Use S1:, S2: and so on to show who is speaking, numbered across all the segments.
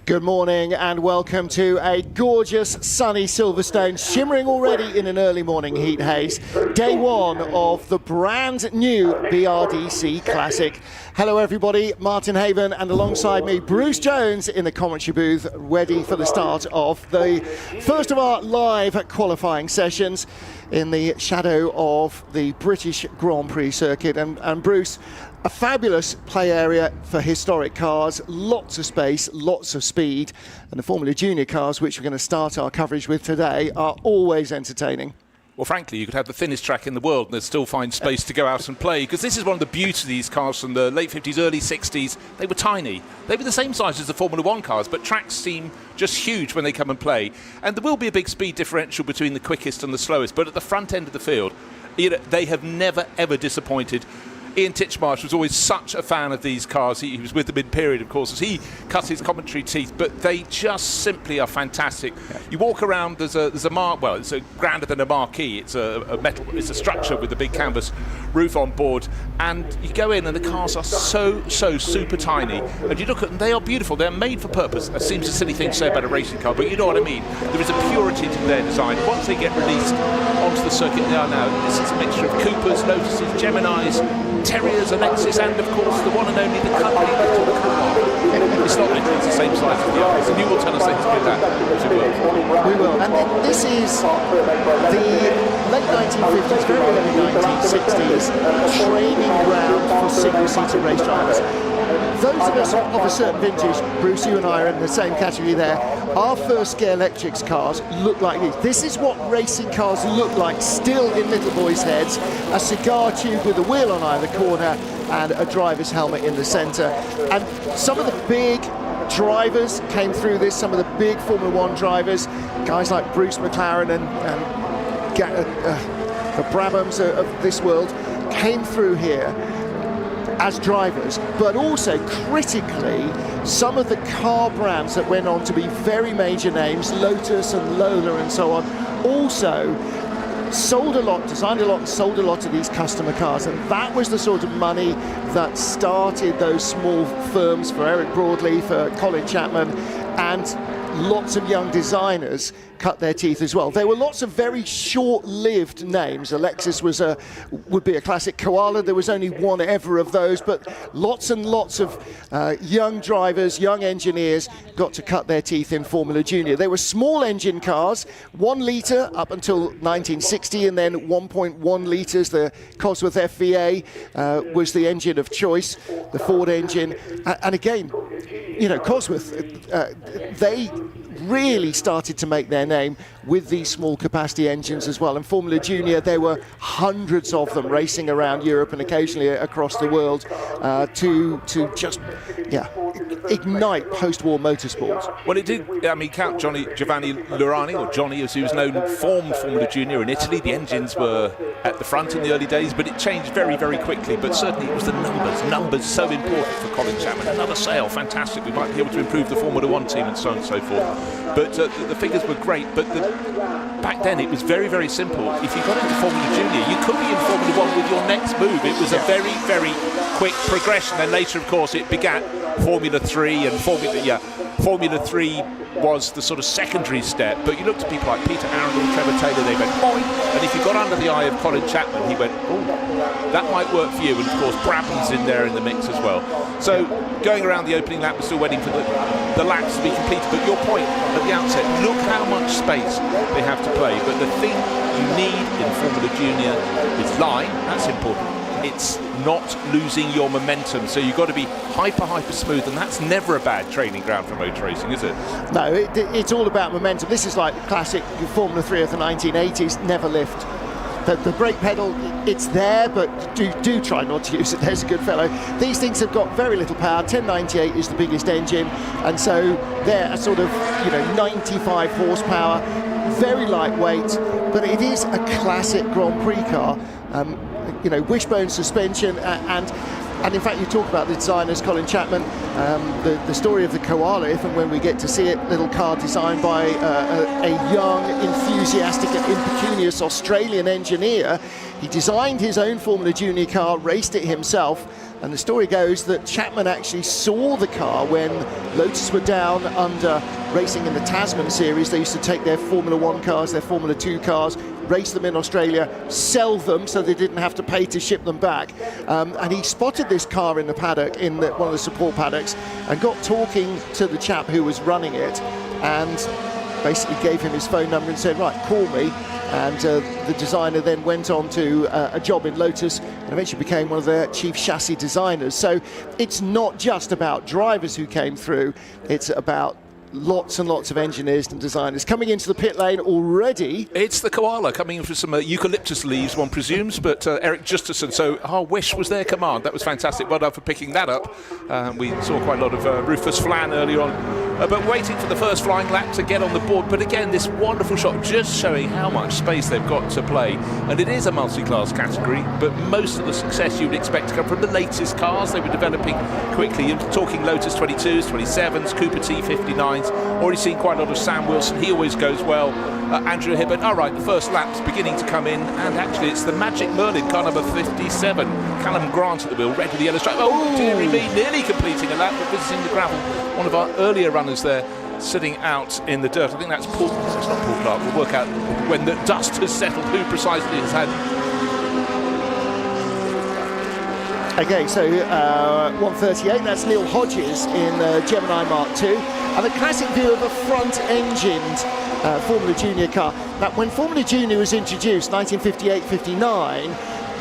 S1: Good morning and welcome to a gorgeous sunny Silverstone, shimmering already in an early morning heat haze. Day one of the brand new BRDC Classic. Hello everybody, Martin Haven, and alongside me Bruce Jones in the commentary booth, ready for the start of the first of our live qualifying sessions in the shadow of the British Grand Prix circuit. And Bruce, a fabulous play area for historic cars, lots of space, lots of speed, and the Formula Junior cars, which we're going to start our coverage with today, are always entertaining.
S2: Well, frankly, you could have the thinnest track in the world and they'd still find space to go out and play, because this is one of the beauties of these cars from the late 50s, early 60s. They were tiny. They were the same size as the Formula One cars, but tracks seem just huge when they come and play. And there will be a big speed differential between the quickest and the slowest, but at the front end of the field, they have never, ever disappointed. Ian Titchmarsh was always such a fan of these cars. He was with them in period, of course, as he cut his commentary teeth, but they just simply are fantastic. Yeah. You walk around, there's a well, it's a grander than a marquee. It's a metal, it's a structure with a big canvas roof on board, and you go in and the cars are so super tiny, and you look at them, they are beautiful. They're made for purpose. It seems a silly thing to say about a racing car, but you know what I mean. There is a purity to their design. Once they get released onto the circuit, they are now, this is a mixture of Coopers, Lotuses, Geminis, Terriers, Alexis, and of course the one and only, the cuddly little Cougar. It's not literally, it's the same size as the others, and you will tell us things about that.
S1: We will, and this is the late 1950s, very early 1960s training ground for single-seater race drivers. Those of us of a certain vintage, Bruce, you and I are in the same category there, our first Scare Electrics cars look like these. This is what racing cars look like still in little boys' heads. A cigar tube with a wheel on either corner and a driver's helmet in the centre. And some of the big drivers came through this, some of the big Formula One drivers, guys like Bruce McLaren and the Brabhams of this world, came through here as drivers, but also critically some of the car brands that went on to be very major names, Lotus and Lola and so on, also sold a lot, designed a lot and sold a lot of these customer cars, and that was the sort of money that started those small firms for Eric Broadley, for Colin Chapman, and lots of young designers cut their teeth as well. There were lots of very short-lived names. Alexis would be a classic. Koala, there was only one ever of those, but lots and lots of young drivers, young engineers got to cut their teeth in Formula Junior. There were small engine cars, 1 litre up until 1960, and then 1.1 litres. The Cosworth FVA was the engine of choice, the Ford engine. And again, you know, Cosworth, they really started to make their name with these small capacity engines as well. And Formula Junior, there were hundreds of them racing around Europe and occasionally across the world to just ignite post-war motorsport.
S2: Well, it did. I mean, Count Giovanni Lurani, or Johnny as he was known, formed Formula Junior in Italy. The engines were at the front in the early days, but it changed very quickly. But certainly it was the numbers so important for Colin Chapman. Another sale, fantastic. We might be able to improve the Formula One team and so on and so forth. But the figures were great. But back then it was very simple. If you got into Formula Junior, you could be in Formula One with your next move. It was a very quick progression. Then later, of course, it began Formula 3 and Formula 3 was the sort of secondary step, but you looked at people like Peter Arundel, Trevor Taylor, they went boing, and if you got under the eye of Colin Chapman, he went, oh, that might work for you. And of course Brabham's in there in the mix as well. So going around the opening lap, we're still waiting for the laps to be completed, but your point at the outset, look how much space they have to play. But the thing you need in Formula Junior is line, that's important. It's not losing your momentum, so you've got to be hyper smooth, and that's never a bad training ground for motor racing, is it?
S1: No, it's all about momentum. This is like classic Formula 3 of the 1980s, never lift. The brake pedal, it's there, but do try not to use it. There's a good fellow. These things have got very little power. 1098 is the biggest engine, and so they're a sort of 95 horsepower, very lightweight, but it is a classic Grand Prix car. Wishbone suspension, and And in fact, you talk about the designers, Colin Chapman, the story of the Koala, if and when we get to see it, little car designed by a young, enthusiastic and impecunious Australian engineer. He designed his own Formula Junior car, raced it himself, and the story goes that Chapman actually saw the car when Lotus were down under racing in the Tasman series. They used to take their Formula 1 cars, their Formula 2 cars, race them in Australia, sell them so they didn't have to pay to ship them back. And he spotted this car in the paddock, in one of the support paddocks, and got talking to the chap who was running it, and basically gave him his phone number and said, right, call me. And the designer then went on to a job in Lotus and eventually became one of their chief chassis designers. So it's not just about drivers who came through, it's about lots and lots of engineers and designers coming into the pit lane already.
S2: It's the Koala coming in for some eucalyptus leaves, one presumes, but Eric Justison, so our wish was their command. That was fantastic. Well done for picking that up. We saw quite a lot of Rufus Flan earlier on. But waiting for the first flying lap to get on the board. But again, this wonderful shot just showing how much space they've got to play. And it is a multi-class category, but most of the success you would expect to come from the latest cars. They were developing quickly. You're talking Lotus 22s, 27s, Cooper T59s. Already seen quite a lot of Sam Wilson. He always goes well. Andrew Hibbert. All right, the first lap's beginning to come in. And actually, it's the Magic Merlin, car number 57. Callum Grant at the wheel, red with the yellow stripe. Oh, dearie me, nearly completing a lap, but visiting the gravel. One of our earlier runners there, sitting out in the dirt. I think that's Paul. It's not Paul Clark. We'll work out when the dust has settled who precisely has had.
S1: Okay, so 138, that's Neil Hodges in Gemini Mark II. And a classic view of a front-engined Formula Junior car. Now, when Formula Junior was introduced, 1958-59,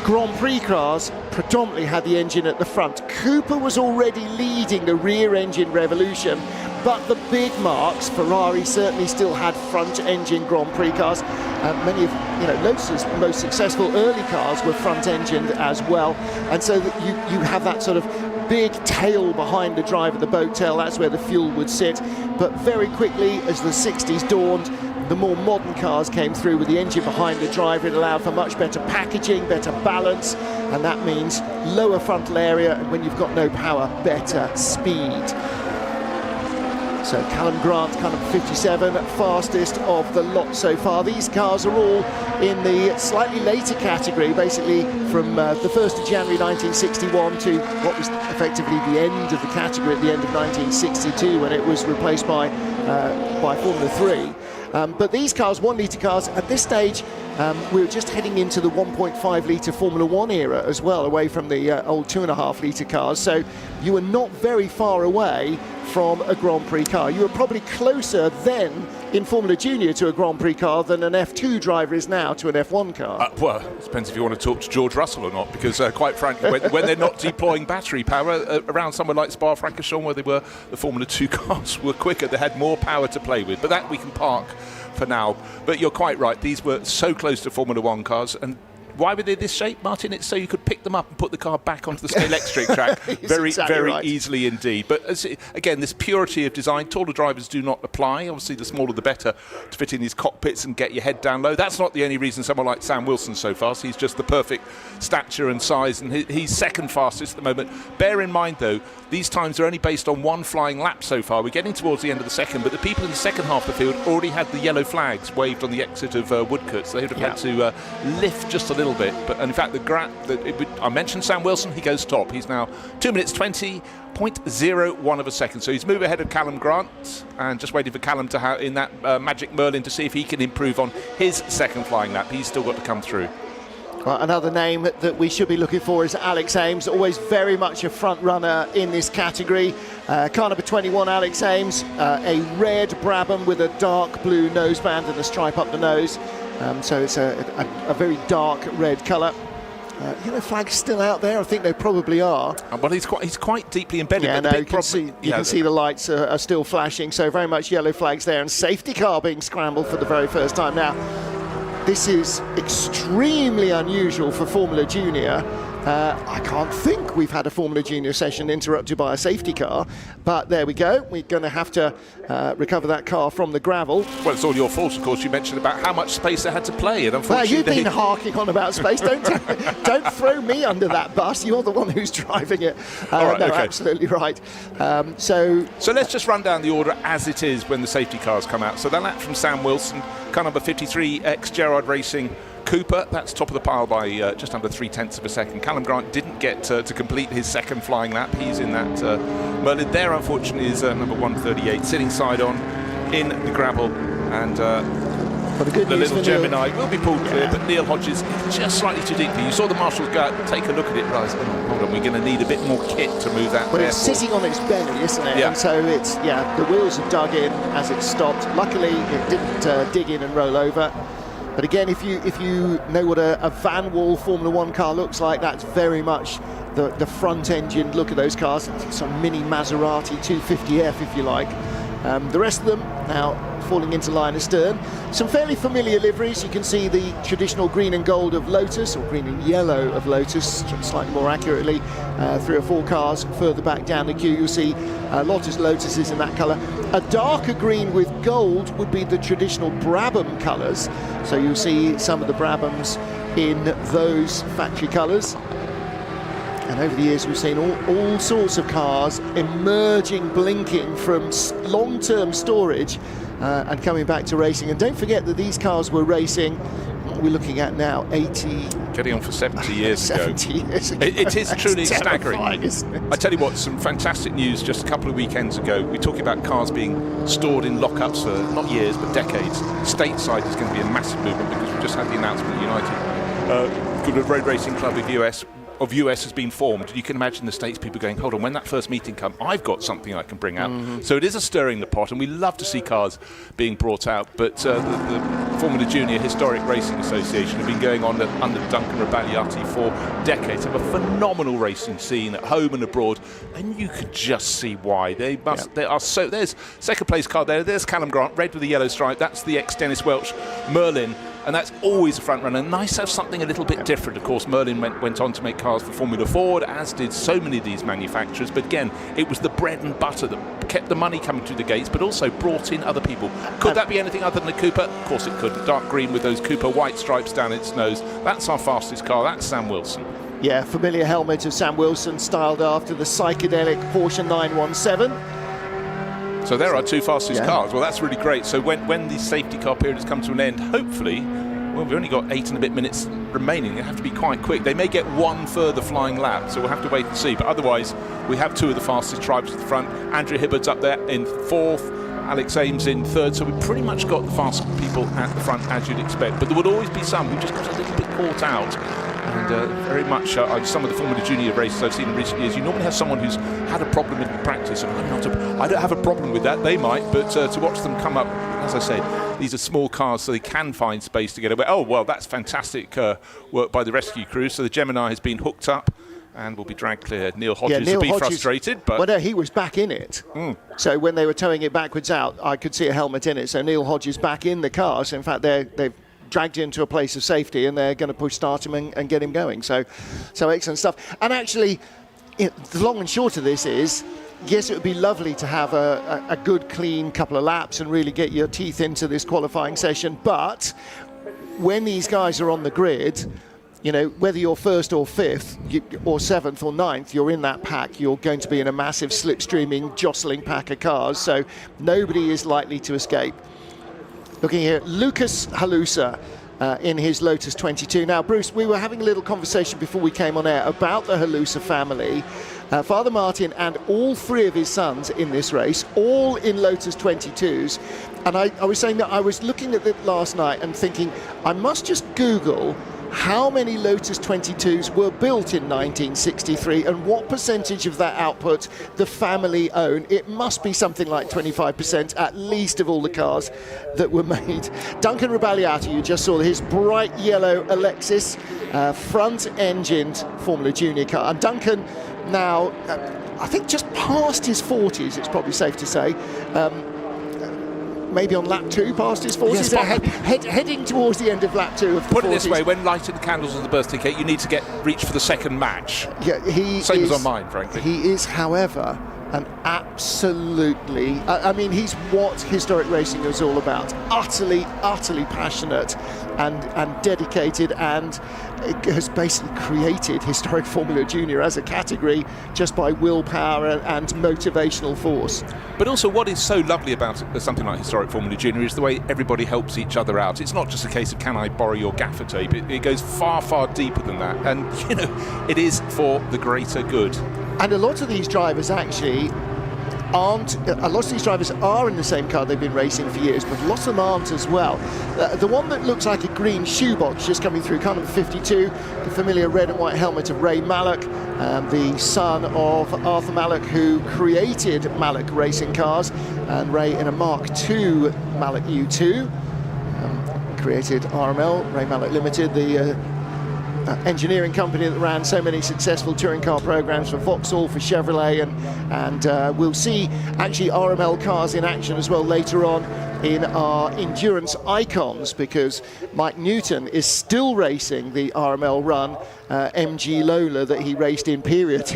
S1: Grand Prix cars predominantly had the engine at the front. Cooper was already leading the rear engine revolution, but the big marques, Ferrari certainly still had front engine Grand Prix cars. Many of Lotus's most successful early cars were front engined as well, and so that you have that sort of big tail behind the driver, the boat tail. That's where the fuel would sit. But very quickly, as the 60s dawned, the more modern cars came through with the engine behind the driver. It allowed for much better packaging, better balance, and that means lower frontal area, and when you've got no power, better speed. So Callum Grant, kind of 57, fastest of the lot so far. These cars are all in the slightly later category, basically from the 1st of January 1961 to what was effectively the end of the category at the end of 1962 when it was replaced by Formula 3. But these cars, 1 litre cars, at this stage, we're just heading into the 1.5 litre Formula 1 era as well, away from the old 2.5 litre cars. So you are not very far away from a Grand Prix car. You were probably closer then in Formula Junior to a Grand Prix car than an F2 driver is now to an F1 car.
S2: Well, it depends if you want to talk to George Russell or not, because quite frankly, when they're not deploying battery power around somewhere like Spa-Francorchamps, where they were, the Formula 2 cars were quicker. They had more power to play with, but that we can park for now. But you're quite right, these were so close to Formula 1 cars. And why were they this shape, Martin? It's so you could pick them up and put the car back onto the Scalextric track very right. Easily indeed. But again, this purity of design, taller drivers do not apply. Obviously, the smaller the better to fit in these cockpits and get your head down low. That's not the only reason someone like Sam Wilson's so fast. He's just the perfect stature and size, and he's second fastest at the moment. Bear in mind, though, these times are only based on 1 flying lap so far. We're getting towards the end of the second, but the people in the second half of the field already had the yellow flags waved on the exit of Woodcote, so they would have had to lift just a little bit. But in fact, I mentioned Sam Wilson. He goes top. He's now 2 minutes 20.01 of a second. So he's moved ahead of Callum Grant, and just waiting for Callum to have in that Magic Merlin to see if he can improve on his second flying lap. He's still got to come through.
S1: Well, another name that we should be looking for is Alex Ames, always very much a front runner in this category. Car number 21, Alex Ames, a red Brabham with a dark blue noseband and a stripe up the nose. So it's a very dark red colour. Yellow flags still out there? I think they probably are.
S2: Well, he's quite deeply embedded.
S1: Yeah, no, you can see the lights are still flashing, so very much yellow flags there, and safety car being scrambled for the very first time. Now, this is extremely unusual for Formula Junior. I can't think we've had a Formula Junior session interrupted by a safety car, but there we go. We're going to have to recover that car from the gravel.
S2: Well, it's all your fault, of course. You mentioned about how much space they had to play, and unfortunately,
S1: well, you've been harking on about space. Don't throw me under that bus. You're the one who's driving it.
S2: All right,
S1: no,
S2: okay.
S1: Absolutely right. So
S2: let's just run down the order as it is when the safety cars come out. So that lap from Sam Wilson, car number 53, ex-Gerard Racing Cooper, that's top of the pile by just under 0.3 of a second. Callum Grant didn't get to complete his second flying lap. He's in that Merlin. There, unfortunately, is number 138 sitting side on in the gravel, and the little Gemini will be pulled clear, but Neil Hodges just slightly too deeply. You saw the marshals go out, take a look at it, realise, hold on, we're going to need a bit more kit to move that.
S1: But it's sitting on its belly, isn't it?
S2: Yeah.
S1: And so it's, the wheels are dug in as it stopped. Luckily, it didn't dig in and roll over. But again, if you know what a Van Wall Formula One car looks like, that's very much the front engine. Look at those cars, some mini Maserati 250F, if you like. The rest of them now falling into line astern. Some fairly familiar liveries. You can see the traditional green and gold of Lotus, or green and yellow of Lotus, slightly more accurately. 3 or 4 cars further back down the queue, you'll see Lotuses in that colour. A darker green with gold would be the traditional Brabham colours. So you'll see some of the Brabhams in those factory colours. And over the years, we've seen all sorts of cars emerging, blinking from long-term storage and coming back to racing. And don't forget that these cars were racing, what we're looking at now, 80...
S2: Getting on for 70 years
S1: 70
S2: ago.
S1: Years ago.
S2: It is truly staggering.
S1: Isn't it?
S2: I tell you what, some fantastic news just a couple of weekends ago. We're talking about cars being stored in lockups for not years, but decades. Stateside is going to be a massive movement because we just had the announcement United Road Racing Club of US has been formed. You can imagine the States people going, hold on, when that first meeting comes, I've got something I can bring out. So it is a stirring the pot, and we love to see cars being brought out. But the Formula Junior Historic Racing Association have been going on under Duncan Rabagliati for decades. Have a phenomenal racing scene at home and abroad, and you could just see why. They are so. There's second place car there. There's Callum Grant, red with a yellow stripe. That's the ex-Dennis Welch Merlin. And that's always a front runner. Nice to have something a little bit different. Of course, Merlin went on to make cars for Formula Ford, as did so many of these manufacturers. But again, it was the bread and butter that kept the money coming through the gates, but also brought in other people. Could that be anything other than a Cooper? Of course it could. Dark green with those Cooper white stripes down its nose. That's our fastest car. That's Sam Wilson.
S1: Yeah, familiar helmet of Sam Wilson, styled after the psychedelic Porsche 917.
S2: So there are 2 fastest cars. Well, that's really great. So when the safety car period has come to an end, hopefully, well, we've only got 8 and a bit minutes remaining. They have to be quite quick. They may get 1 further flying lap, so we'll have to wait and see. But otherwise, we have 2 of the fastest drivers at the front. Andrew Hibbard's up there in 4th. Alex Ames in 3rd. So we've pretty much got the fast people at the front, as you'd expect. But there would always be some who just got a little bit caught out. And very much some of the Formula Junior races I've seen in recent years, you normally have someone who's had a problem in practice. And I don't have a problem with that. They might, but to watch them come up, as I said, these are small cars, so they can find space to get away. Oh, well, that's fantastic work by the rescue crew. So the Gemini has been hooked up and will be dragged clear. Neil Hodges will be frustrated. But
S1: well, no, he was back in it. So when they were towing it backwards out, I could see a helmet in it. So Neil Hodges back in the car. So in fact, they've dragged him to a place of safety, and they're going to push start him and get him going. So excellent stuff. And actually, the long and short of this is, yes, it would be lovely to have a good, clean couple of laps and really get your teeth into this qualifying session. But when these guys are on the grid, you know, whether you're 1st or 5th or 7th or 9th, you're in that pack. You're going to be in a massive slipstreaming, jostling pack of cars. So nobody is likely to escape. Looking here, Lucas Halusa in his Lotus 22. Now, Bruce, we were having a little conversation before we came on air about the Halusa family. Father Martin and all 3 of his sons in this race, all in Lotus 22s. And I was saying that I was looking at it last night and thinking, I must just Google how many Lotus 22s were built in 1963 and what percentage of that output the family own. It must be something like 25% at least of all the cars that were made. Duncan Rabagliati, you just saw his bright yellow Alexis front-engined Formula Junior car. And Duncan now, I think just past his 40s, it's probably safe to say. maybe on lap 2 past his 40s.
S2: Yes,
S1: So heading towards the end of lap 2 of the
S2: Put it
S1: 40s.
S2: this way, when lighting the candles on the birthday cake, you need to reach for the second match.
S1: Yeah,
S2: Same as on mine, frankly.
S1: He is, however, an absolutely... I mean, he's what historic racing is all about. Utterly passionate and dedicated, and has basically created historic Formula Junior as a category just by willpower and motivational force.
S2: But also what is so lovely about something like historic Formula Junior is the way everybody helps each other out. It's not just a case of, can I borrow your gaffer tape? It goes far deeper than that, and you know, it is for the greater good.
S1: And a lot of these drivers actually aren't, a lot of these drivers are in the same car they've been racing for years, but lots of them aren't as well. The one that looks like a green shoebox just coming through, car number 52, the familiar red and white helmet of Ray Mallock, the son of Arthur Mallock, who created Mallock racing cars, and Ray in a Mark II Mallock U2, created RML, Ray Mallock Limited, the engineering company that ran so many successful touring car programs for Vauxhall, for Chevrolet, and we'll see actually RML cars in action as well later on in our endurance icons, because Mike Newton is still racing the RML run MG Lola that he raced in period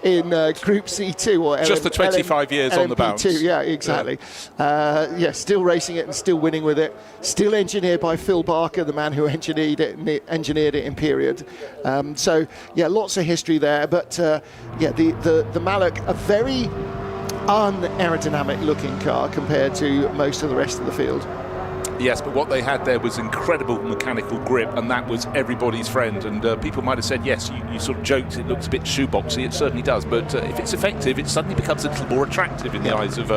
S1: in Group C2 or
S2: just the 25 years on the bounce.
S1: Yeah, exactly. Yeah, still racing it and still winning with it. Still engineered by Phil Barker, the man who engineered it in period. So yeah, lots of history there. But yeah, the Mallock, a very unaerodynamic looking car compared to most of the rest of the field.
S2: Yes, but what they had there was incredible mechanical grip, and that was everybody's friend. And people might have said, yes, you sort of joked, it looks a bit shoeboxy. It certainly does. But if it's effective, it suddenly becomes a little more attractive in the eyes of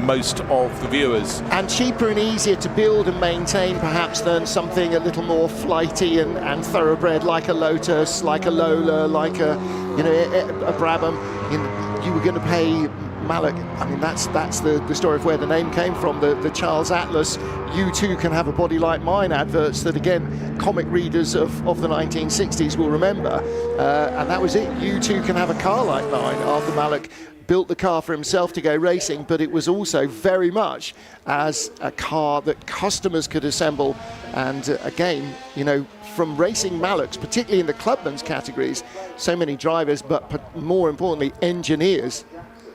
S2: most of the viewers.
S1: And cheaper and easier to build and maintain, perhaps, than something a little more flighty and thoroughbred, like a Lotus, like a Lola, like a Brabham. You were going to pay Mallock, I mean, that's the story of where the name came from, the Charles Atlas "You Too Can Have a Body Like Mine" adverts that, again, comic readers of the 1960s will remember, and that was it. You too can have a car like mine. Arthur Mallock built the car for himself to go racing, but it was also very much as a car that customers could assemble. And again, you know, from racing Mallocks, particularly in the clubman's categories, so many drivers, but more importantly, engineers.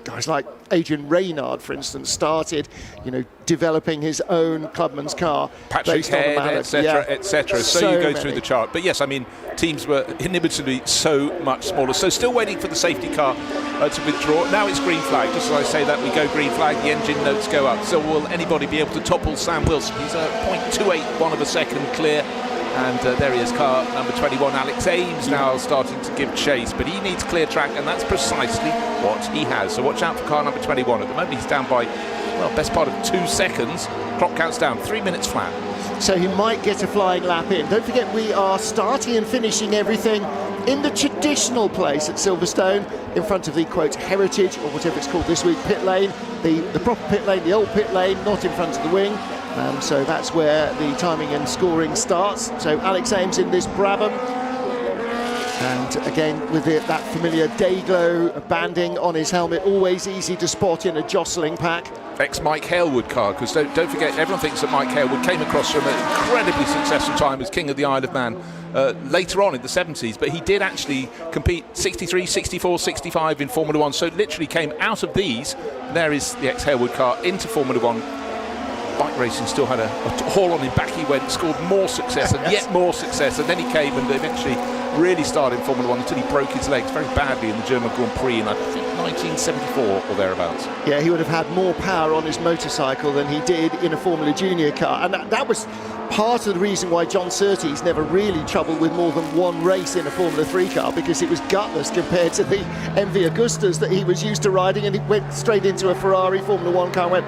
S1: Guys like Adrian Reynard, for instance, started, you know, developing his own clubman's car.
S2: Patrick Head, etc., etc. So you go through the chart. But yes, I mean, teams were inimitably so much smaller. So still waiting for the safety car to withdraw. Now it's green flag. Just as I say that, we go green flag, the engine notes go up. So will anybody be able to topple Sam Wilson? He's a 0.281 of a second clear. And there he is, car number 21, Alex Ames, now starting to give chase, but he needs clear track, and that's precisely what he has. So watch out for car number 21. At the moment, he's down by, well, best part of 2 seconds. Clock counts down, 3 minutes flat. So he might get a flying lap in. Don't forget, we are starting and finishing everything in the traditional place at Silverstone, in front of the, quote, heritage, or whatever it's called this week, pit lane, the proper pit lane, the old pit lane, not in front of the wing. So that's where the timing and scoring starts. So Alex Ames in this Brabham, and again with that familiar Dayglow banding on his helmet, always easy to spot in a jostling pack. Ex-Mike Hailwood car, because don't forget, everyone thinks that Mike Hailwood came across from an incredibly successful time as King of the Isle of Man later on in the 70s, but he did actually compete 63, 64, 65 in Formula 1, so literally came out of these, there is the ex-Hailwood car, into Formula 1. Bike racing still had a haul on him. Back he went, scored more success and yet more success, and then he came and eventually really started in Formula 1 until he broke his legs very badly in the German Grand Prix in, I think, 1974 or thereabouts. Yeah, he would have had more power on his motorcycle than he did in a Formula Junior car, and that was part of the reason why John Surtees never really troubled with more than one race in a Formula 3 car, because it was gutless compared to the MV Augustas that he was used to riding, and he went straight into a Ferrari Formula 1 car and went,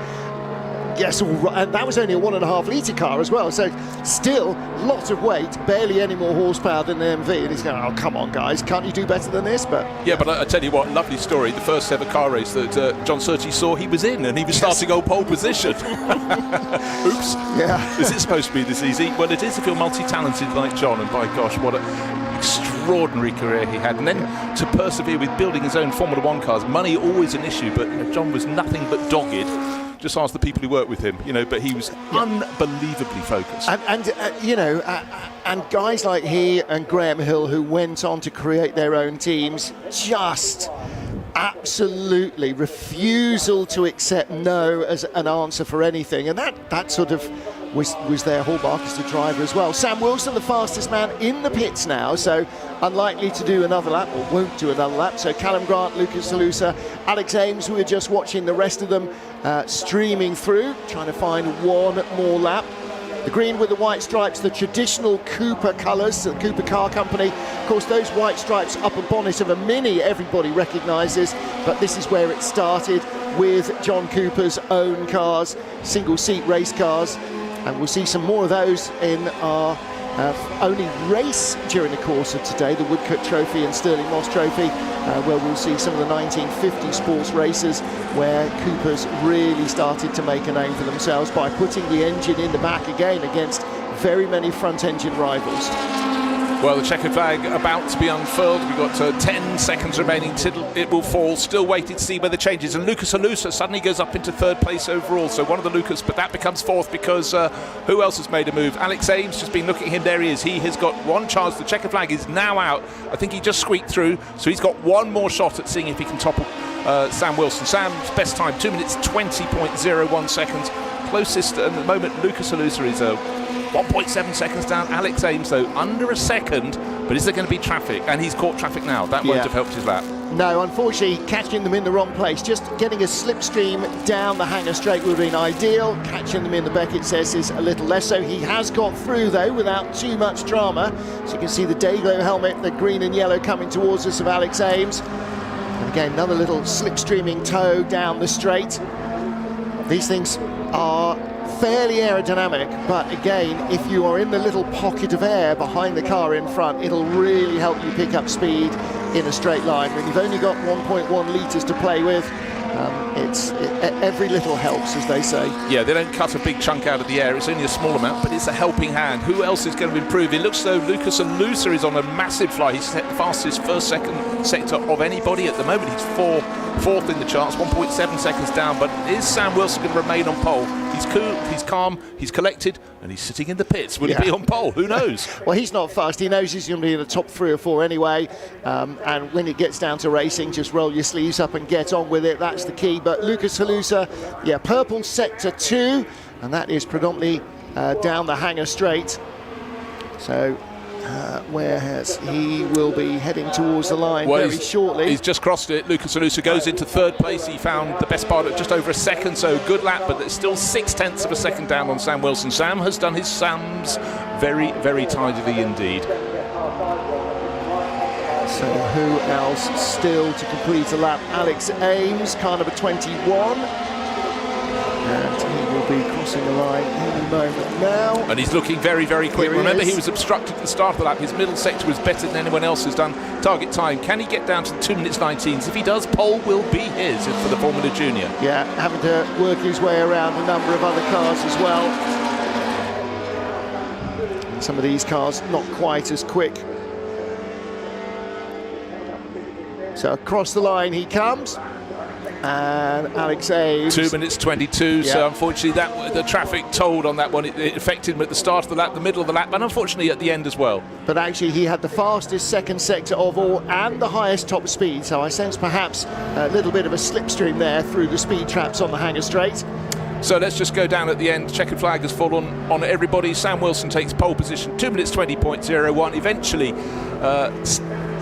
S2: yes, all right. And that was only a 1.5 litre car as well, so still lots of weight, barely any more horsepower than the MV, and he's going, oh, come on guys, can't you do better than this? But yeah, but I tell you what, lovely story. The first ever car race that John Surtees saw, he was in, and he was starting old pole position. Oops. Yeah. Is it supposed to be this easy? Well, it is if you're multi-talented like John, and by gosh, what an extraordinary career he had. And then to persevere with building his own Formula 1 cars, money always an issue, but John was nothing but dogged. just ask the people who work with him, you know, but he was unbelievably focused.
S1: And guys like he and Graham Hill, who went on to create their own teams, just absolutely refusal to accept no as an answer for anything, and that sort of was their hallmark as the driver as well. Sam Wilson, the fastest man in the pits now, so unlikely to do another lap, or won't do another lap. So Callum Grant, Lucas Halusa, Alex Ames, we were just watching the rest of them streaming through, trying to find one more lap. The green with the white stripes, the traditional Cooper colours, the Cooper Car Company. Of course, those white stripes upper bonnet of a Mini everybody recognises, but this is where it started with John Cooper's own cars, single-seat race cars, and we'll see some more of those in our only race during the course of today, the Woodcote Trophy and Stirling Moss Trophy, where we'll see some of the 1950 sports races where Coopers really started to make a name for themselves by putting the engine in the back again against very many front engine rivals.
S2: Well, the checkered flag about to be unfurled. We've got 10 seconds remaining till it will fall. Still waiting to see where the changes. And Lucas Halusa suddenly goes up into third place overall. So one of the Lucas, but that becomes fourth because who else has made a move? Alex Ames, just been looking at him. There he is. He has got one chance. The checkered flag is now out. I think he just squeaked through. So he's got one more shot at seeing if he can topple Sam Wilson. Sam's best time, 2 minutes 20.01 seconds. Closest at the moment, Lucas Halusa is 1.7 seconds down. Alex Ames, though, under a second. But is there going to be traffic? And he's caught traffic now. That won't have helped his lap.
S1: No, unfortunately, catching them in the wrong place. Just getting a slipstream down the Hanger Straight would have been ideal. Catching them in the Beckett says is a little less so. He has got through, though, without too much drama. So you can see the Dayglow helmet, the green and yellow coming towards us of Alex Ames. And again, another little slipstreaming toe down the straight. These things are fairly aerodynamic, but again, if you are in the little pocket of air behind the car in front, it'll really help you pick up speed in a straight line. When you've only got 1.1 litres to play with, every little helps, as they say. Yeah,
S2: they don't cut a big chunk out of the air. It's only a small amount, but it's a helping hand. Who else is going to improve? It looks as though Lucas Halusa is on a massive fly. He's set the fastest first sector of anybody at the moment. He's fourth in the charts, 1.7 seconds down. But is Sam Wilson going to remain on pole? He's cool, he's calm, he's collected, and he's sitting in the pits. Will he be on pole? Who knows?
S1: Well, he's not fast. He knows he's going to be in the top 3 or 4 anyway. And when it gets down to racing, just roll your sleeves up and get on with it. That's the key. But Lucas Halusa, purple sector 2, and that is predominantly down the Hanger Straight. So whereas he will be heading towards the line very shortly.
S2: He's just crossed it. Lucas Halusa goes into third place. He found the best part at just over a second, so good lap, but there's still 0.6 of a second down on Sam Wilson. Sam has done his Sams very, very tidily indeed.
S1: So who else still to complete a lap? Alex Ames, car number 21. And he will be crossing the line any moment now.
S2: And he's looking very, very quick. Remember, he was obstructed at the start of the lap. His middle sector was better than anyone else has done. Target time, can he get down to the 2 minutes 19s? If he does, pole will be his for the Formula Junior.
S1: Yeah, having to work his way around a number of other cars as well. And some of these cars not quite as quick. So across the line he comes. And Alex Ames,
S2: 2 minutes 22. So unfortunately, the traffic told on that one. It affected him at the start of the lap, the middle of the lap, and unfortunately at the end as well.
S1: But actually, he had the fastest second sector of all and the highest top speed. So I sense perhaps a little bit of a slipstream there through the speed traps on the Hanger Straight.
S2: So let's just go down at the end. Checkered flag has fallen on everybody. Sam Wilson takes pole position, 2 minutes 20.01. Eventually,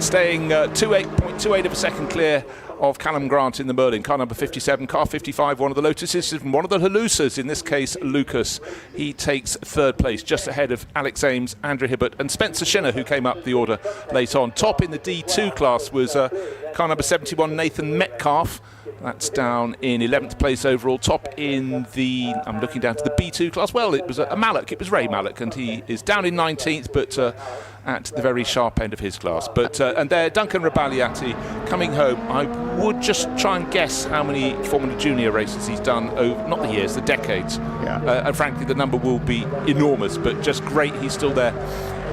S2: staying 0.28 of a second clear of Callum Grant in the Merlin, car number 57, car 55, one of the Lotuses, and one of the Halusas, in this case Lucas. He takes third place, just ahead of Alex Ames, Andrew Hibbert and Spencer Shinner, who came up the order late on. Top in the D2 class was car number 71, Nathan Metcalf. That's down in 11th place overall. Top in the, I'm looking down to the B2 class. Well, it was a Mallock. It was Ray Mallock, and he is down in 19th, but at the very sharp end of his class. But and there, Duncan Rabagliati coming home. I would just try and guess how many Formula Junior races he's done over, not the years, the decades. And frankly, the number will be enormous, but just great he's still there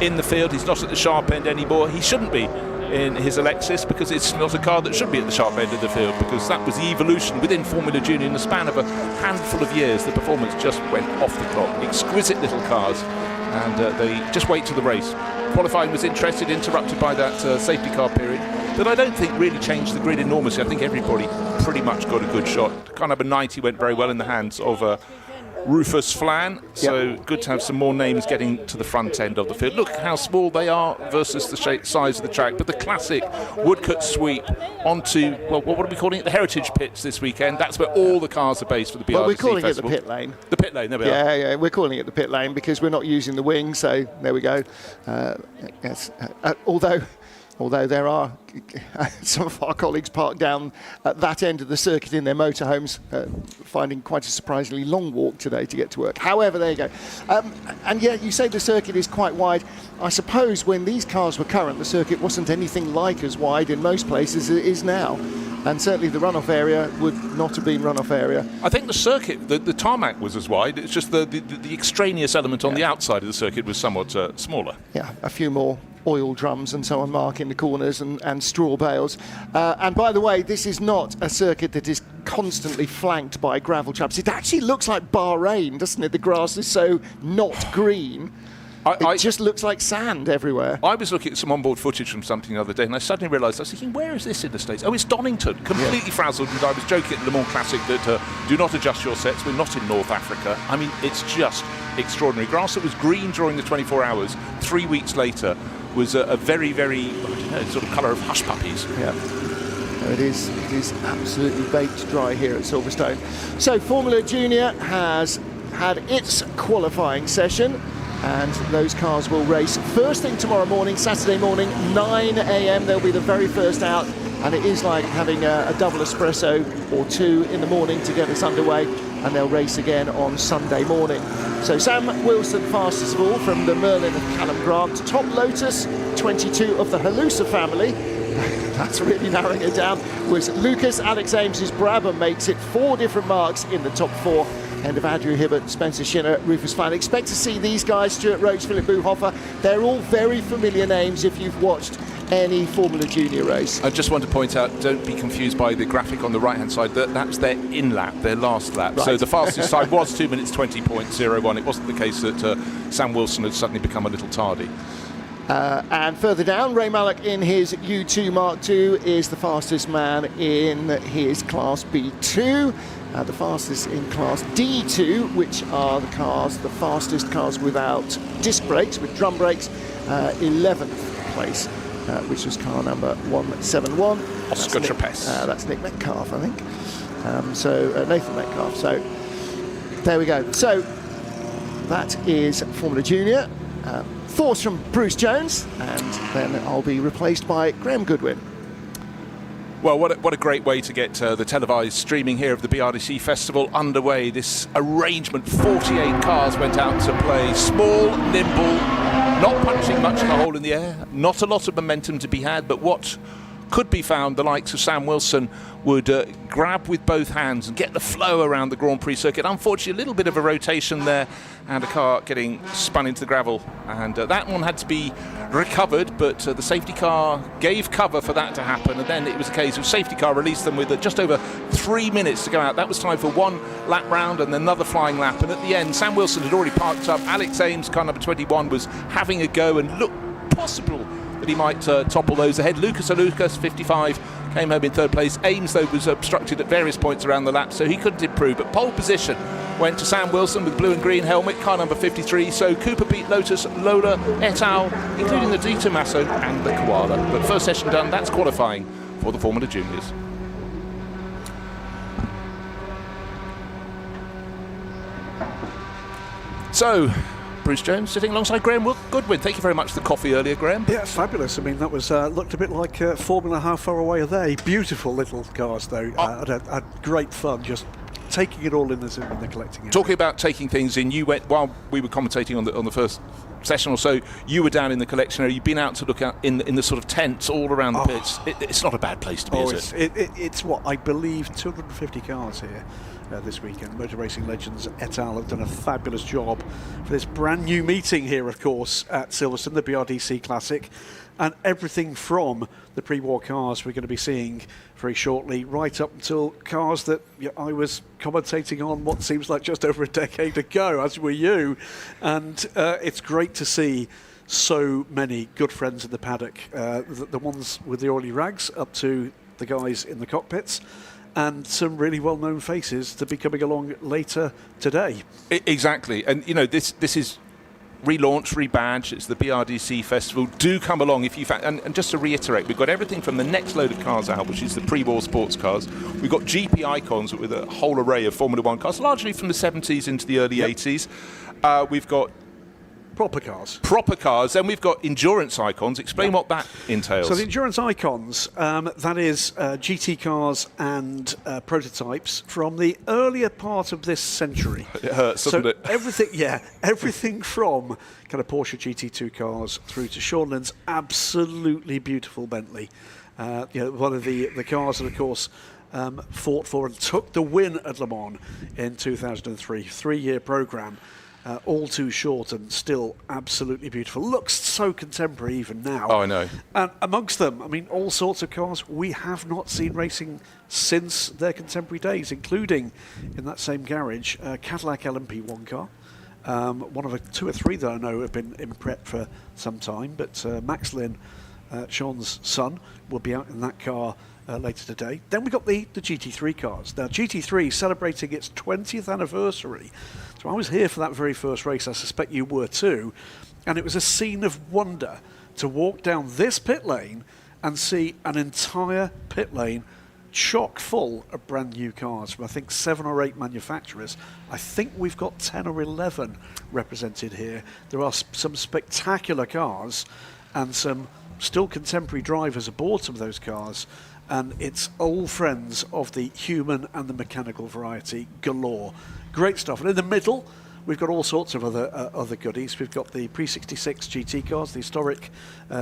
S2: in the field. He's not at the sharp end anymore. He shouldn't be. in his Alexis, because it's not a car that should be at the sharp end of the field, because that was the evolution within Formula Junior in the span of a handful of years. The performance just went off the clock. Exquisite little cars, and they just wait to the race. Qualifying was interrupted by that safety car period, that I don't think really changed the grid enormously. I think everybody pretty much got a good shot. Car number 90 went very well in the hands of Rufus Flan, so good to have some more names getting to the front end of the field. Look how small they are versus the size of the track, but the classic woodcut sweep onto, well, what are we calling it, the heritage pits this weekend. That's where all the cars are based for the BRDC
S1: Well, we're calling
S2: Festival.
S1: it the pit lane.
S2: The pit lane, there we are.
S1: Yeah, we're calling it the pit lane because we're not using the wing, so there we go. Yes, although there are some of our colleagues parked down at that end of the circuit in their motorhomes, finding quite a surprisingly long walk today to get to work. However, there you go. And yeah, you say the circuit is quite wide. I suppose when these cars were current, the circuit wasn't anything like as wide in most places as it is now. And certainly the runoff area would not have been runoff area.
S2: I think the circuit, the tarmac was as wide. It's just the extraneous element on the outside of the circuit was somewhat smaller.
S1: Yeah, a few more oil drums and so on marking the corners and straw bales. And by the way, this is not a circuit that is constantly flanked by gravel traps. It actually looks like Bahrain, doesn't it? The grass is so not green. It just looks like sand everywhere.
S2: I was looking at some onboard footage from something the other day, and I suddenly realised, I was thinking, where is this in the States? Oh, it's Donington, completely frazzled. And I was joking at the Le Mans Classic that do not adjust your sets, we're not in North Africa. I mean, it's just extraordinary. Grass that was green during the 24 hours, 3 weeks later, was a very, very, I don't know, sort of colour of hush puppies.
S1: Yeah. It is absolutely baked dry here at Silverstone. So Formula Junior has had its qualifying session, and those cars will race first thing tomorrow morning, Saturday morning, 9 a.m. They'll be the very first out, and it is like having a double espresso or two in the morning to get us underway, and they'll race again on Sunday morning. So Sam Wilson, fastest of all, from the Merlin of Callum Grant. Top Lotus, 22 of the Halusa family. That's really narrowing it down. Was Lucas. Alex Ames's Brabham makes it 4 different marks in the top 4. End of Andrew Hibbert, Spencer Shinner, Rufus Flan. Expect to see these guys, Stuart Roach, Philip Buchhofer. They're all very familiar names if you've watched any Formula Junior race.
S2: I just want to point out, don't be confused by the graphic on the right-hand side. That's their in-lap, their last lap. Right. So the fastest side was 2 minutes 20.01. It wasn't the case that Sam Wilson had suddenly become a little tardy.
S1: And further down, Ray Mallock in his U2 Mark II is the fastest man in his Class B2. The fastest in Class D2, which are the fastest cars without disc brakes, with drum brakes, 11th place, which was car number 171.
S2: Oscar Trapez.
S1: That's Nick Metcalf, I think. Nathan Metcalf. So there we go. So that is Formula Junior. Thoughts from Bruce Jones, and then I'll be replaced by Graham Goodwin.
S2: Well, what a great way to get the televised streaming here of the BRDC Festival underway. This arrangement, 48 cars went out to play. Small, nimble, not punching much of a hole in the air. Not a lot of momentum to be had, but what could be found, the likes of Sam Wilson would grab with both hands and get the flow around the Grand Prix circuit. Unfortunately, a little bit of a rotation there and a car getting spun into the gravel, and that one had to be recovered, but the safety car gave cover for that to happen, and then it was a case of safety car released them with just over 3 minutes to go out. That was time for one lap round and another flying lap, and at the end Sam Wilson had already parked up. Alex Ames, car number 21, was having a go and looked possible that he might topple those ahead. Lucas, 55, came home in third place. Ames, though, was obstructed at various points around the lap, so he couldn't improve. But pole position went to Sam Wilson with blue and green helmet, car number 53. So Cooper beat Lotus, Lola, et al., including the Di Tommaso and the Koala. But first session done, that's qualifying for the Formula Juniors. So, Bruce Jones sitting alongside Graham Goodwin. Thank you very much for the coffee earlier, Graham.
S3: Yeah, fabulous. I mean, that was looked a bit like Formula. How far away are they? Beautiful little cars, though. Had great fun just taking it all in the collecting area.
S2: Talking about taking things in, you went, while we were commentating on the first session or so, you were down in the collection area. You've been out to look out in the sort of tents all around the pits. It's not a bad place to be, is it?
S3: It's what I believe 250 cars here this weekend. Motor Racing Legends et al. Have done a fabulous job for this brand new meeting here, of course, at Silverstone, the BRDC Classic. And everything from the pre-war cars we're going to be seeing very shortly, right up until cars that I was commentating on what seems like just over a decade ago, as were you. And it's great to see so many good friends in the paddock, the ones with the oily rags up to the guys in the cockpits, and some really well-known faces to be coming along later today.
S2: Exactly. And, this is relaunched, rebadged. It's the BRDC Festival. Do come along if you and just to reiterate, we've got everything from the next load of cars out, which is the pre-war sports cars. We've got GP icons with a whole array of Formula One cars, largely from the 70s into the early 80s. We've got
S3: proper cars.
S2: Then we've got endurance icons. Explain what that entails.
S3: So the endurance icons, that is GT cars and prototypes from the earlier part of this century.
S2: It hurts, doesn't it?
S3: Everything from kind of Porsche GT2 cars through to Sean Lynn's absolutely beautiful Bentley. One of the cars that, of course, fought for and took the win at Le Mans in 2003. 3-year program. All too short and still absolutely beautiful. Looks so contemporary even now.
S2: Oh, I know.
S3: And amongst them, all sorts of cars we have not seen racing since their contemporary days, including in that same garage, Cadillac LMP1 car. One of 2 or 3 that I know have been in prep for some time, but Max Lynn, Sean's son, will be out in that car later today. Then we've got the GT3 cars. Now, GT3 celebrating its 20th anniversary. So I was here for that very first race. I suspect you were too. And it was a scene of wonder to walk down this pit lane and see an entire pit lane chock full of brand new cars from, I think, 7 or 8 manufacturers. I think we've got 10 or 11 represented here. There are some spectacular cars and some still contemporary drivers aboard some of those cars. And it's old friends of the human and the mechanical variety galore. Great stuff. And in the middle, we've got all sorts of other goodies. We've got the pre-66 GT cars, the historic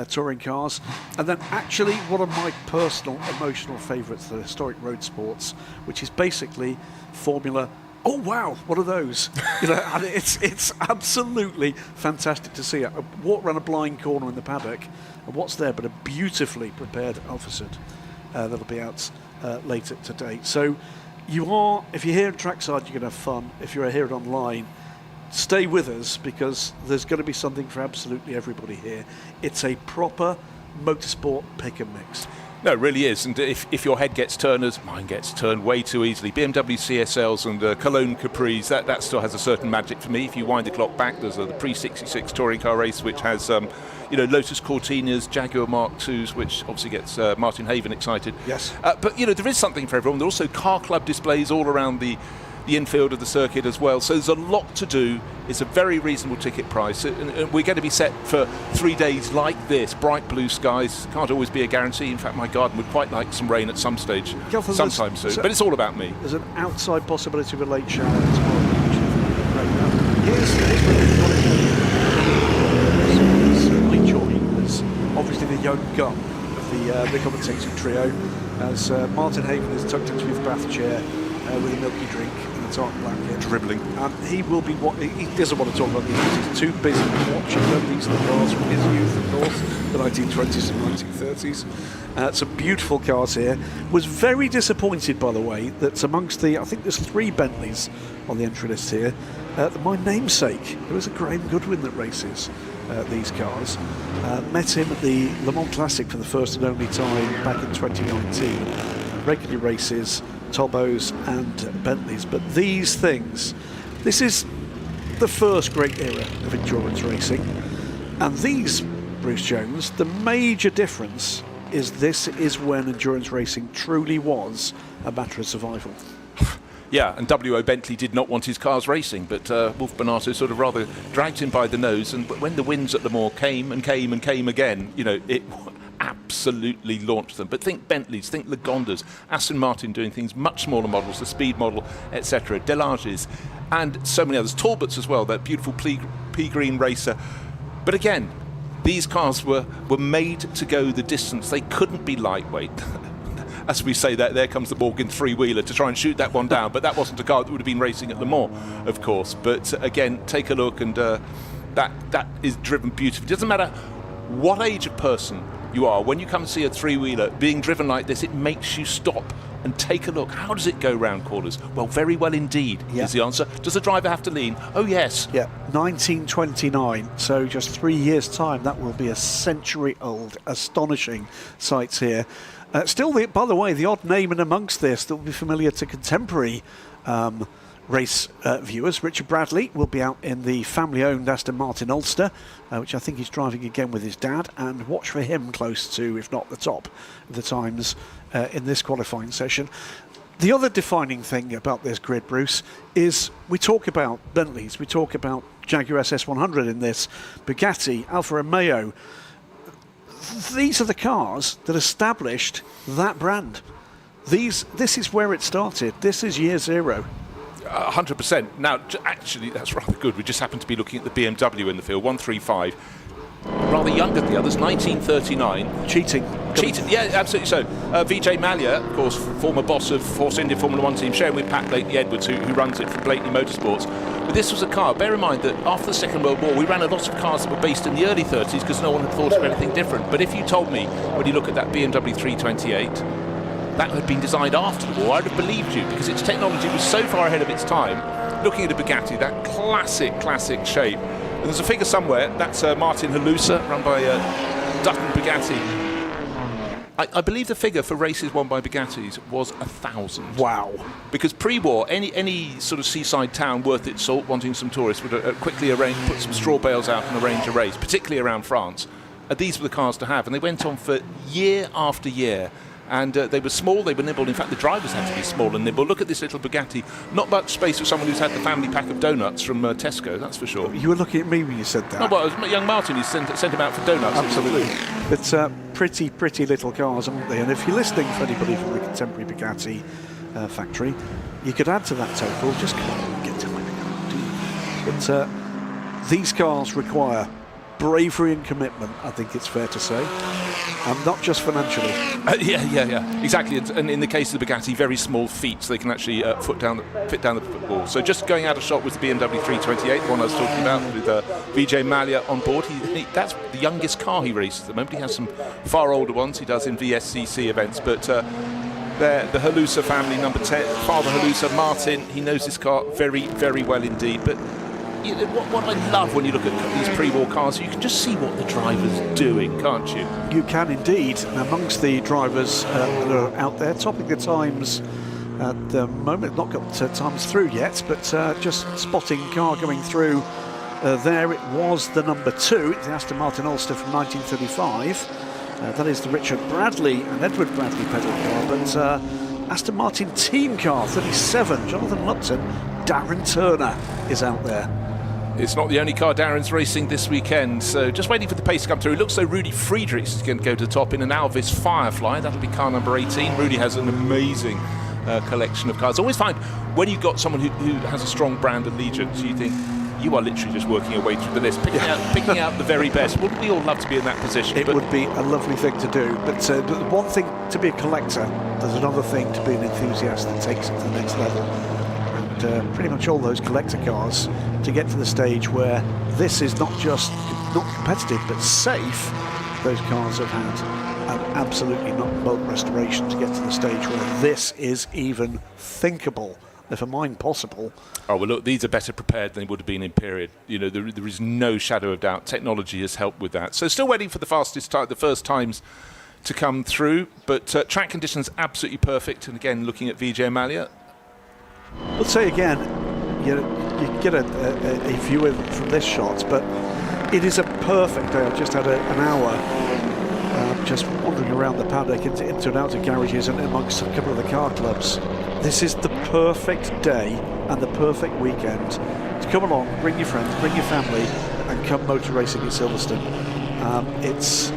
S3: touring cars, and then actually one of my personal emotional favourites, the historic road sports, which is basically Formula. Oh wow, what are those? And it's absolutely fantastic to see. I walked around a blind corner in the paddock, and what's there but a beautifully prepared Alphacid. That'll be out later today. So if you're here at Trackside, you're going to have fun. If you're here online, stay with us because there's going to be something for absolutely everybody here. It's a proper motorsport pick and mix.
S2: No, it really is. And if your head gets turned, as mine gets turned way too easily, BMW CSLs and Cologne Capris, that still has a certain magic for me. If you wind the clock back, there's the pre-66 touring car race, which has Lotus Cortinas, Jaguar Mark IIs, which obviously gets Martin Haven excited.
S3: Yes.
S2: But there is something for everyone. There are also car club displays all around the infield of the circuit as well. So there's a lot to do. It's a very reasonable ticket price. And we're going to be set for 3 days like this. Bright blue skies. Can't always be a guarantee. In fact, my garden would quite like some rain at some stage, sometime soon. But it's all about me.
S3: There's an outside possibility of a late shower tomorrow. Here's certainly joining us, obviously the young gun of the commentating trio, as Martin Haven is tucked into his bath chair with a milky drink and a dark blanket.
S2: Dribbling.
S3: And he will be he doesn't want to talk about these things. He's too busy watching these cars from his youth, of course, the 1920s and 1930s. Some beautiful cars here. Was very disappointed, by the way, that amongst I think there's 3 Bentleys on the entry list here. My namesake, there was a Graham Goodwin that races these cars. Met him at the Le Mans Classic for the first and only time back in 2019. Regularly races Tobos and Bentleys, but these things, this is the first great era of endurance racing, and these, Bruce Jones, the major difference is this is when endurance racing truly was a matter of survival.
S2: Yeah, and W.O. Bentley did not want his cars racing, but Wolf Bonato sort of rather dragged him by the nose, and when the wins at Le Mans came and came and came again, it absolutely launched them. But think Bentleys, think Lagondas, Aston Martin doing things much smaller models, the speed model, etc., Delages, and so many others, Talbots as well, that beautiful pea green racer. But again, these cars were made to go the distance. They couldn't be lightweight. As we say, that there comes the Morgan three-wheeler to try and shoot that one down, but that wasn't a car that would have been racing at Le Mans, of course. But again, take a look, and that is driven beautifully. It doesn't matter what age of person you are, when you come and see a three-wheeler being driven like this, it makes you stop and take a look. How does it go round corners? Well, very well indeed, is the answer. Does the driver have to lean? Oh, yes.
S3: Yeah, 1929, so just 3 years' time, that will be a century-old. Astonishing sights here. Still, by the way, the odd name in amongst this that will be familiar to contemporary race viewers. Richard Bradley will be out in the family-owned Aston Martin Ulster, which I think he's driving again with his dad, and watch for him close to, if not the top, of the times in this qualifying session. The other defining thing about this grid, Bruce, is we talk about Bentleys, we talk about Jaguar SS100 in this, Bugatti, Alfa Romeo. These are the cars that established that brand. This is where it started. This is year zero.
S2: 100%. Now, actually, that's rather good. We just happen to be looking at the BMW in the field, 135. Rather younger than the others, 1939.
S3: Cheating,
S2: yeah, absolutely so. Vijay Mallya, of course, former boss of Force India Formula 1 team, sharing with Pat Blakely-Edwards, who runs it for Blakely Motorsports. But this was a car, bear in mind that after the Second World War, we ran a lot of cars that were based in the early 30s because no one had thought of anything different. But if you told me, when you look at that BMW 328, that had been designed after the war, I'd have believed you, because its technology was so far ahead of its time. Looking at a Bugatti, that classic shape. And there's a figure somewhere, that's Martin Halusa, run by Dutton Bugatti. I believe the figure for races won by Bugattis was 1,000.
S3: Wow.
S2: Because pre-war, any sort of seaside town worth its salt, wanting some tourists, would quickly put some straw bales out and arrange a race, particularly around France. These were the cars to have, and they went on for year after year. And they were small, they were nimble. In fact, the drivers had to be small and nimble. Look at this little Bugatti. Not much space for someone who's had the family pack of donuts from Tesco, that's for sure.
S3: You were looking at me when you said that.
S2: No, but it was young Martin who sent him out for donuts.
S3: Absolutely. But pretty little cars, aren't they? And if you're listening for anybody from the contemporary Bugatti factory, you could add to that total. Just come on, get to my Bugatti. But these cars require bravery and commitment, I think it's fair to say. Not just financially.
S2: Yeah, exactly. And in the case of the Bugatti, very small feet, so they can actually fit down the football. So just going out of shot was the BMW 328, the one I was talking about, with Vijay Mallya on board. That's the youngest car he races at the moment. He has some far older ones he does in VSCC events, but the Halusa family, number 10, Father Halusa, Martin, he knows this car very, very well indeed. But you know, what I love when you look at these pre-war cars, you can just see what the driver's doing, can't you?
S3: You can indeed. And amongst the drivers that are out there, topping the times at the moment, not got times through yet, but just spotting car going through there. It was the number 2, the Aston Martin Ulster from 1935. That is the Richard Bradley and Edward Bradley pedal car, but Aston Martin team car 37, Jonathan Lupton, Darren Turner is out there.
S2: It's not the only car Darren's racing this weekend, so just waiting for the pace to come through. It looks so Rudy Friedrichs is going to go to the top in an Alvis Firefly. That'll be car number 18. Rudy has an amazing collection of cars. I always find when you've got someone who has a strong brand allegiance, you think you are literally just working your way through the list, picking out the very best. Wouldn't we all love to be in that position?
S3: It would be a lovely thing to do, but one thing to be a collector, there's another thing to be an enthusiast that takes it to the next level. Pretty much all those collector cars, to get to the stage where this is not just not competitive but safe, those cars have had an absolutely not restoration to get to the stage where this is even thinkable, never mind possible.
S2: Oh well, look, these are better prepared than they would have been in period. You know, there is no shadow of doubt. Technology has helped with that. So still waiting for the first times to come through, but track conditions absolutely perfect. And again, looking at Vijay Mallya.
S3: Let's say again, you get a view from this shot, but it is a perfect day. I've just had an hour just wandering around the paddock into and out of garages and amongst a couple of the car clubs. This is the perfect day and the perfect weekend to come along, bring your friends, bring your family, and come motor racing at Silverstone. It's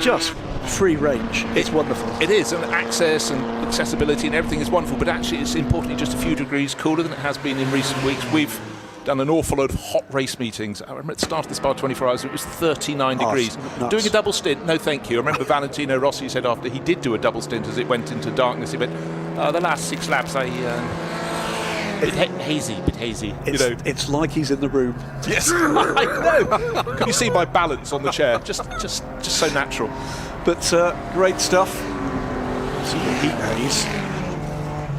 S3: just free range. It's wonderful.
S2: It is, and access and accessibility and everything is wonderful, but actually it's importantly just a few degrees cooler than it has been in recent weeks. We've done an awful load of hot race meetings. I remember at the start of the Spa 24 hours it was 39 degrees.
S3: Nuts.
S2: Doing a double stint, no thank you. I remember Valentino Rossi said after he did do a double stint as it went into darkness, he went, the last 6 laps bit hazy.
S3: It's like he's in the room.
S2: Yes, I know. Can you see my balance on the chair? Just so natural.
S3: But great stuff. See the heat haze.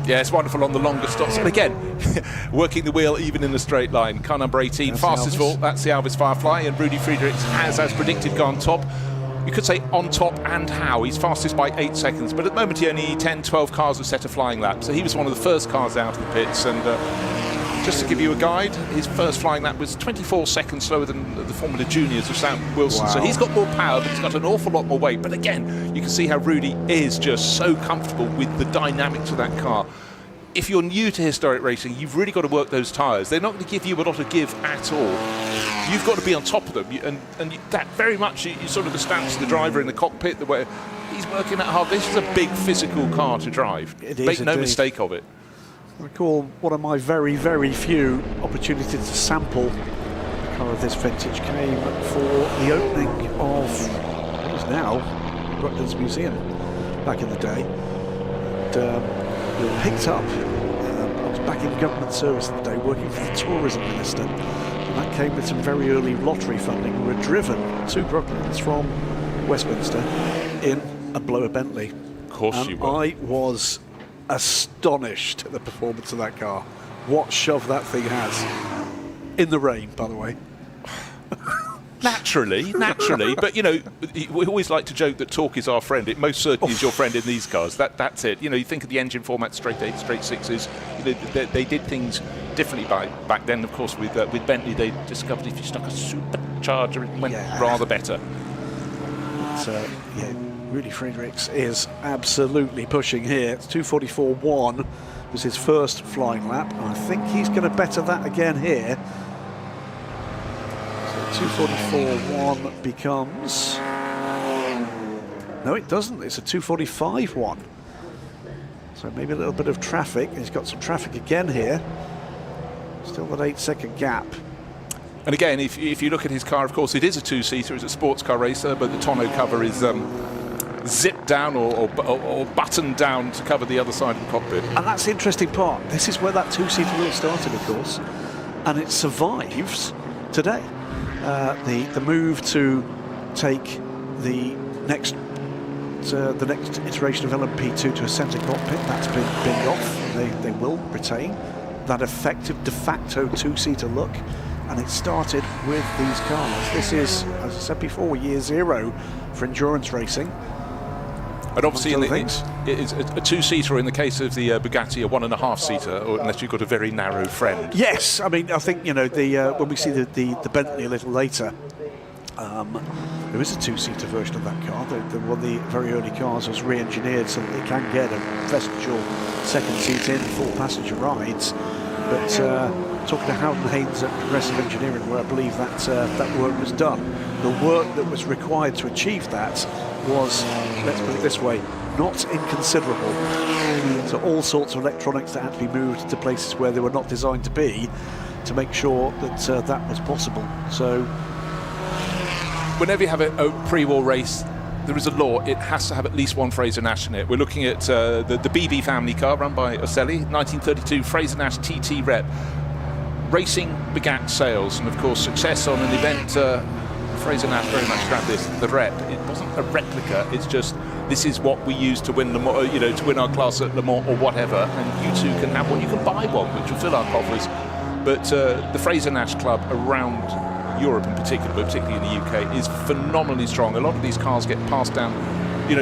S2: Yeah, it's wonderful on the longer stops. And again, working the wheel even in a straight line. Car number 18,
S3: That's
S2: fastest of
S3: Elvis.
S2: all. That's the Elvis Firefly. And Rudy Friedrichs has, as predicted, gone top. You could say on top and how. He's fastest by 8 seconds. But at the moment, he only 10, 12 cars have set a flying lap. So he was one of the first cars out of the pits. And just to give you a guide, his first flying lap was 24 seconds slower than the Formula Juniors of Sam Wilson.
S3: Wow.
S2: So he's got more power, but he's got an awful lot more weight. But again, you can see how Rudy is just so comfortable with the dynamics of that car. If you're new to historic racing, you've really got to work those tyres. They're not going to give you a lot of give at all. You've got to be on top of them. And that very much, you sort of the stance of the driver in the cockpit, the way he's working that hard. This is a big physical car to drive.
S3: It is
S2: Make no
S3: indeed.
S2: mistake of it.
S3: I recall one of my very, very few opportunities to sample a car of this vintage came for the opening of what is now Rutland's Museum back in the day. And we were picked up. I was back in government service at the day working for the tourism minister. And that came with some very early lottery funding. We were driven to Brooklands from Westminster in a blower Bentley.
S2: Of course you were.
S3: I was astonished at the performance of that car. What shove that thing has. In the rain, by the way.
S2: Naturally, but we always like to joke that torque is our friend. It most certainly is your friend in these cars. That's it. You think of the engine format, straight 8s, straight 6s. They did things differently back then. Of course, with Bentley, they discovered if you stuck a supercharger, it went rather better.
S3: But, Rudy Friedrichs is absolutely pushing here. It's 2:44.1 was his first flying lap. I think he's going to better that again here. 2:44.1 becomes... No, it doesn't. It's a 2:45.1. So maybe a little bit of traffic. He's got some traffic again here. Still that 8-second gap.
S2: And again, if you look at his car, of course, it is a two-seater. It's a sports car racer, but the tonneau cover is zipped down or buttoned down to cover the other side of the cockpit.
S3: And that's the interesting part. This is where that two-seater wheel started, of course, and it survives today. The move to take the next iteration of LMP2 to a centre cockpit, that's been binned off. They will retain that effective de facto two-seater look, and it started with these cars. This is, as I said before, year zero for endurance racing.
S2: And obviously, it is a two-seater in the case of the Bugatti, a 1.5-seater, or unless you've got a very narrow friend.
S3: Yes, I mean, I think when we see the Bentley a little later, there is a two-seater version of that car. One of the very early cars was re-engineered so that it can get a vestigial second seat in full passenger rides. But talking to Howden Haynes at Progressive Engineering, where I believe that work was done, the work that was required to achieve that was, let's put it this way, not inconsiderable. So all sorts of electronics that had to be moved to places where they were not designed to be to make sure that that was possible. So
S2: whenever you have a pre-war race, there is a law. It has to have at least one Fraser-Nash in it. We're looking at the BB family car run by Oselli, 1932 Fraser-Nash TT Rep. Racing begat sales, and of course success on an event. Fraser-Nash very much grabbed this. The Rep. It wasn't a replica. It's just this is what we use to win to win our class at Le Mans or whatever. And you too can have one. You can buy one, which will fill our coffers. But the Fraser-Nash Club around Europe in particular, but particularly in the UK, is phenomenally strong. A lot of these cars get passed down,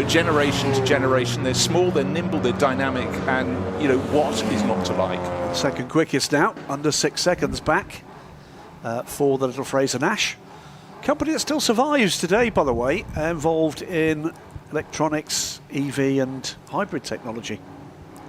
S2: generation to generation. They're small, they're nimble, they're dynamic, and what is not to like?
S3: second quickest now, under 6 seconds back for the little Fraser-Nash. Company that still survives today, by the way, involved in electronics, EV and hybrid technology.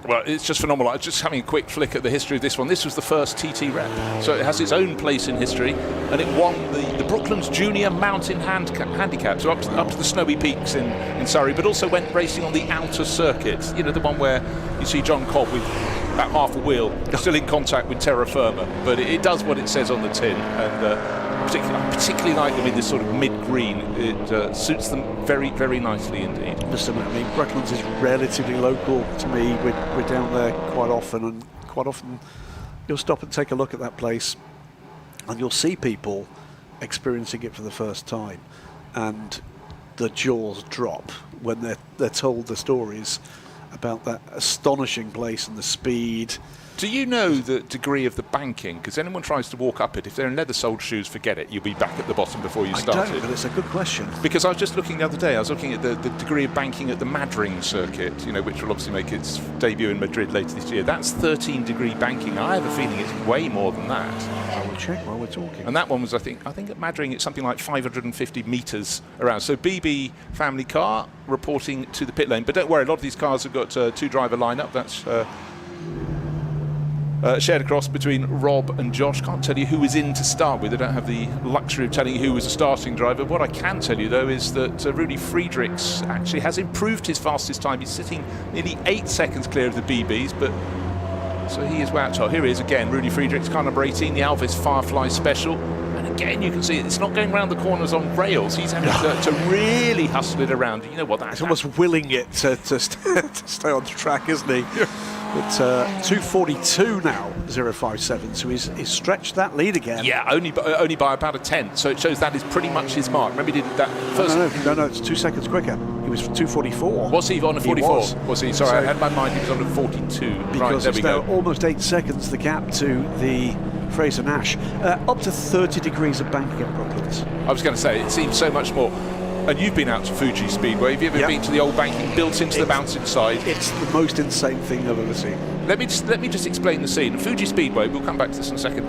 S2: Well, it's just phenomenal. Just having a quick flick at the history of this one. This was the first TT Rep, so it has its own place in history, and it won the Brooklands Junior Mountain Handicap, so up to the snowy peaks in Surrey, but also went racing on the outer circuit. The one where you see John Cobb with about half a wheel, still in contact with terra firma, but it does what it says on the tin, and I particularly like them in this sort of mid-green. It suits them very, very nicely indeed.
S3: Listen, I mean, Brooklands is relatively local to me. We're down there quite often, and quite often you'll stop and take a look at that place, and you'll see people experiencing it for the first time, and the jaws drop when they're told the stories about that astonishing place and the speed.
S2: Do you know the degree of the banking? Because anyone tries to walk up it, if they're in leather-soled shoes, forget it. You'll be back at the bottom before you started.
S3: I don't, but it's a good question.
S2: Because I was just looking the other day, I was looking at the degree of banking at the Madrid circuit, which will obviously make its debut in Madrid later this year. That's 13-degree banking. I have a feeling it's way more than that.
S3: I will check while we're talking.
S2: And that one was, I think at Madrid it's something like 550 metres around. So BB family car reporting to the pit lane. But don't worry, a lot of these cars have got two-driver lineup. That's shared across between Rob and Josh. Can't tell you who was in to start with. I don't have the luxury of telling you who was a starting driver. What I can tell you, though, is that Rudy Friedrichs actually has improved his fastest time. He's sitting nearly 8 seconds clear of the BBs, but so he is way out top. Here he is again, Rudy Friedrichs, car number 18, the Alvis Firefly Special. And again, you can see it's not going around the corners on rails. He's having to really hustle it around. You know what that's
S3: almost willing it to stay on the track, isn't he? Yeah. But 2:42 now, 0.57. So he's stretched that lead again.
S2: Yeah, only by about a tenth. So it shows that is pretty much his mark. Remember, he did that first.
S3: No, it's 2 seconds quicker. He was 2:44.
S2: Was he on a 44? Was he? Sorry, I had my mind. He was on a 42.
S3: Because
S2: right, there we go.
S3: Almost 8 seconds the gap to the Fraser Nash. Up to 30 degrees of banking at Brooklands.
S2: I was going to say, it seems so much more. And you've been out to Fuji Speedway. Have you ever been to the old banking built into the mountainside?
S3: It's the most insane thing I've ever seen.
S2: Let me just explain the scene. Fuji Speedway, we'll come back to this in a second.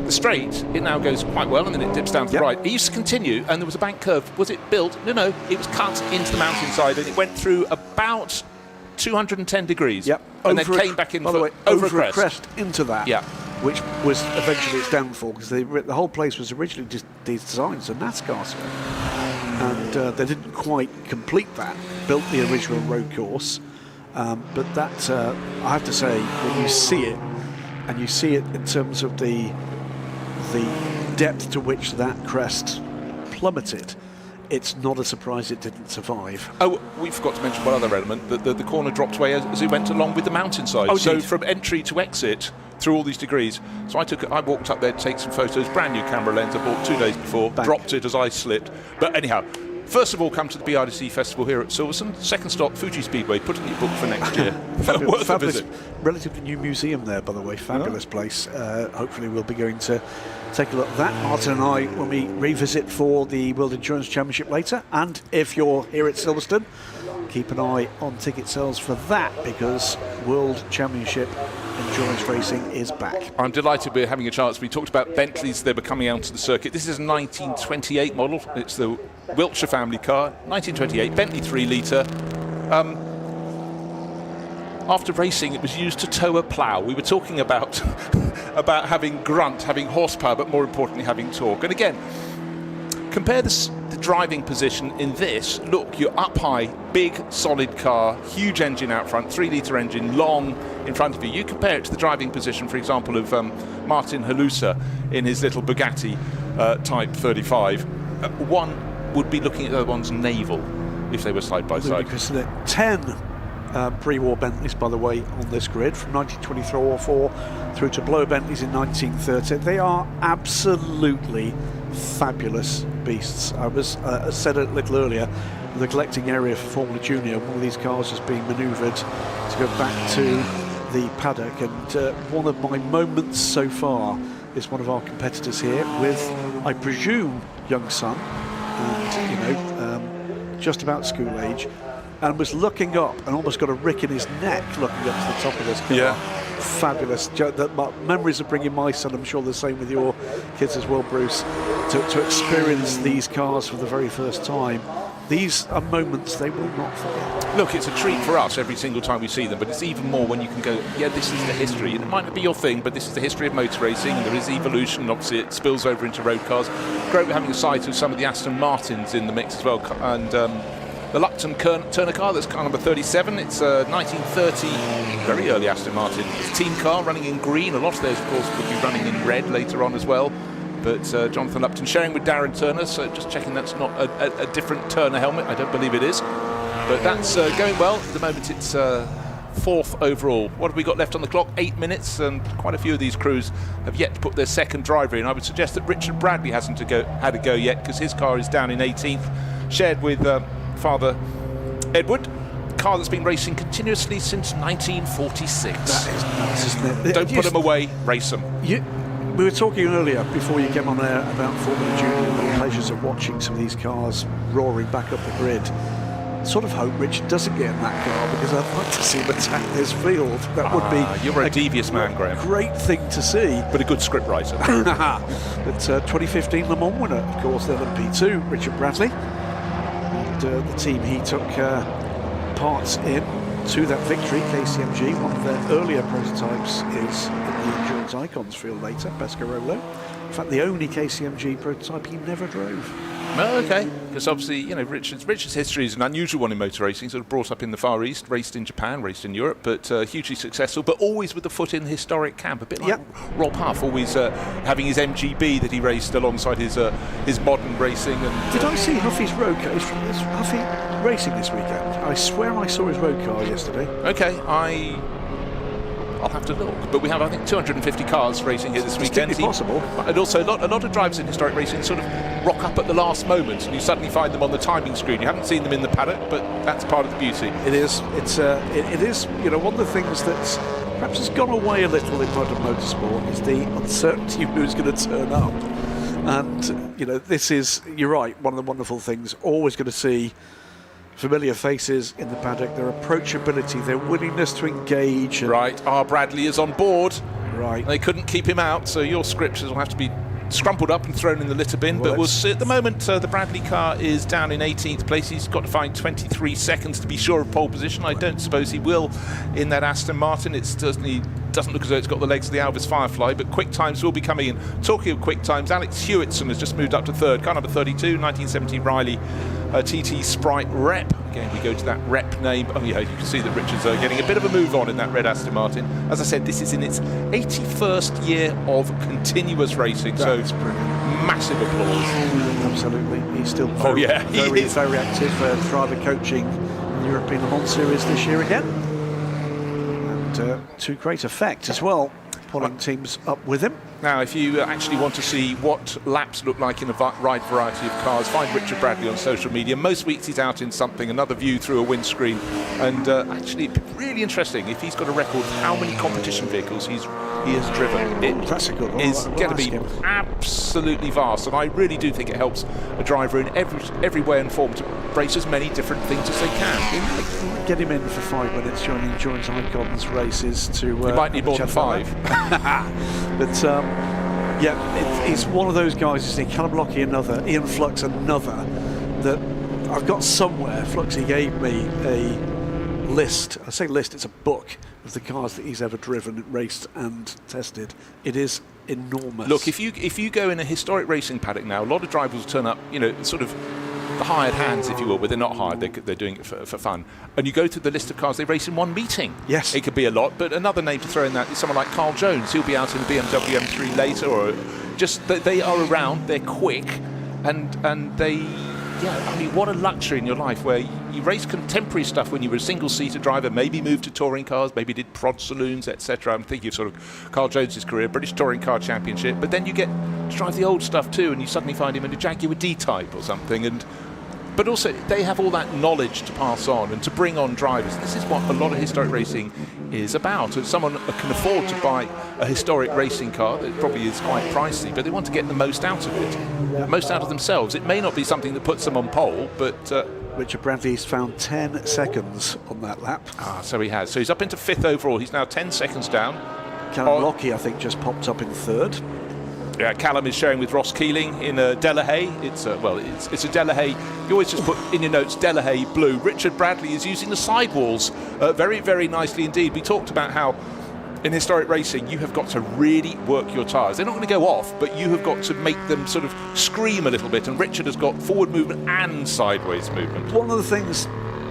S2: The straight, it now goes quite well, and then it dips down to the right. It used to continue, and there was a bank curve. Was it built? No, it was cut into the mountainside, and it went through about 210 degrees.
S3: Yep.
S2: And then came back in
S3: over a crest into that.
S2: Yeah.
S3: Which was eventually its downfall, because the whole place was originally just designed as a NASCAR circuit. And they didn't quite complete that, built the original road course. But that, I have to say, when you see it, and you see it in terms of the depth to which that crest plummeted, it's not a surprise it didn't survive.
S2: Oh, we forgot to mention one other element, that the corner dropped away as it went along with the mountainside.
S3: Oh,
S2: so
S3: indeed.
S2: from entry to exit, through all these degrees. So I walked up there to take some photos, brand new camera lens I bought 2 days before, dropped it as I slipped. But anyhow, first of all, come to the BRDC Festival here at Silverstone. Second stop, Fuji Speedway, put in your book for next year. Worth a visit.
S3: Relatively new museum there, by the way, fabulous place. Hopefully we'll be going to take a look at that, Martin and I, when we revisit for the World Endurance Championship later. And if you're here at Silverstone, keep an eye on ticket sales for that, because World Championship Endurance Racing is back.
S2: I'm delighted we're having a chance. We talked about Bentleys, they were coming out to the circuit. This is a 1928 model. It's the Wiltshire family car, 1928, Bentley 3 litre. After racing, it was used to tow a plough. We were talking about having grunt, having horsepower, but more importantly, having torque. And again, compare the driving position in this. Look, you're up high, big, solid car, huge engine out front, 3 litre engine, long in front of you. You compare it to the driving position, for example, of Martin Halusa in his little Bugatti Type 35. One would be looking at the other one's navel if they were side by side.
S3: Because 10 pre-war Bentleys, by the way, on this grid, from 1924 through to Blower Bentleys in 1930. They are absolutely fabulous beasts. I was said a little earlier, the collecting area for Formula Junior, one of these cars is being manoeuvred to go back to the paddock, and one of my moments so far is one of our competitors here with, I presume, young son, and just about school age, and was looking up and almost got a rick in his neck looking up to the top of this car. Yeah. Fabulous. Memories of bringing my son, I'm sure the same with your kids as well, Bruce, to experience these cars for the very first time. These are moments they will not forget.
S2: Look, it's a treat for us every single time we see them, but it's even more when you can go, yeah, this is the history. And it might not be your thing, but this is the history of motor racing, and there is evolution, and obviously it spills over into road cars. Great we're having a sight of some of the Aston Martins in the mix as well, and the Lupton Turner car, that's car number 37. It's a 1930, very early Aston Martin. It's a team car running in green. A lot of those, of course, will be running in red later on as well. But Jonathan Lupton sharing with Darren Turner, so just checking that's not a different Turner helmet. I don't believe it is. But that's going well. At the moment, it's 4th overall. What have we got left on the clock? 8 minutes, and quite a few of these crews have yet to put their second driver in. I would suggest that Richard Bradley hasn't had a go yet, because his car is down in 18th, shared with Father Edward. Car that's been racing continuously since 1946.
S3: That is nuts, isn't it?
S2: Don't put them away, race them.
S3: We were talking earlier, before you came on air, about Formula Junior and the pleasures of watching some of these cars roaring back up the grid. Sort of hope Richard doesn't get in that car, because I'd like to see him attack this field. That would be
S2: you're a devious man, Graham.
S3: Great thing to see.
S2: But a good script writer.
S3: But 2015 Le Mans winner, of course, the LMP2, Richard Bradley. And the team he took part in to that victory, KCMG, one of their earlier prototypes, is in the Endurance Icons field later, Pescarolo. In fact, the only KCMG prototype he never drove.
S2: Well, okay, because obviously, you know, Richard's history is an unusual one in motor racing, sort of brought up in the Far East, raced in Japan, raced in Europe, but hugely successful, but always with the foot in the historic camp, a bit like Rob Huff, always having his MGB that he raced alongside his modern racing. And
S3: did I see Huffy's road car? Is Huffy racing this weekend? I swear I saw his road car yesterday.
S2: Okay, I'll have to look, but we have, I think, 250 cars racing here this weekend.
S3: Possible.
S2: And also a lot of drivers in historic racing sort of rock up at the last moment, and you suddenly find them on the timing screen. You haven't seen them in the paddock, but that's part of the beauty.
S3: It is. It is. You know, one of the things that's perhaps has gone away a little in modern motorsport is the uncertainty of who's going to turn up. And you know, this is. You're right. One of the wonderful things. Always going to see familiar faces in the paddock, their approachability, their willingness to engage.
S2: Right, Bradley is on board.
S3: Right.
S2: They couldn't keep him out, so your scriptures will have to be scrumpled up and thrown in the litter bin. Well, but we'll see. At the moment, the Bradley car is down in 18th place. He's got to find 23 seconds to be sure of pole position. I don't suppose he will in that Aston Martin. It certainly doesn't look as though it's got the legs of the Alvis Firefly, but quick times will be coming in. Talking of quick times, Alex Hewitson has just moved up to third. Car number 32, 1970 Riley TT Sprite Rep. Again, we go to that Rep name. Oh yeah, you can see that Richard's getting a bit of a move on in that red Aston Martin. As I said, this is in its 81st year of continuous racing, so massive applause.
S3: Absolutely. He's still very active, driver coaching in the European Le Mans Series this year again. And to great effect as well, pulling teams up with him.
S2: Now, if you actually want to see what laps look like in a wide variety of cars, find Richard Bradley on social media. Most weeks he's out in something, another view through a windscreen. And actually, really interesting if he's got a record of how many competition vehicles he has driven.
S3: That's a good one.
S2: It's going to be absolutely vast, and I really do think it helps a driver in every way and form to race as many different things as they can.
S3: Get him in for 5 minutes during the Endurance Icons races to...
S2: you might need more than 5.
S3: But it's one of those guys, isn't he? Callum Lockie another, Ian Flux another, that I've got somewhere. Fluxy gave me a list. I say list, it's a book of the cars that he's ever driven, raced and tested. It is enormous.
S2: Look, if you go in a historic racing paddock now, a lot of drivers will turn up, you know, sort of the hired hands, if you will, but they're not hired, they're doing it for fun. And you go through the list of cars they race in one meeting.
S3: Yes.
S2: It could be a lot, but another name to throw in that is someone like Carl Jones. He'll be out in the BMW M3 later, or just they are around, they're quick, and they... Yeah, I mean, what a luxury in your life where you race contemporary stuff when you were a single-seater driver, maybe moved to touring cars, maybe did prod saloons, etc. I'm thinking of sort of Carl Jones's career, British Touring Car Championship, but then you get to drive the old stuff too, and you suddenly find him in a Jaguar D-Type or something, but also they have all that knowledge to pass on and to bring on drivers. This is what a lot of historic racing is about. If someone can afford to buy a historic racing car, that probably is quite pricey, but they want to get the most out of it, most out of themselves. It may not be something that puts them on pole, but...
S3: Richard Bradley's found 10 seconds on that lap.
S2: So he has. So he's up into 5th overall. He's now 10 seconds down.
S3: Callum Lockie, I think, just popped up in 3rd.
S2: Yeah, Callum is sharing with Ross Keeling in Delahaye. It's a Delahaye. You always just put in your notes Delahaye blue. Richard Bradley is using the sidewalls very, very nicely indeed. We talked about how in historic racing you have got to really work your tyres. They're not going to go off, but you have got to make them sort of scream a little bit. And Richard has got forward movement and sideways movement.
S3: One of the things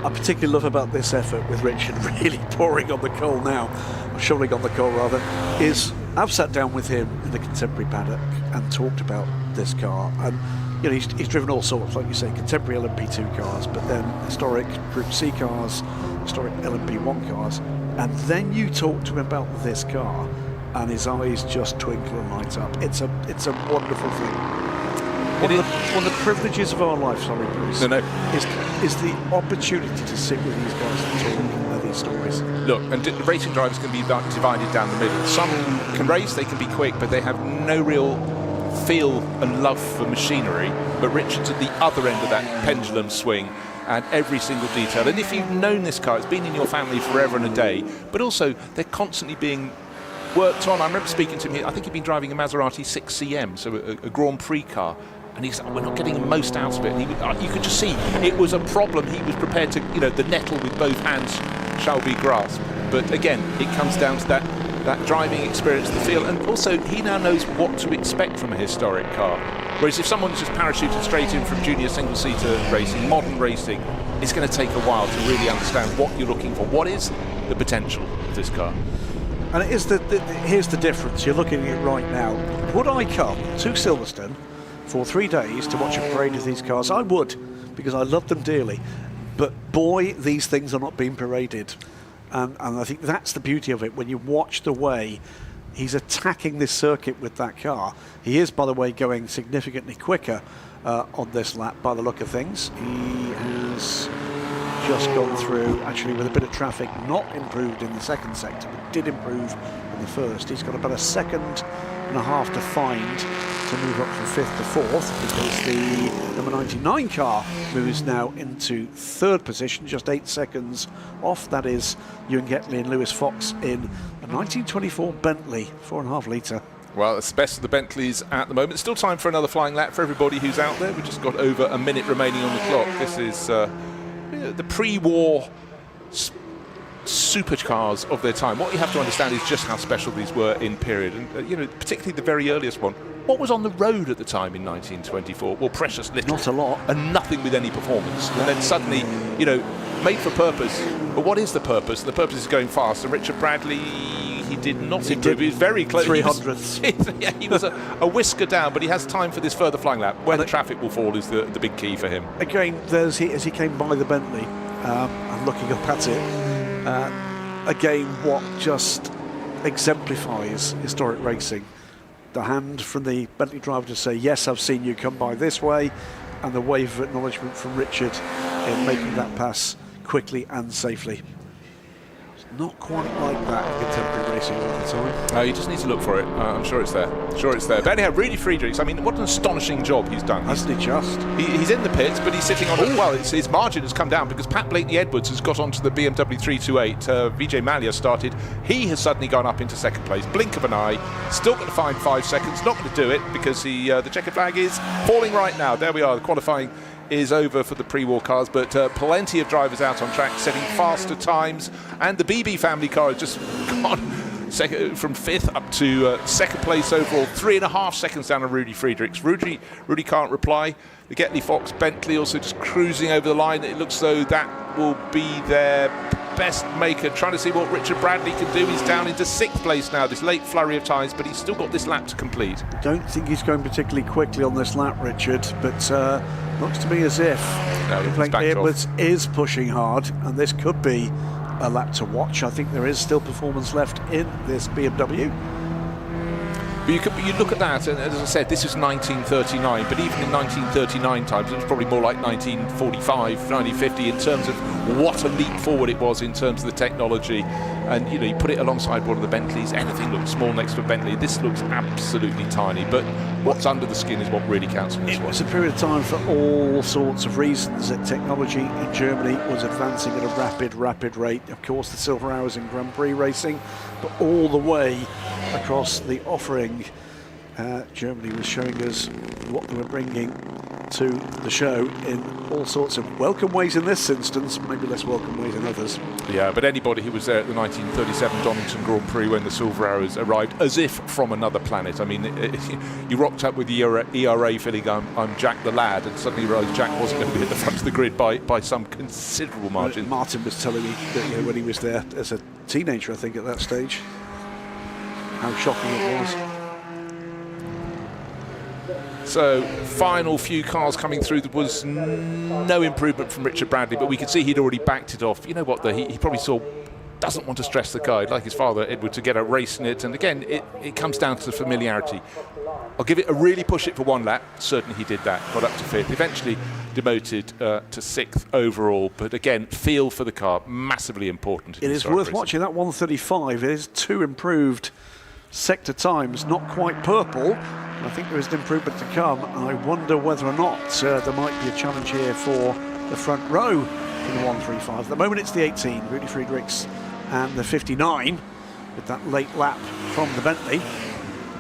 S3: I particularly love about this effort with Richard really pouring on the coal now, or shoveling on the coal rather, is I've sat down with him in the contemporary paddock and talked about this car, and you know he's driven all sorts, like you say, contemporary LMP2 cars, but then historic Group C cars, historic LMP1 cars, And then you talk to him about this car, and his eyes just twinkle and light up. It's a wonderful thing. One of the privileges of our life, sorry, Bruce, is the opportunity to sit with these guys and talk these stories.
S2: Look, and racing drivers can be divided down the middle. Some can race, they can be quick, but they have no real feel and love for machinery. But Richard's at the other end of that pendulum swing, and every single detail. And if you've known this car, it's been in your family forever and a day, but also they're constantly being worked on. I remember speaking to him, I think he'd been driving a Maserati 6CM, so a Grand Prix car, and he said, we're not getting the most out of it. And you could just see it was a problem. He was prepared to, the nettle with both hands shall be grasped. But again, it comes down to that driving experience, the feel, and also he now knows what to expect from a historic car. Whereas if someone's just parachuted straight in from junior single-seater racing, modern racing, it's going to take a while to really understand what you're looking for. What is the potential of this car?
S3: And it is here's the difference. You're looking at it right now. Would I come to Silverstone for 3 days to watch a parade of these cars? I would, because I love them dearly. But boy, these things are not being paraded. And I think that's the beauty of it. When you watch the way he's attacking this circuit with that car. He is, by the way, going significantly quicker on this lap by the look of things. He has just gone through, actually with a bit of traffic, not improved in the second sector, but did improve in the first. He's got about a second and a half to find to move up from 5th to 4th, because the number 99 car moves now into 3rd position, just 8 seconds off. That is Ewan Getley and Lewis Fox in a 1924 Bentley 4.5 litre.
S2: Well, it's the best of the Bentleys at the moment. Still time for another flying lap for everybody who's out there. We've just got over a minute remaining on the clock. This is the pre-war supercars of their time. What you have to understand is just how special these were in period, and particularly the very earliest one. What was on the road at the time in 1924? Well, precious little.
S3: Not a lot.
S2: And nothing with any performance. And then suddenly, made for purpose. But what is the purpose? The purpose is going fast. And Richard Bradley, he did not improve. He was very close.
S3: 300th.
S2: He was a whisker down, but he has time for this further flying lap. Where the traffic will fall is the big key for him.
S3: Again, as he came by the Bentley, and looking up at it, again, what just exemplifies historic racing. The hand from the Bentley driver to say, yes, I've seen you come by this way, and the wave of acknowledgement from Richard in making that pass quickly and safely. It's not quite like that in contemporary racing all the time.
S2: You just need to look for it. I'm sure it's there. But anyhow, Rudy Friedrichs, I mean, what an astonishing job he's done.
S3: Hasn't he just?
S2: He's in the pits, but he's sitting on his margin has come down because Pat Blakeney-Edwards has got onto the BMW 328. Vijay Mallya started. He has suddenly gone up into second place. Blink of an eye. Still got to find 5 seconds. Not going to do it because the checkered flag is falling right now. There we are. The qualifying is over for the pre-war cars, but plenty of drivers out on track setting faster times, and the BB family car has just gone from 5th up to second place overall, 3.5 seconds down on Rudy Friedrichs. Rudy can't reply. The Getley Fox Bentley also just cruising over the line. It looks though that will be their best maker, trying to see what Richard Bradley can do. He's down into 6th place now, this late flurry of tyres, but he's still got this lap to complete.
S3: Don't think he's going particularly quickly on this lap, Richard, but looks to me as if Edwards is pushing hard, and this could be a lap to watch. I think there is still performance left in this BMW.
S2: But you look at that, and as I said, this is 1939, but even in 1939 times, it was probably more like 1945, 1950 in terms of what a leap forward it was in terms of the technology. And you put it alongside one of the Bentleys, anything looks small next to a Bentley. This looks absolutely tiny, but what's under the skin is what really counts in this one.
S3: It was a period of time for all sorts of reasons that technology in Germany was advancing at a rapid rate. Of course, the silver hours in Grand Prix racing, but all the way across the offering, Germany was showing us what they were bringing to the show in all sorts of welcome ways in this instance, maybe less welcome ways in others.
S2: Yeah, but anybody who was there at the 1937 Donington Grand Prix when the silver hours arrived, as if from another planet. I mean, you rocked up with the ERA feeling I'm Jack the lad, and suddenly you realised Jack wasn't going to be at the front of the grid by some considerable margin.
S3: Martin was telling me that when he was there as a teenager, I think at that stage, how shocking it was.
S2: So, final few cars coming through. There was no improvement from Richard Bradley, but we could see he'd already backed it off. You know what, though? He probably saw doesn't want to stress the car. He'd like his father, Edward, to get a race in it. And again, it comes down to familiarity. I'll give it a really push it for one lap. Certainly he did that, got up to 5th, eventually demoted to 6th overall. But again, feel for the car, massively important.
S3: It is worth watching that 135. It is 2 improved sector times, not quite purple. I think there is an improvement to come. I wonder whether or not there might be a challenge here for the front row in the 135. At the moment it's the 18, Rudy Friedrichs, and the 59 with that late lap from the Bentley.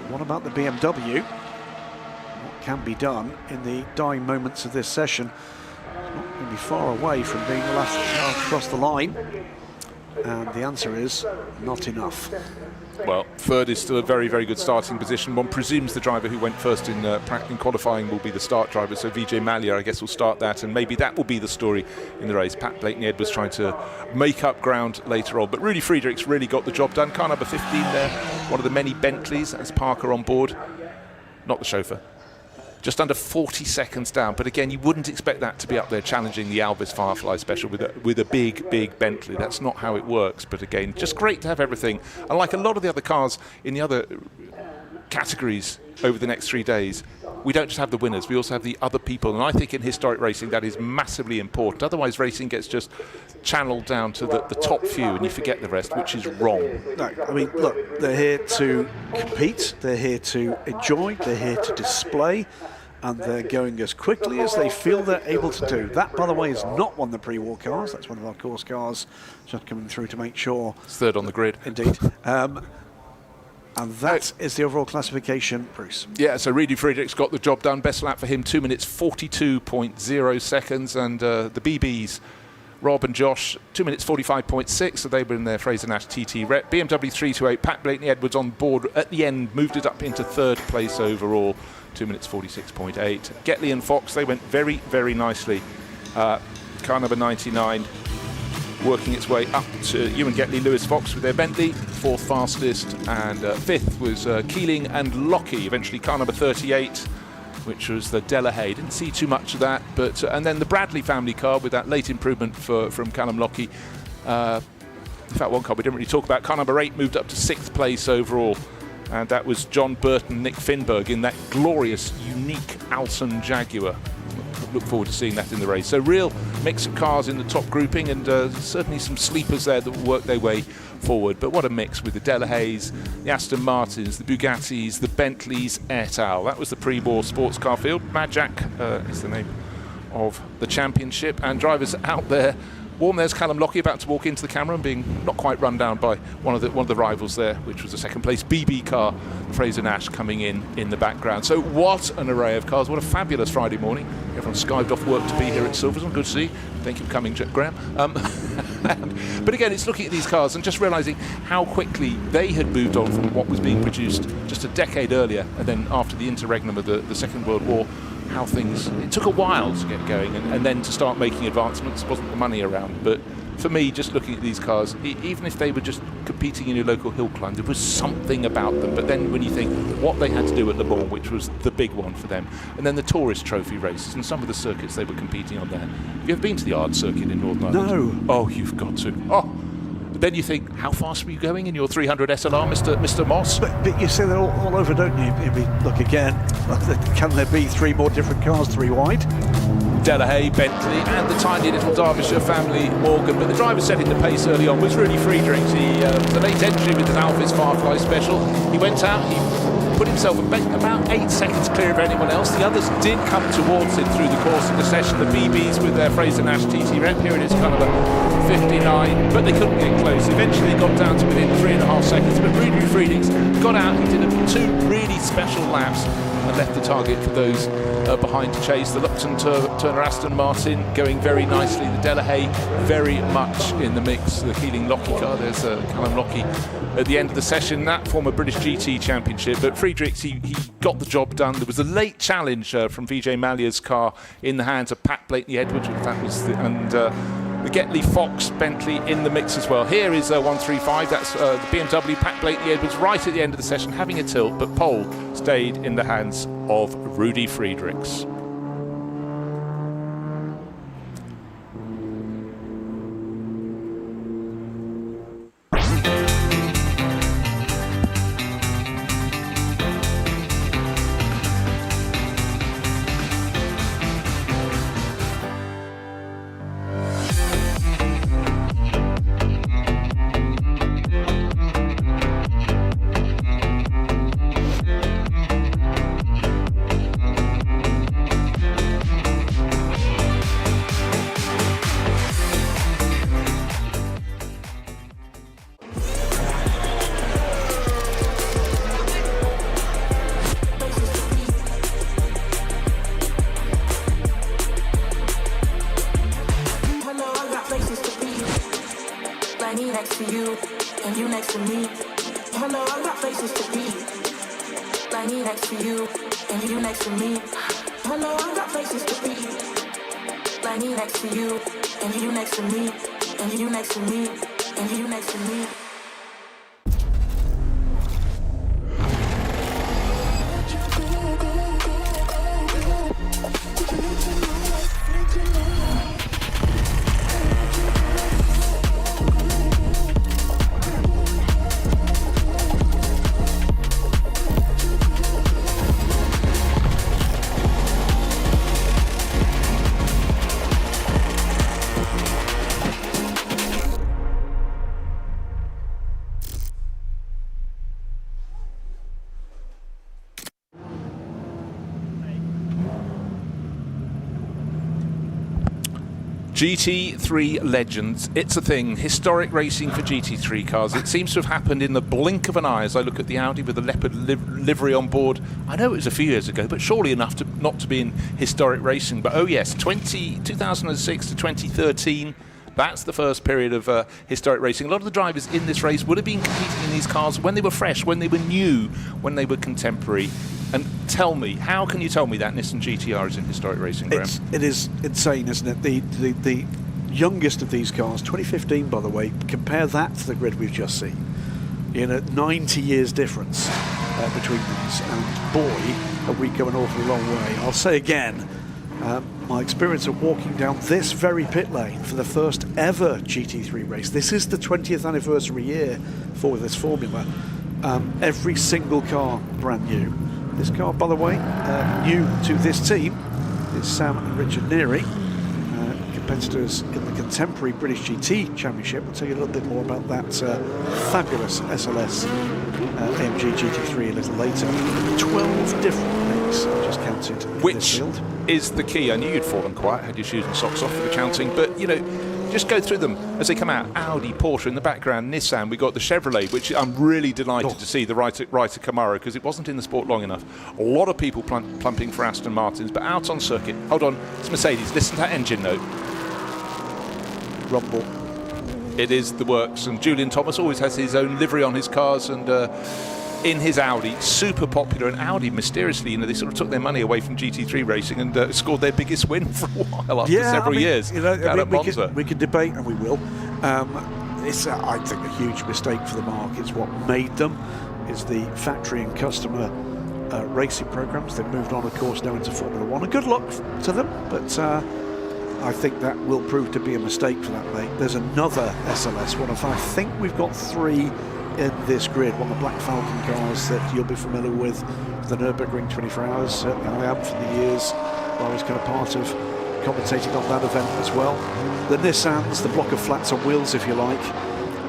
S3: What about the BMW? What can be done in the dying moments of this session? It's not going to be far away from being the last car to cross the line. And the answer is not enough.
S2: Well, 3rd is still a very, very good starting position. One presumes the driver who went first in qualifying will be the start driver, so Vijay Mallya, I guess, will start that, and maybe that will be the story in the race. Pat Blakeney-Edwards trying to make up ground later on, but Rudy Friedrichs really got the job done. Car number 15 there, one of the many Bentleys. That's Parker on board, not the chauffeur. Just under 40 seconds down, but again, you wouldn't expect that to be up there challenging the Alvis Firefly Special with a big Bentley. That's not how it works, but again, just great to have everything. And like a lot of the other cars in the other categories over the next 3 days, we don't just have the winners, we also have the other people, and I think in historic racing that is massively important. Otherwise racing gets just channeled down to the top few and you forget the rest, which is wrong.
S3: No, I mean, look, they're here to compete, they're here to enjoy, they're here to display, and they're going as quickly as they feel they're able to do. That, by the way, is not one of the pre-war cars. That's one of our course cars, just coming through to make sure.
S2: It's 3rd on the grid.
S3: Indeed. And that is the overall classification, Bruce.
S2: Yeah, so Rudy Friedrichs got the job done. Best lap for him, 2 minutes 42.0 seconds. And the BBs, Rob and Josh, 2 minutes 45.6. So they were in their Fraser Nash TT rep. BMW 328, Pat Blakeney-Edwards on board at the end, moved it up into 3rd place overall, 2 minutes 46.8. Getley and Fox, they went very, very nicely. Car number 99 working its way up to Ewan Getley, Lewis Fox with their Bentley, 4th fastest, and 5th was Keeling and Lockie. Eventually car number 38, which was the Delahaye. Didn't see too much of that, but and then the Bradley family car with that late improvement from Callum Lockie. In fact, one car we didn't really talk about. Car number 8 moved up to 6th place overall, and that was John Burton, Nick Finberg in that glorious, unique Alton Jaguar. Look forward to seeing that in the race. So real mix of cars in the top grouping, and certainly some sleepers there that will work their way forward. But what a mix with the Delahayes, the Aston Martins, the Bugattis, the Bentleys et al. That was the pre-war sports car field. Majak is the name of the championship, and drivers out there warm. There's Callum Lockie about to walk into the camera and being not quite run down by one of the rivals there, which was a 2nd place BB car, Fraser Nash, coming in the background. So what an array of cars. What a fabulous Friday morning. Everyone's skived off work to be here at Silverstone. Good to see you. Thank you for coming, Graham. But again, it's looking at these cars and just realising how quickly they had moved on from what was being produced just a decade earlier, and then after the interregnum of the Second World War, how things, it took a while to get going and then to start making advancements. Wasn't the money around, but for me, just looking at these cars, even if they were just competing in your local hill climb, there was something about them. But then when you think what they had to do at Le Mans, which was the big one for them, and then the tourist trophy races and some of the circuits they were competing on there. Have you ever been to the Ard circuit in Northern Ireland?
S3: No.
S2: Oh, you've got to. Oh. Then you think, how fast were you going in your 300 SLR, Mr. Moss?
S3: But you say they're all over, don't you? I mean, look again, can there be 3 more different cars, 3 wide?
S2: Delahaye, Bentley, and the tiny little Derbyshire family, Morgan. But the driver setting the pace early on was Rudy Friedrichs. He was a late entry with his Alvis Firefly Special. He went out, he put himself about 8 seconds clear of anyone else. The others did come towards him through the course of the session. The BBs with their Fraser Nash TT rep. Here it is, kind of a 59, but they couldn't get close. Eventually got down to within 3.5 seconds. But Rudy Friedrichs got out. He did 2 really special laps and left the target for those behind to chase. The Lupton Turner Aston Martin going very nicely. The Delahaye very much in the mix. The Keeling Lockie car, there's Callum Lockie at the end of the session. That former British GT Championship. But Friedrichs, he got the job done. There was a late challenge from Vijay Mallya's car in the hands of Pat Blakeney-Edwards. That was the Getley Fox Bentley in the mix as well. Here is 135. That's the BMW. Pat Blakeney-Edwards right at the end of the session having a tilt, but pole stayed in the hands of Rudy Friedrichs.
S4: next to me. Hello, I got places to be. Like me next to you, and you next to me. Hello, I got places to be. Like me next to you, and you next to me, and you next to me, and you next to me.
S2: GT3 legends, it's a thing. Historic racing for GT3 cars. It seems to have happened in the blink of an eye as I look at the Audi with the leopard livery on board. I know it was a few years ago, but surely enough to not to be in historic racing. But oh yes, 2006 to 2013, that's the first period of historic racing. A lot of the drivers in this race would have been competing in these cars when they were fresh, when they were new, when they were contemporary. And tell me, how can you tell me that Nissan GT-R is in historic racing, Graham?
S3: It is insane, isn't it? The youngest of these cars, 2015, by the way, compare that to the grid we've just seen. 90 years difference between these. And boy, have we come an awful long way. I'll say again, my experience of walking down this very pit lane for the first ever GT3 race. This is the 20th anniversary year for this formula. Every single car brand new. This car, by the way, new to this team is Sam and Richard Neary, competitors in the contemporary British GT Championship. We'll tell you a little bit more about that fabulous SLS AMG GT3 a little later. 12 different makes, I just counted, in this field.
S2: Is the key. I knew you'd fallen quiet, had your shoes and socks off for the counting, but just go through them as they come out. Audi, Porsche in the background, Nissan. We got the Chevrolet, which I'm really delighted to see, the Ryder Camaro, because it wasn't in the sport long enough. A lot of people plumping for Aston Martins, but out on circuit. Hold on, it's Mercedes. Listen to that engine note.
S3: Rumble.
S2: It is the works, and Julian Thomas always has his own livery on his cars, and in his Audi, super popular. And Audi, mysteriously, they sort of took their money away from GT3 racing and scored their biggest win for a while after several years.
S3: We could debate, and we will. It's, I think, a huge mistake for the marque. It's what made them. Is the factory and customer racing programs. They've moved on, of course, now into Formula One. And good luck to them, but I think that will prove to be a mistake for that mate. There's another SLS one. I think we've got 3 in this grid, one of the Black Falcon cars that you'll be familiar with, the Nürburgring 24 Hours. Certainly I am, from the years where I was kind of part of commentating on that event as well. The Nissans, the block of flats on wheels, if you like.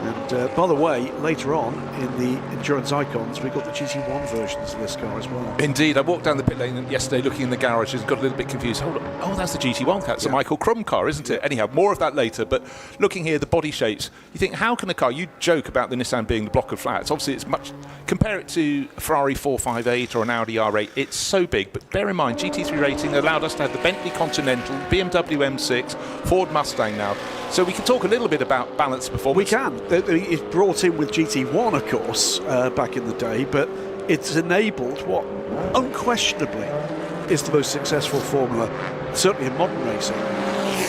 S3: And by the way, later on in the Endurance Icons, we've got the GT1 versions of this car as well.
S2: Indeed, I walked down the pit lane yesterday looking in the garages and got a little bit confused. Hold on. Oh, that's the GT1. That's a Michael Crum car, isn't it? Anyhow, more of that later. But looking here, the body shapes, you think, how can a car, you joke about the Nissan being the block of flats. Obviously, it's much, compare it to a Ferrari 458 or an Audi R8. It's so big. But bear in mind, GT3 rating allowed us to have the Bentley Continental, BMW M6, Ford Mustang now. So we can talk a little bit about balance performance.
S3: We can. It's brought in with GT1, of course, back in the day, but it's enabled what unquestionably is the most successful formula, certainly in modern racing.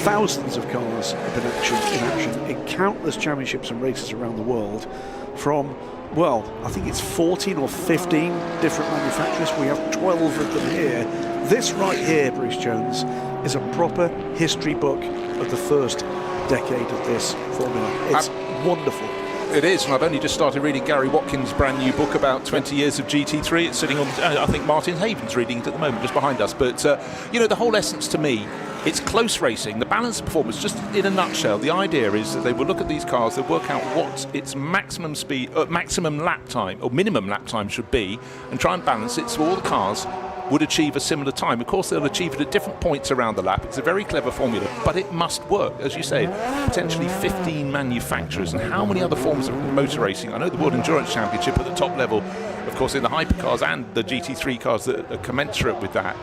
S3: Thousands of cars have been in action in countless championships and races around the world from, well, I think it's 14 or 15 different manufacturers. We have 12 of them here. This right here, Bruce Jones, is a proper history book of the first decade of this formula. It's wonderful.
S2: It is, and I've only just started reading Gary Watkins' brand new book about 20 years of GT3. It's sitting on, I think Martin Haven's reading it at the moment, just behind us. But, the whole essence to me, it's close racing. The balance of performance, just in a nutshell, the idea is that they will look at these cars, they'll work out what its maximum speed, maximum lap time, or minimum lap time should be, and try and balance it so all the cars would achieve a similar time. Of course, they'll achieve it at different points around the lap. It's a very clever formula, but it must work. As you say, potentially 15 manufacturers, and how many other forms of motor racing? I know the World Endurance Championship at the top level, of course, in the hypercars and the GT3 cars that are commensurate with that.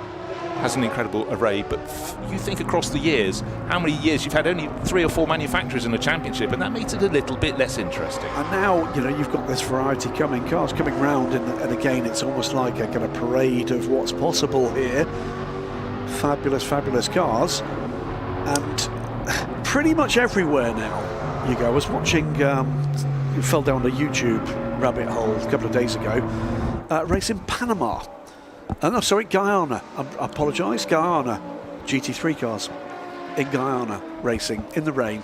S2: has an incredible array, but you think across the years, how many years you've had only 3 or 4 manufacturers in the championship, and that makes it a little bit less interesting.
S3: And now, you've got this variety coming, cars coming round, and again, it's almost like a kind of parade of what's possible here. Fabulous, fabulous cars, and pretty much everywhere now you go. I was watching, you fell down the YouTube rabbit hole a couple of days ago, race in Panama. No, sorry, Guyana. I apologise, Guyana. GT3 cars in Guyana racing in the rain.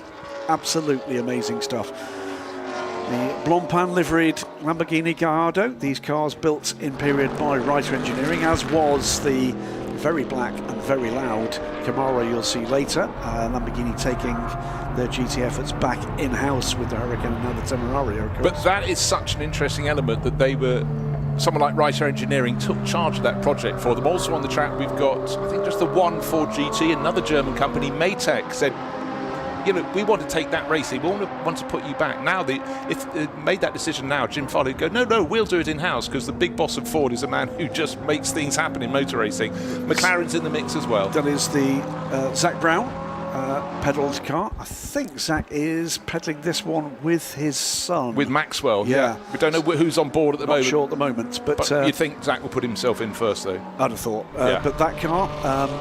S3: Absolutely amazing stuff. The Blancpain liveried Lamborghini Gallardo. These cars built in period by Reiter Engineering, as was the very black and very loud Camaro you'll see later. Lamborghini taking their GT efforts back in-house with the Hurricane and now the Temerario, of course.
S2: But that is such an interesting element that someone like Reiter Engineering took charge of that project for them. Also on the track we've got, I think, just the one Ford GT, another German company, Maytag, said, we want to take that racing, we want to put you back. Now, if they made that decision now, Jim Farley would go, no, we'll do it in-house, because the big boss of Ford is a man who just makes things happen in motor racing. McLaren's in the mix as well.
S3: That is the Zach Brown pedalled car. I think Zach is pedaling this one with his son.
S2: With Maxwell,
S3: yeah.
S2: We don't know who's on board at the moment.
S3: Not sure at the moment. But
S2: you'd think Zach will put himself in first, though.
S3: I'd have thought.
S2: Yeah.
S3: But that car,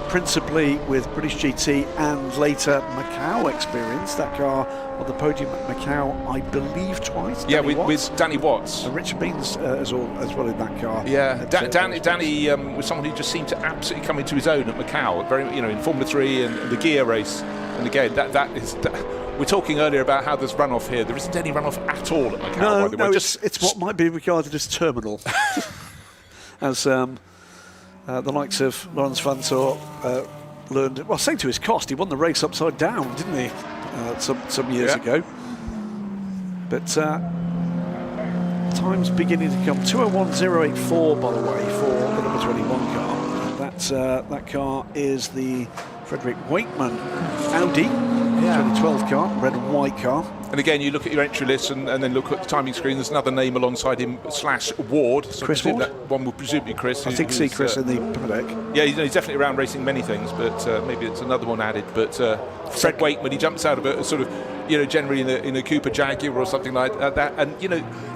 S3: principally with British GT and later Macau experience, that car on the podium at Macau, I believe twice.
S2: Yeah, with Danny Watts.
S3: And Richard Beans as well in that car.
S2: Yeah, Danny was someone who just seemed to absolutely come into his own at Macau, very, in Formula 3 and the gear race. And again, we're talking earlier about how there's runoff here. There isn't any runoff at all at Macau, by the way.
S3: It's what might be regarded as terminal. As the likes of Lawrence Vantor learned, well, saying to his cost, he won the race upside down, didn't he, some years ago. But time's beginning to come. 2:01.084, by the way, for the number 21 car. And that car is the Frederick Wakeman Audi 2012 car, red and white car.
S2: And again, you look at your entry list and then look at the timing screen. There's another name alongside him, /Ward. So
S3: Chris Ward?
S2: That one will presumably Chris.
S3: I think see Chris in the paddock.
S2: Yeah, he's definitely around racing many things, but maybe it's another one added. But Fred Wakeman, he jumps out of it sort of, generally in a Cooper Jaguar or something like that. And,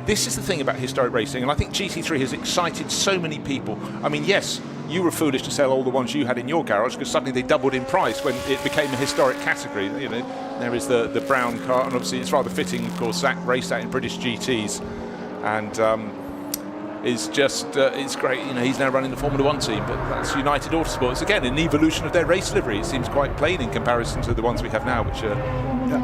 S2: this is the thing about historic racing. And I think GT3 has excited so many people. I mean, yes, you were foolish to sell all the ones you had in your garage because suddenly they doubled in price when it became a historic category. There is the brown car, and obviously it's rather fitting, of course. Zach raced that in British GTs, and is just it's great. He's now running the Formula 1 team, but that's United Autosports again, an evolution of their race livery. It seems quite plain in comparison to the ones we have now, which are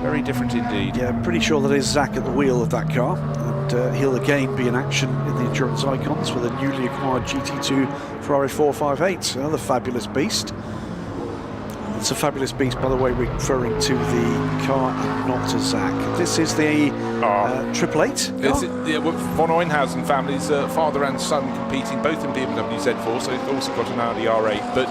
S2: very different indeed.
S3: Yeah, I'm pretty sure that is Zach at the wheel of that car, and he'll again be in action in the endurance icons with a newly acquired GT2 Ferrari 458, another fabulous beast. It's a fabulous beast, by the way, referring to the car and not to Zach. This is the 888.
S2: Von Oeynhausen family's father and son competing both in BMW Z4, so they've also got an Audi R8. But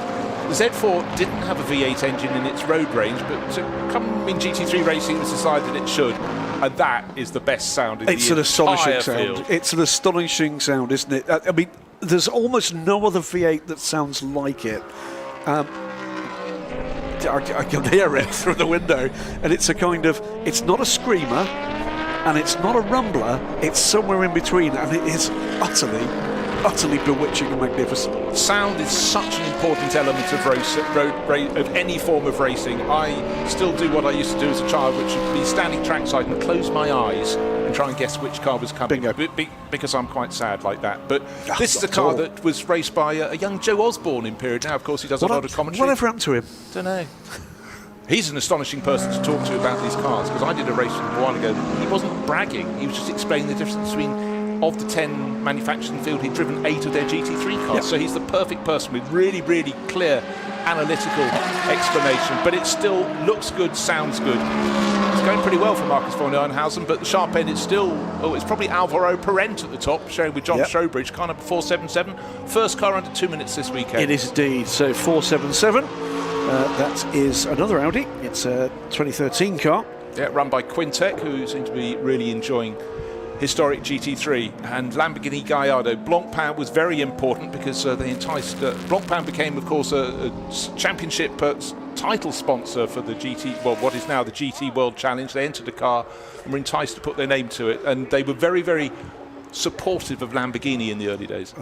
S2: the Z4 didn't have a V8 engine in its road range, but to come in GT3 racing, it was decided it should. And that is the best sound in
S3: it's
S2: the
S3: an astonishing sound.
S2: field.
S3: It's an astonishing sound, isn't it? I mean, there's almost no other V8 that sounds like it. I can hear it through the window, and it's a kind of, it's not a screamer and it's not a rumbler, it's somewhere in between, and it is utterly bewitching and magnificent.
S2: Sound is such an important element of of any form of racing. I still do what I used to do as a child, which would be standing trackside and close my eyes and try and guess which car was coming. Because I'm quite sad like that. But this is a car that was raced by a young Joe Osborne in period. Now, of course, he does a lot of commentary.
S3: Whatever happened to him?
S2: Don't know. He's an astonishing person to talk to about these cars, because I did a race with him a while ago. He wasn't bragging. He was just explaining the difference between, of the 10 manufacturers in the field, he'd driven 8 of their GT3 cars. Yep. So he's the perfect person with really, really clear analytical explanation. But it still looks good, sounds good. It's going pretty well for Marcus von Oeynhausen, but the sharp end is still, it's probably Alvaro Parent at the top, sharing with John Showbridge, car number 477. First car under 2 minutes this weekend.
S3: It is indeed. So 477. That is another Audi. It's a 2013 car.
S2: Yeah, run by Quintec, who seem to be really enjoying historic GT3, and Lamborghini Gallardo. Blancpain was very important because they enticed. Blancpain became, of course, a championship title sponsor for the GT. Well, what is now the GT World Challenge. They entered the car and were enticed to put their name to it, and they were very, very supportive of Lamborghini in the early days.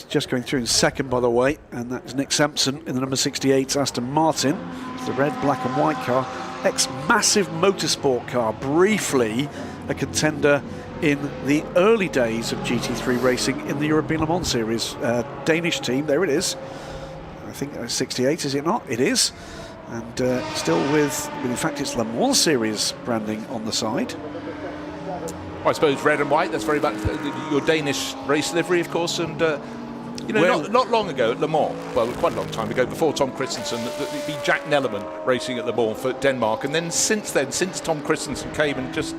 S3: Just going through in second, by the way, and that's Nick Sampson in the number 68 Aston Martin. It's the red, black and white car. Ex-massive motorsport car, briefly a contender in the early days of GT3 racing in the European Le Mans Series. Danish team, there it is. I think 68, is it not? It is. And still with, in fact, it's Le Mans Series branding on the side.
S2: Well, I suppose red and white, that's very much your Danish race livery, of course, and not long ago at Le Mans, well, quite a long time ago, before Tom Christensen, it'd be Jack Nellerman racing at Le Mans for Denmark, and then since Tom Christensen came and just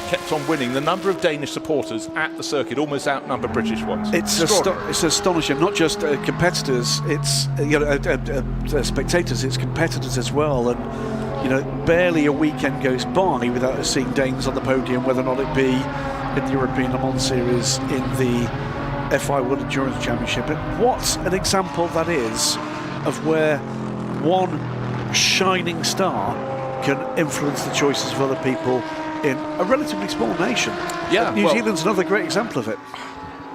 S2: kept on winning, the number of Danish supporters at the circuit almost outnumber British ones.
S3: It's astonishing, not just competitors, it's spectators, it's competitors as well, and barely a weekend goes by without us seeing Danes on the podium, whether or not it be in the European Le Mans Series, in the FI World Endurance Championship. And what an example that is of where one shining star can influence the choices of other people in a relatively small nation.
S2: Yeah,
S3: New Zealand's another great example of it.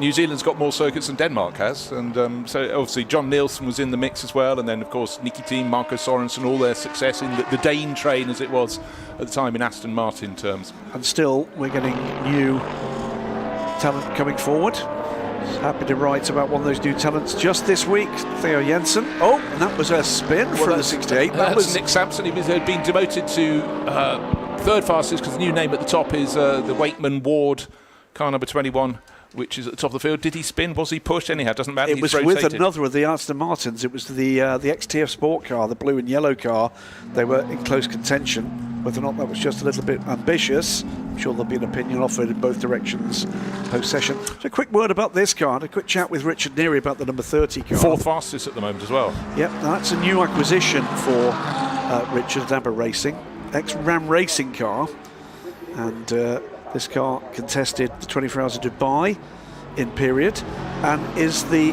S2: New Zealand's got more circuits than Denmark has, and so obviously John Nielsen was in the mix as well, and then of course Nicky Thiem, Marco Sorensen, all their success in the Dane train as it was at the time in Aston Martin terms.
S3: And still we're getting new talent coming forward. Happy to write about one of those new talents just this week, Theo Jensen. Oh, and that was a spin from the 68.
S2: That was Nick Sampson. He was been demoted to third fastest because the new name at the top is the Wakeman Ward car number 21, which is at the top of the field. Did he spin? Was he pushed? Anyhow, doesn't matter.
S3: It was with another of the Aston Martins. It was the XTF Sport car, the blue and yellow car. They were in close contention. Whether or not that was just a little bit ambitious, I'm sure there'll be an opinion offered in both directions post-session. So a quick word about this car, and a quick chat with Richard Neary about the number 30 car.
S2: Fourth fastest at the moment as well.
S3: Yep, that's a new acquisition for Richard Dabber Racing, ex-Ram Racing car. And this car contested the 24 Hours of Dubai in period, and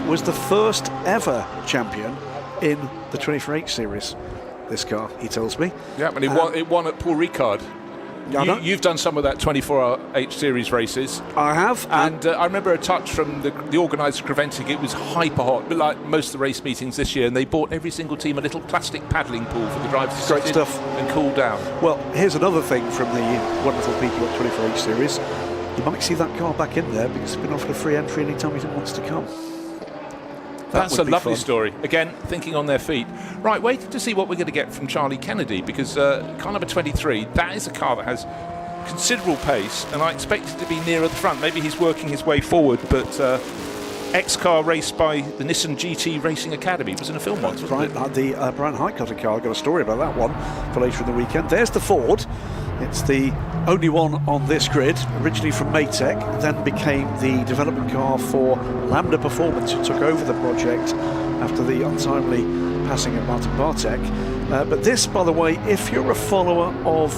S3: was the first ever champion in the 24H series. This car, he tells me.
S2: Yeah, and it won at Paul Ricard. You've done some of that 24H series races.
S3: I have.
S2: And I remember a touch from the organiser Creventic. It was hyper hot, but like most of the race meetings this year, and they bought every single team a little plastic paddling pool for the drivers to sit in and cool down.
S3: Well, here's another thing from the wonderful people at 24H series. You might see that car back in there because it's been offered a free entry anytime he wants to come.
S2: That's a lovely story. Again, thinking on their feet. Right, waiting to see what we're going to get from Charlie Kennedy, because car number 23, that is a car that has considerable pace, and I expect it to be nearer the front. Maybe he's working his way forward, but X-car raced by the Nissan GT Racing Academy. It was in a film once, wasn't it?
S3: The Brian Highcutter car. I've got a story about that one for later in the weekend. There's the Ford. It's the only one on this grid, originally from Maytech, then became the development car for Lambda Performance, who took over the project after the untimely passing of Martin Bartek. But this, by the way, if you're a follower of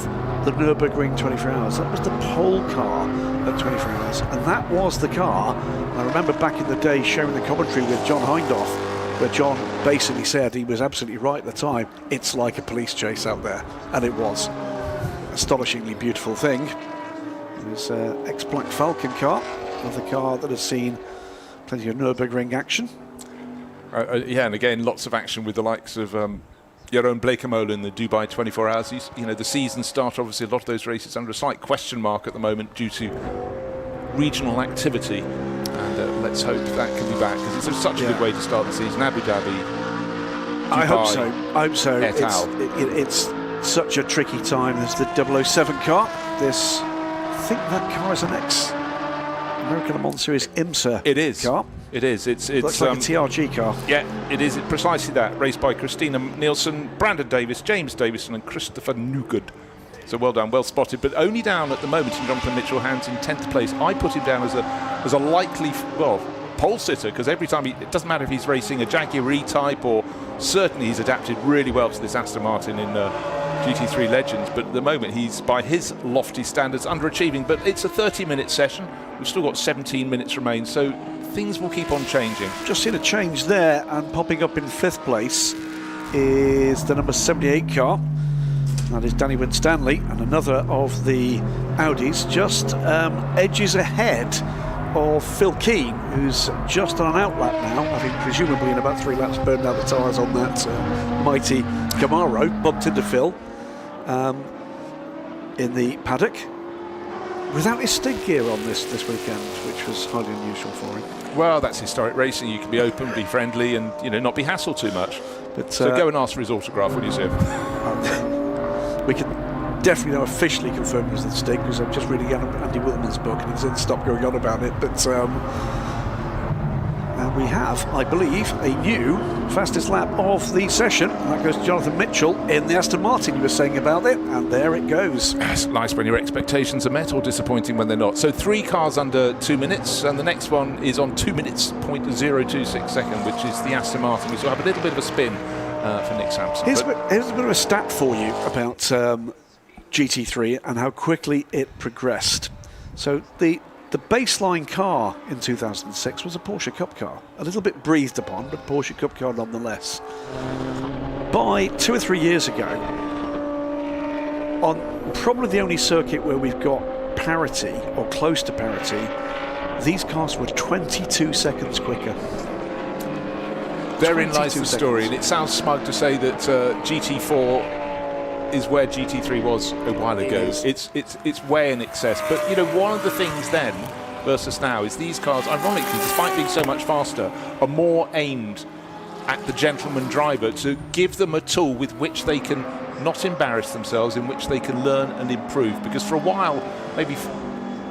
S3: the Nürburgring 24 Hours, that was the pole car at 24 Hours, and that was the car. I remember back in the day sharing the commentary with John Hindhoff, where John basically said, he was absolutely right at the time, it's like a police chase out there, and it was. Astonishingly beautiful thing. There's ex-Black Falcon car, another car that has seen plenty of Nürburgring action.
S2: Yeah, and again, lots of action with the likes of Jeroen Bleekemolen in the Dubai 24 Hours. The season start, obviously, a lot of those races under a slight question mark at the moment due to regional activity. And let's hope that can be back, because it's such a good way to start the season. Abu Dhabi, Dubai,
S3: I hope so.
S2: Et al.
S3: It's such a tricky time. There's the 007 car. I think that car is an ex-American Le Mans Series IMSA car.
S2: It is. It
S3: looks like a TRG car.
S2: Yeah, it is precisely that. Raced by Christina Nielsen, Brandon Davis, James Davison and Christopher Newgood. So well done, well spotted. But only down at the moment in Jonathan Mitchell Hands in 10th place. I put him down as a likely, pole sitter, because every time it doesn't matter if he's racing a Jaguar E-Type, or certainly he's adapted really well to this Aston Martin in GT3 legends, but at the moment he's, by his lofty standards, underachieving. But it's a 30-minute session. We've still got 17 minutes remain, so things will keep on changing.
S3: Just seen a change there, and popping up in 5th place is the number 78 car. That is Danny Winstanley, and another of the Audis just edges ahead of Phil Keane, who's just on an outlap now, having presumably in about 3 laps burned out the tyres on that mighty Camaro. Bumped into Phil in the paddock without his stink gear on this weekend, which was highly unusual for him.
S2: Well, that's historic racing. You can be open, be friendly, and not be hassled too much.
S3: But
S2: so go and ask for his autograph when you see him.
S3: We can definitely now officially confirm it was the stink, because I'm just reading Andy Wilman's book and he doesn't stop going on about it. But and we have, I believe, a new fastest lap of the session. And that goes to Jonathan Mitchell in the Aston Martin. You were saying about it, and there it goes.
S2: It's nice when your expectations are met, or disappointing when they're not. So 3 cars under 2 minutes, and the next one is on 2 minutes, 0.026 second, which is the Aston Martin. We still have a little bit of a spin for Nick Sampson.
S3: Here's a bit of a stat for you about GT3 and how quickly it progressed. So the baseline car in 2006 was a Porsche Cup car, a little bit breathed upon, but Porsche Cup car nonetheless. By 2 or 3 years ago, on probably the only circuit where we've got parity or close to parity, these cars were 22 seconds quicker.
S2: Therein lies the story, and it sounds smug to say that GT4 is where GT3 was a while ago. It's way in excess. But one of the things then versus now is these cars, ironically, despite being so much faster, are more aimed at the gentleman driver to give them a tool with which they can not embarrass themselves, in which they can learn and improve. Because for a while, maybe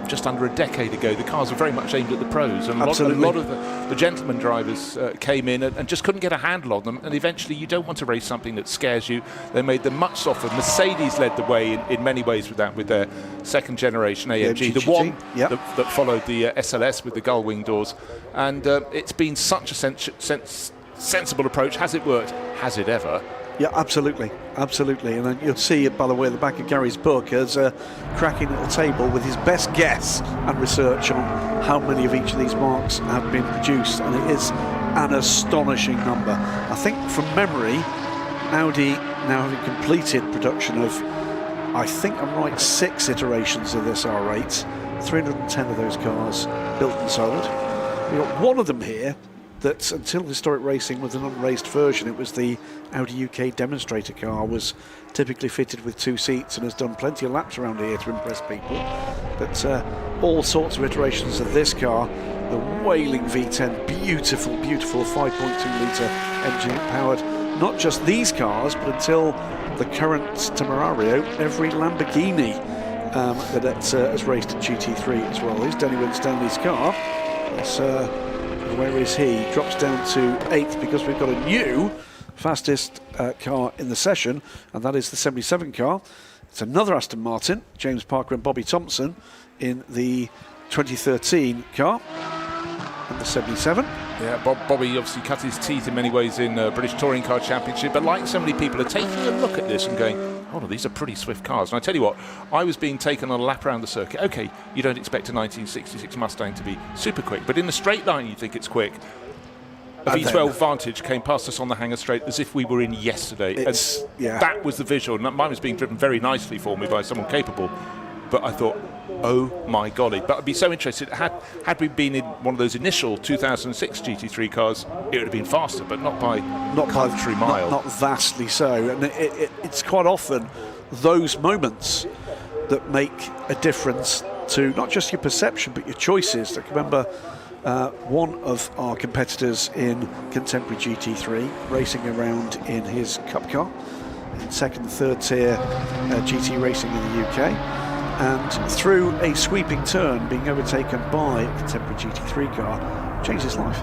S2: just under a decade ago, the cars were very much aimed at the pros, and a lot of the gentleman drivers came in and just couldn't get a handle on them, and eventually you don't want to race something that scares you. They made them much softer. Mercedes led the way in many ways with that, with their second generation AMG, the one that followed the SLS with the gull wing doors, and it's been such a sensible approach. Has it worked? Has it ever?
S3: Yeah, absolutely, absolutely. And you'll see it, by the way, at the back of Gary's book, as a cracking little table with his best guess and research on how many of each of these marks have been produced, and it is an astonishing number. I think from memory, Audi now having completed production of, I think I'm right, 6 iterations of this R8, 310 of those cars built and sold. We've got one of them here that, until historic racing was an unraced version, it was the Audi UK demonstrator car, was typically fitted with 2 seats and has done plenty of laps around here to impress people. But all sorts of iterations of this car, the wailing V10, beautiful 5.2 litre engine powered not just these cars, but until the current Temerario, every Lamborghini that has raced at GT3 as well. Here's Danny Winstanley's car. Where is he? Drops down to 8th because we've got a new fastest car in the session, and that is the 77 car. It's another Aston Martin, James Parker and Bobby Thompson in the 2013 car, and the 77.
S2: Yeah, Bobby obviously cut his teeth in many ways in British Touring Car Championship, but like so many people are taking a look at this and going, oh no, these are pretty swift cars. And I tell you what, I was being taken on a lap around the circuit. Okay, you don't expect a 1966 Mustang to be super quick, but in the straight line you think it's quick. A V12 Vantage came past us on the hangar straight as if we were in yesterday. That was the visual. Mine was being driven very nicely for me by someone capable, but I thought, oh my golly. But I'd be so interested, had we been in one of those initial 2006 GT3 cars, it would have been faster, but not by country mile.
S3: Not vastly so. And it's quite often those moments that make a difference to not just your perception, but your choices. I remember one of our competitors in contemporary GT3 racing around in his Cup car, in second and third tier GT racing in the UK. And through a sweeping turn, being overtaken by a contemporary GT3 car, changed his life.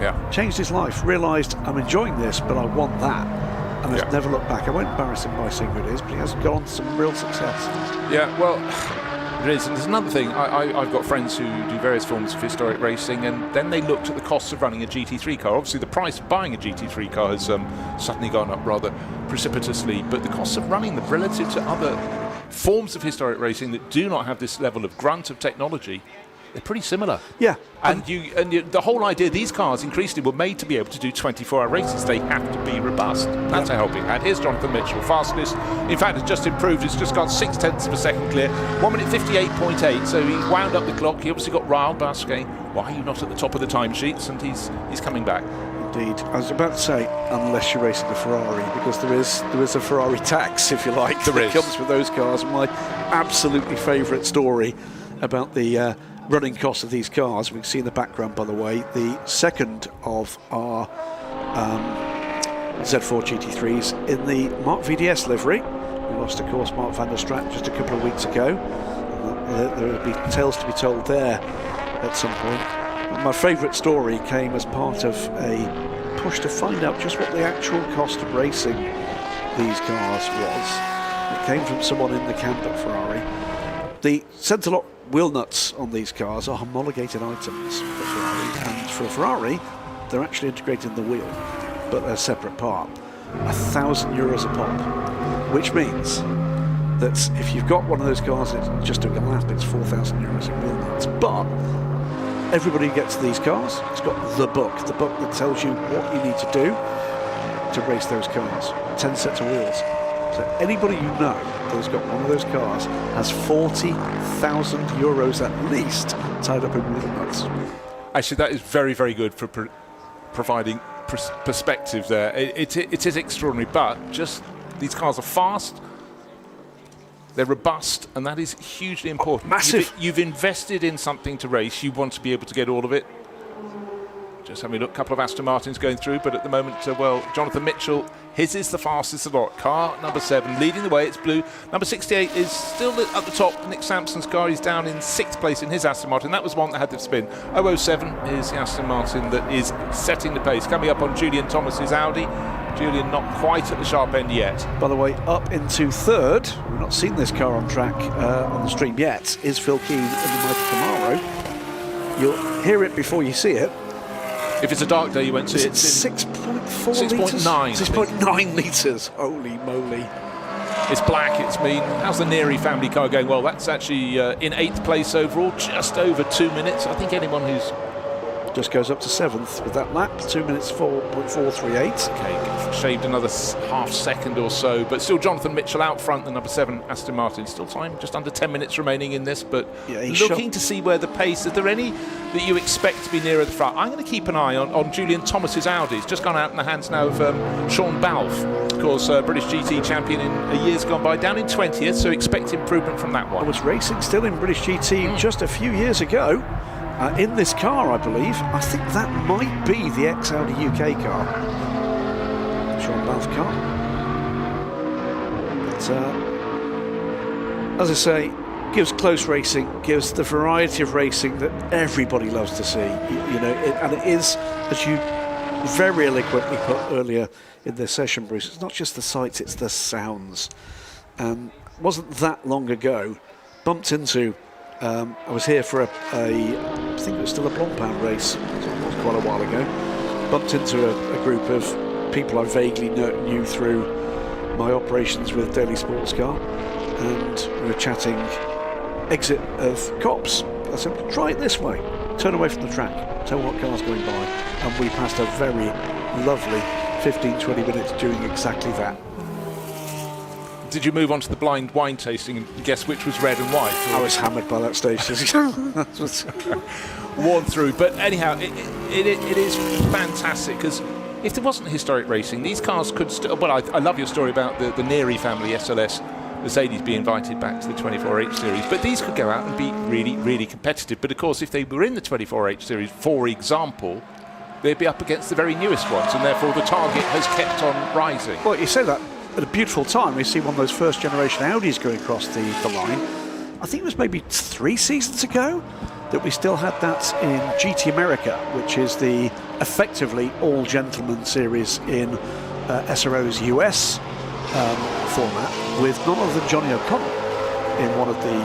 S2: Yeah.
S3: Changed his life. Realised, I'm enjoying this, but I want that. And has never looked back. I won't embarrass him by saying who it is, but he has gone on to some real success.
S2: Yeah, well, It is, and there's another thing. I've got friends who do various forms of historic racing, and then they looked at the costs of running a GT3 car. Obviously, the price of buying a GT3 car has suddenly gone up rather precipitously, but the costs of running them relative to other forms of historic racing that do not have this level of grunt of technology, they're pretty similar.
S3: Yeah.
S2: And the whole idea, these cars increasingly were made to be able to do 24-hour races. They have to be robust. That's a helping hand. Here's Jonathan Mitchell, fastest. In fact, it's just improved. It's just gone 0.6 of a second clear. 1 minute 58.8. So he's wound up the clock. He obviously got riled by us going, why are you not at the top of the timesheets? And he's coming back.
S3: Indeed. I was about to say, unless you're racing a Ferrari, because there is a Ferrari tax, if you like, that comes with those cars. My absolutely favourite story about the running costs of these cars, we can see in the background, by the way, the second of our Z4 GT3s in the Mark VDS livery. We lost, of course, Mark van der Straat just a couple of weeks ago. There will be tales to be told there at some point. But my favourite story came as part of a push to find out just what the actual cost of racing these cars was. It came from someone in the camp at Ferrari. The centre lock wheel nuts on these cars are homologated items for Ferrari, and for a Ferrari they're actually integrated in the wheel, but they're a separate part. €1,000 a pop, which means that if you've got one of those cars it's just doing a lap, it's €4,000 in wheel nuts. But everybody who gets these cars has got the book that tells you what you need to do to race those cars. 10 sets of wheels. So anybody you know that's got one of those cars has €40,000 at least tied up in wheel nuts.
S2: Actually, that is very, very good for providing perspective there. It is extraordinary, but just these cars are fast, they're robust, and that is hugely important.
S3: Massive.
S2: You've invested in something to race, you want to be able to get all of it. Just having a look, a couple of Aston Martins going through, but at the moment, Jonathan Mitchell, his is the fastest of the lot. Car number 7, leading the way, it's blue. Number 68 is still at the top. Nick Sampson's car is down in 6th place in his Aston Martin. That was one that had the spin. 007 is the Aston Martin that is setting the pace. Coming up on Julian Thomas's Audi. Julian not quite at the sharp end yet.
S3: By the way, up into 3rd, we've not seen this car on track on the stream yet, is Phil Keane in the Mighty Camaro. You'll hear it before you see it.
S2: If it's a dark day, you won't see it.
S3: 6.4 litres?
S2: 6.9.
S3: 6.9 litres. Holy moly.
S2: It's black, it's mean. How's the Neary family car going? Well, that's actually in 8th place overall, just over 2 minutes. I think anyone who's...
S3: Just goes up to 7th with that lap, 2 minutes 4.438.
S2: Okay, shaved another half second or so, but still Jonathan Mitchell out front, the number 7 Aston Martin. Still time, just under 10 minutes remaining in this, but looking to see where the pace, is there any that you expect to be nearer the front? I'm going to keep an eye on Julian Thomas's Audi. It's just gone out in the hands now of Sean Balfe, of course, British GT champion in a year's gone by, down in 20th, so expect improvement from that one.
S3: I was racing still in British GT just a few years ago. In this car, I believe. I think that might be the ex-Audi UK car. Sean Balfe car. But, as I say, gives close racing, gives the variety of racing that everybody loves to see. And it is, as you very eloquently put earlier in this session, Bruce, it's not just the sights, it's the sounds. And it wasn't that long ago, bumped into... I was here for I think it was still a Blancpain race, it was quite a while ago. Bumped into a group of people I vaguely knew through my operations with Daily Sports Car, and we were chatting exit of Cops. I said, try it this way, turn away from the track, tell what car's going by, and we passed a very lovely 15-20 minutes doing exactly that.
S2: Did you move on to the blind wine tasting and guess which was red and white?
S3: I was hammered by that stage.
S2: Worn through. But anyhow, it is fantastic, because if there wasn't historic racing, these cars could still... Well, I love your story about the Neary family SLS Mercedes being invited back to the 24H series, but these could go out and be really, really competitive. But of course, if they were in the 24H series, for example, they'd be up against the very newest ones, and therefore the target has kept on rising.
S3: Well, you say that at a beautiful time. We see one of those first generation Audis going across the line. I think it was maybe 3 seasons ago that we still had that in GT America, which is the effectively all gentleman series in SRO's US format, with none other than Johnny O'Connell in one of the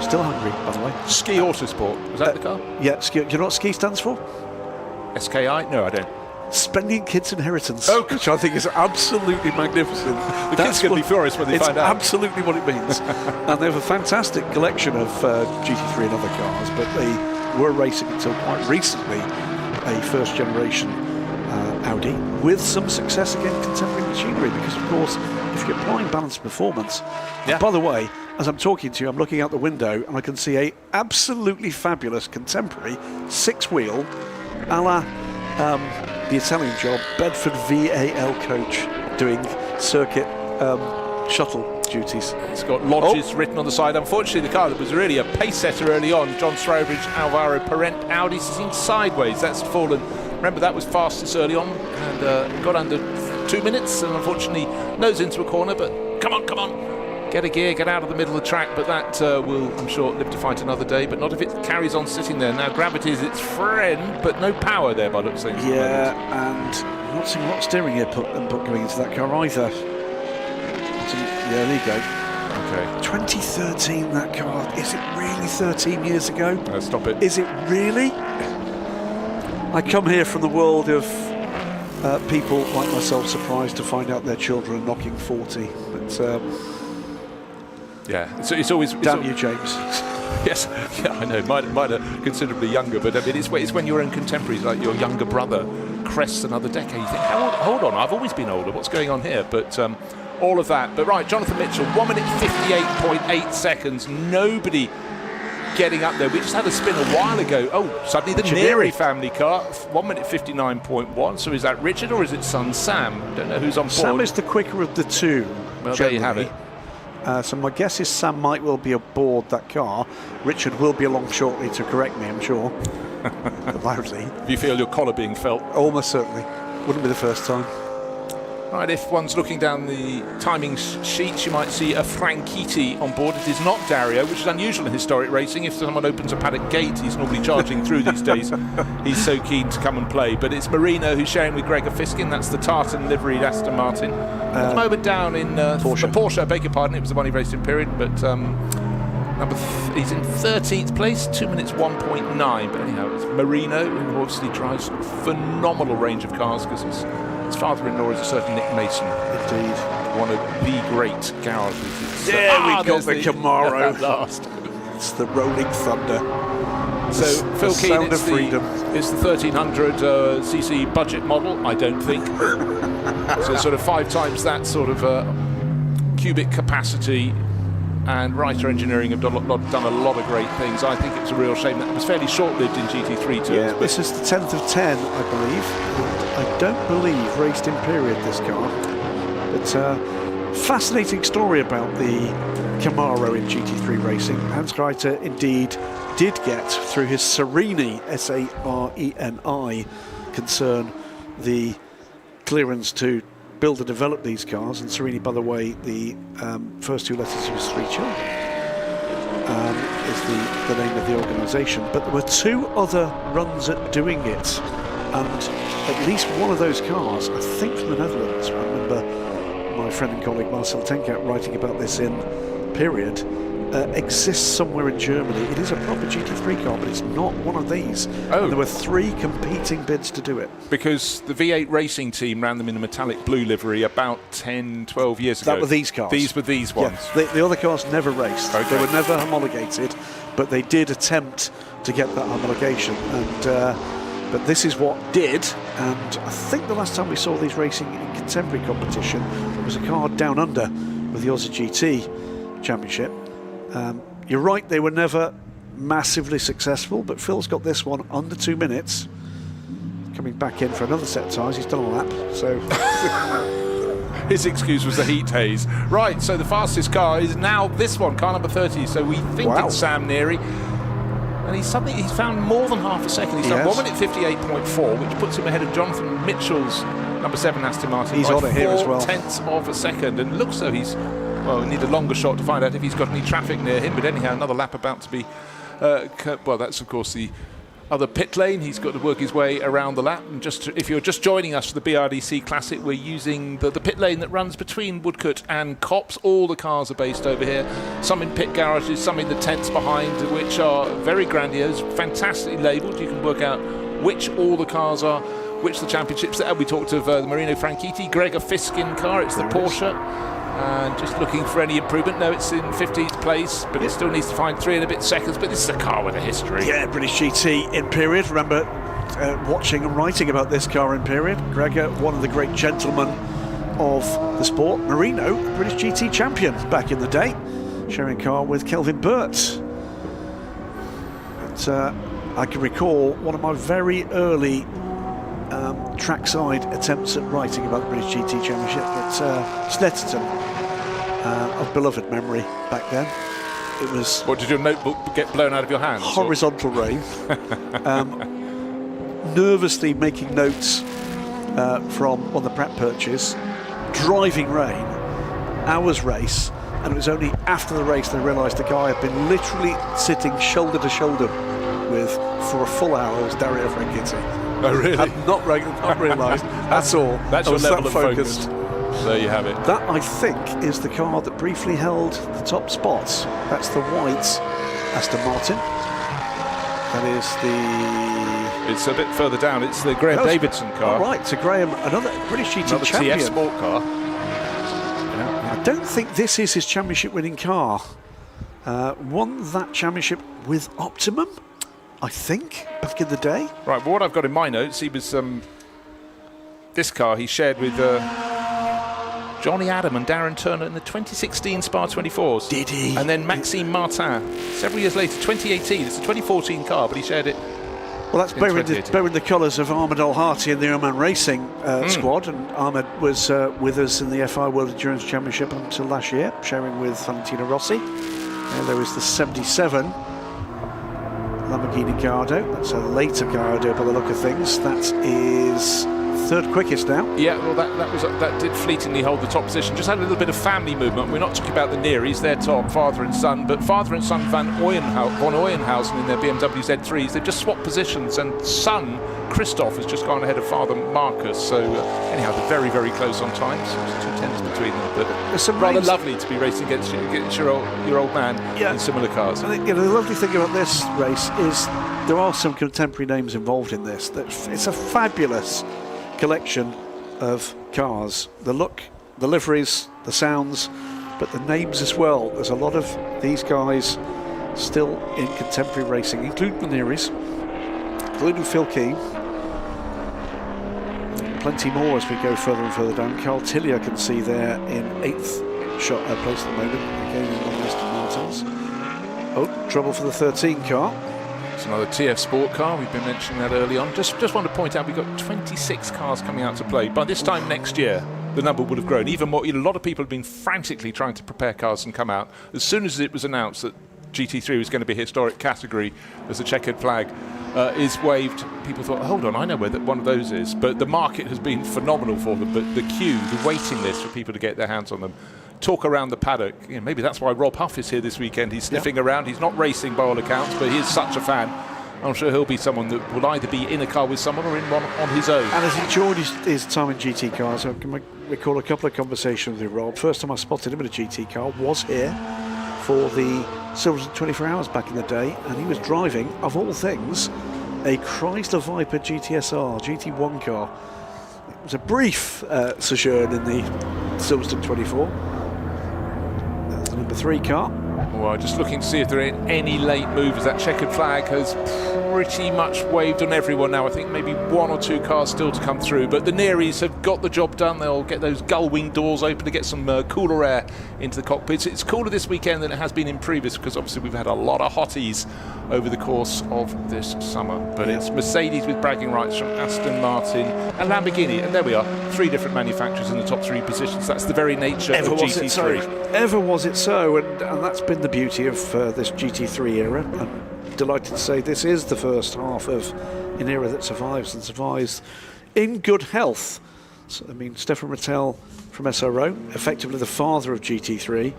S3: Still hungry, by the way.
S2: Ski Autosport, was that the car?
S3: Yeah, ski. Do you know what ski stands for?
S2: SKI? No, I don't.
S3: Splendid Kids Inheritance,
S2: Oh,
S3: which I think is absolutely magnificent.
S2: The kids going to be furious when they find out.
S3: It's absolutely what it means. And they have a fantastic collection of GT3 and other cars, but they were racing until quite recently a first generation Audi with some success against contemporary machinery, because of course if you're applying balanced performance, and by the way, as I'm talking to you, I'm looking out the window and I can see a absolutely fabulous contemporary 6-wheel a la the Italian job Bedford VAL coach doing circuit shuttle duties.
S2: It's got lodges written on the side. Unfortunately, the car that was really a pace setter early on, John Strawbridge, Alvaro Parent, Audi, seen sideways. That's fallen. Remember, that was fastest early on and got under 2 minutes and unfortunately nose into a corner, but come on, get a gear, get out of the middle of the track, but that will, I'm sure, live to fight another day, but not if it carries on sitting there. Now gravity is its friend, but no power there by the looks of things.
S3: Yeah, and I'm not seeing a lot of steering gear put going into that car either. Yeah, there you go.
S2: Okay.
S3: 2013, that car. Is it really 13 years ago?
S2: Stop it.
S3: Is it really? I come here from the world of people like myself surprised to find out their children are knocking 40. But
S2: yeah, it's always...
S3: Damn you, James.
S2: Yes, yeah, I know. Mine are considerably younger, but I mean, it's when your own contemporaries, like your younger brother, crests another decade. You think, hold on, I've always been older. What's going on here? But all of that. But right, Jonathan Mitchell, 1 minute 58.8 seconds. Nobody getting up there. We just had a spin a while ago. Oh, suddenly the Neary family car, 1 minute 59.1. So is that Richard or is it son Sam? I don't know who's on board.
S3: Sam is the quicker of the two.
S2: Well, there you have it.
S3: So my guess is Sam might well be aboard that car. Richard will be along shortly to correct me, I'm sure. Loudly.
S2: Do you feel your collar being felt?
S3: Almost certainly. Wouldn't be the first time.
S2: Right, if one's looking down the timing sheets, you might see a Franchitti on board. It is not Dario, which is unusual in historic racing. If someone opens a paddock gate, he's normally charging through these days. He's so keen to come and play. But it's Marino who's sharing with Gregor Fiskin. That's the tartan liveried Aston Martin. At the moment down in Porsche, I beg your pardon, it was the one he raced in period. But he's in 13th place, 2 minutes 1.9. But anyhow, it's Marino, who obviously drives a phenomenal range of cars because his father-in-law is a certain Nick Mason.
S3: Indeed.
S2: One of the great garages.
S3: We got the Camaro.
S2: At last.
S3: It's the Rolling Thunder.
S2: So Phil Keane, it's the 1300cc budget model, I don't think. So sort of 5 times that sort of cubic capacity. And Reiter Engineering have done a lot of great things. I think it's a real shame that it was fairly short-lived in GT3 terms.
S3: Yeah, this is the 10th of 10, I believe. I don't believe raced in period, this car. But fascinating story about the Camaro in GT3 racing. Hans Reiter indeed did get, through his Sareni, S-A-R-E-N-I, concern, the clearance to build and develop these cars. And Sareni, by the way, the first 2 letters of his 3 children, is the name of the organisation. But there were 2 other runs at doing it, and at least one of those cars, I think from the Netherlands, I remember my friend and colleague Marcel Tenkat writing about this in period, exists somewhere in Germany. It is a proper GT3 car, but it's not one of these.
S2: Oh.
S3: And there were 3 competing bids to do it.
S2: Because the V8 racing team ran them in a metallic blue livery about 10, 12 years ago.
S3: That were these cars.
S2: These were these ones.
S3: Yeah, the other cars never raced.
S2: Okay.
S3: They were never homologated, but they did attempt to get that homologation. And but this is what did. And I think the last time we saw these racing in contemporary competition was a car down under with the Aussie GT Championship. You're right, they were never massively successful, but Phil's got this one under 2 minutes. Coming back in for another set of tyres, he's done a lap, so...
S2: His excuse was the heat haze. Right, so the fastest car is now this one, car number 30, so we think it's Sam Neary. And he's found more than half a second. He's done 1 minute 58.4, which puts him ahead of Jonathan Mitchell's number 7 Aston Martin.
S3: He's on it here as well.
S2: 4/10 of a second, and looks though he's... Well, we need a longer shot to find out if he's got any traffic near him, but anyhow, another lap about to be... well, that's, of course, the other pit lane. He's got to work his way around the lap. And if you're just joining us for the BRDC Classic, we're using the pit lane that runs between Woodcote and Copse. All the cars are based over here. Some in pit garages, some in the tents behind, which are very grandiose, fantastically labelled. You can work out which all the cars are, which the championships are. We talked of the Marino Franchitti, Gregor Fiskin car. It's the Porsche. And just looking for any improvement. No, it's in 15th place, but it still needs to find 3 and a bit seconds. But this is a car with a history.
S3: Yeah, British GT in period. Remember watching and writing about this car in period. Gregor, one of the great gentlemen of the sport. Marino, British GT champion back in the day, sharing car with Kelvin Burt. And, I can recall one of my very early trackside attempts at writing about the British GT Championship at Snetterton, of beloved memory back then. It was...
S2: What, did your notebook get blown out of your hands?
S3: Horizontal rain. Nervously making notes from on the Pratt purchase. Driving rain. Hours race. And it was only after the race they realised the guy had been literally sitting shoulder to shoulder with, for a full hour, was Dario Franchitti.
S2: Oh, really?
S3: I'd not realised at all.
S2: That's your level of focus. There you have it.
S3: That, I think, is the car that briefly held the top spots. That's the white Aston Martin. That is the...
S2: It's a bit further down. It's the Graham Davidson car.
S3: Oh, right, so Graham, another British GT
S2: another
S3: champion.
S2: TS Sport car.
S3: I don't think this is his championship-winning car. Won that championship with Optimum, I think, back in the day.
S2: Right, well, what I've got in my notes, he was... this car he shared with Johnny Adam and Darren Turner in the 2016 Spa 24s.
S3: Did he?
S2: And then Maxime Martin, several years later, 2018. It's a 2014 car, but he shared it.
S3: Well, that's bearing the colours of Ahmed Al-Hati in the Oman Racing squad, and Ahmed was with us in the FI World Endurance Championship until last year, sharing with Valentino Rossi. There was the 77 Lamborghini Gallardo. That's a later Gallardo by the look of things. That is third quickest now.
S2: Yeah, well, that did fleetingly hold the top position. Just had a little bit of family movement. We're not talking about the Nearies, they're top, father and son, but father and son von Oyenhausen in their BMW Z3s, they've just swapped positions, and son Christoph has just gone ahead of father Marcus. So anyhow, they're very, very close on times. There's 2 tenths between them, but it's rather lovely to be racing against your old man in similar cars.
S3: I think the lovely thing about this race is there are some contemporary names involved in this. It's a fabulous collection of cars. The look, the liveries, the sounds, but the names as well. There's a lot of these guys still in contemporary racing, including the Nearies, including Phil Keane. Plenty more as we go further and further down. Carl Tillier can see there in 8th place at the moment, again in one of Aston Martins. Oh, trouble for the 13 car.
S2: It's another TF Sport car. We've been mentioning that early on. Just want to point out we've got 26 cars coming out to play. By this time next year, the number would have grown even more. A lot of people have been frantically trying to prepare cars and come out. As soon as it was announced that GT3 was going to be a historic category as a checkered flag is waved, people thought, hold on, I know where one of those is. But the market has been phenomenal for them. But the queue, the waiting list for people to get their hands on them, talk around the paddock. Maybe that's why Rob Huff is here this weekend. He's sniffing around. He's not racing by all accounts, but he is such a fan. I'm sure he'll be someone that will either be in a car with someone or in one on his own. And
S3: as he enjoyed his time in GT cars, I can recall a couple of conversations with Rob. First time I spotted him in a GT car was here for the Silverstone 24 Hours back in the day, and he was driving, of all things, a Chrysler Viper GTSR, GT1 car. It was a brief sojourn in the Silverstone 24. That's the number 3 car.
S2: Well, just looking to see if there are any late movers. That checkered flag has pretty much waved on everyone now. I think maybe 1 or 2 cars still to come through. But the Nearies have got the job done. They'll get those gull wing doors open to get some cooler air into the cockpits. It's cooler this weekend than it has been in previous, because obviously we've had a lot of hotties over the course of this summer. But it's Mercedes with bragging rights from Aston Martin and Lamborghini. And there we are, 3 different manufacturers in the top 3 positions. That's the very nature of GT3.
S3: Ever was it so, and that's been the beauty of this GT3 era. I'm delighted to say this is the first half of an era that survives, and survives in good health. So, I mean, Stefan Rattel from SRO, effectively the father of GT3,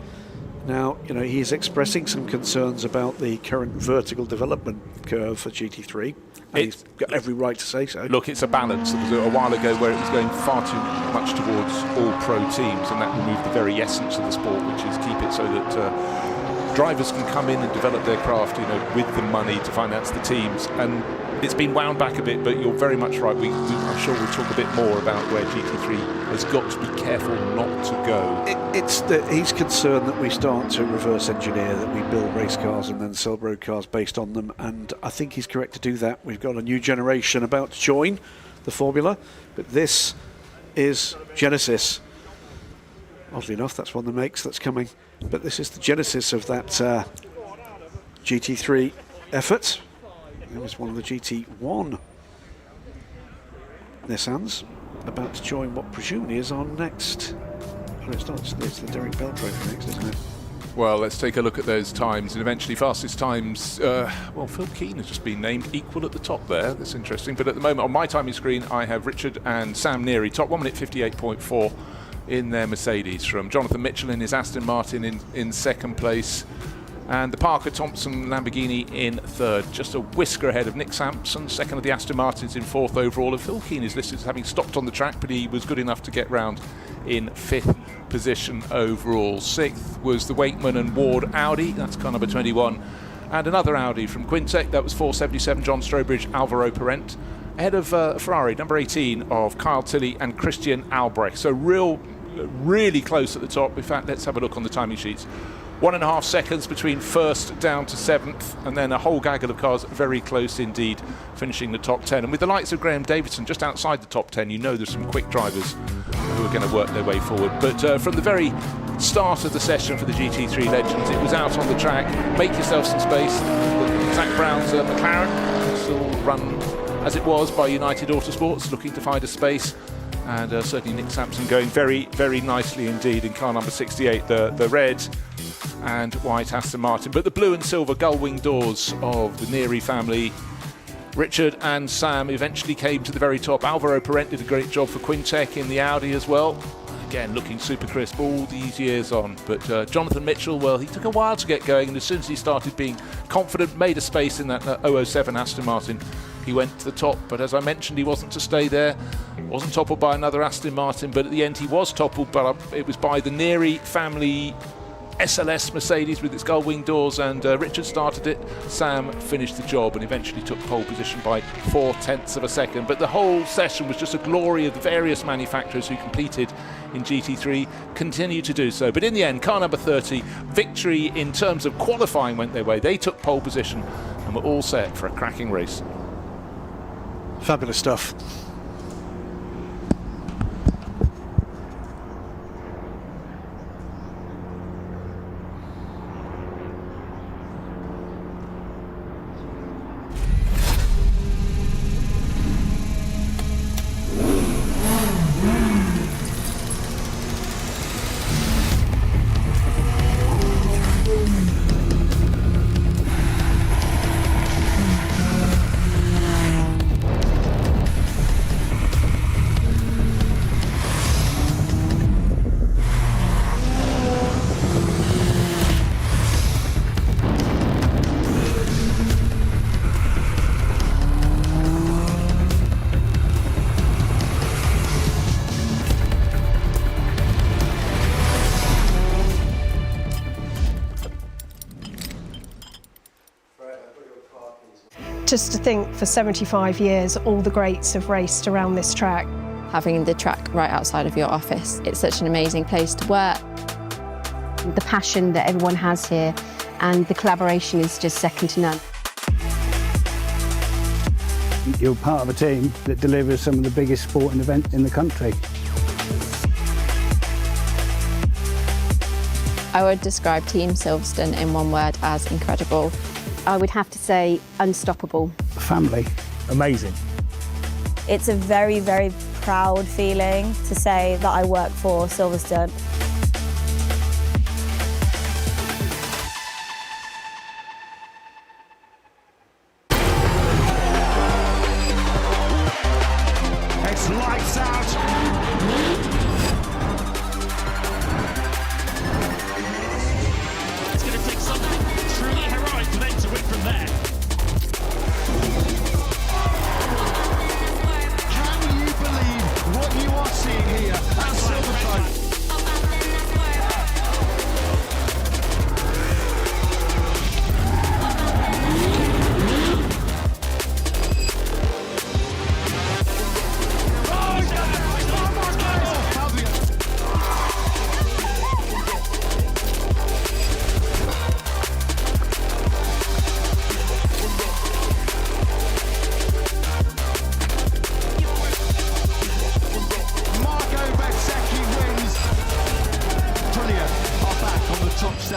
S3: Now, you know, he is expressing some concerns about the current vertical development curve for GT3. And he's got every right to say so.
S2: Look, it's a balance. There was a while ago where it was going far too much towards all pro teams, and that removed the very essence of the sport, which is keep it so that drivers can come in and develop their craft, you know, with the money to finance the teams. And it's been wound back a bit, but you're very much right. I'm sure we'll talk a bit more about where GT3 has got to be careful not to go.
S3: He's concerned that we start to reverse engineer, that we build race cars and then sell road cars based on them, and I think he's correct to do that. We've got a new generation about to join the formula, but this is Genesis. Oddly enough, that's one of the makes that's coming, but this is the genesis of that GT3 effort. It was one of the GT1 Nissans about to join what presumably is our next. Oh, it's not, it's the Derek Bell Trophy next, isn't it?
S2: Well, let's take a look at those times, and eventually fastest times. Well, Phil Keane has just been named equal at the top there. That's interesting. But at the moment, on my timing screen, I have Richard and Sam Neary, top 1 minute 58.4 in their Mercedes, from Jonathan Mitchell in his Aston Martin in second place, and the Parker Thompson Lamborghini in third, just a whisker ahead of Nick Sampson, second of the Aston Martins, in fourth overall. And Phil Keane is listed as having stopped on the track, but he was good enough to get round in fifth position overall. Sixth was the Wakeman and Ward Audi, that's car number 21, and another Audi from Quintec, that was 477, John Strobridge, Alvaro Parent, ahead of Ferrari, number 18 of Kyle Tilley and Christian Albrecht. So really close at the top. In fact, let's have a look on the timing sheets. 1.5 seconds between first down to seventh, and then a whole gaggle of cars very close indeed, finishing the top 10. And with the likes of Graham Davidson just outside the top 10, you know there's some quick drivers who are going to work their way forward. But from the very start of the session for the GT3 Legends, it was out on the track, make yourself some space. Zach Brown's McLaren, still run as it was by United Autosports, looking to find a space. And certainly Nick Sampson going very nicely indeed in car number 68, the red and white Aston Martin. But the blue and silver gull-wing doors of the Neary family, Richard and Sam, eventually came to the very top. Alvaro Parent did a great job for Quintec in the Audi as well. Again, looking super crisp all these years on. But Jonathan Mitchell, well, he took a while to get going, and as soon as he started being confident, made a space in that 007 Aston Martin, he went to the top. But as I mentioned, he wasn't to stay there. Wasn't toppled by another Aston Martin, but at the end he was toppled, but it was by the Neary family SLS Mercedes with its gull-wing doors, and Richard started it. Sam finished the job and eventually took pole position by 0.4 of a second. But the whole session was just a glory of the various manufacturers who competed in GT3, continue to do so. But in the end, car number 30, victory in terms of qualifying went their way. They took pole position and were all set for a cracking race.
S3: Fabulous stuff.
S5: Just to think, for 75 years, all the greats have raced around this track.
S6: Having the track right outside of your office, it's such an amazing place to work.
S7: The passion that everyone has here and the collaboration is just second to none.
S8: You're part of a team that delivers some of the biggest sporting events in the country.
S6: I would describe Team Silverstone in one word as incredible.
S7: I would have to say unstoppable.
S8: Family.
S9: Amazing.
S10: It's a very, very proud feeling to say that I work for Silverstone.
S9: It's lights out.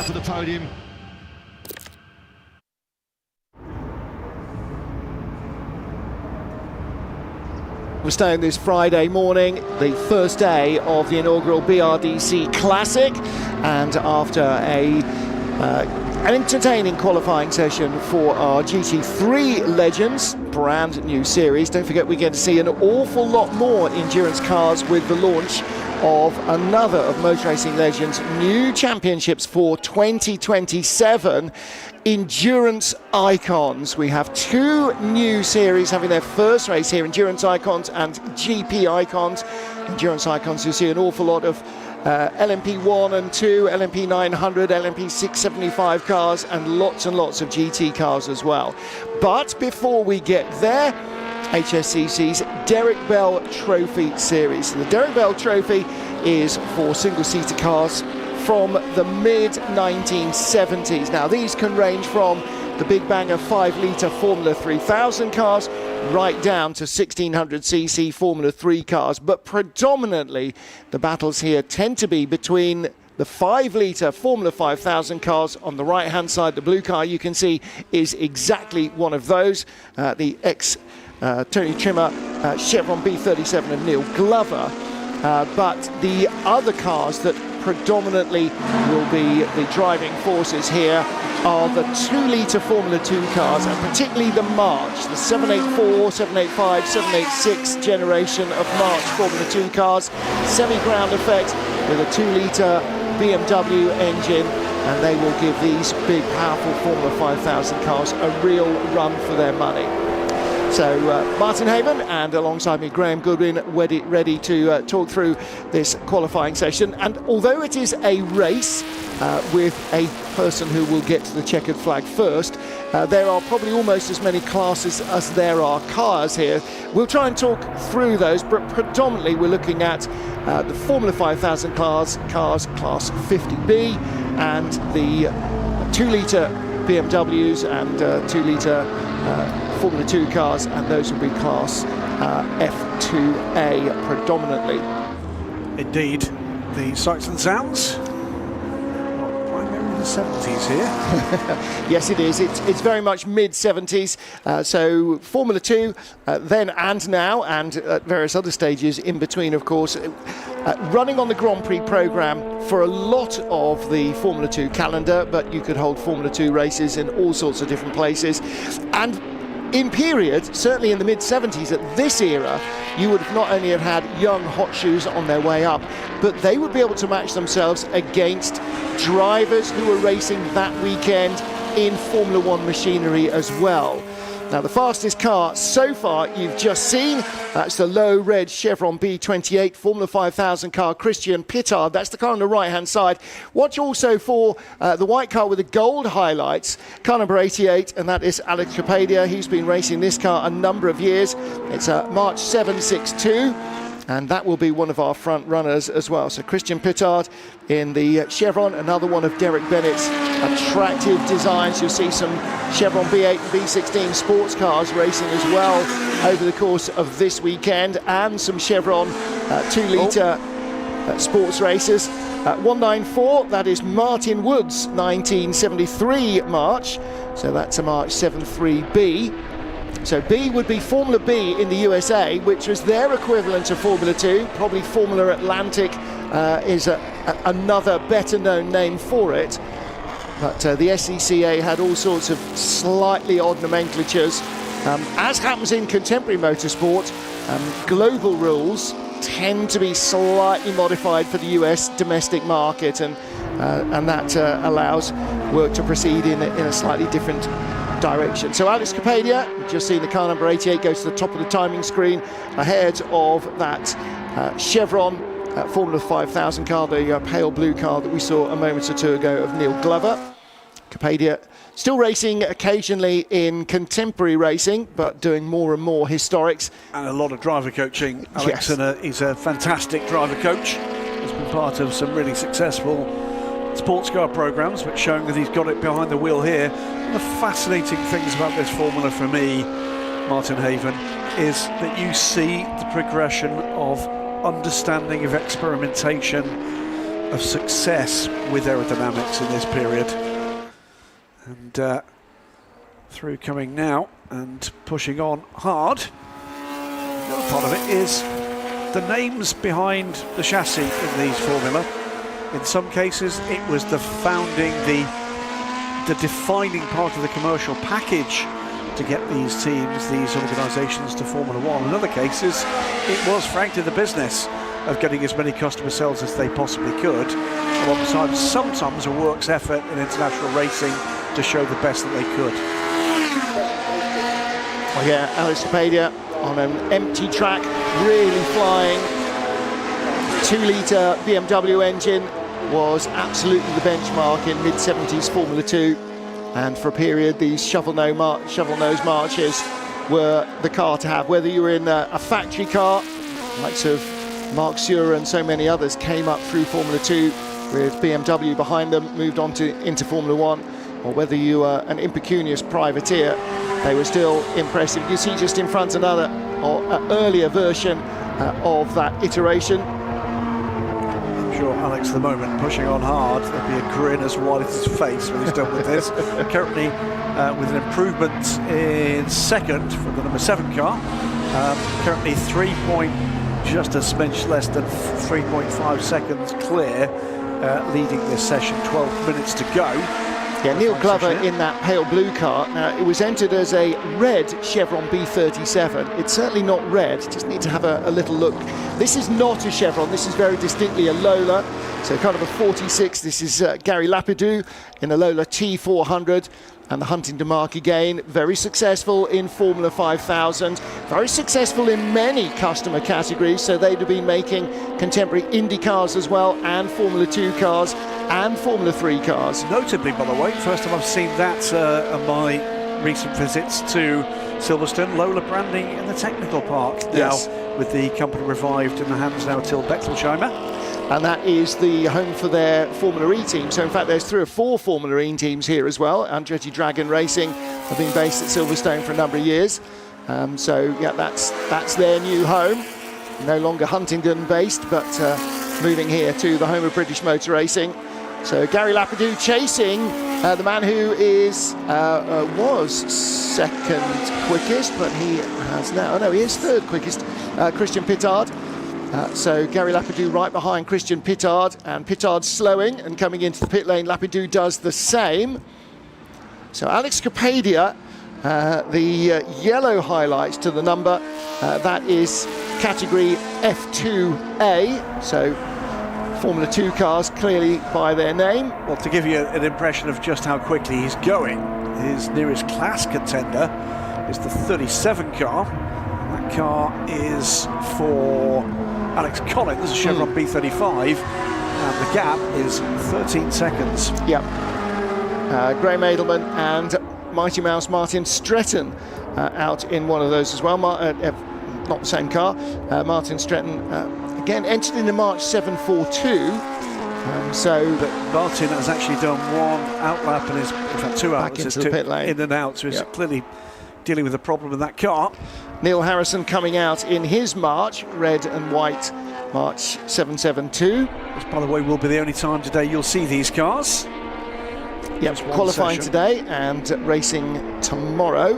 S9: top of the podium.
S1: Silverstone this Friday morning, the first day of the inaugural BRDC Classic, and after an entertaining qualifying session for our GT3 Legends, brand new series. Don't forget, we get to see an awful lot more endurance cars with the launch of another of Motor Racing Legends' new championships for 2027. Endurance Icons. We have two new series having their first race here, Endurance Icons and GP Icons. Endurance Icons, you see an awful lot of LMP 1 and 2, LMP 900, LMP 675 cars, and lots of GT cars as well. But before we get there, HSCC's Derek Bell Trophy Series. The Derek Bell Trophy is for single-seater cars from the mid-1970s. Now, these can range from the big banger 5-litre Formula 3000 cars right down to 1600cc Formula 3 cars, but predominantly the battles here tend to be between the 5-litre Formula 5000 cars. On the right-hand side, the blue car you can see is exactly one of those, the Tony Trimmer Chevron B37 of Neil Glover, but the other cars that predominantly will be the driving forces here are the 2-litre Formula 2 cars, and particularly the March, the 784, 785, 786 generation of March Formula 2 cars, semi-ground effect with a 2-litre BMW engine, and they will give these big, powerful Formula 5000 cars a real run for their money. So Martin Haven and alongside me Graham Goodwin ready to talk through this qualifying session. And although it is a race with a person who will get to the checkered flag first, there are probably almost as many classes as there are cars here. We'll try and talk through those, but predominantly we're looking at the Formula 5000 cars Class 50B, and the 2-litre BMWs and 2-litre Formula 2 cars, and those will be Class F2A predominantly.
S3: Indeed, the sights and sounds. Primarily the 70s here.
S1: Yes, it is. It's very much mid-70s. So Formula 2, then and now, and at various other stages in between, of course. Running on the Grand Prix programme for a lot of the Formula 2 calendar, but you could hold Formula 2 races in all sorts of different places. And in period, certainly in the mid-70s, at this era, you would have not only have had young hot shoes on their way up, but they would be able to match themselves against drivers who were racing that weekend in Formula 1 machinery as well. Now, the fastest car so far you've just seen, that's the low red Chevron B28 Formula 5000 car, Christian Pittard. That's the car on the right-hand side. Watch also for the white car with the gold highlights, car number 88, and that is Alex Capadia. He's been racing this car a number of years. It's a March 762. And that will be one of our front runners as well. So Christian Pittard in the Chevron, another one of Derek Bennett's attractive designs. You'll see some Chevron B8 and B16 sports cars racing as well over the course of this weekend, and some Chevron 2-litre sports races. 194, that is Martin Wood's 1973 March. So that's a March 73B. So B would be Formula B in the USA, which was their equivalent of Formula 2. Probably Formula Atlantic is another better known name for it. But the SCCA had all sorts of slightly odd nomenclatures. As happens in contemporary motorsport, global rules tend to be slightly modified for the US domestic market, and that allows work to proceed in a slightly different direction. So Alex Capadia, just seen the car number 88 go to the top of the timing screen ahead of that Chevron Formula 5000 car, the pale blue car that we saw a moment or two ago of Neil Glover. Capadia still racing occasionally in contemporary racing, but doing more and more historics.
S3: And a lot of driver coaching. Alex,
S1: yes.
S3: He's a fantastic driver coach. He's been part of some really successful sports car programs, but showing that he's got it behind the wheel here. One of the fascinating things about this formula for me, Martin Haven, is that you see the progression of understanding of experimentation of success with aerodynamics in this period. And through coming now and pushing on hard. The other part of it is the names behind the chassis in these Formula. In some cases it was the founding, the defining part of the commercial package to get these teams, these organisations to Formula One. In other cases it was frankly the business of getting as many customer sales as they possibly could, alongside sometimes a work's effort in international racing to show the best that they could.
S1: Well, yeah, Alex Capadia on an empty track, really flying. 2-litre BMW engine was absolutely the benchmark in mid-70s Formula 2, and for a period these shovel nose marches were the car to have. Whether you were in a factory car, likes of Mark Surer and so many others came up through Formula 2 with BMW behind them, moved on into Formula 1, or whether you were an impecunious privateer, they were still impressive. You see just in front another earlier version of that iteration.
S3: I'm sure Alex at the moment pushing on hard, there'll be a grin as wide as his face when he's done with this. Currently with an improvement in second for the number 7 car. Currently just a smidge less than 3.5 seconds clear, leading this session, 12 minutes to go.
S1: Yeah, Neil Glover in that pale blue car. Now, it was entered as a red Chevron B37. It's certainly not red, just need to have a little look. This is not a Chevron, this is very distinctly a Lola, so kind of a 46. This is Gary Lapidou in the Lola T400. And the Huntington mark again, very successful in Formula 5000, very successful in many customer categories, so they'd have been making contemporary Indy cars as well, and Formula 2 cars, and Formula 3 cars.
S3: Notably, by the way, first time I've seen that on my recent visits to Silverstone, Lola branding in the technical park
S1: Yes.
S3: now, with the company revived in the hands now till Bechtolsheimer.
S1: And that is the home for their Formula E team. So in fact there's 3 or 4 Formula E teams here as well. Andretti Dragon Racing have been based at Silverstone for a number of years. So yeah, that's their new home. No longer Huntingdon based, but moving here to the home of British motor racing. So Gary Lapidou chasing the man who was second quickest, but he has now, he is third quickest, Christian Pittard. So Gary Lapidou right behind Christian Pittard, and Pittard slowing and coming into the pit lane. Lapidou does the same. So Alex Capadia, the yellow highlights to the number, that is category F2A, so Formula 2 cars clearly by their name.
S3: Well, to give you an impression of just how quickly he's going, his nearest class contender is the 37 car. That car is for Alex Collins, a Chevron B35, and the gap is 13 seconds.
S1: Yep. Graham Edelman and Mighty Mouse Martin Stretton out in one of those as well. Not the same car. Martin Stretton again entered in the March 742. So
S3: but Martin has actually done one outlap and is, in fact, 2
S1: back
S3: outlets
S1: into the pit lane.
S3: in and out. So he's clearly dealing with a problem with that car.
S1: Neil Harrison coming out in his March, red and white March 772.
S3: Which, by the way, will be the only time today you'll see these cars.
S1: Yep, qualifying today and racing tomorrow.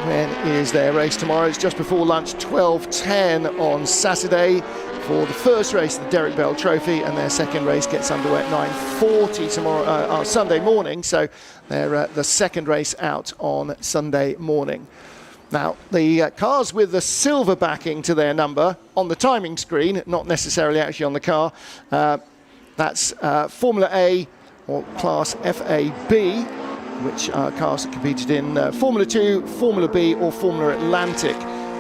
S1: When is their race tomorrow? It's just before lunch, 12:10 on Saturday for the first race of the Derek Bell Trophy, and their second race gets underway at 9:40 tomorrow, Sunday morning. So they're the second race out on Sunday morning. Now, the cars with the silver backing to their number on the timing screen, not necessarily actually on the car, that's Formula A or Class FAB, which are cars that competed in Formula 2, Formula B or Formula Atlantic.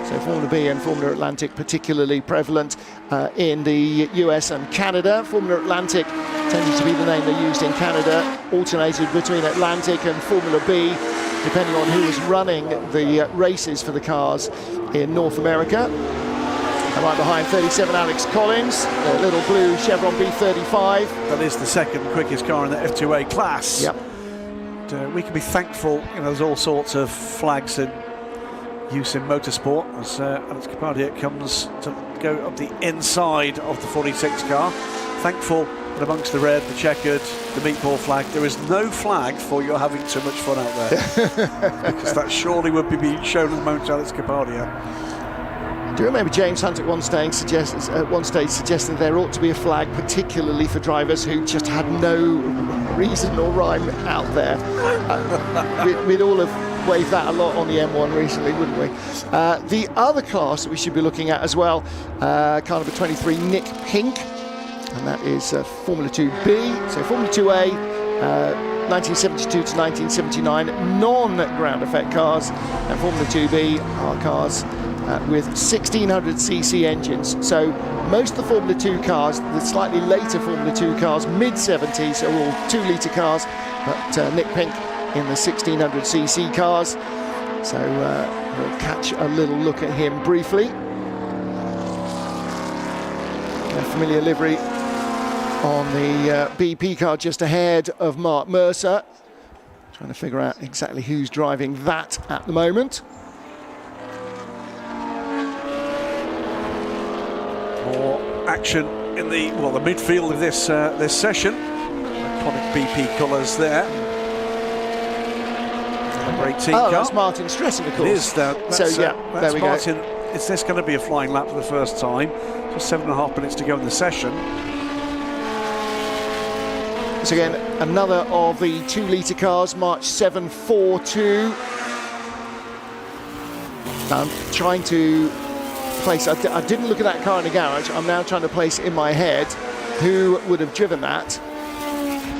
S1: So Formula B and Formula Atlantic particularly prevalent in the US and Canada. Formula Atlantic tended to be the name they used in Canada, alternated between Atlantic and Formula B, depending on who was running the races for the cars in North America. And right behind 37, Alex Collins, a little blue Chevron B35.
S3: That is the second quickest car in the F2A class.
S1: Yep.
S3: And, we can be thankful, there's all sorts of flags in use in motorsport as Alex Capadia comes to go up the inside of the 46 car. thankful that amongst the red, the checkered, the meatball flag, there is no flag for you're having too much fun out there. Because that surely would be being shown at the moment Alex Capadia.
S1: Do you remember James Hunt at one stage suggesting there ought to be a flag, particularly for drivers who just had no reason or rhyme out there? We'd all have waved that a lot on the M1 recently, wouldn't we? The other class that we should be looking at as well, car number 23, Nick Pink, and that is Formula 2B, so Formula 2A, 1972 to 1979, non-ground effect cars, and Formula 2B are cars with 1600cc engines. So most of the Formula 2 cars, the slightly later Formula 2 cars, mid-70s, are all 2-litre cars, but Nick Pink in the 1600cc cars. So we'll catch a little look at him briefly. A familiar livery on the BP car just ahead of Mark Mercer. Trying to figure out exactly who's driving that at the moment.
S3: More action in the midfield of this session. Iconic BP colours there. Number 18 car.
S1: That's Martin Stretton, of course.
S3: It is. There we Martin.
S1: Go.
S3: Is this going to be a flying lap for the first time? Just 7.5 minutes to go in the session.
S1: So again, another of the 2-litre cars, March 742. I'm trying to place, I didn't look at that car in the garage, I'm now trying to place in my head who would have driven that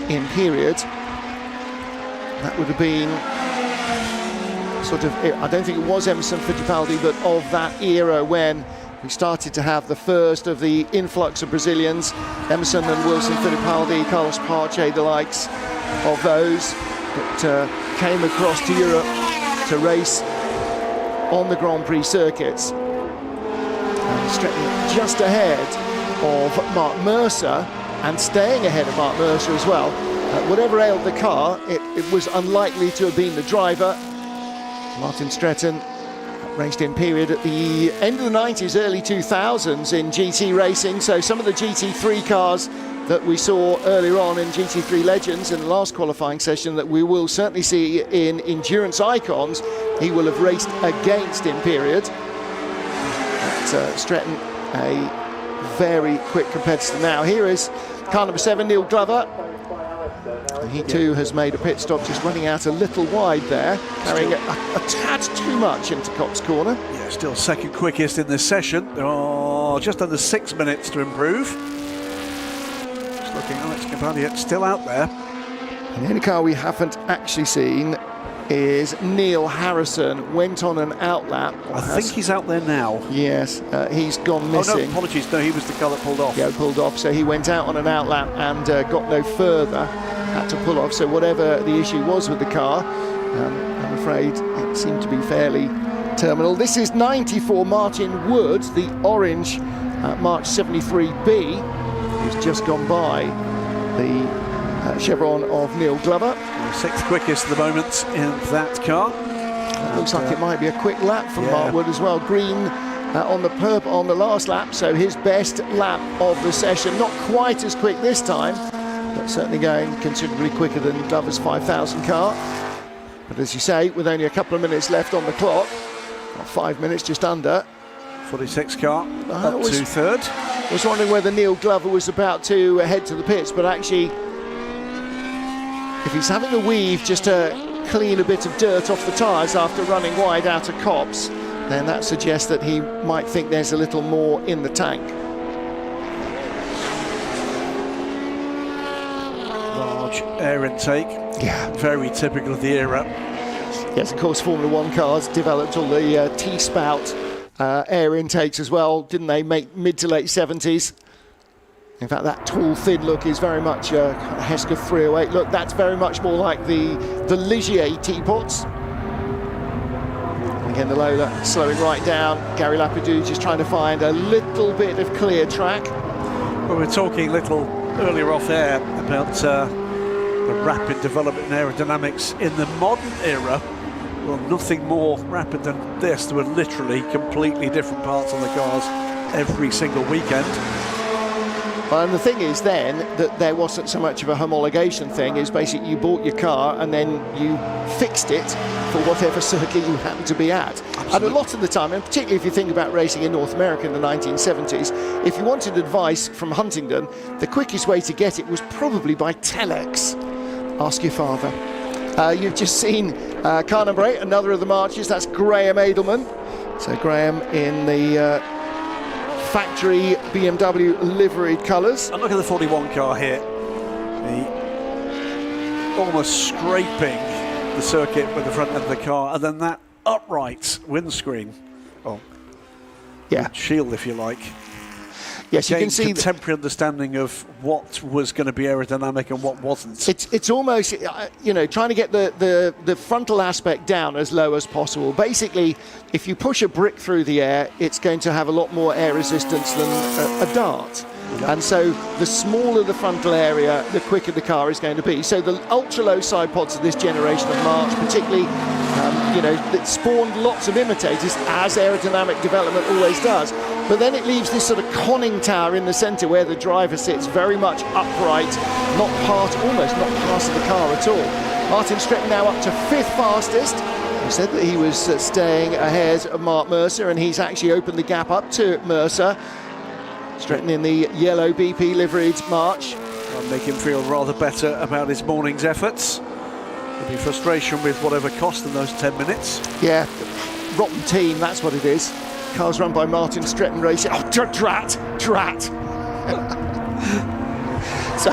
S1: in period. That would have been sort of, I don't think it was Emerson Fittipaldi, but of that era when we started to have the first of the influx of Brazilians, Emerson and Wilson Fittipaldi, Carlos Pache, the likes of those that came across to Europe to race on the Grand Prix circuits. Stretton just ahead of Mark Mercer and staying ahead of Mark Mercer as well. Whatever ailed the car, it was unlikely to have been the driver. Martin Stretton raced in period at the end of the 90s, early 2000s in GT racing. So some of the GT3 cars that we saw earlier on in GT3 Legends in the last qualifying session that we will certainly see in Endurance Icons, he will have raced against in period. But Stretton, a very quick competitor now. Here is car number 7, Neil Glover. And he too has made a pit stop, just running out a little wide there, carrying a tad too much into Cox Corner.
S3: Yeah, still second quickest in this session. There are just under 6 minutes to improve. Just looking, Alex Capadia still out there.
S1: And the only car we haven't actually seen is Neil Harrison. Went on an outlap.
S3: I think he's out there now.
S1: Yes, he's gone missing.
S3: Oh no, apologies, no, he was the car that pulled off.
S1: Yeah, pulled off, so he went out on an outlap and got no further, had to pull off. So whatever the issue was with the car, I'm afraid it seemed to be fairly terminal. This is 94 Martin Wood, the orange March 73B, who's just gone by the chevron of Neil Glover.
S3: The 6th quickest at the moment in that car.
S1: Looks like it might be a quick lap from Mark Wood as well. Green on the last lap, so his best lap of the session. Not quite as quick this time, but certainly going considerably quicker than Glover's 5,000 car. But as you say, with only a couple of minutes left on the clock, 5 minutes just under.
S3: 46 car up to third.
S1: I was wondering whether Neil Glover was about to head to the pits, but actually, if he's having a weave just to clean a bit of dirt off the tyres after running wide out of Copse, then that suggests that he might think there's a little more in the tank.
S3: Large air intake.
S1: Yeah.
S3: Very typical of the era.
S1: Yes, of course, Formula 1 cars developed all the T-spout air intakes as well, didn't they? Mid to late 70s. In fact, that tall, thin look is very much a Hesketh 308 look. That's very much more like the Ligier teapots. And again, the Lola slowing right down. Gary Lapidou just trying to find a little bit of clear track.
S3: Well, we were talking a little earlier off air about the rapid development in aerodynamics in the modern era. Well, nothing more rapid than this. There were literally completely different parts on the cars every single weekend.
S1: And the thing is then that there wasn't so much of a homologation thing, is basically you bought your car and then you fixed it for whatever circuit you happened to be at.
S3: Absolutely.
S1: And a lot of the time, and particularly if you think about racing in North America in the 1970s, if you wanted advice from Huntingdon, the quickest way to get it was probably by telex. Ask your father. You've just seen car number 8, another of the marches. That's Graham Edelman. So Graham in the factory BMW liveried colours.
S3: And look at the 41 car here. Almost scraping the circuit with the front end of the car, and then that upright windscreen. Oh,
S1: yeah,
S3: shield, if you like.
S1: Yes, you can see
S3: contemporary understanding of what was going to be aerodynamic and what wasn't.
S1: It's almost, you know, trying to get the frontal aspect down as low as possible. Basically, if you push a brick through the air, it's going to have a lot more air resistance than a dart. Yep. And so the smaller the frontal area, the quicker the car is going to be. So the ultra-low side pods of this generation of March, particularly, you know, that spawned lots of imitators, as aerodynamic development always does. But then it leaves this sort of conning tower in the centre where the driver sits very much upright, almost not past the car at all. Martin Stretton now up to 5th fastest. He said that he was staying ahead of Mark Mercer, and he's actually opened the gap up to Mercer. Stretton in the yellow BP liveried March.
S3: I'll make him feel rather better about his morning's efforts. There'll be frustration with whatever cost in those 10 minutes.
S1: Yeah, rotten team, that's what it is. Cars run by Martin Stretton Racing. Oh, drat. So,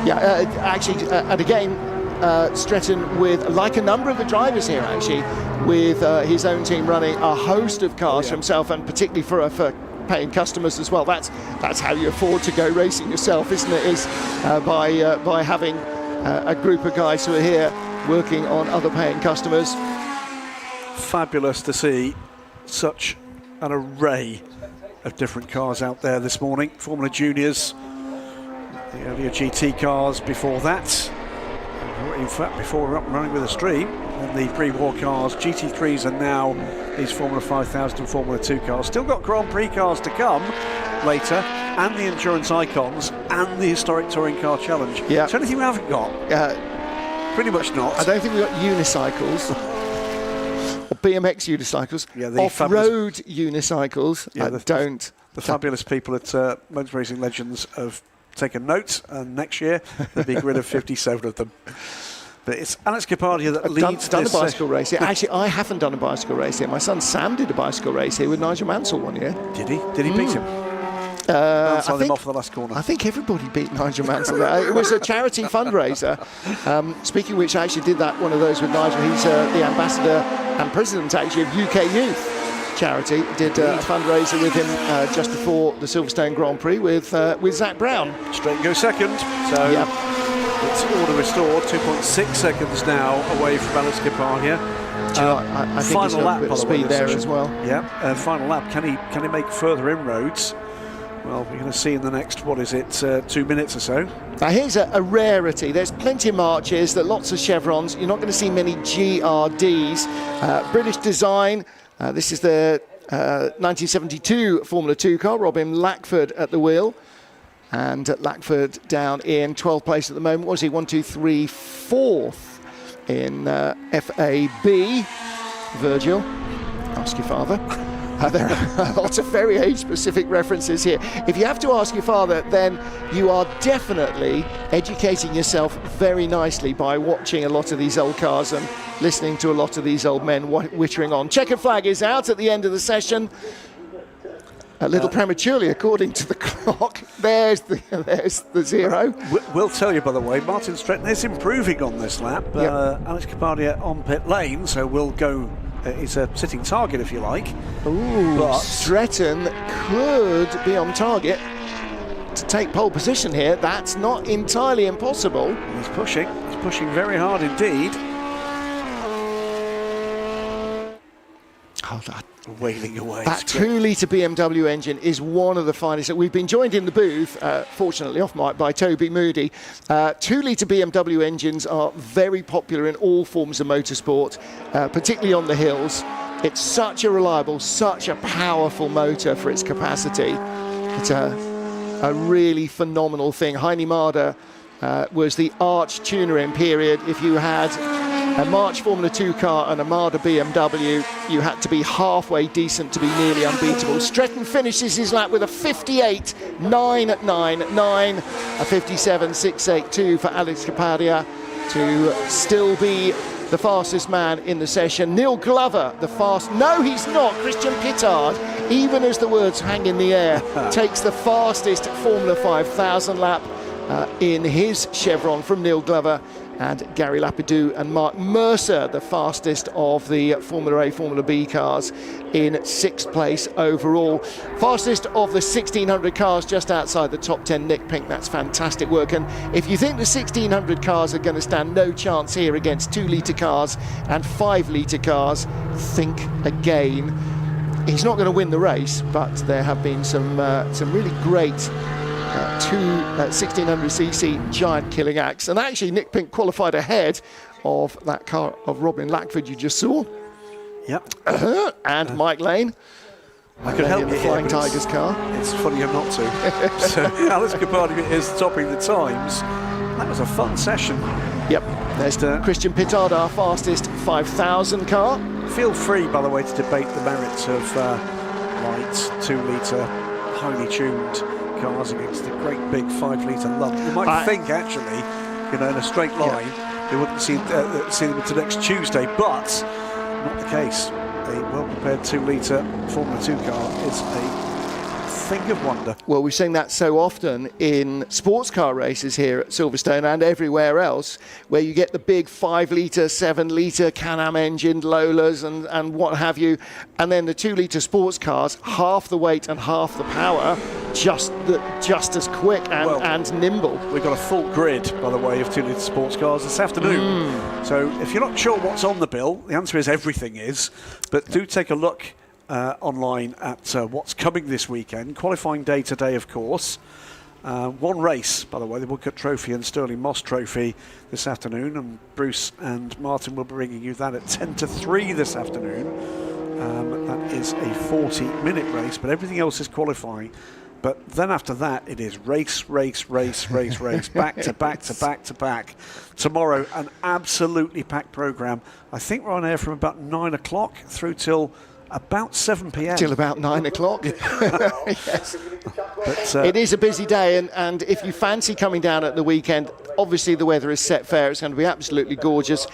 S1: yeah, actually, and again, Stretton with, like a number of the drivers here actually, with his own team running a host of cars for himself, and particularly for paying customers as well. That's how you afford to go racing yourself, isn't it? Is by having a group of guys who are here working on other paying customers.
S3: Fabulous to see such an array of different cars out there this morning. Formula Juniors, the earlier GT cars before that. In fact, before we're up and running with a stream, and the pre-war cars, GT3s, and now these Formula 5000 and Formula 2 cars. Still got Grand Prix cars to come later, and the Endurance Icons, and the Historic Touring Car Challenge.
S1: Yeah.
S3: Is there anything we haven't got? Pretty much not.
S1: I don't think we've got unicycles. Or BMX unicycles.
S3: Yeah, the
S1: off-road unicycles.
S3: Yeah,
S1: The
S3: fabulous people at Motor Racing Legends have taken note, and next year there'll be a grid of 57 of them. But it's Alex Capardia that leads
S1: done
S3: this
S1: a bicycle race here. Actually, I haven't done a bicycle race here. My son Sam did a bicycle race here with Nigel Mansell one year.
S3: Did he? Did he beat him?
S1: I think,
S3: him off the last corner.
S1: I think everybody beat Nigel Mansell there. It was a charity fundraiser. Speaking of which, I actually did one of those with Nigel. He's the ambassador and president actually of UK Youth Charity. Did a fundraiser with him just before the Silverstone Grand Prix with Zach Brown.
S3: Straight and go second. So it's order restored. 2.6 seconds now away from Alex Capardia.
S1: I think
S3: final lap,
S1: a bit of speed there as well.
S3: Yeah, final lap. Can he make further inroads? Well, we're going to see in the next, 2 minutes or so.
S1: Now here's a rarity. There's plenty of marches, lots of chevrons. You're not going to see many GRDs. British design. This is the 1972 Formula 2 car, Robin Lackford at the wheel. And Lackford down in 12th place at the moment. What was he? 1, 2, 3, 4th in FAB. Virgil, ask your father. There are lots of very age-specific references here. If you have to ask your father, then you are definitely educating yourself very nicely by watching a lot of these old cars and listening to a lot of these old men wittering on. Checkered flag is out at the end of the session. A little prematurely, according to the clock. There's the zero.
S3: We'll tell you, by the way, Martin Stretton is improving on this lap. Alex Capardia on pit lane, so we'll go. He's a sitting target, if you like.
S1: Ooh, but Stretton could be on target to take pole position here. That's not entirely impossible.
S3: He's pushing very hard indeed.
S1: Oh, that
S3: wailing away.
S1: That 2-litre BMW engine is one of the finest. We've been joined in the booth, fortunately off mic, by Toby Moody. 2-litre BMW engines are very popular in all forms of motorsport, particularly on the hills. It's such a reliable, such a powerful motor for its capacity. It's a really phenomenal thing. Heine Marder was the arch tuner in period. If you had a March Formula 2 car and a Marder BMW, you had to be halfway decent to be nearly unbeatable. Stretton finishes his lap with a 58.999, a 57.682 for Alex Capadia to still be the fastest man in the session. Neil Glover, no, he's not. Christian Pittard, even as the words hang in the air, takes the fastest Formula 5000 lap in his chevron from Neil Glover, and Gary Lapidou and Mark Mercer, the fastest of the Formula A, Formula B cars, in 6th place overall. Fastest of the 1600 cars, just outside the top 10, Nick Pink. That's fantastic work. And if you think the 1600 cars are going to stand no chance here against 2-litre cars and 5-litre cars, think again. He's not going to win the race, but there have been some really great 1600cc giant killing acts, and actually Nick Pink qualified ahead of that car of Robin Lackford you just saw.
S3: Yep.
S1: And Mike Lane.
S3: I could help you
S1: Flying
S3: here,
S1: Tigers car.
S3: It's funny you're not to. So Alex Capadia is topping the times. That was a fun session.
S1: Yep. There's Christian Pittard, our fastest 5000 car.
S3: Feel free, by the way, to debate the merits of light 2-litre highly tuned cars against the great big 5-litre lump. You might think, actually, in a straight line, they wouldn't see them until next Tuesday, but not the case. A well-prepared 2-litre Formula 2 car is a thing of wonder.
S1: Well, we've seen that so often in sports car races here at Silverstone and everywhere else, where you get the big 5-litre, 7-litre Can-Am engined Lolas and what have you, and then the 2-litre sports cars, half the weight and half the power, just as quick and nimble.
S3: We've got a full grid, by the way, of 2-litre sports cars this afternoon. So if you're not sure what's on the bill, the answer is everything is. But do take a look online at what's coming this weekend. Qualifying day today, of course. One race, by the way, the Woodcut Trophy and Stirling Moss Trophy this afternoon, and Bruce and Martin will be bringing you that at 10 to 3 this afternoon. That is a 40-minute race, but everything else is qualifying. But then after that, it is race, back to back. Tomorrow, an absolutely packed programme. I think we're on air from about 9 o'clock through till about 7 p.m.
S1: Till about 9 o'clock. Yes.
S3: But,
S1: it is a busy day, and if you fancy coming down at the weekend, obviously the weather is set fair. It's going to be absolutely gorgeous.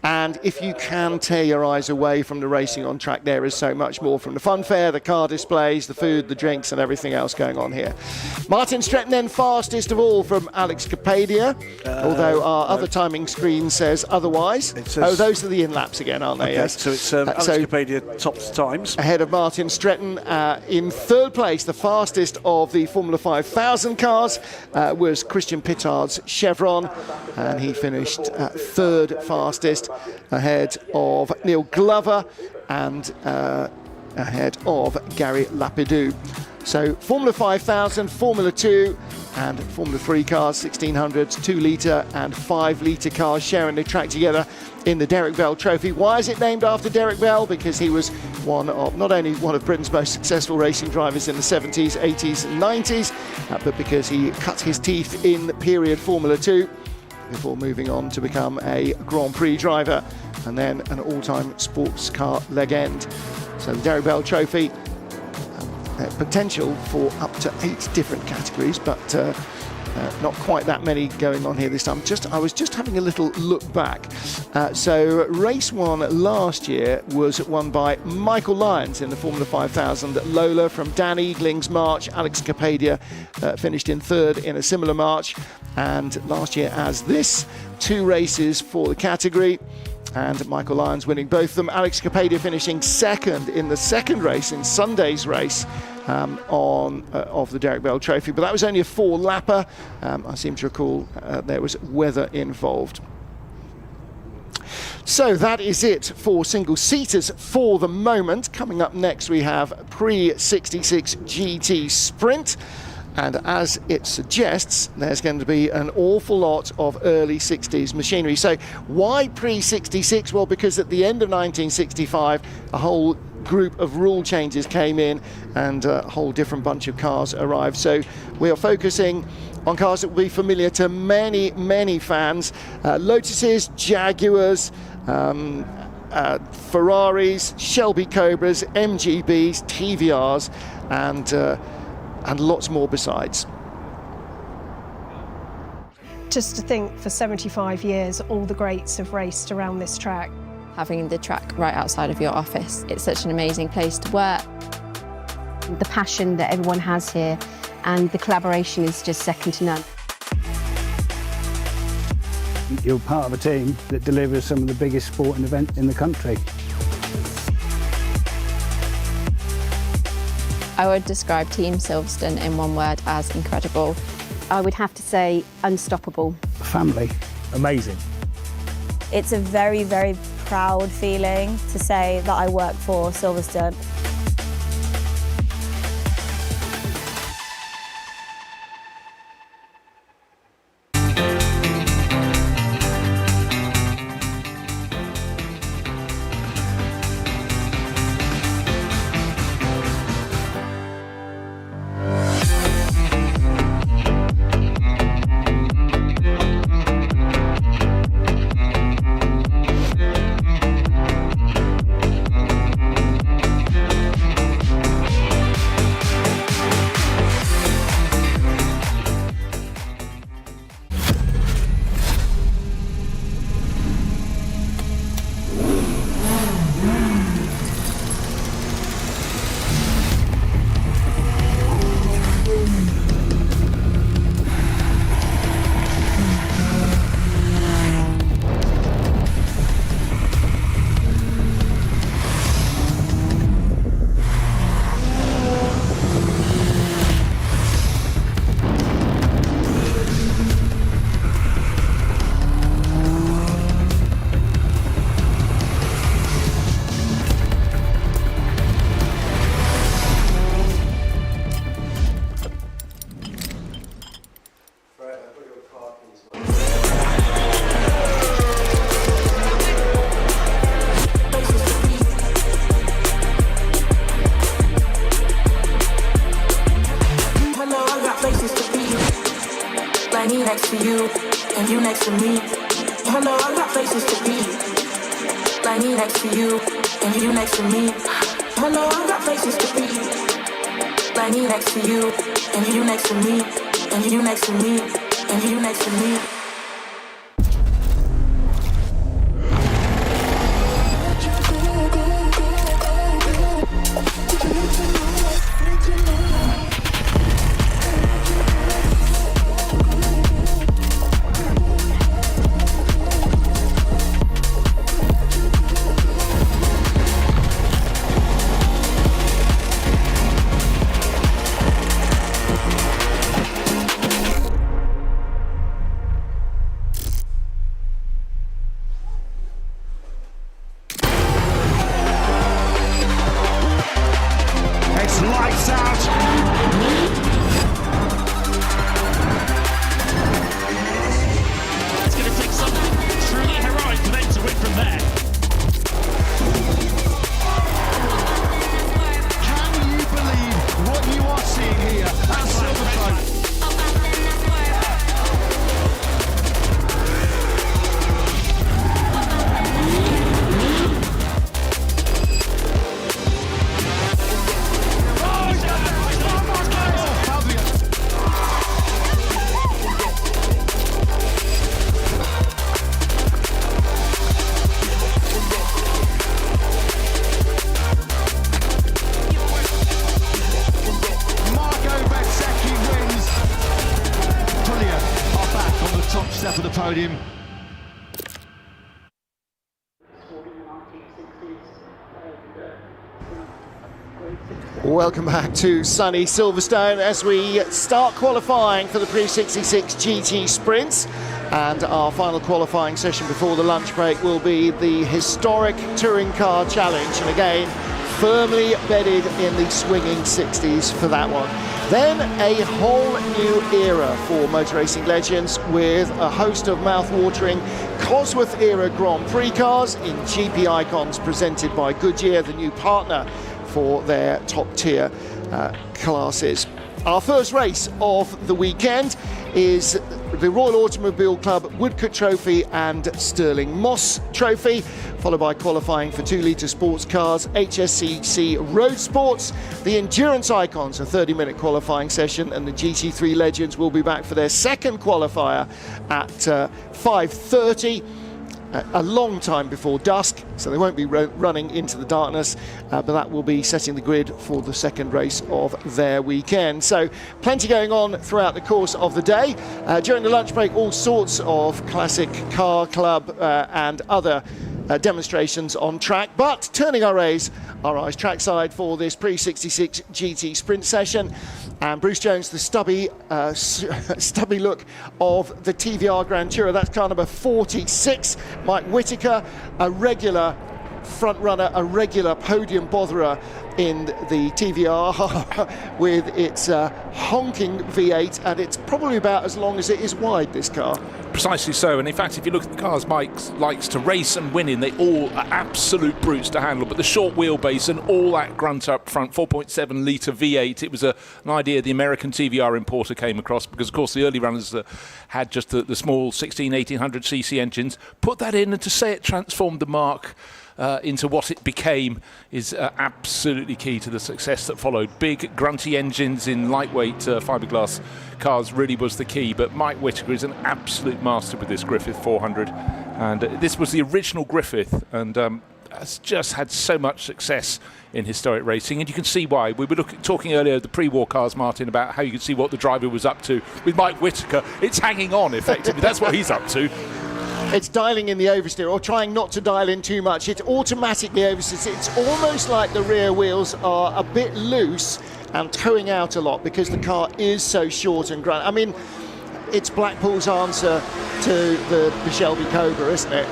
S1: And if you can tear your eyes away from the racing on track, there is so much more, from the fun fair, the car displays, the food, the drinks, and everything else going on here. Martin Stretton then fastest of all from Alex Capadia, although our other timing screen says otherwise. Says, those are the in-laps again, aren't they?
S3: Okay,
S1: yes.
S3: So it's Alex Capadia tops times.
S1: Ahead of Martin Stretton. In third place, the fastest of the Formula 5000 cars was Christian Pittard's Chevron, and he finished third fastest, ahead of Neil Glover and ahead of Gary Lapidou. So Formula 5000, Formula 2 and Formula 3 cars, 1600s, 2-litre and 5-litre cars sharing the track together in the Derek Bell Trophy. Why is it named after Derek Bell? Because he was not only one of Britain's most successful racing drivers in the 70s, 80s and 90s, but because he cut his teeth in period Formula 2 before moving on to become a Grand Prix driver and then an all-time sports car legend. So the Derek Bell Trophy, potential for up to 8 different categories, but not quite that many going on here this time. I was just having a little look back. So race 1 last year was won by Michael Lyons in the Formula 5000 Lola from Dan Eagling's march. Alex Capadia finished in third in a similar march. And last year, as this, 2 races for the category, and Michael Lyons winning both of them. Alex Capadia finishing second in the second race, in Sunday's race of the Derek Bell Trophy, but that was only a 4-lapper. I seem to recall there was weather involved. So that is it for single-seaters for the moment. Coming up next, we have Pre-66 GT Sprint. And as it suggests, there's going to be an awful lot of early 60s machinery. So why pre-66? Well, because at the end of 1965, a whole group of rule changes came in and a whole different bunch of cars arrived. So we are focusing on cars that will be familiar to many, many fans. Lotuses, Jaguars, Ferraris, Shelby Cobras, MGBs, TVRs, and lots more besides.
S5: Just to think, for 75 years, all the greats have raced around this track.
S6: Having the track right outside of your office, it's such an amazing place to work.
S7: The passion that everyone has here and the collaboration is just second to none.
S8: You're part of a team that delivers some of the biggest sporting event in the country.
S6: I would describe Team Silverstone in one word as incredible.
S7: I would have to say unstoppable.
S8: Family.
S9: Amazing.
S10: It's a very, very proud feeling to say that I work for Silverstone.
S4: Me next to you, and you next to me. I know I got places to be. Like me next to you, and you next to me. I know I got places to be. Like me next to you, and you next to me, and you next to me, and you next to me.
S9: Lights out!
S11: It's going to take something truly heroic for them to win from there.
S9: Can you believe what you are seeing here at Silverstone? Step of the podium.
S1: Welcome back to sunny Silverstone as we start qualifying for the Pre-66 GT Sprints, and our final qualifying session before the lunch break will be the historic Touring Car Challenge. And again, firmly bedded in the swinging 60s for that one. Then a whole new era for motor racing legends with a host of mouth-watering Cosworth-era Grand Prix cars in GP Icons presented by Goodyear, the new partner for their top-tier classes. Our first race of the weekend is the Royal Automobile Club Woodcote Trophy and Stirling Moss Trophy, followed by qualifying for 2-litre sports cars, HSCC Road Sports, the Endurance Icons, a 30-minute qualifying session, and the GT3 Legends will be back for their second qualifier at 5:30. A long time before dusk, so they won't be running into the darkness, but that will be setting the grid for the second race of their weekend. So plenty going on throughout the course of the day. During the lunch break, all sorts of classic car club and other demonstrations on track, but turning our eyes trackside for this pre-66 GT sprint session. And Bruce Jones, the stubby look of the TVR Grand Tourer. That's car number 46. Mike Whittaker, a regular front runner, a regular podium botherer in the TVR with its honking V8, and it's probably about as long as it is wide, this car.
S2: Precisely so, and in fact, if you look at the cars Mike likes to race and win in, they all are absolute brutes to handle, but the short wheelbase and all that grunt up front, 4.7 litre V8, it was an idea the American TVR importer came across, because of course the early runners had just the small 1800cc engines, put that in, and to say it transformed the Mark into what it became is absolutely key to the success that followed. Big grunty engines in lightweight fiberglass cars really was the key, but Mike Whittaker is an absolute master with this Griffith 400, and this was the original Griffith, and has just had so much success in historic racing, and you can see why. We were talking earlier, the pre-war cars, Martin, about how you could see what the driver was up to. With Mike Whittaker, it's hanging on effectively. That's what he's up to.
S1: It's dialing in the oversteer, or trying not to dial in too much. It automatically oversteers. It's almost like the rear wheels are a bit loose and towing out a lot because the car is so short and grunt. I mean, it's Blackpool's answer to the Shelby Cobra, isn't it?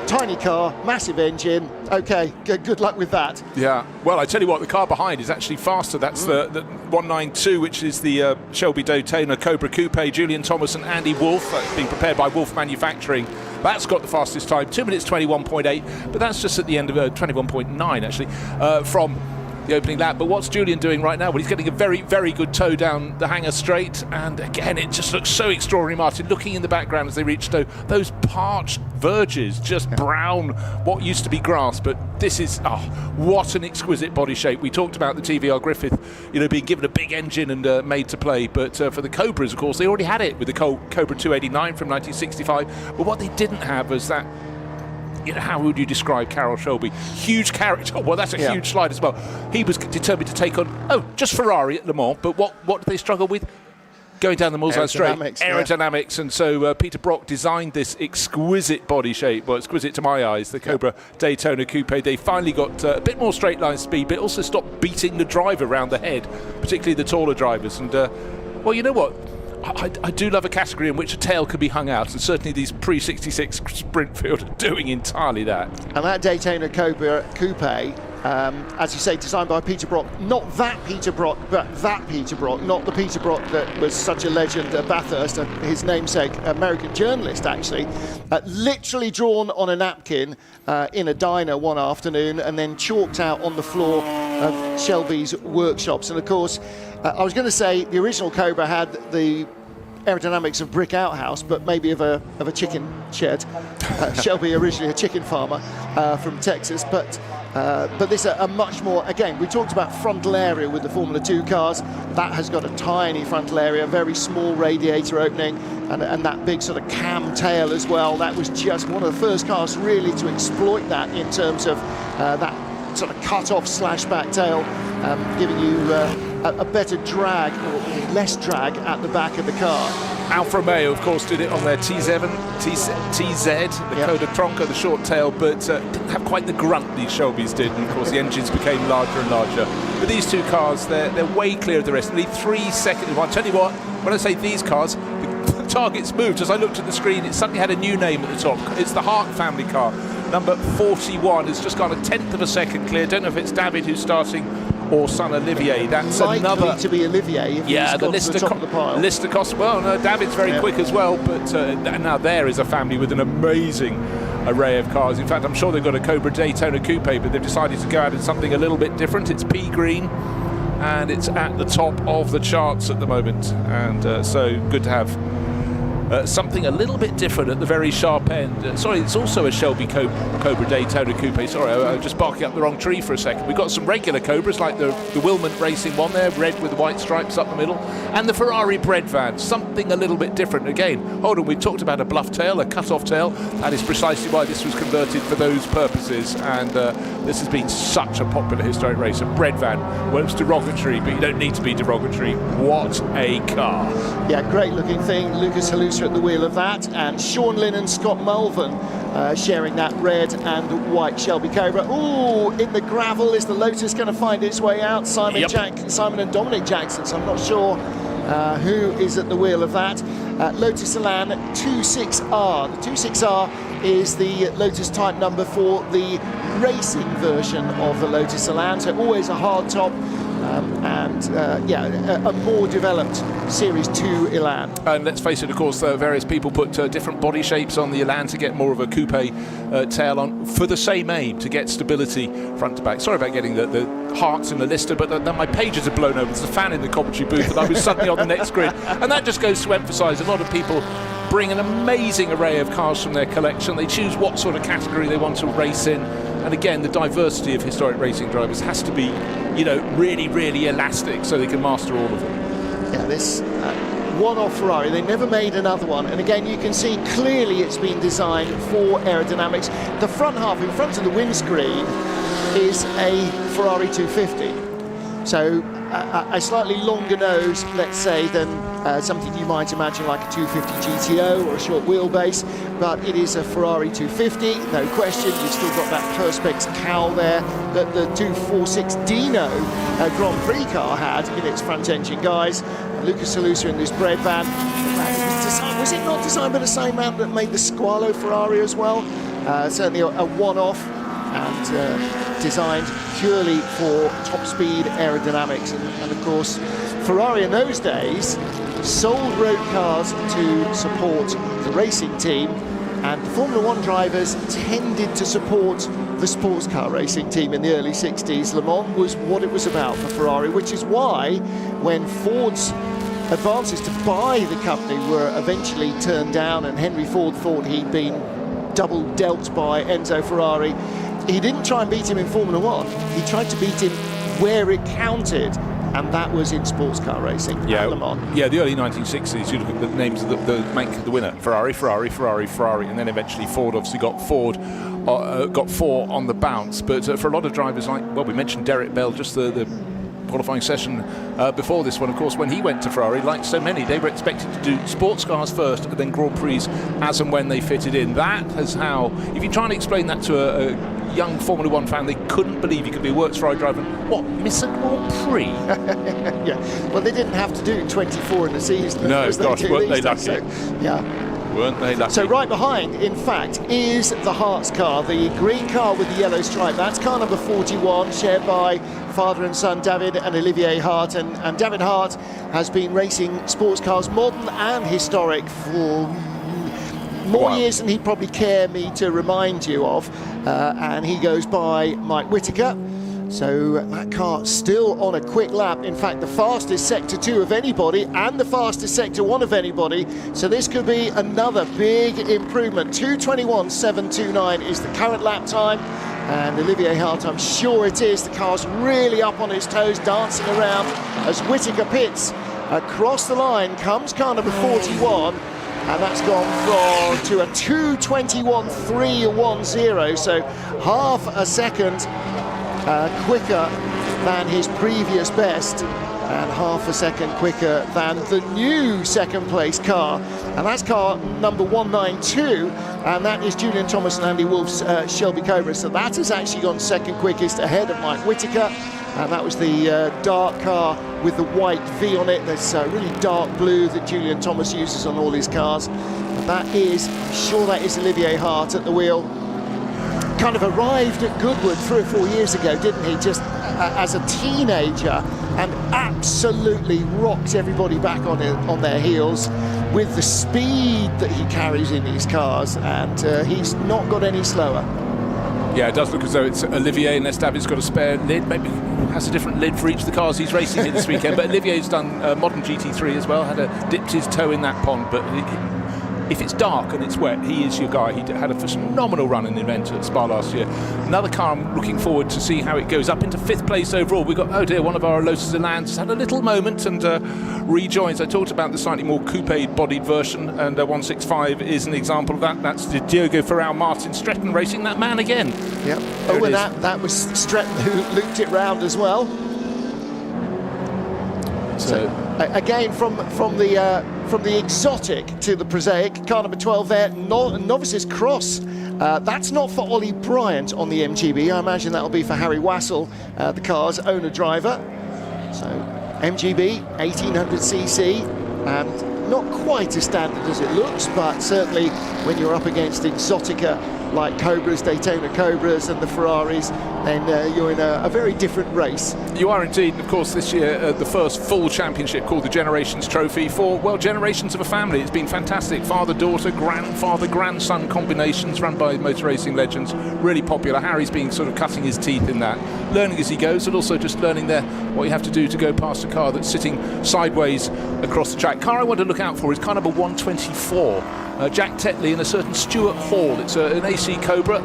S1: Tiny car, massive engine. Okay, good luck with that. Yeah,
S2: well, I tell you what, the car behind is actually faster. That's the 192, which is the Shelby Daytona Cobra Coupe. Julian Thomas and Andy Wolf, being prepared by Wolf Manufacturing. That's got the fastest time, 2 minutes 21.8, but that's just at the end of 21.9 actually, from the opening lap. But what's Julian doing right now? Well, he's getting a very, very good tow down the hangar straight, and again, it just looks so extraordinary, Martin, looking in the background as they reach those parched verges, just brown, what used to be grass, but this is, what an exquisite body shape. We talked about the TVR Griffith, being given a big engine and made to play, but for the Cobras, of course, they already had it with the Cobra 289 from 1965, but what they didn't have was that, how would you describe Carroll Shelby? Huge character. Well, that's a huge slide as well. He was determined to take on, just Ferrari at Le Mans, but what did they struggle with? Going down the Mulsanne straight. Aerodynamics. And so Peter Brock designed this exquisite body shape, well, exquisite to my eyes, the Cobra Daytona Coupe. They finally got a bit more straight line speed, but also stopped beating the driver around the head, particularly the taller drivers. And, well, you know what? I do love a category in which a tail can be hung out, and certainly these pre-66 sprint field are doing entirely that.
S1: And that Daytona Cobra Coupe, as you say, designed by Peter Brock, not that Peter Brock, but that Peter Brock, not the Peter Brock that was such a legend at Bathurst, his namesake, American journalist actually, literally drawn on a napkin in a diner one afternoon and then chalked out on the floor of Shelby's workshops. And of course, I was going to say the original Cobra had the aerodynamics of brick outhouse, but maybe of a chicken shed. Shelby originally a chicken farmer from Texas, but this a much more, again, we talked about frontal area with the Formula 2 cars. That has got a tiny frontal area, very small radiator opening, and that big sort of cam tail as well. That was just one of the first cars really to exploit that in terms of that sort of cut-off slash-back tail, giving you a better drag, or less drag at the back of the car.
S2: Alfa Romeo, of course, did it on their TZ, the Coda Tronco, the short tail, but didn't have quite the grunt these Shelbys did, and of course the engines became larger and larger. But these two cars, they're way clear of the rest. Only 3 seconds. Well, I'll tell you what, when I say these cars, the targets moved. As I looked at the screen, it suddenly had a new name at the top. It's the Hart family car. number 41 has just gone a tenth of a second clear. Don't know if it's David who's starting or son Olivier. That's
S1: likely
S2: another
S1: to be Olivier. If
S2: yeah,
S1: he's
S2: the
S1: got to the top of the pile.
S2: Lister cost. Well, no, David's very quick as well, but now there is a family with an amazing array of cars. In fact, I'm sure they've got a Cobra Daytona Coupe, but they've decided to go out in something a little bit different. It's pea green, and it's at the top of the charts at the moment, and so good to have something a little bit different at the very sharp end. Sorry, it's also a Shelby Cobra Daytona Coupe. Sorry, I was just barking up the wrong tree for a second. We've got some regular Cobras like the Wilmot Racing one there, red with the white stripes up the middle, and the Ferrari bread van, something a little bit different. Again, hold on, we talked about a bluff tail, a cut-off tail. That is precisely why this was converted for those purposes, and this has been such a popular historic race. A bread van, well, it's derogatory, but you don't need to be derogatory. What a car.
S1: Yeah, great looking thing. Lucas Halusa at the wheel of that, and Sean Lynn and Scott Mulvin sharing that red and white Shelby Cobra. Ooh, in the gravel, is the Lotus going to find its way out? Simon and Dominic Jackson, so I'm not sure who is at the wheel of that. Lotus Elan 26R. The 26R is the Lotus type number for the racing version of the Lotus Elan, so always a hard top. A more developed Series 2 Elan.
S2: And let's face it, of course, various people put different body shapes on the Elan to get more of a coupe tail on for the same aim, to get stability front to back. Sorry about getting the hearts in the Lister, but then my pages are blown over. There's a fan in the commentary booth and I was suddenly on the next grid. And that just goes to emphasise a lot of people bring an amazing array of cars from their collection. They choose what sort of category they want to race in. And again, the diversity of historic racing drivers has to be, really, really elastic so they can master all of them.
S1: Yeah, this one-off Ferrari, they never made another one. And again, you can see clearly it's been designed for aerodynamics. The front half, in front of the windscreen, is a Ferrari 250. So a slightly longer nose, let's say, than something you might imagine like a 250 GTO or a short wheelbase, but it is a Ferrari 250, no question. You've still got that Perspex cowl there that the 246 Dino Grand Prix car had in its front engine, guys. Lucas Halusa in this bread van. Was it not designed by the same man that made the Squalo Ferrari as well? Certainly a one-off, and designed purely for top speed aerodynamics. And of course, Ferrari in those days sold road cars to support the racing team, and Formula One drivers tended to support the sports car racing team in the early 60s. Le Mans was what it was about for Ferrari, which is why when Ford's advances to buy the company were eventually turned down and Henry Ford thought he'd been double dealt by Enzo Ferrari, he didn't try and beat him in Formula One. He tried to beat him where it counted, and that was in sports car racing at Le Mans.
S2: Yeah, the early 1960s, you look at the names of the winner, Ferrari, and then eventually Ford obviously got four on the bounce. But for a lot of drivers, like, well, we mentioned Derek Bell, just the qualifying session before this one, of course, when he went to Ferrari, like so many, they were expected to do sports cars first and then Grand Prix as and when they fitted in. That is how, if you try and explain that to a young Formula One fan, they couldn't believe you could be a works Ferrari driver. What, miss a Grand Prix?
S1: Yeah, well, they didn't have to do 24 in the season.
S2: No, gosh, weren't they lucky?
S1: So, yeah.
S2: Weren't they lucky?
S1: So right behind, in fact, is the Hart's car, the green car with the yellow stripe. That's car number 41, shared by father and son David and Olivier Hart. And David Hart has been racing sports cars, modern and historic, for more years than he'd probably care me to remind you of. And he goes by Mike Whittaker. So that car still on a quick lap. In fact, the fastest Sector 2 of anybody and the fastest Sector 1 of anybody. So this could be another big improvement. 2:21.729 is the current lap time. And Olivier Hart, I'm sure it is. The car's really up on its toes, dancing around as Whittaker pits. Across the line comes car number 41. And that's gone to a 2:21.310. So half a second quicker than his previous best, and half a second quicker than the new second place car, and that's car number 192, and that is Julian Thomas and Andy Wolf's Shelby Cobra. So that has actually gone second quickest ahead of Mike Whittaker, and that was the dark car with the white V on it. There's really dark blue that Julian Thomas uses on all his cars. And that is, I'm sure that is Olivier Hart at the wheel. kind of arrived at Goodwood 3 or 4 years ago, didn't he? Just as a teenager, and absolutely rocked everybody back on their heels with the speed that he carries in these cars, and he's not got any slower.
S2: Yeah, it does look as though it's Olivier Nestabi's got a spare lid, maybe has a different lid for each of the cars he's racing in this weekend. But Olivier's done modern GT3 as well, dipped his toe in that pond. But if it's dark and it's wet, he is your guy. He had a phenomenal run in the event at Spa last year. Another car I'm looking forward to see how it goes. Up into 5th place overall. We've got, oh dear, one of our Lotus Elans has had a little moment and rejoins. I talked about the slightly more coupe-bodied version, and 165 is an example of that. That's the Diogo Ferrao Martin Stretton racing that man again.
S1: Yep. Oh, and that was Stretton who looped it round as well. So again, from the exotic to the prosaic, car number 12 there, Novices Cross. That's not for Ollie Bryant on the MGB. I imagine that'll be for Harry Wassell, the car's owner-driver. So MGB, 1800cc, and not quite as standard as it looks, but certainly when you're up against exotica like Cobras, Daytona Cobras and the Ferraris, then you're in a very different race.
S2: You are indeed. Of course, this year the first full championship called the Generations Trophy for, well, generations of a family. It's been fantastic. Father-daughter, grandfather-grandson combinations run by motor racing legends. Really popular. Harry's been sort of cutting his teeth in that, learning as he goes, and also just learning there what you have to do to go past a car that's sitting sideways across the track. Car I want to look out for is car number 124. Jack Tetley and a certain Stuart Hall. It's an AC Cobra.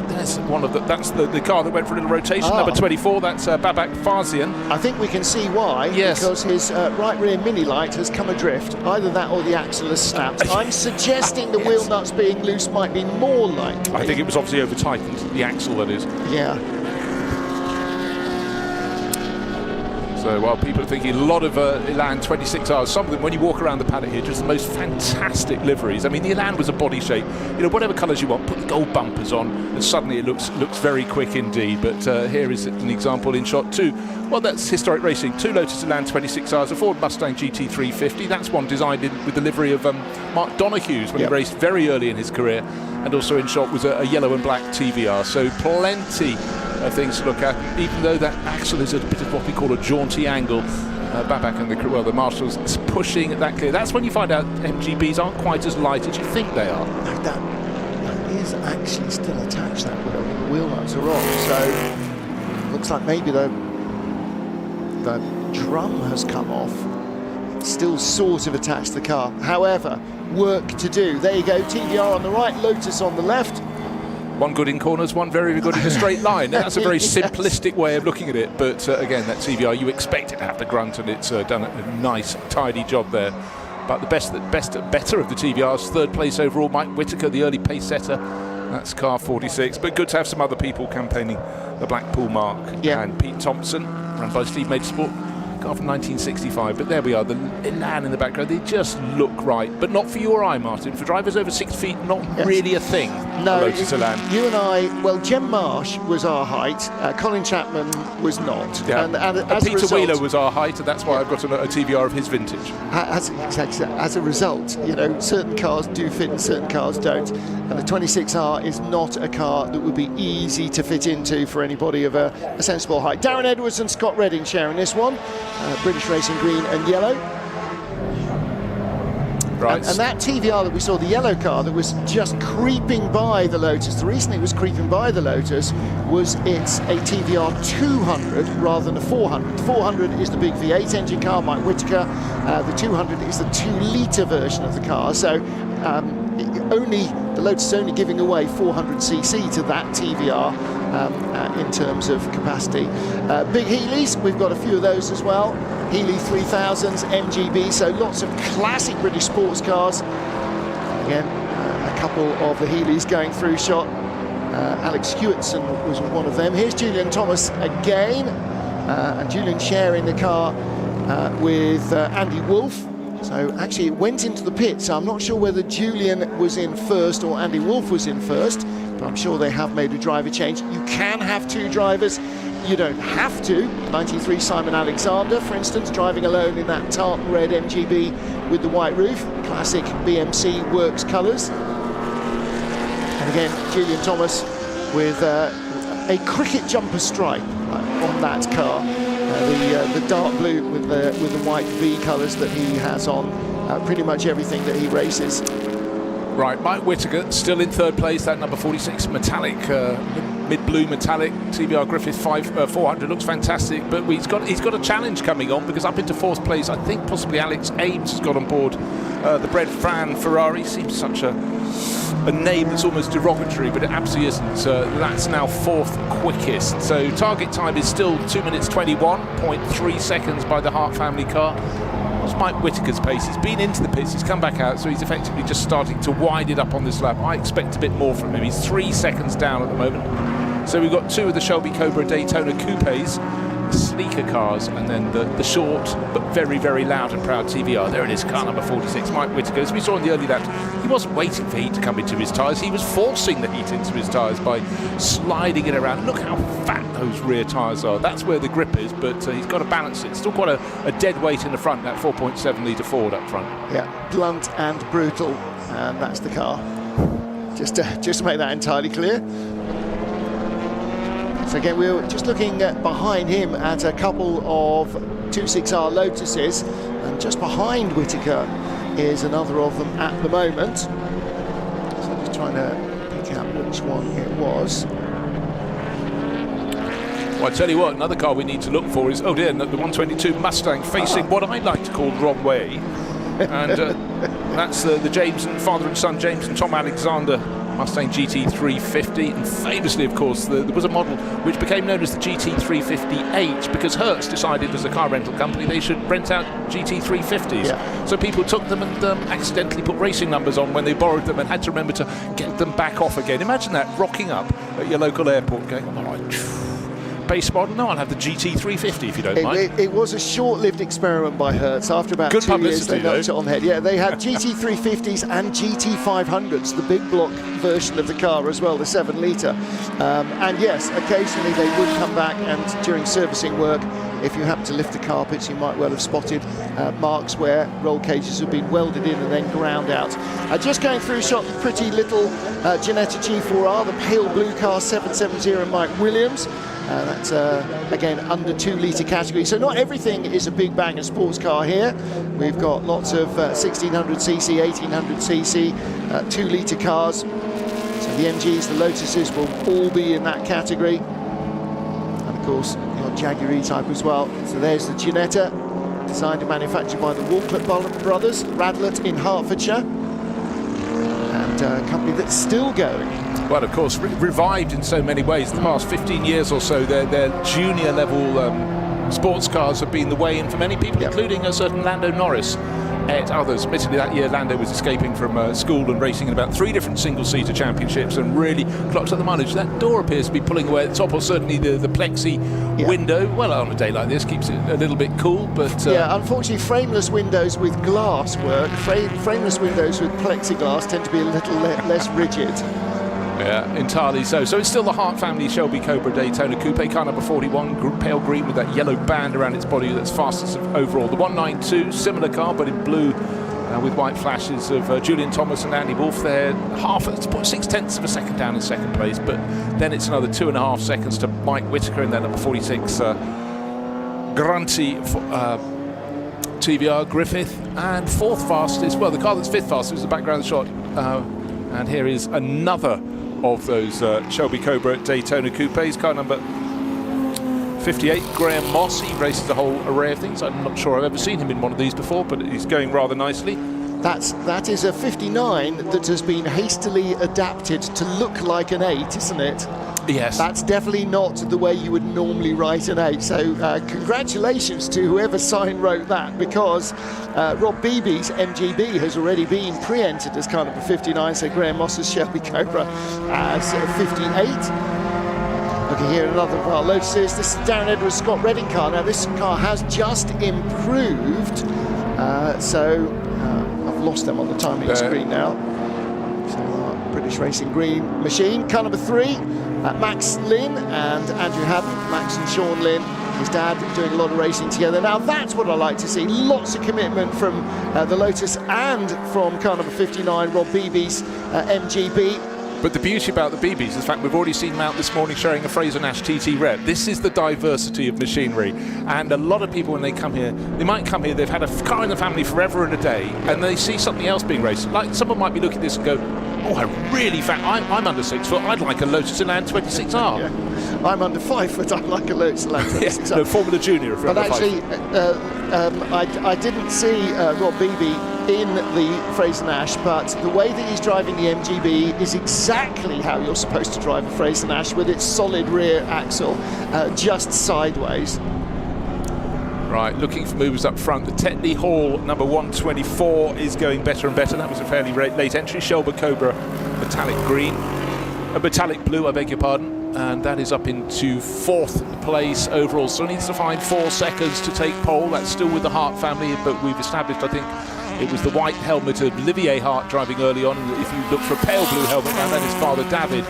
S2: That's the car that went for a little rotation. Number 24. That's Babak Farzian.
S1: I think we can see why.
S2: Yes.
S1: Because his right rear mini light has come adrift. Either that or the axle has snapped. I'm suggesting the wheel nuts being loose might be more likely.
S2: I think it was obviously over tightened. The axle, that is.
S1: Yeah.
S2: So while people are thinking a lot of Elan 26Rs, some of them, when you walk around the paddock here, just the most fantastic liveries. I mean, the Elan was a body shape. You know, whatever colours you want, put the gold bumpers on, and suddenly it looks very quick indeed. But here is an example in shot 2. Well, that's historic racing. 2 Lotus Elan 26Rs, a Ford Mustang GT350. That's one designed with the livery of Mark Donohue's when he raced very early in his career. And also in shot was a yellow and black TVR. So plenty of things to look at, even though that axle is at a bit of what we call a jaunty angle. Babak and the Marshals pushing that clear. That's when you find out MGBs aren't quite as light as you think they are.
S1: No, that is actually still attached, that wheel. The wheel nuts are off, so looks like maybe the drum has come off. It's still sort of attached to the car. However, work to do. There you go, TVR on the right, Lotus on the left.
S2: One good in corners, one very, very good in a straight line. That's a very simplistic way of looking at it, but again, that TVR, you expect it to have the grunt, and it's done a nice, tidy job there. But the better of the TVRs, 3rd place overall, Mike Whitaker, the early pace setter. That's car 46, but good to have some other people campaigning the Blackpool mark. And Pete Thompson, run by Steve Motorsport, car from 1965. But there we are, the Elan in the background. They just look right, but not for you or I, Martin. For drivers over 6 feet, not really a thing.
S1: No,
S2: Lotus Elan.
S1: You and I, well, Jem Marsh was our height, Colin Chapman was not.
S2: Yeah.
S1: And as
S2: Peter
S1: a result,
S2: Wheeler was our height, and that's why I've got a TVR of his vintage.
S1: As a result, you know, certain cars do fit and certain cars don't. And the 26R is not a car that would be easy to fit into for anybody of a sensible height. Darren Edwards and Scott Redding sharing this one. British Racing green and yellow.
S2: Right.
S1: And that TVR that we saw, the yellow car that was just creeping by the Lotus, the reason it was creeping by the Lotus was it's a TVR 200 rather than a 400. The 400 is the big V8 engine car, Mike Whitaker. The 200 is the 2-litre version of the car. So the Lotus is only giving away 400cc to that TVR in terms of capacity. Big Healey's, we've got a few of those as well. Healey 3000s, MGB, so lots of classic British sports cars. Again, a couple of the Healeys going through shot. Alex Hewitson was one of them. Here's Julian Thomas again, and Julian sharing the car with Andy Wolff. So actually it went into the pit, so I'm not sure whether Julian was in first or Andy Wolff was in first, but I'm sure they have made a driver change. You can have 2 drivers. You don't have to. 93 Simon Alexander, for instance, driving alone in that tartan red MGB with the white roof. Classic BMC Works colours. And again, Julian Thomas with a cricket jumper stripe on that car. The dark blue with the white V colours that he has on pretty much everything that he races.
S2: Right, Mike Whittaker still in third place, that number 46 metallic, mid-blue metallic TBR Griffith 400 looks fantastic, but he's got a challenge coming on, because up into fourth place, I think possibly Alex Ames has got on board the Bread Fran Ferrari. Seems such a name that's almost derogatory, but it absolutely isn't. That's now fourth quickest. So target time is still 2 minutes 21.3 seconds by the Hart family car. What's Mike Whittaker's pace? He's been into the pits, he's come back out, so he's effectively just starting to wind it up on this lap. I expect a bit more from him. He's 3 seconds down at the moment. So we've got two of the Shelby Cobra Daytona Coupes, the sleeker cars, and then the short but very, very loud and proud TVR. There it is, car number 46, Mike Whittaker. As we saw in the early laps, he wasn't waiting for heat to come into his tyres, he was forcing the heat into his tyres by sliding it around. Look how fat those rear tyres are. That's where the grip is, but he's got to balance it. Still quite a dead weight in the front, that 4.7 litre Ford up front.
S1: Yeah, blunt and brutal, and that's the car. Just to make that entirely clear. So again, we were just looking behind him at a couple of 26R Lotuses, and just behind Whittaker is another of them at the moment. So just trying to pick out which one it was.
S2: Well, I tell you what, another car we need to look for is, oh dear, the 122 Mustang facing what I like to call the wrong way. And that's the James and father and son, James and Tom Alexander Mustang GT350. And famously, of course, there was a model which became known as the GT350H because Hertz decided as a car rental company they should rent out GT350s. Yeah. So people took them and accidentally put racing numbers on when they borrowed them and had to remember to get them back off again. Imagine that, rocking up at your local airport going, all right, base model? No, I'll have the GT350 if you don't mind.
S1: It was a short-lived experiment by Hertz. After about 2 years, they knocked it on the head. Yeah, they had GT350s and GT500s, the big block version of the car as well, the 7-litre. And yes, occasionally they would come back, and during servicing work, if you happen to lift the carpets, you might well have spotted marks where roll cages have been welded in and then ground out. Just going through shot, pretty little Ginetta G4R, the pale blue car, 770 Mike Williams. That's, again, under 2-litre category. So not everything is a big bang of sports car here. We've got lots of 1600cc, 1800cc, 2-litre cars. So the MGs, the Lotuses will all be in that category. And of course, your Jaguar E-Type as well. So there's the Ginetta, designed and manufactured by the Walcott brothers, Radlett in Hertfordshire. And a company that's still going.
S2: Well, of course, revived in so many ways. In the past 15 years or so, their junior level sports cars have been the way in for many people, including a certain Lando Norris and others. Admittedly, that year Lando was escaping from school and racing in about 3 different single-seater championships and really clocked up the mileage. That door appears to be pulling away at the top, or certainly the plexi window. Well, on a day like this, keeps it a little bit cool, but...
S1: yeah, unfortunately, frameless windows with glass work. Frameless windows with plexiglass tend to be a little less rigid.
S2: Yeah, entirely so. So it's still the Hart family Shelby Cobra Daytona Coupe, car number 41, pale green with that yellow band around its body that's fastest overall. The 192, similar car, but in blue with white flashes of Julian Thomas and Andy Wolff. They're 6/10 of a second down in second place, but then it's another 2.5 seconds to Mike Whittaker and then number 46, Grunty TVR Griffith, and fourth fastest, well, the car that's fifth fastest was the background shot. And here is another of those Shelby Cobra Daytona Coupes, car number 58, Graham Moss. He races a whole array of things. I'm not sure I've ever seen him in one of these before, but he's going rather nicely.
S1: That is a 59 that has been hastily adapted to look like an 8, isn't it?
S2: Yes.
S1: That's definitely not the way you would normally write an 8. So congratulations to whoever wrote that, because Rob Beebe's MGB has already been pre-entered as car number 59, so Graham Moss's Shelby Cobra as 58. Looking here at another of our Lotuses. This is Darren Edwards' Scott Redding car. Now this car has just improved, so I've lost them on the timing screen now. So our British Racing Green machine, car number 3. Max Lynn and Andrew Haddon, Max and Sean Lynn, his dad, doing a lot of racing together. Now that's what I like to see, lots of commitment from the Lotus and from car number 59, Rob Beebe's MGB.
S2: But the beauty about the BBs is the fact we've already seen them out this morning showing a Fraser Nash TT Rep. This is the diversity of machinery. And a lot of people, when they come here, they might come here, they've had a car in the family forever and a day, and they see something else being raced. Like someone might be looking at this and go, oh, I really I'm under 6 foot, I'd like a Lotus Elan 26R.
S1: Yeah. I'm under 5 foot, I'd like a Lotus Elan 26R.
S2: Yeah, no, Formula Junior.
S1: But actually, I didn't see Rob Beebe in the Fraser Nash, but the way that he's driving the MGB is exactly how you're supposed to drive a Fraser Nash, with its solid rear axle just sideways.
S2: Right, looking for movers up front. The Tetley Hall number 124 is going better and better. That was a fairly late entry. Shelby Cobra metallic blue, I beg your pardon. And that is up into 4th place overall. Still needs to find 4 seconds to take pole. That's still with the Hart family, but we've established, I think, it was the white helmet of Olivier Hart driving early on. And if you look for a pale blue helmet, now that is Father David,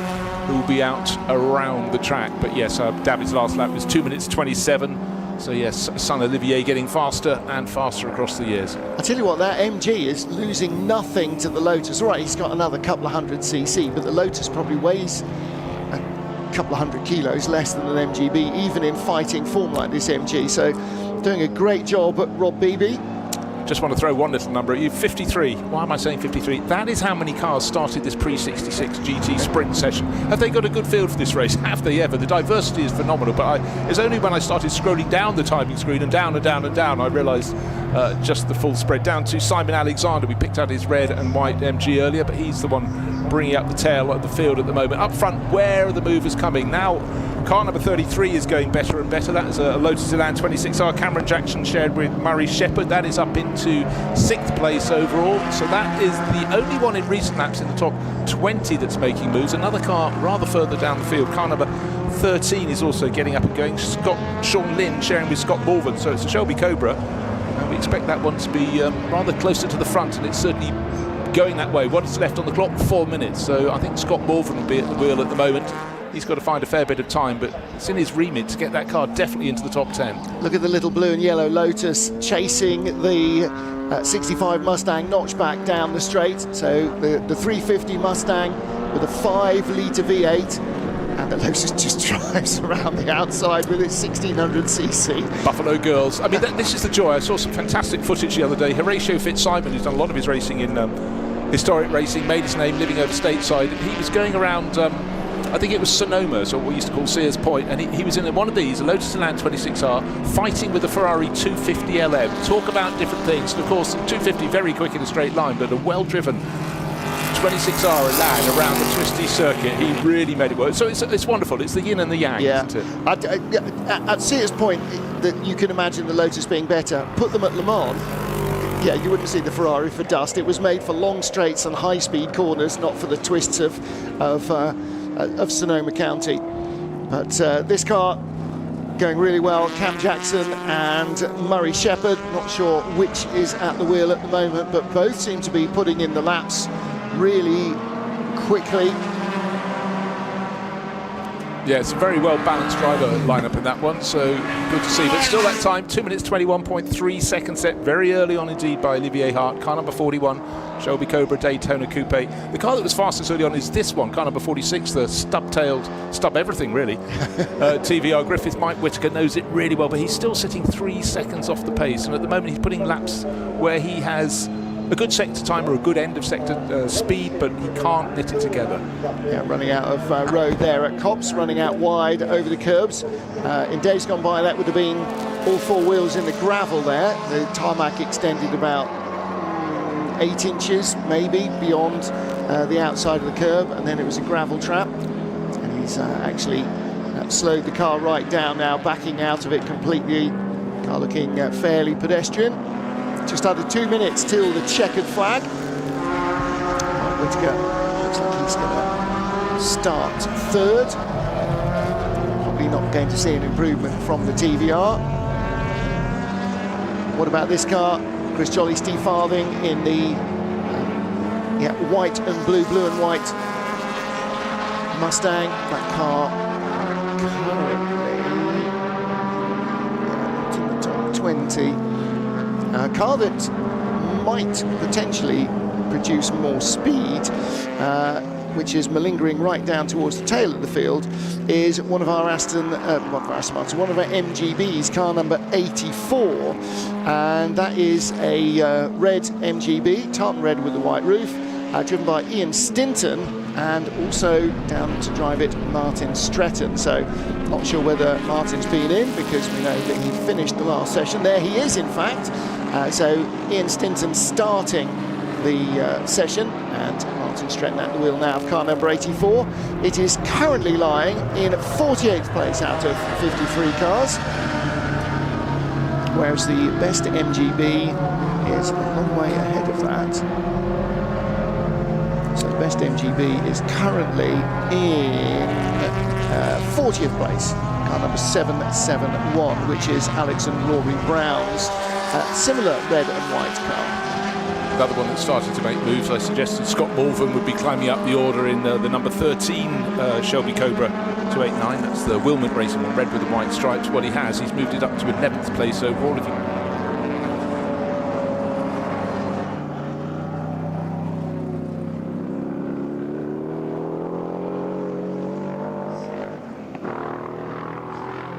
S2: who will be out around the track. But yes, David's last lap was 2 minutes 27. So yes, son Olivier getting faster and faster across the years.
S1: I tell you what, that MG is losing nothing to the Lotus. All right, he's got another couple of 100cc, but the Lotus probably weighs a couple of 100 kilos less than an MGB, even in fighting form like this MG. So doing a great job at Rob Beebe.
S2: Just want to throw one little number at you, 53. Why am I saying 53? That is how many cars started this pre-66 GT sprint session. Have they got a good field for this race? Have they ever? The diversity is phenomenal, but it's only when I started scrolling down the timing screen and down and down and down, I realised just the full spread. Down to Simon Alexander. We picked out his red and white MG earlier, but he's the one bringing up the tail of the field at the moment. Up front, where are the movers coming? Now, car number 33 is going better and better. That is a Lotus Elan 26R. Cameron Jackson shared with Murray Shepherd. That is up into 6th place overall. So that is the only one in recent laps in the top 20 that's making moves. Another car rather further down the field. Car number 13 is also getting up and going. Sean Lynn sharing with Scott Morvan. So it's a Shelby Cobra. And we expect that one to be rather closer to the front, and it's certainly going that way. What's left on the clock? 4 minutes. So I think Scott Morvan will be at the wheel at the moment. He's got to find a fair bit of time, but it's in his remit to get that car definitely into the top 10.
S1: Look at the little blue and yellow Lotus chasing the 65 Mustang notchback down the straight. So the 350 Mustang with a 5-litre V8, and the Lotus just drives around the outside with its 1600cc.
S2: Buffalo Girls. I mean, this is the joy. I saw some fantastic footage the other day. Horatio Fitzsimon, who's done a lot of his racing in historic racing, made his name living over stateside, and he was going around I think it was Sonoma, so what we used to call Sears Point, and he was in one of these, a Lotus Elan 26R, fighting with a Ferrari 250 LM. Talk about different things. And of course, 250 very quick in a straight line, but a well-driven 26R Elan around the twisty circuit. He really made it work. So it's wonderful. It's the yin and the yang, isn't it?
S1: At Sears Point, that you can imagine the Lotus being better. Put them at Le Mans. Yeah, you wouldn't see the Ferrari for dust. It was made for long straights and high-speed corners, not for the twists of Sonoma County. But this car going really well. Cam Jackson and Murray Shepherd, not sure which is at the wheel at the moment, but both seem to be putting in the laps really quickly.
S2: Yeah, it's a very well-balanced driver lineup in that one, so good to see. But still that time, 2 minutes 21.3 seconds set, very early on indeed by Olivier Hart. Car number 41, Shelby Cobra Daytona Coupe. The car that was fastest early on is this one, car number 46, the stub-tailed, everything really. TVR Griffith. Mike Whitaker knows it really well, but he's still sitting 3 seconds off the pace, and at the moment he's putting laps where he has a good sector time or a good end of sector speed, but he can't knit it together.
S1: Yeah, running out of road there at Copse, running out wide over the curbs. In days gone by, that would have been all 4 wheels in the gravel there. The tarmac extended about 8 inches, maybe, beyond the outside of the curb, and then it was a gravel trap. And he's actually slowed the car right down now, backing out of it completely. Car looking fairly pedestrian. Just under 2 minutes till the checkered flag. Whitaker looks like he's going to start 3rd. Probably not going to see an improvement from the TVR. What about this car? Chris Jolly, Steve Farthing in the white and blue and white Mustang. That car currently not in the top 20. A car that might potentially produce more speed, which is malingering right down towards the tail of the field, is one of our one of our MGBs, car number 84, and that is a red MGB, tartan red with a white roof, driven by Ian Stinton, and also down to drive it Martin Stretton. So not sure whether Martin's been in, because we know that he finished the last session. There he is, in fact. So Ian Stinton starting the session, and Martin Stretton at the wheel now of car number 84. It is currently lying in 48th place out of 53 cars, whereas the best MGB is a long way ahead of that. So the best MGB is currently in 40th place, car number 771, which is Alex and Rory Brown's similar red and white car.
S2: Another one that's starting to make moves. I suggested Scott Morvan would be climbing up the order in the number 13 Shelby Cobra 289. That's the Wilmot Racing one, red with the white stripes. What he has, he's moved it up to 11th place overall. If you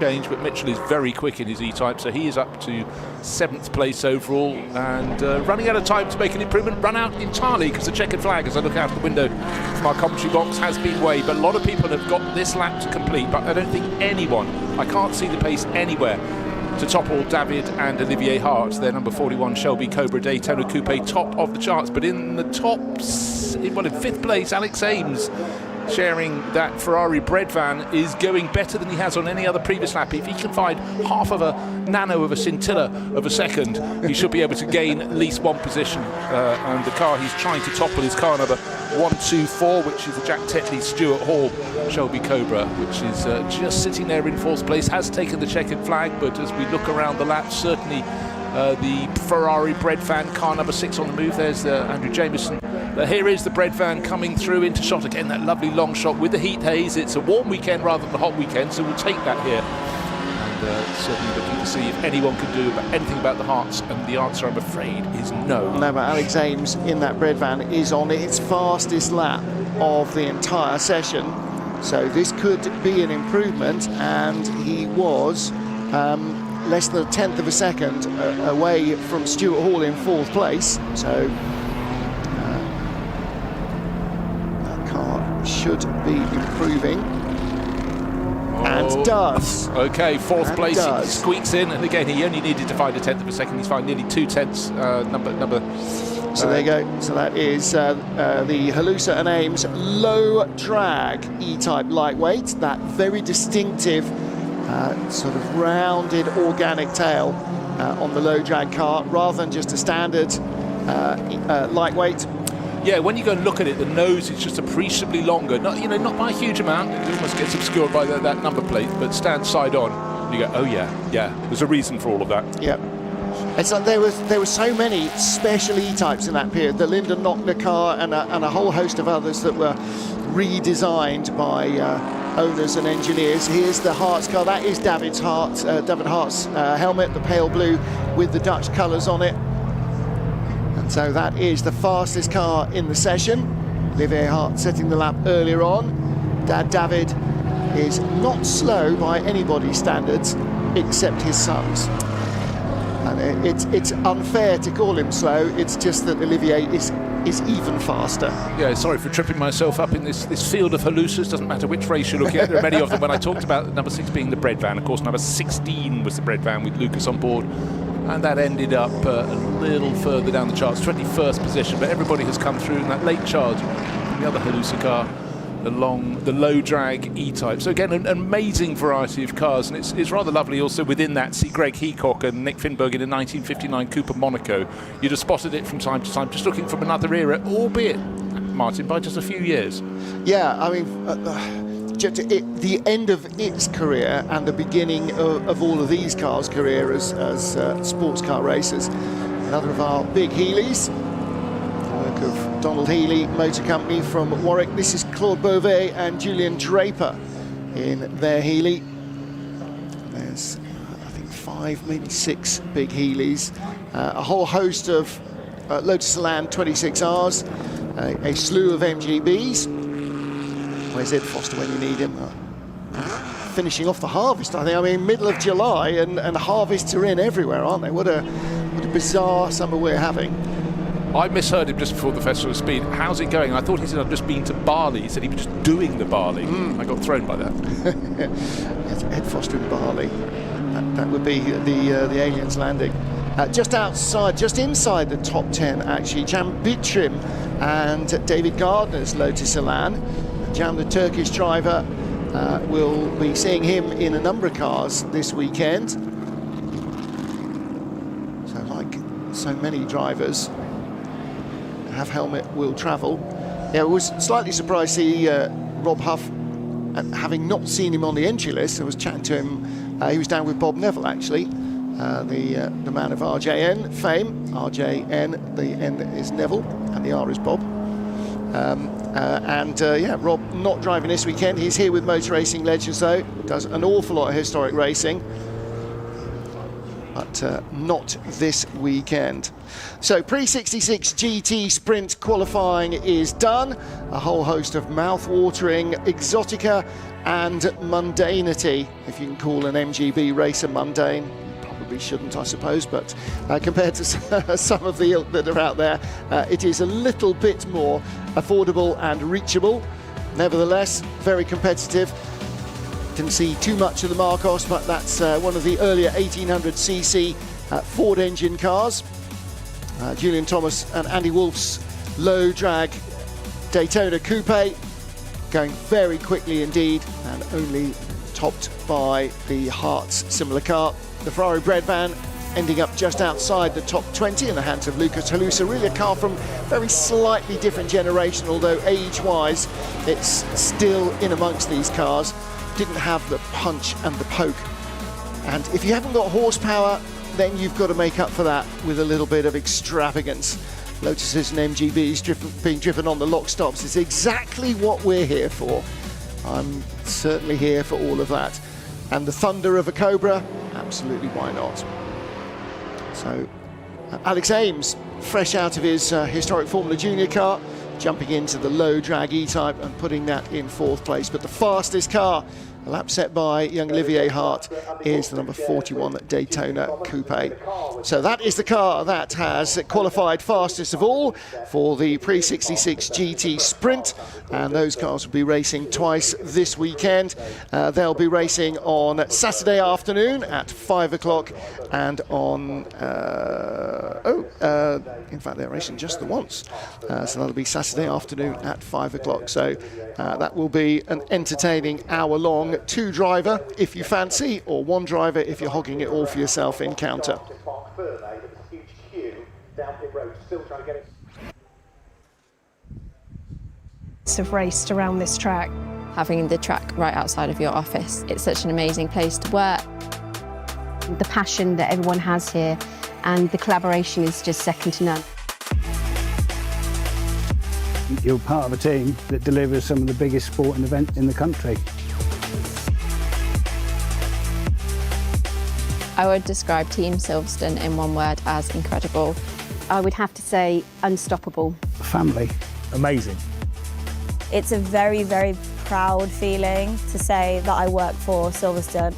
S2: change, but Mitchell is very quick in his E-Type, so he is up to 7th place overall, and running out of time to make an improvement. Run out entirely because the checkered flag, as I look out the window from our commentary box, has been waved. But a lot of people have got this lap to complete, but I don't think anyone, I can't see the pace anywhere to topple David and Olivier Hart. Their number 41 Shelby Cobra Daytona Coupe, top of the charts, but in the top, in 5th place, Alex Ames, sharing that Ferrari bread van, is going better than he has on any other previous lap. If he can find half of a nano of a scintilla of a second, he should be able to gain at least one position. And the car he's trying to topple is car number 124, which is the Jack Tetley Stuart Hall Shelby Cobra, which is just sitting there in 4th place, has taken the checkered flag, but as we look around the lap, certainly the Ferrari bread van, car number 6 on the move. There's Andrew Jameson. Here is the bread van coming through into shot again, that lovely long shot with the heat haze. It's a warm weekend rather than a hot weekend, so we'll take that here. And certainly looking to see if anyone can do anything about the Hearts, and the answer, I'm afraid, is no.
S1: No, but Alex Ames in that bread van is on its fastest lap of the entire session, so this could be an improvement, and he was less than 1/10 of a second away from Stuart Hall in 4th place, so that car should be improving, and does.
S2: Okay, 4th
S1: and
S2: place,
S1: does.
S2: he squeaks in, and again he only needed to find 1/10 of a second. He's found nearly 2/10 number.
S1: So there you go. So that is the Halusa and Ames low drag E-Type lightweight, that very distinctive sort of rounded organic tail on the low drag car, rather than just a standard lightweight.
S2: Yeah, when you go and look at it, the nose is just appreciably longer. Not by a huge amount. It almost gets obscured by that number plate, but stands side on. You go, oh yeah. There's a reason for all of that.
S1: Yeah. It's like there were so many special E-Types in that period. The Lyndon Knockner car and a whole host of others that were redesigned by owners and engineers. Here's the Hart's car. That is David Hart's helmet, the pale blue with the Dutch colours on it. And so that is the fastest car in the session. Olivier Hart setting the lap earlier on. David is not slow by anybody's standards except his son's. And it's unfair to call him slow. It's just that Olivier is even faster.
S2: Yeah, sorry for tripping myself up in this field of Halusas. Doesn't matter which race you look at. There are many of them. When I talked about number 6 being the bread van, of course, number 16 was the bread van with Lucas on board. And that ended up a little further down the charts, 21st position. But everybody has come through in that late charge from the other Halusa car along the low drag E-Type. So again, an amazing variety of cars, and it's rather lovely also within that. See Greg Heacock and Nick Finberg in a 1959 Cooper Monaco. You'd have spotted it from time to time, just looking from another era, albeit, Martin, by just a few years.
S1: Yeah, I mean, the end of its career and the beginning of all of these cars' career as sports car racers. Another of our big Healeys, work of Donald Healey Motor Company from Warwick. This is Claude Beauvais and Julian Draper in their Healey. There's, I think, 5, maybe 6 big Healeys. A whole host of Lotus Elan 26Rs, a slew of MGBs. Where's Ed Foster when you need him? Finishing off the harvest, I think. I mean, middle of July, and harvests are in everywhere, aren't they? What a bizarre summer we're having.
S2: I misheard him just before the Festival of Speed. How's it going? I thought he said I'd just been to Bali. He said he was just doing the Bali. I got thrown by that.
S1: Yes, Ed Foster in Bali. That would be the aliens landing. Just outside, just inside the top 10, actually, Cam Bitrim and David Gardner's Lotus Elan. Cam, the Turkish driver, we'll be seeing him in a number of cars this weekend. So like so many drivers, have helmet will travel. Yeah, I was slightly surprised to see Rob Huff, having not seen him on the entry list. I was chatting to him, he was down with Bob Neville actually, the man of RJN fame. RJN, the N is Neville and the R is Bob. Yeah, Rob not driving this weekend. He's here with Motor Racing Legends though, does an awful lot of historic racing, but not this weekend. So pre-66 GT Sprint qualifying is done. A whole host of mouth-watering exotica and mundanity, if you can call an MGB racer mundane. Probably shouldn't, I suppose, but compared to some of the ilk that are out there, it is a little bit more affordable and reachable. Nevertheless, very competitive. Didn't see too much of the Marcos, but that's one of the earlier 1800cc Ford engine cars. Julian Thomas and Andy Wolf's low drag Daytona Coupe, going very quickly indeed, and only topped by the Hart's similar car. The Ferrari Bread Van ending up just outside the top 20 in the hands of Lucas Halusa. Really a car from very slightly different generation, although age-wise it's still in amongst these cars. Didn't have the punch and the poke. And if you haven't got horsepower, then you've got to make up for that with a little bit of extravagance. Lotuses and MGBs being driven on the lock stops is exactly what we're here for. I'm certainly here for all of that. And the thunder of a Cobra, absolutely, why not? So Alex Ames, fresh out of his historic Formula Junior car, jumping into the low drag E-Type and putting that in 4th place. But the fastest car, a lap set by young Olivier Hart, is the number 41 Daytona Coupe. So that is the car that has qualified fastest of all for the pre-66 GT Sprint, and those cars will be racing twice this weekend. They'll be racing on Saturday afternoon at 5 o'clock and on in fact they're racing just the once, so that'll be Saturday afternoon at 5 o'clock. So that will be an entertaining hour-long 2-driver if you fancy, or 1 driver if you're hogging it all for yourself encounter.
S5: Have raced around this track.
S6: Having the track right outside of your office, it's such an amazing place to work.
S7: The passion that everyone has here and the collaboration is just second to none.
S8: You're part of a team that delivers some of the biggest sporting event in the country.
S6: I would describe Team Silverstone in one word as incredible.
S7: I would have to say unstoppable.
S8: Family.
S10: Amazing. It's a very, very proud feeling to say that I work for Silverstone.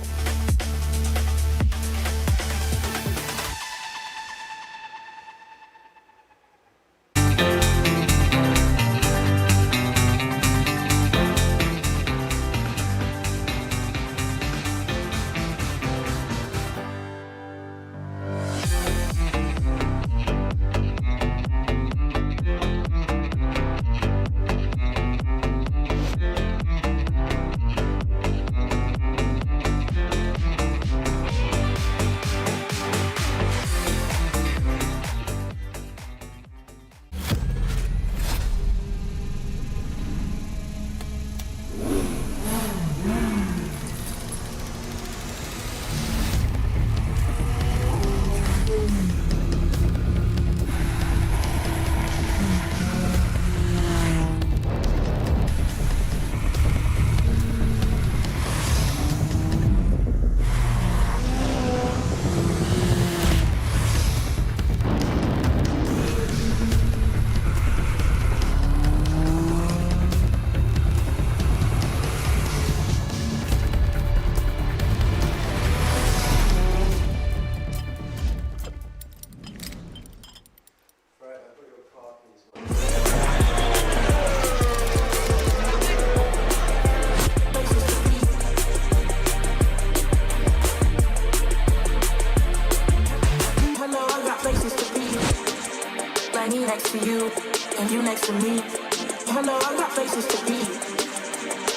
S4: I know I got places to be.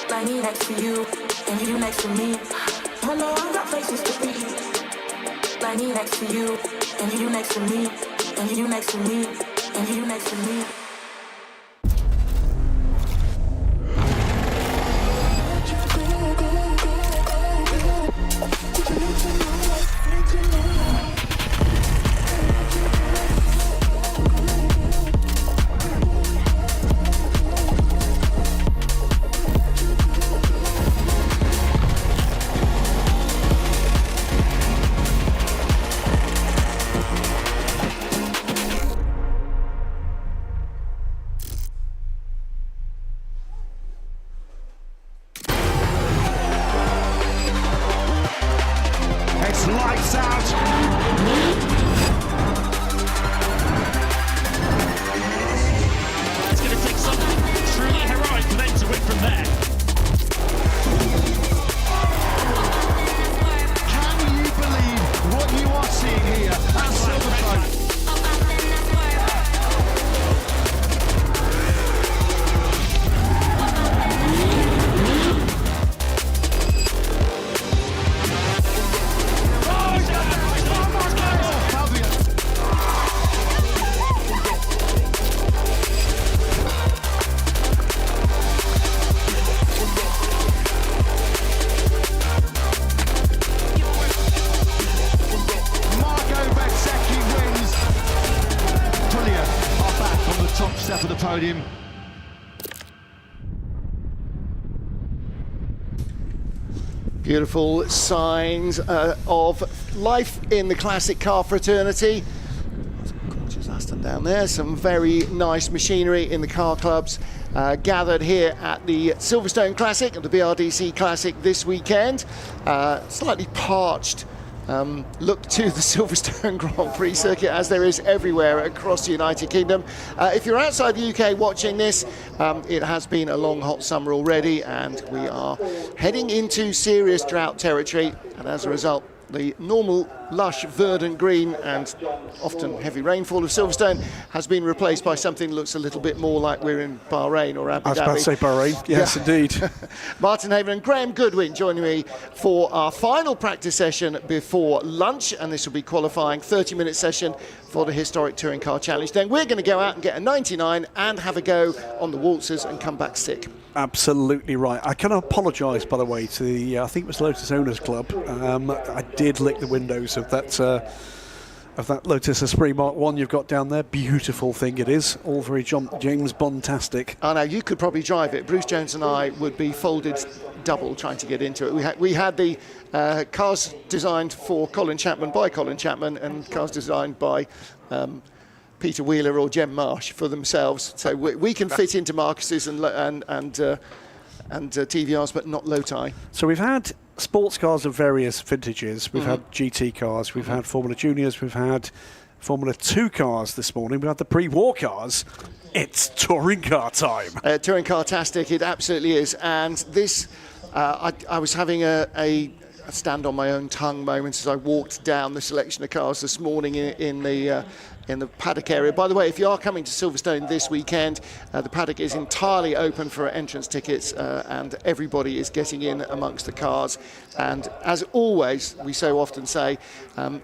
S4: Like me next to you, and you next to me. I know I got places to be. Like me next to you, and you next to me, and you next to me, and you next to me.
S9: Lights out.
S11: It's going to take something truly heroic for them to win from there.
S9: Can you believe what you are seeing here at Silverstone? Top step of the podium.
S1: Beautiful signs of life in the classic car fraternity. Gorgeous Aston down there. Some very nice machinery in the car clubs gathered here at the Silverstone Classic and the BRDC Classic this weekend. Slightly parched look to the Silverstone Grand Prix circuit, as there is everywhere across the United Kingdom. If you're outside the UK watching this, it has been a long hot summer already, and we are heading into serious drought territory, and as a result the normal lush verdant green and often heavy rainfall of Silverstone has been replaced by something that looks a little bit more like we're in Bahrain or Abu Dhabi.
S3: I was about to say Bahrain, yes, yeah. Indeed.
S1: Martin Haven and Graham Goodwin joining me for our final practice session before lunch, and this will be qualifying 30-minute session for the Historic Touring Car Challenge. Then we're going to go out and get a 99 and have a go on the waltzers and come back sick.
S3: Absolutely right. I can apologise, by the way, to the I think it was Lotus Owners Club. I did lick the windows of that Lotus Esprit Mark 1 you've got down there. Beautiful thing it is. All very James Bond-tastic.
S1: I know, you could probably drive it. Bruce Jones and I would be folded double trying to get into it. We had the cars designed for Colin Chapman by Colin Chapman, and cars designed by Peter Wheeler or Jem Marsh for themselves. So we can fit into Marcus's and TVRs, but not Loti.
S3: So we've had sports cars of various vintages. We've had GT cars, we've had Formula Juniors, we've had Formula 2 cars this morning, we've had the pre-war cars. It's touring car time.
S1: Touring car-tastic, it absolutely is. And this, I was having a stand on my own tongue moment as I walked down the selection of cars this morning in the paddock area. By the way, if you are coming to Silverstone this weekend, the paddock is entirely open for entrance tickets, and everybody is getting in amongst the cars. And as always, we so often say,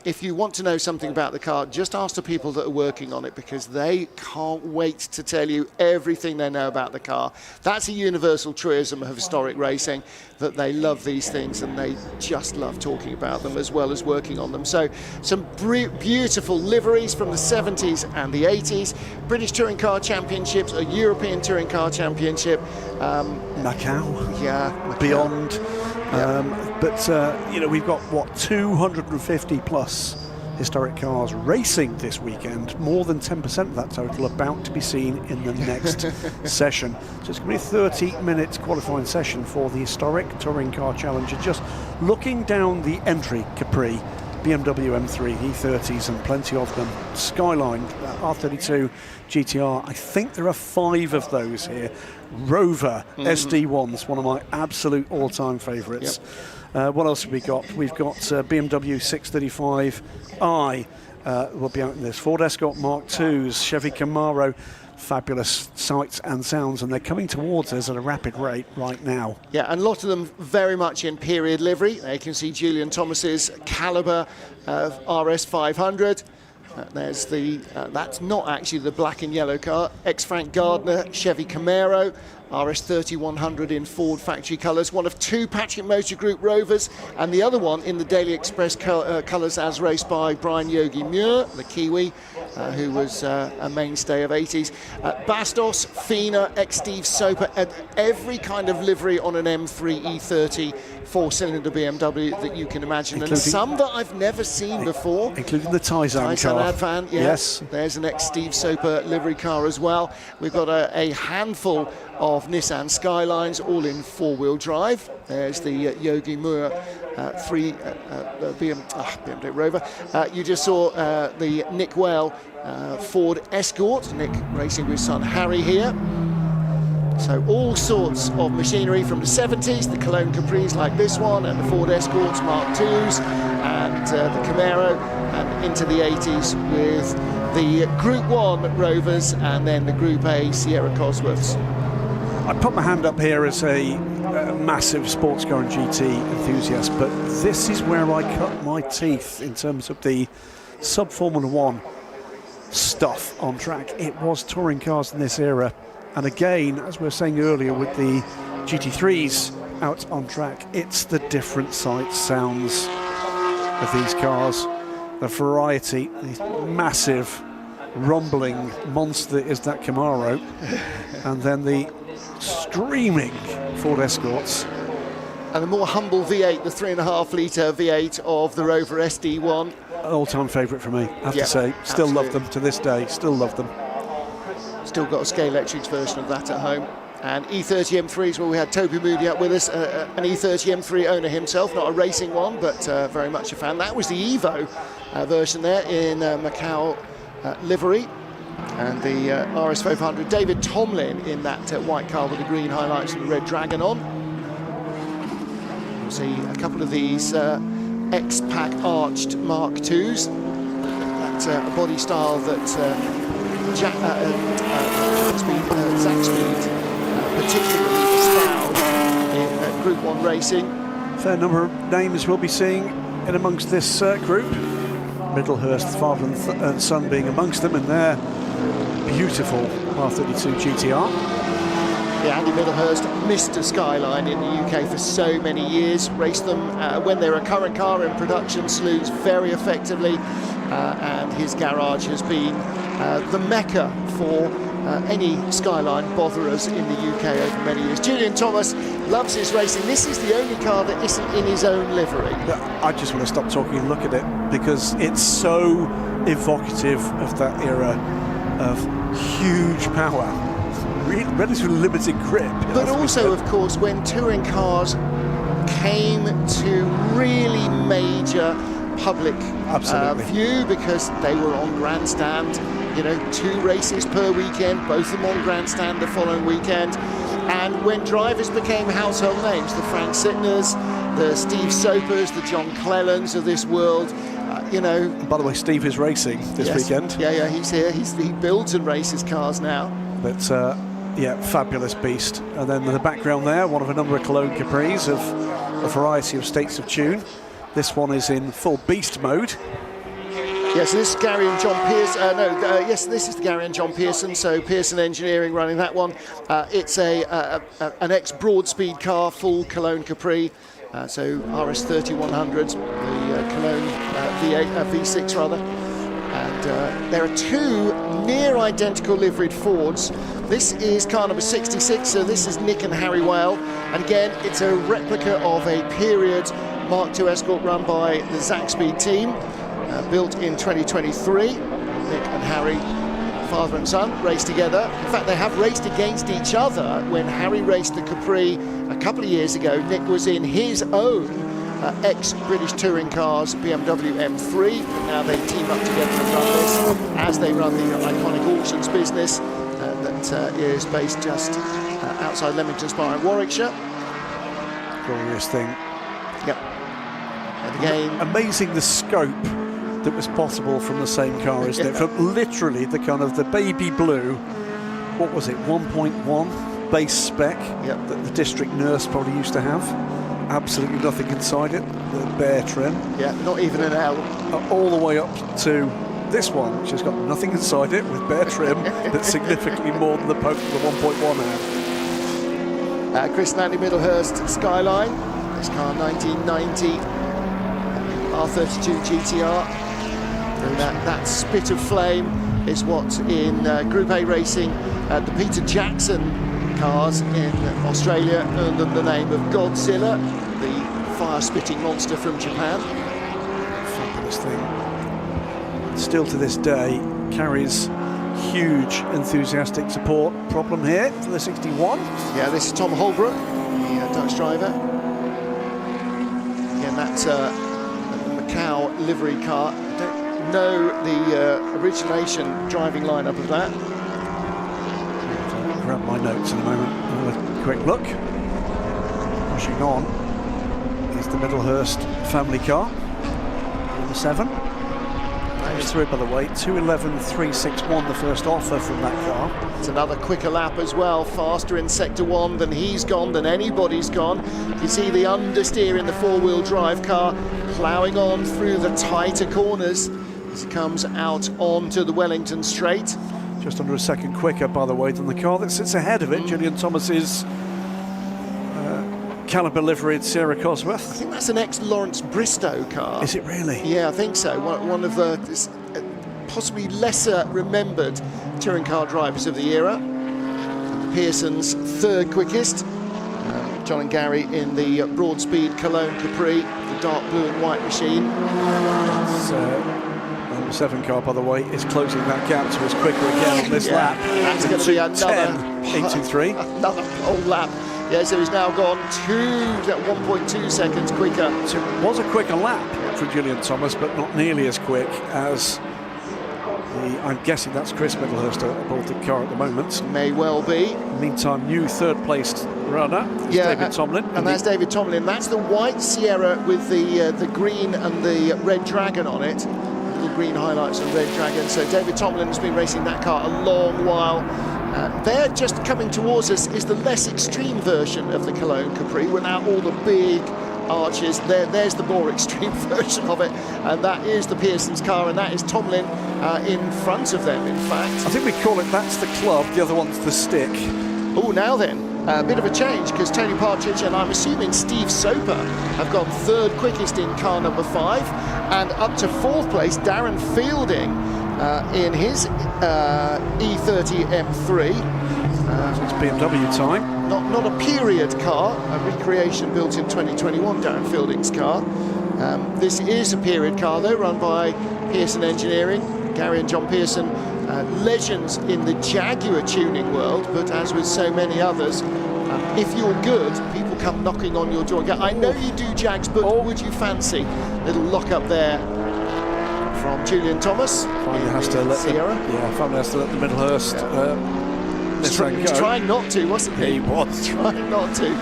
S1: if you want to know something about the car, just ask the people that are working on it, because they can't wait to tell you everything they know about the car. That's a universal truism of historic racing, that they love these things and they just love talking about them as well as working on them. So some beautiful liveries from the 70s and the 80s, British Touring Car Championships, a European Touring Car Championship.
S3: Macau.
S1: Yeah. Macau.
S3: Beyond. But we've got, 250 plus historic cars racing this weekend. More than 10% of that total about to be seen in the next session. So it's going to be a 30-minute qualifying session for the Historic Touring Car Challenge. Just looking down the entry Capri, BMW M3, E30s and plenty of them. Skyline, R32, GTR, I think there are 5 of those here. Rover SD1s, one of my absolute all-time favourites. Yep. What else have we got? We've got BMW 635i will be out in this. Ford Escort Mark IIs, Chevy Camaro, fabulous sights and sounds, and they're coming towards us at a rapid rate right now.
S1: Yeah, and a lot of them very much in period livery. There you can see Julian Thomas's Caliber RS 500. There's the, that's not actually the black and yellow car. Frank Gardner Chevy Camaro, RS 3100 in Ford factory colours. One of 2 Patrick Motor Group Rovers, and the other one in the Daily Express colours as raced by Brian Yogi Muir, the Kiwi, who was a mainstay of 80s. Bastos, Fina, ex-Steve Soper, every kind of livery on an M3 E30 4-cylinder BMW that you can imagine, and some that I've never seen before.
S3: Including the Taizan car.
S1: Advan, yes. There's an ex-Steve Soper livery car as well. We've got a handful of Nissan Skylines, all in 4-wheel drive. There's the Yogi Muir BMW Rover. You just saw the Nick Whale Ford Escort, Nick racing with son Harry here. So all sorts of machinery from the 70s, the Cologne Capris like this one, and the Ford Escorts Mark IIs, and the Camaro, and into the 80s with the Group 1 Rovers, and then the Group A Sierra Cosworths.
S3: I put my hand up here as a massive sports car and GT enthusiast, but this is where I cut my teeth in terms of the sub-Formula 1 stuff on track. It was touring cars in this era. And again, as we were saying earlier with the GT3s out on track, it's the different sights, sounds of these cars, the variety, the massive rumbling monster is that Camaro, and then the streaming Ford Escorts.
S1: And the more humble V8, the 3.5 litre V8 of the Rover SD1.
S3: All-time favourite for me, I have to say. Still
S1: absolutely.
S3: love them to this day, still love them.
S1: Still got a Scalextrics version of that at home. And E30 M3s, well, we had Toby Moody up with us, an E30 M3 owner himself, not a racing one, but very much a fan. That was the Evo version there in Macau livery. And the RS 500, David Tomlin in that white car with the green highlights and the red dragon on. You'll see a couple of these X-Pac arched Mark IIs. That body style that Zach Speed particularly espoused in Group 1 racing.
S3: Fair number of names we'll be seeing in amongst this group. Middlehurst, father and son being amongst them, and their beautiful R32 GTR.
S1: Yeah, Andy Middlehurst, Mr. Skyline in the UK for so many years. Raced them when they were a current car in production, slews very effectively, and his garage has been the mecca for any Skyline botherers in the UK over many years. Julian Thomas loves his racing. This is the only car that isn't in his own livery.
S3: I just want to stop talking and look at it because it's so evocative of that era of huge power, relatively limited grip.
S1: But also, of course, when touring cars came to really major public view, because they were on grandstand, you know, 2 races per weekend, both of them on grandstand the following weekend. And when drivers became household names, the Frank Sittners, the Steve Sopers, the John Clellans of this world, you know.
S3: And by the way, Steve is racing this weekend.
S1: Yeah, he's here. He builds and races cars now.
S3: But yeah, fabulous beast. And then in the background there, one of a number of Cologne Capris of a variety of states of tune. This one is in full beast mode.
S1: Yes, this is Gary and John Pearson. Yes, this is the Gary and John Pearson. So Pearson Engineering running that one. It's an ex-Broadspeed car, full Cologne Capri. So RS 3100, the Cologne V6 rather. And there are 2 near identical liveried Fords. This is car number 66, so this is Nick and Harry Whale. And again, it's a replica of a period Mark II Escort run by the Zach Speed team, built in 2023. Nick and Harry, father and son, raced together. In fact, they have raced against each other. When Harry raced the Capri a couple of years ago, Nick was in his own ex-British touring cars, BMW M3. But now they team up together and run this, as they run the iconic auctions business that is based just outside Leamington Spa in Warwickshire.
S3: Glorious thing.
S1: Yep. And again,
S3: amazing the scope that was possible from the same car, isn't it? From literally the kind of the baby blue what was it, 1.1 base spec that the district nurse probably used to have. Absolutely nothing inside it, the bare trim.
S1: Yeah, not even an L.
S3: All the way up to this one, which has got nothing inside it with bare trim, that's significantly more than the 1.1 had.
S1: Chris Landy Middlehurst Skyline. This car, 1990 R32 GTR. And that spit of flame is what in Group A racing, the Peter Jackson cars in Australia earned them the name of Godzilla, the fire-spitting monster from Japan.
S3: Fabulous thing. Still to this day carries huge enthusiastic support. Problem here for the 61.
S1: Yeah, this is Tom Holbrook, the Dutch driver. Again, that's a Macau livery car. Don't know the origination driving lineup of that.
S3: I'll grab my notes in a moment. Have a quick look. Pushing on is the Middlehurst family car, number 7. Goes through, by the way, 2:11.361, the first offer from that car.
S1: It's another quicker lap as well, faster in Sector 1 than he's gone, than anybody's gone. You see the understeer in the four-wheel drive car ploughing on through the tighter corners as he comes out onto the Wellington Straight.
S3: Just under a second quicker, by the way, than the car that sits ahead of it, Julian Thomas's caliber liveried Sierra Cosworth.
S1: I think that's an ex-Lawrence Bristow car.
S3: Is it really?
S1: Yeah, I think so. One of the possibly lesser remembered touring car drivers of the era. Pearson's third quickest. John and Gary in the Broadspeed Cologne Capri, the dark blue and white machine.
S3: Number 7 car, by the way, is closing that gap to his quicker again on this lap.
S1: That's going to be another
S3: 8.23.
S1: Another whole lap. Yeah, so he's now gone 1.2 seconds quicker.
S3: So it was a quicker lap for Julian Thomas, but not nearly as quick as I'm guessing that's Chris Middlehurst, a Baltic car at the moment.
S1: May well be.
S3: Meantime, new third-placed runner is David Tomlin.
S1: And that's David Tomlin. That's the white Sierra with the green and the red dragon on it. Little green highlights of red dragon. So David Tomlin has been racing that car a long while. There, just coming towards us, is the less extreme version of the Cologne Capri without all the big arches. There's the more extreme version of it, and that is the Pearson's car, and that is Tomlin in front of them, in fact.
S3: I think we call it, that's the club, the other one's the stick.
S1: Oh, now then, a bit of a change, because Tony Partridge and I'm assuming Steve Soper have gone third quickest in car number 5, and up to 4th place, Darren Fielding in his E30 M3.
S3: It's BMW time.
S1: Not a period car, a recreation built in 2021, Darren Fielding's car. This is a period car though, run by Pearson Engineering, Gary and John Pearson, legends in the Jaguar tuning world, but as with so many others, if you're good, people come knocking on your door and go, I know you do Jags, but would you fancy? Little lock up there from Julian Thomas.
S3: Family has to let
S1: Sierra.
S3: Family has to let the Middlehurst
S1: He was trying not to, wasn't he?
S3: He was
S1: trying not to,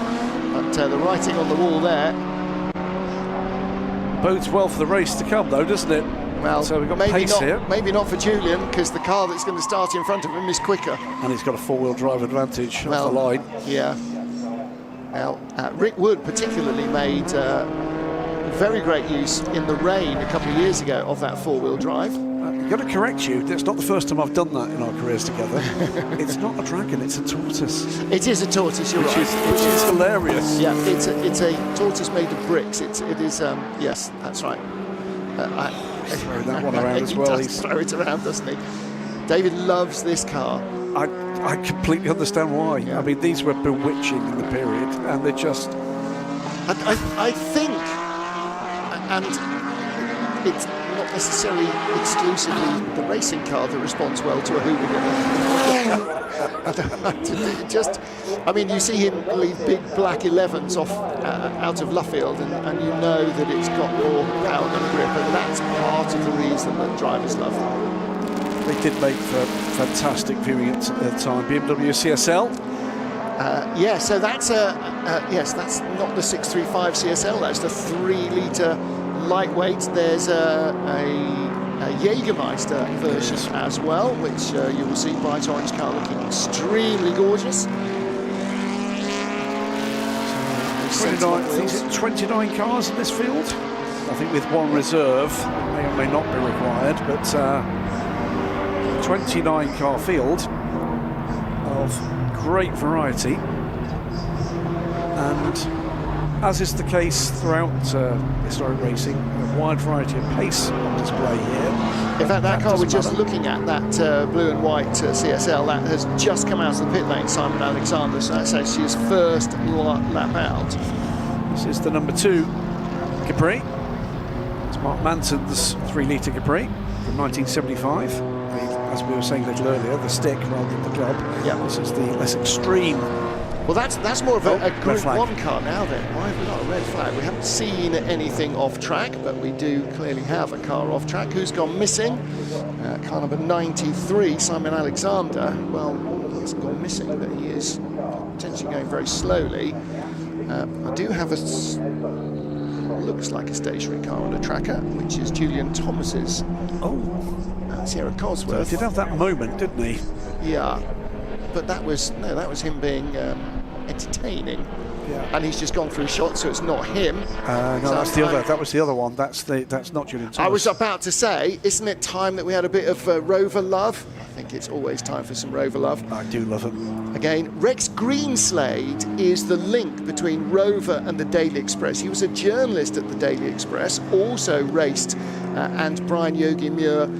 S1: but the writing on the wall there.
S3: Bodes well for the race to come, though, doesn't it?
S1: Well,
S3: so we've got
S1: maybe
S3: pace
S1: not.
S3: here.
S1: Maybe not for Julian, because the car that's going to start in front of him is quicker.
S3: And he's got a four-wheel drive advantage off the line.
S1: Yeah. Now, Rick Wood particularly made very great use in the rain a couple of years ago of that four-wheel drive.
S3: I've got to correct you, it's not the first time I've done that in our careers together. It's not a dragon, it's a tortoise.
S1: It is a tortoise, you're right.
S3: Which is hilarious.
S1: Yeah, it's a tortoise made of bricks. It is, yes, that's right.
S3: Throwing that one around as well.
S1: He does throw it around, doesn't he? David loves this car.
S3: I completely understand why. Yeah. I mean, these were bewitching in the period, and they're just...
S1: I think, and it's not necessarily exclusively the racing car that responds well to a hooligan. Just, I mean, you see him leave big black 11s off out of Luffield, and you know that it's got more power and grip, and that's part of the reason that drivers love them.
S3: They did make for fantastic viewing at the time. BMW CSL.
S1: Yeah, so that's yes, that's not the 635 CSL. That's the 3-litre lightweight. There's a Jägermeister version as well, which you will see. Bright orange car looking extremely gorgeous.
S3: 29 cars in this field. I think with one reserve, may or may not be required, but 29 car field of great variety. And as is the case throughout historic racing, a wide variety of pace on display here.
S1: In fact, that car we're just looking at, that blue and white CSL, that has just come out of the pit lane, Simon Alexander, so that's actually his first lap out.
S3: This is the number 2 Capri. It's Mark Manson's 3-litre Capri from 1975. As we were saying a little earlier, the stick rather than the club.
S1: Yeah.
S3: This is the less extreme.
S1: Well, that's more of a Group 1 car now then. Why have we got a red flag? We haven't seen anything off track, but we do clearly have a car off track. Who's gone missing? Car number 93, Simon Alexander. Well, he hasn't gone missing, but he is potentially going very slowly. I do have looks like a stationary car on a tracker, which is Julian Thomas's. Sierra Cosworth.
S3: He did have that moment, didn't he?
S1: Yeah. But that was him being entertaining, and he's just gone through shots, so it's not him.
S3: No, so that's the other. That was the other one. That's not Julian Thomas.
S1: I was about to say, isn't it time that we had a bit of Rover love? I think it's always time for some Rover love.
S3: I do love him.
S1: Again, Rex Greenslade is the link between Rover and the Daily Express. He was a journalist at the Daily Express, also raced, and Brian Yogi Muir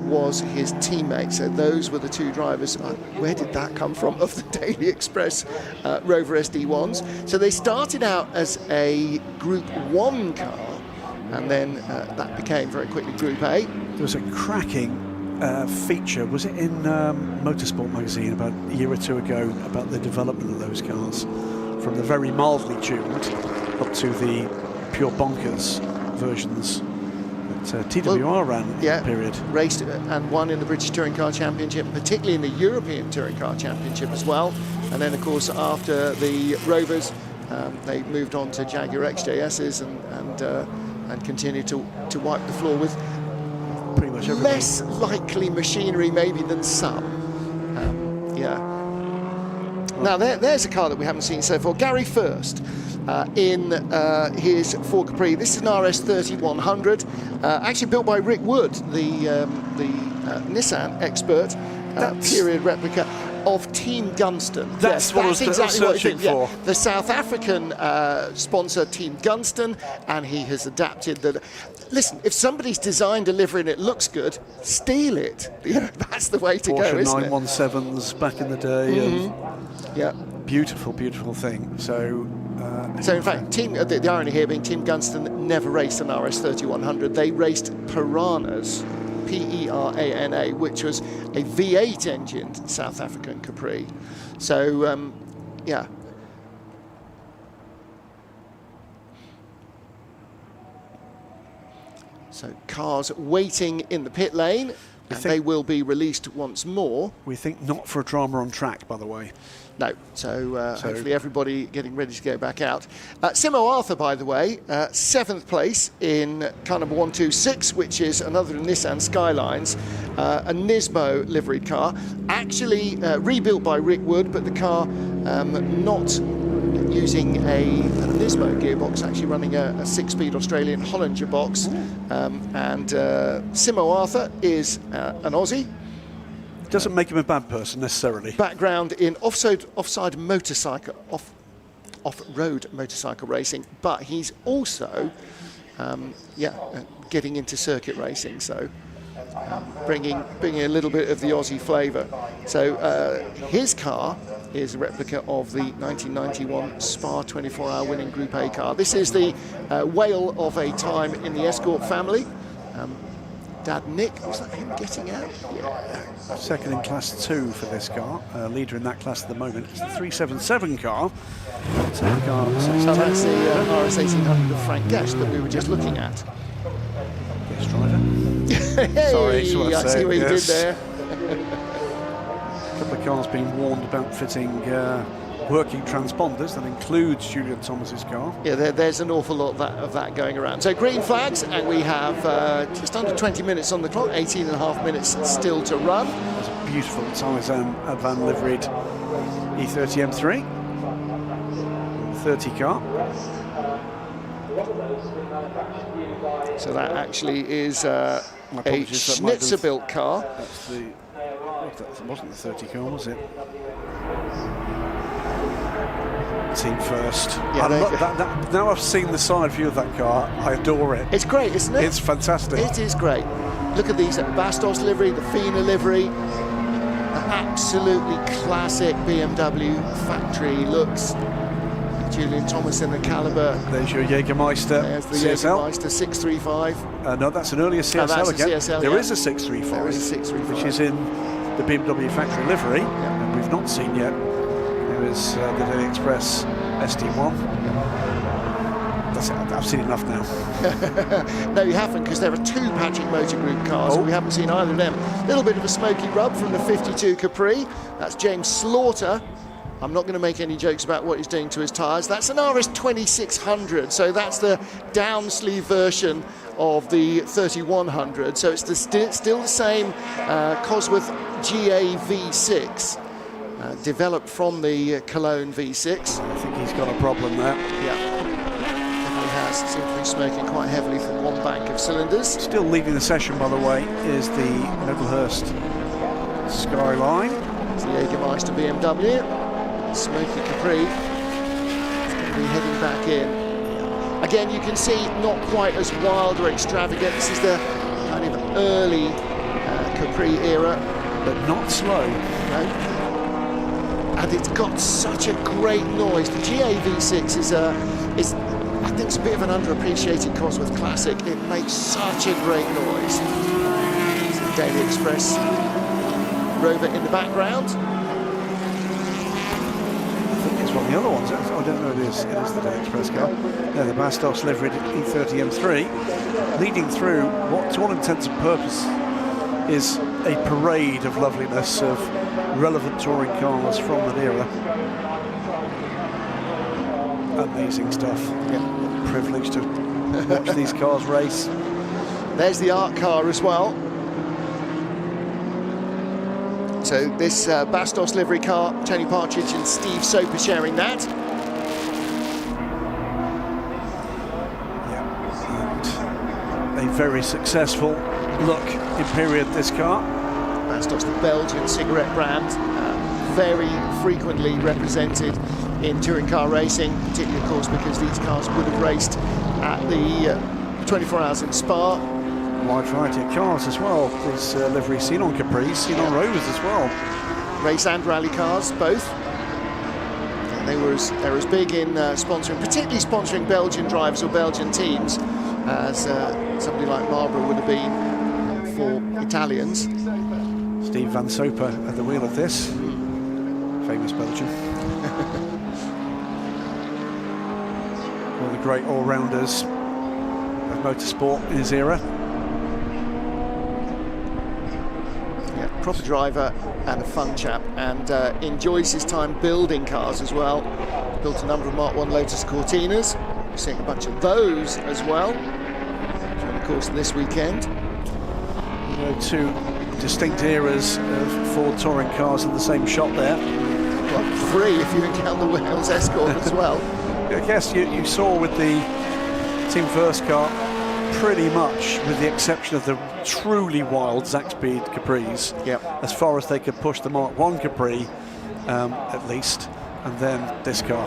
S1: was his teammate. So those were the two drivers. Where did that come from? Of the Daily Express Rover SD1s. So they started out as a Group 1 car, and then that became very quickly Group A.
S3: There was a cracking feature, was it in Motorsport magazine about a year or two ago, about the development of those cars, from the very mildly tuned up to the pure bonkers versions. TWR ran in that period.
S1: Raced and won in the British Touring Car Championship, particularly in the European Touring Car Championship as well. And then, of course, after the Rovers, they moved on to Jaguar XJSs and continued to wipe the floor with
S3: pretty much everything.
S1: Less likely machinery maybe than some. Now there's a car that we haven't seen so far. Gary First. In his Ford Capri. This is an RS 3100, actually built by Rick Wood, the Nissan expert, period replica of Team Gunston.
S3: That's what I was exactly searching for.
S1: Yeah. The South African sponsor, Team Gunston, and he has adapted that. Listen, if somebody's designed a livery and it looks good, steal it. That's the way to
S3: Porsche
S1: go, isn't it?
S3: 917s back in the day.
S1: Yeah.
S3: Beautiful, beautiful thing. So
S1: in fact, the irony here being Team Gunston never raced an RS 3100. They raced Piranhas, P-E-R-A-N-A, which was a V8 engined South African Capri. So, yeah. So cars waiting in the pit lane, and they will be released once more.
S3: We think not for a drama on track, by the way.
S1: No, so hopefully everybody getting ready to go back out. Simo Arthur, by the way, 7th place in car number 126, which is another Nissan Skylines, a Nismo liveried car, actually rebuilt by Rick Wood, but the car not using a Nismo gearbox, actually running a 6-speed Australian Hollinger box. And Simo Arthur is an Aussie.
S3: Doesn't make him a bad person necessarily.
S1: Background in off-road motorcycle racing, but he's also, getting into circuit racing. So bringing a little bit of the Aussie flavour. So his car is a replica of the 1991 Spa 24-hour winning Group A car. This is the whale of a time in the Escort family. Dad Nick, was that him getting out? Yeah.
S3: Second in Class 2 for this car, leader in that class at the moment. It's the 377 car.
S1: So that's the RS 1800 of Frank Guest that we were just looking at.
S3: Guest driver.
S1: Hey,
S3: Sorry,
S1: I see what you did there.
S3: A couple of cars being warned about fitting working transponders. That includes Julian Thomas's car.
S1: Yeah, there's an awful lot of that going around. So green flags, and we have just under 20 minutes on the clock, 18 and a half minutes still to run.
S3: There's a beautiful Tarzan Advan liveried E30 M3, 30 car.
S1: So that actually is a Schnitzer-built car.
S3: That's that wasn't the 30 car, was it? Team first.
S1: Yeah,
S3: now I've seen the side view of that car, I adore it.
S1: It's great, isn't it?
S3: It's fantastic.
S1: It is great. Look at these Bastos livery, the Fina livery. Absolutely classic BMW factory looks. Julian Thomas in the caliber.
S3: There's your Jägermeister.
S1: There's the
S3: CSL.
S1: Jägermeister 635.
S3: No, that's an earlier CSL again.
S1: CSL,
S3: There is a 635.
S1: There is a 635.
S3: Which is in the BMW factory livery. And we've not seen yet. There is the Daily Express SD1. That's it. I've seen enough now.
S1: No, you haven't, because there are two Patrick Motor Group cars, and we haven't seen either of them. A little bit of a smoky rub from the 52 Capri. That's James Slaughter. I'm not going to make any jokes about what he's doing to his tyres. That's an RS 2600, so that's the down sleeve version of the 3100. So it's still the same Cosworth GA V6, developed from the Cologne V6.
S3: I think he's got a problem there.
S1: Yeah, definitely has. Seems to be smoking quite heavily from one bank of cylinders.
S3: Still leading the session, by the way, is the Medalhurst Skyline.
S1: It's the Jägermeister BMW. Smoky Capri. It's going to be heading back in. Again, you can see not quite as wild or extravagant. This is the kind of early Capri era,
S3: but not slow.
S1: No. And it's got such a great noise. The GA-V6 is I think it's a bit of an underappreciated Cosworth classic. It makes such a great noise. It's the Daily Express Rover in the background.
S3: One of the other ones, I don't know, it is the Daily Express car. Yeah, the Bastos liveried E30 M3, leading through what, to all intents and purposes, is a parade of loveliness of relevant touring cars from that era. Amazing stuff.
S1: Yeah.
S3: Privileged to watch these cars race.
S1: There's the art car as well. So this Bastos livery car, Tony Partridge and Steve Soper sharing that.
S3: Yeah, and a very successful look in period, this car.
S1: Bastos, the Belgian cigarette brand, very frequently represented in touring car racing, particularly of course because these cars would have raced at the 24 Hours in Spa.
S3: Wide variety of cars as well. There's livery seen on Capris, seen on Rovers as well.
S1: Race and rally cars, both. And they were as big in sponsoring, particularly sponsoring Belgian drivers or Belgian teams, as somebody like Marlboro would have been for Italians.
S3: Steve Van Soper at the wheel of this. Famous Belgian. One of the great all-rounders of motorsport in his era.
S1: Proper driver and a fun chap, and enjoys his time building cars as well. Built a number of Mark 1 Lotus Cortinas. We're seeing a bunch of those as well during the course of this weekend.
S3: You know, two distinct eras of Ford touring cars in the same shot there.
S1: Well, three if you count the Wales Escort as well.
S3: I guess you saw with the Team First car, pretty much with the exception of the truly wild Zaxby's Capris, as far as they could push the Mark 1 Capri at least, and then this car,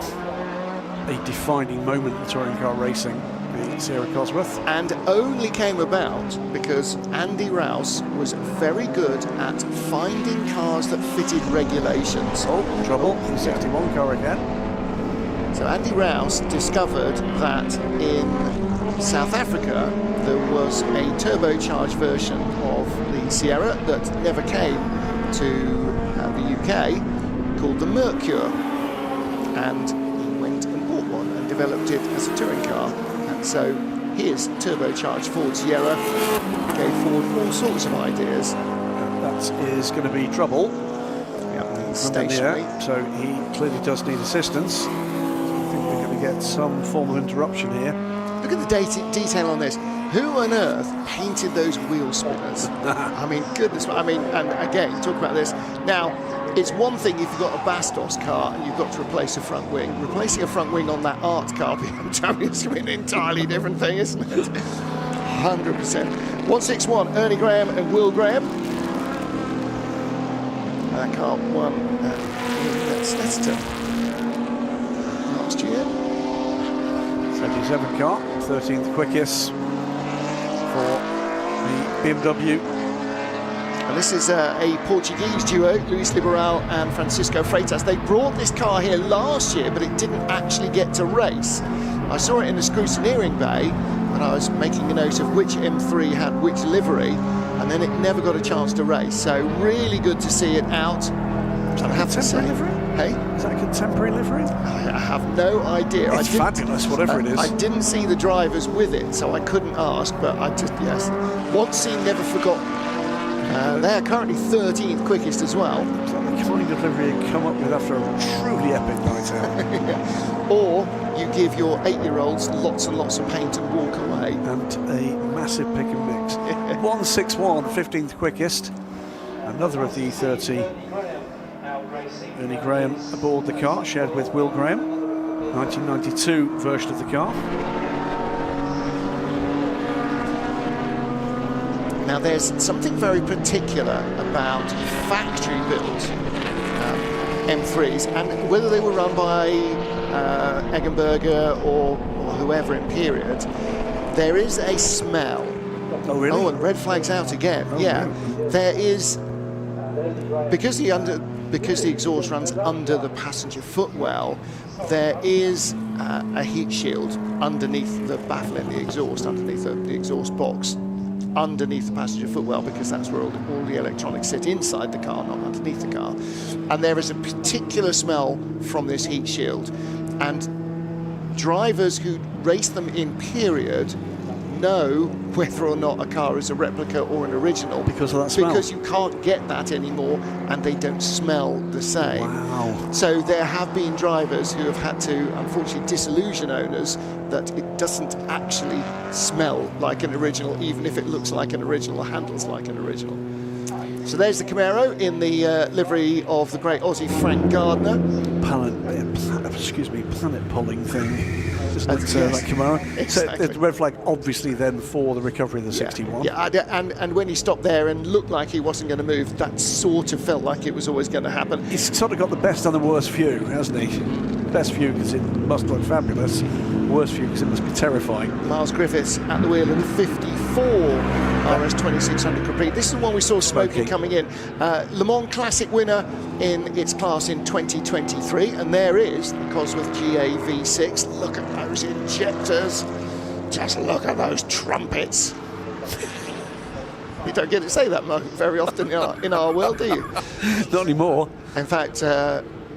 S3: a defining moment in touring car racing, the Sierra Cosworth.
S1: And only came about because Andy Rouse was very good at finding cars that fitted regulations.
S3: Oh, trouble, the 61 car again.
S1: So Andy Rouse discovered that in South Africa there was a turbocharged version of the Sierra that never came to the UK, called the Mercure, and he went and bought one and developed it as a touring car. And so his turbocharged Ford Sierra gave Ford all sorts of ideas.
S3: That is going to be trouble.
S1: stationary.
S3: So he clearly does need assistance. I think we're going to get some form of interruption here.
S1: Look at the detail on this. Who on earth painted those wheel spinners? I mean, goodness. I mean, and again, talk about this. Now, it's one thing if you've got a Bastos car and you've got to replace a front wing. Replacing a front wing on that art car BMW is an entirely different thing, isn't it? 100%. 161, Ernie Graham and Will Graham. That car won Leicester last year.
S3: 77 car, 13th quickest for the BMW.
S1: And this is a Portuguese duo, Luis Liberal and Francisco Freitas. They brought this car here last year, but it didn't actually get to race. I saw it in the scrutineering bay when I was making a note of which M3 had which livery, and then it never got a chance to race. So really good to see it out. I have to say,
S3: livery?
S1: Hey,
S3: is that a contemporary livery?
S1: I have no idea.
S3: It's fabulous, whatever it is.
S1: I didn't see the drivers with it, so I couldn't ask. But I just once seen, never forgotten. They are currently 13th quickest as well.
S3: Is that the kind of livery you come up with after a truly epic night out?
S1: Or you give your 8-year-olds lots and lots of paint and walk away.
S3: And a massive pick and mix. 161, 15th quickest. Another of the 30. Ernie Graham aboard the car, shared with Will Graham. 1992 version of the car.
S1: Now there's something very particular about factory-built M3s, and whether they were run by Eggenberger or whoever in period, there is a smell.
S3: Oh really?
S1: Oh, and red flag's out again.
S3: Oh,
S1: yeah,
S3: really?
S1: There is, because the exhaust runs under the passenger footwell, there is a heat shield underneath the baffle in the exhaust, underneath the exhaust box, underneath the passenger footwell, because that's where all the electronics sit, inside the car, not underneath the car. And there is a particular smell from this heat shield, and drivers who race them in period know whether or not a car is a replica or an original
S3: because of that smell.
S1: Because you can't get that anymore, and they don't smell the same.
S3: Wow.
S1: So there have been drivers who have had to, unfortunately, disillusion owners that it doesn't actually smell like an original, even if it looks like an original or handles like an original. So there's the Camaro in the livery of the great Aussie Frank Gardner.
S3: Planet polling thing. Just like
S1: Yes.
S3: that Camaro.
S1: Exactly.
S3: So the red flag obviously then for the recovery of the 61.
S1: Yeah, and when he stopped there and looked like he wasn't going to move, that sort of felt like it was always going to happen.
S3: He's sort of got the best and the worst view, hasn't he? Best view because it must look fabulous. Worst view because it must be terrifying.
S1: Miles Griffiths at the wheel of the 54 RS 2600 Capri. This is the one we saw smoking coming in. Le Mans Classic winner in its class in 2023, and there is the Cosworth GA V6. Look at those injectors. Just look at those trumpets. You don't get to say that very often in our world, do you?
S3: Not anymore.
S1: In fact,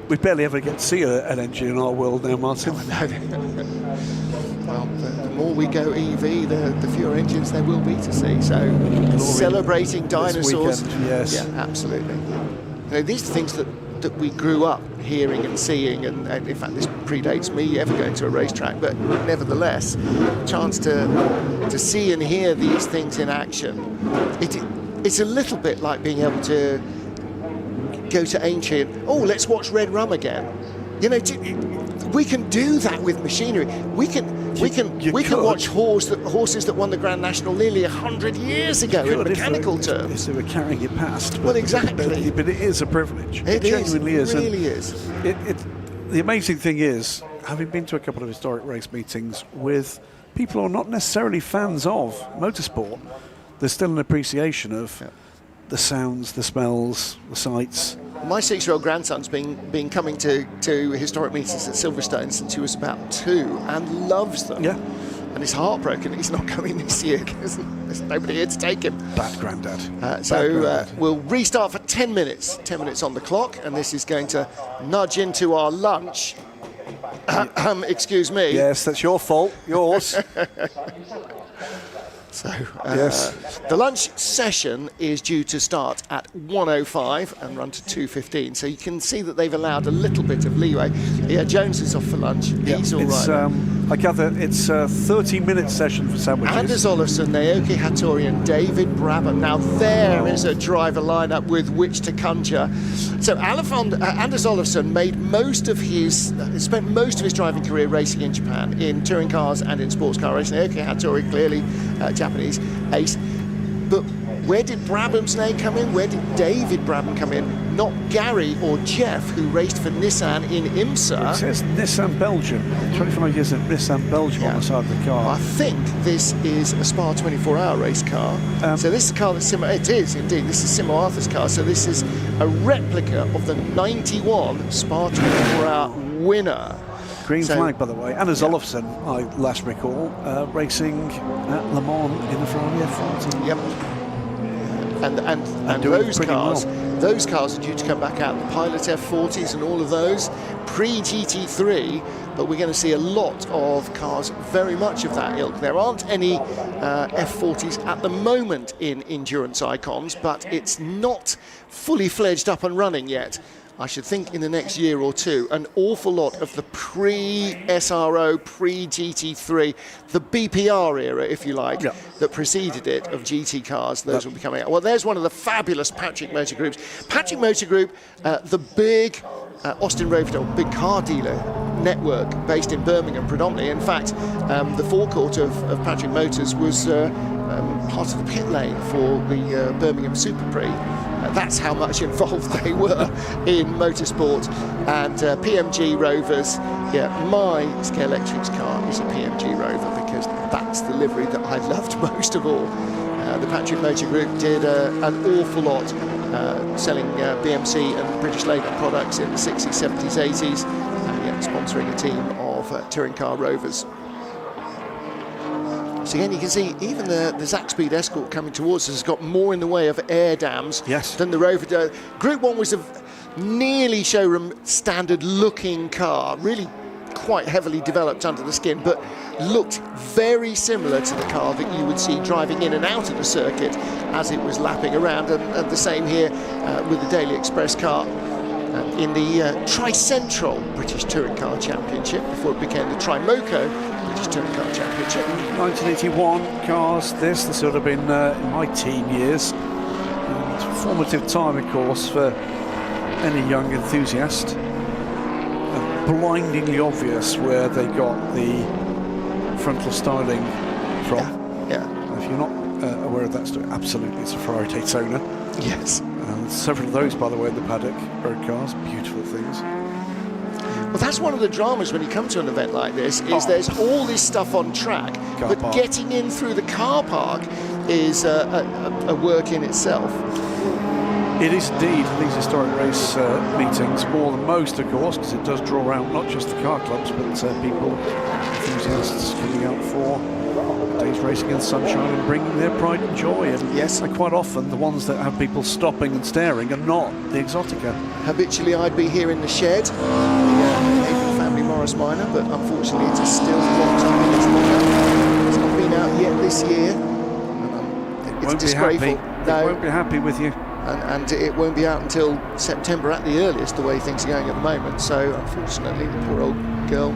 S3: we barely ever get to see an engine in our world now, Martin.
S1: Well, the more we go EV, the fewer engines there will be to see. So, celebrating dinosaurs.
S3: Weekend, yes.
S1: Yeah, absolutely. You know, these are things that we grew up hearing and seeing, and in fact, this predates me ever going to a racetrack. But nevertheless, a chance to see and hear these things in action. It's a little bit like being able to go to Aintree and let's watch Red Rum again. You know, we can do that with machinery. We can watch horses that won the Grand National nearly 100 years ago in mechanical terms.
S3: If they were carrying it past.
S1: Well, exactly.
S3: But it is a privilege.
S1: It
S3: genuinely is.
S1: It really is.
S3: The amazing thing is, having been to a couple of historic race meetings with people who are not necessarily fans of motorsport, there's still an appreciation of the sounds, the smells, the sights.
S1: My 6-year-old grandson's been coming to historic meetings at Silverstone since he was about 2 and loves them.
S3: Yeah.
S1: And he's heartbroken he's not coming this year because there's nobody here to take him.
S3: Bad granddad.
S1: We'll restart for 10 minutes. 10 minutes on the clock, and this is going to nudge into our lunch. Excuse me.
S3: Yes, that's your fault. Yours.
S1: So
S3: Yes.
S1: the lunch session is due to start at 1:05 and run to 2:15. So you can see that they've allowed a little bit of leeway. Yeah, Jones is off for lunch. He's all right.
S3: I gather it's a 30-minute session for sandwiches.
S1: Anders Olafsson, Naoki Hattori and David Brabham. Now there is a driver lineup with which to conjure. So Anders Olafsson spent most of his driving career racing in Japan, in touring cars and in sports car racing. Naoki Hattori, clearly Japanese ace. But where did Brabham's name come in? Where did David Brabham come in? Not Gary or Jeff, who raced for Nissan in IMSA.
S3: It says Nissan Belgium. 25 years of Nissan Belgium on the side of the car.
S1: I think this is a Spa 24-hour race car. So this is a car that's similar. It is indeed. This is Simo Arthur's car. So this is a replica of the '91 Spa 24-hour winner.
S3: Green flag, by the way. Anders Olafsson, I last recall, racing at Le Mans in the Ferrari F40.
S1: Yep. And those cars are due to come back out, the Pilot F40s and all of those, pre-GT3, but we're going to see a lot of cars very much of that ilk. There aren't any F40s at the moment in Endurance Icons, but it's not fully fledged up and running yet. I should think in the next year or two, an awful lot of the pre-SRO, pre-GT3, the BPR era, if you like, that preceded it, of GT cars, those will be coming out. Well, there's one of the fabulous Patrick Motor Groups. Patrick Motor Group, the big Austin Roverdale, big car dealer network based in Birmingham predominantly. In fact, the forecourt of Patrick Motors was part of the pit lane for the Birmingham Super Prix. That's how much involved they were in motorsport. And PMG Rovers, my Scalextric's car is a PMG Rover because that's the livery that I loved most of all. The Patrick Motor Group did an awful lot selling BMC and British Labour products in the 60s, 70s, 80s, and sponsoring a team of touring car Rovers. So again, you can see even the Zaxpeed Escort coming towards us has got more in the way of air dams than the Rover. Group 1 was a nearly showroom standard looking car, really quite heavily developed under the skin, but looked very similar to the car that you would see driving in and out of the circuit as it was lapping around. And the same here with the Daily Express car in the Tri-Central British Touring Car Championship before it became the Trimoco British Touring Car Championship.
S3: 1981 cars, this would have been in my teen years. And formative time, of course, for any young enthusiast. And blindingly obvious where they got the frontal styling from. If you're not aware of that story, absolutely, it's a Ferrari Daytona.
S1: Yes.
S3: And several of those, by the way, in the paddock, road cars, beautiful things.
S1: Well, that's one of the dramas when you come to an event like this, is there's all this stuff on track, but getting in through the car park is a work in itself.
S3: It is indeed, these historic race meetings, more than most, of course, because it does draw out not just the car clubs, but people, enthusiasts coming out for days racing in the sunshine and bringing their pride and joy. And quite often the ones that have people stopping and staring are not the Exotica.
S1: Habitually, I'd be here in the shed, the family Morris Minor, but unfortunately it is still locked up in its lockup. It's not been out yet this year. It's disgraceful.
S3: It won't be happy with you.
S1: And it won't be out until September at the earliest, the way things are going at the moment. So unfortunately, the poor old girl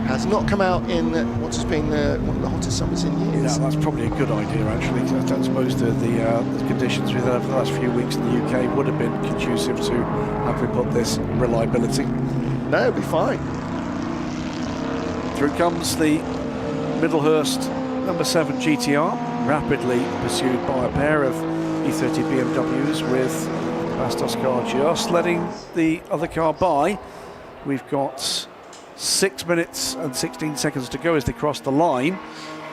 S1: has not come out in what has been one of the hottest summers in years.
S3: Yeah, that's probably a good idea, actually. I don't suppose the conditions we've had over the last few weeks in the UK would have been conducive to, how can we put this, reliability.
S1: No, it'll be fine.
S3: Through comes the Middlehurst number 7 GTR, rapidly pursued by a pair of E30 BMWs with Bastos car just letting the other car by. We've got 6 minutes and 16 seconds to go as they cross the line.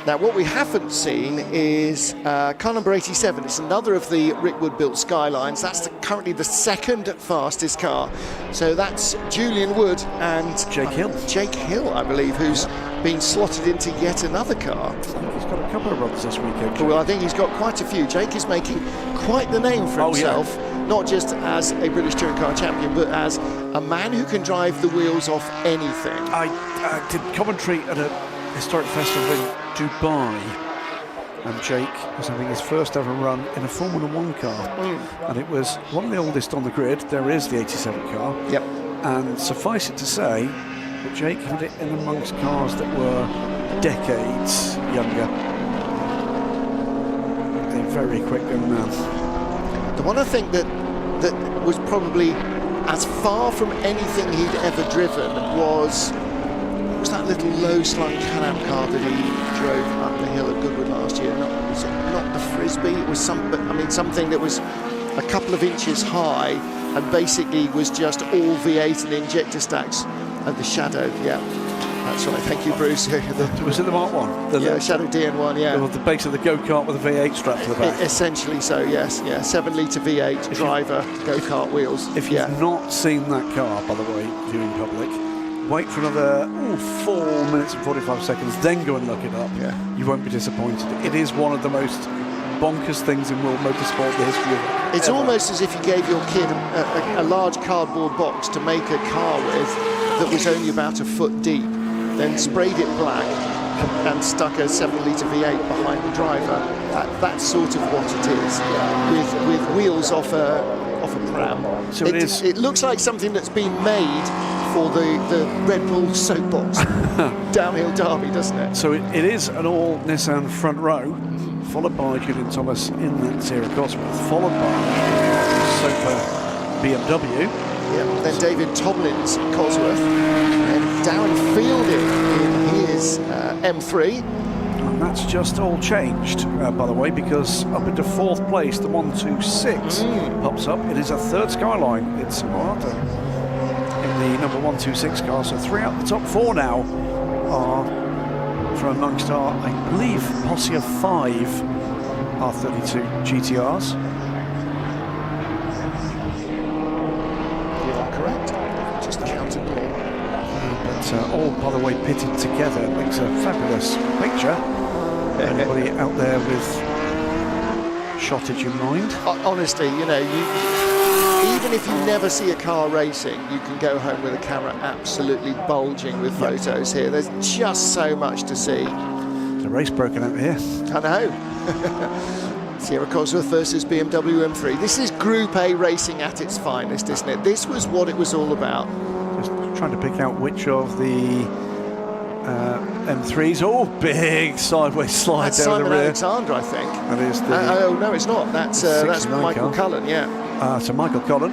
S1: Now, what we haven't seen is car number 87. It's another of the Rickwood built Skylines. That's currently the second fastest car. So that's Julian Wood and
S3: Jake Hill.
S1: Jake Hill, I believe, who's been slotted into yet another car.
S3: I think he's got a couple of runs this weekend.
S1: Well, I think he's got quite a few. Jake is making quite the name for himself, not just as a British Touring Car Champion, but as a man who can drive the wheels off anything.
S3: I did commentary at a historic festival in Dubai and Jake was having his first ever run in a Formula 1 car. And it was one of the oldest on the grid. There is the 87 car.
S1: Yep.
S3: And suffice it to say that Jake had it in amongst cars that were decades younger. A very quick young man.
S1: The one I think that was probably as far from anything he'd ever driven was that little low-slung Can-Am car that he drove up the hill at Goodwood last year. Was it not the Frisbee? It was something that was a couple of inches high and basically was just all V8 and injector stacks of the Shadow. Yeah, that's right. Thank you, Bruce.
S3: Was it the Mark 1?
S1: The Shadow DN1, yeah.
S3: The base of the go-kart with a V8 strapped to the back.
S1: Essentially so, yes. Yeah, 7-litre V8 driver go-kart wheels.
S3: If you've not seen that car, by the way, viewing public, wait for another 4 minutes and 45 seconds, then go and look it up.
S1: Yeah.
S3: You won't be disappointed. It is one of the most bonkers things in world motorsport, the history of it.
S1: It's almost as if you gave your kid a large cardboard box to make a car with that was only about a foot deep, then sprayed it black and stuck a 7-litre V8 behind the driver. That's sort of what it is, with wheels off a pram.
S3: So
S1: it looks like something that's been made for the Red Bull soapbox downhill derby, doesn't it?
S3: So it is an all Nissan front row, followed by Julian Thomas in that Sierra Cosworth, followed by Soper BMW.
S1: Yeah, then David Tomlin's Cosworth, and Darren Fielding in his M3.
S3: And that's just all changed, by the way, because up into 4th place, the 126 pops up. It is a 3rd Skyline. It's Morata in the number 126 car. So 3 out of the top 4 now are from amongst our, I believe, posse of 5 R32 GTRs.
S1: You are correct. Just counted them all.
S3: But all, by the way, pitted together. It makes a fabulous picture. Anybody out there with shottage in mind?
S1: Honestly, even if you never see a car racing, you can go home with a camera absolutely bulging with photos here. There's just so much to see.
S3: There's a race broken out here.
S1: I know. Sierra Cosworth versus BMW M3. This is Group A racing at its finest, isn't it? This was what it was all about.
S3: Just trying to pick out which of the M3s. Oh, big sideways slide
S1: That's
S3: down
S1: Simon
S3: the rear. Alexander,
S1: I think.
S3: That is the
S1: oh no, it's not. That's Michael Cullen. Yeah.
S3: So Michael Cullen,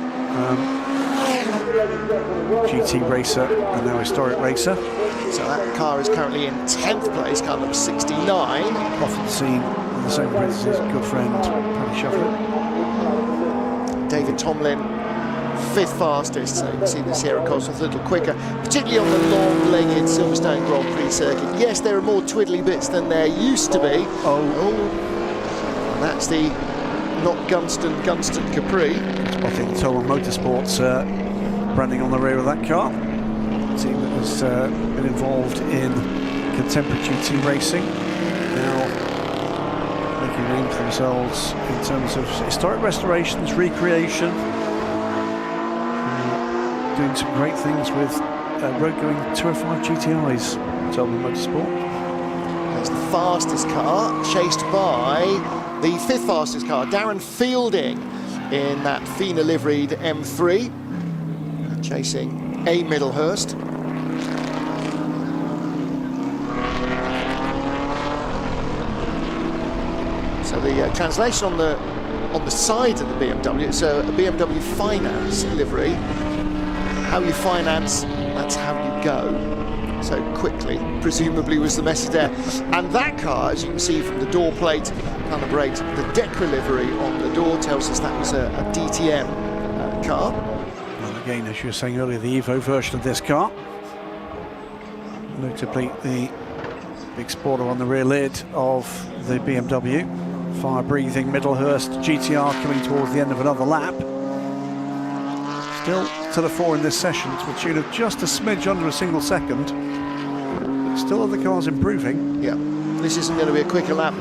S3: GT racer and now historic racer.
S1: So that car is currently in 10th place, car number 69.
S3: Often seen on the same grid as his good friend Paddy Shufflett.
S1: David Tomlin, 5th fastest, so you can see the Sierra Cosworth a little quicker, particularly on the long-legged Silverstone Grand Prix circuit. Yes, there are more twiddly bits than there used to be. And that's the not Gunston Capri.
S3: Spotting Total Motorsports branding on the rear of that car. A team that has been involved in contemporary GT racing, now making a name for themselves in terms of historic restorations, recreation, doing some great things with road-going 205 GTIs. Total Motorsport.
S1: That's the fastest car, chased by the 5th fastest car, Darren Fielding, in that Fina liveried M3, chasing A. Middlehurst. So the translation on the side of the BMW, it's a BMW Finance livery. How you finance, that's how you go. So quickly, presumably, was the message there. And that car, as you can see from the door plate, car number 8, the Decra livery on the door tells us that was a DTM car.
S3: And again, as you were saying earlier, the Evo version of this car. Notably, the big spoiler on the rear lid of the BMW. Fire-breathing Middlehurst GTR coming towards the end of another lap. Still to the fore in this session, to a tune of just a smidge under a single second. But still other cars improving.
S1: Yeah, this isn't going to be a quicker lap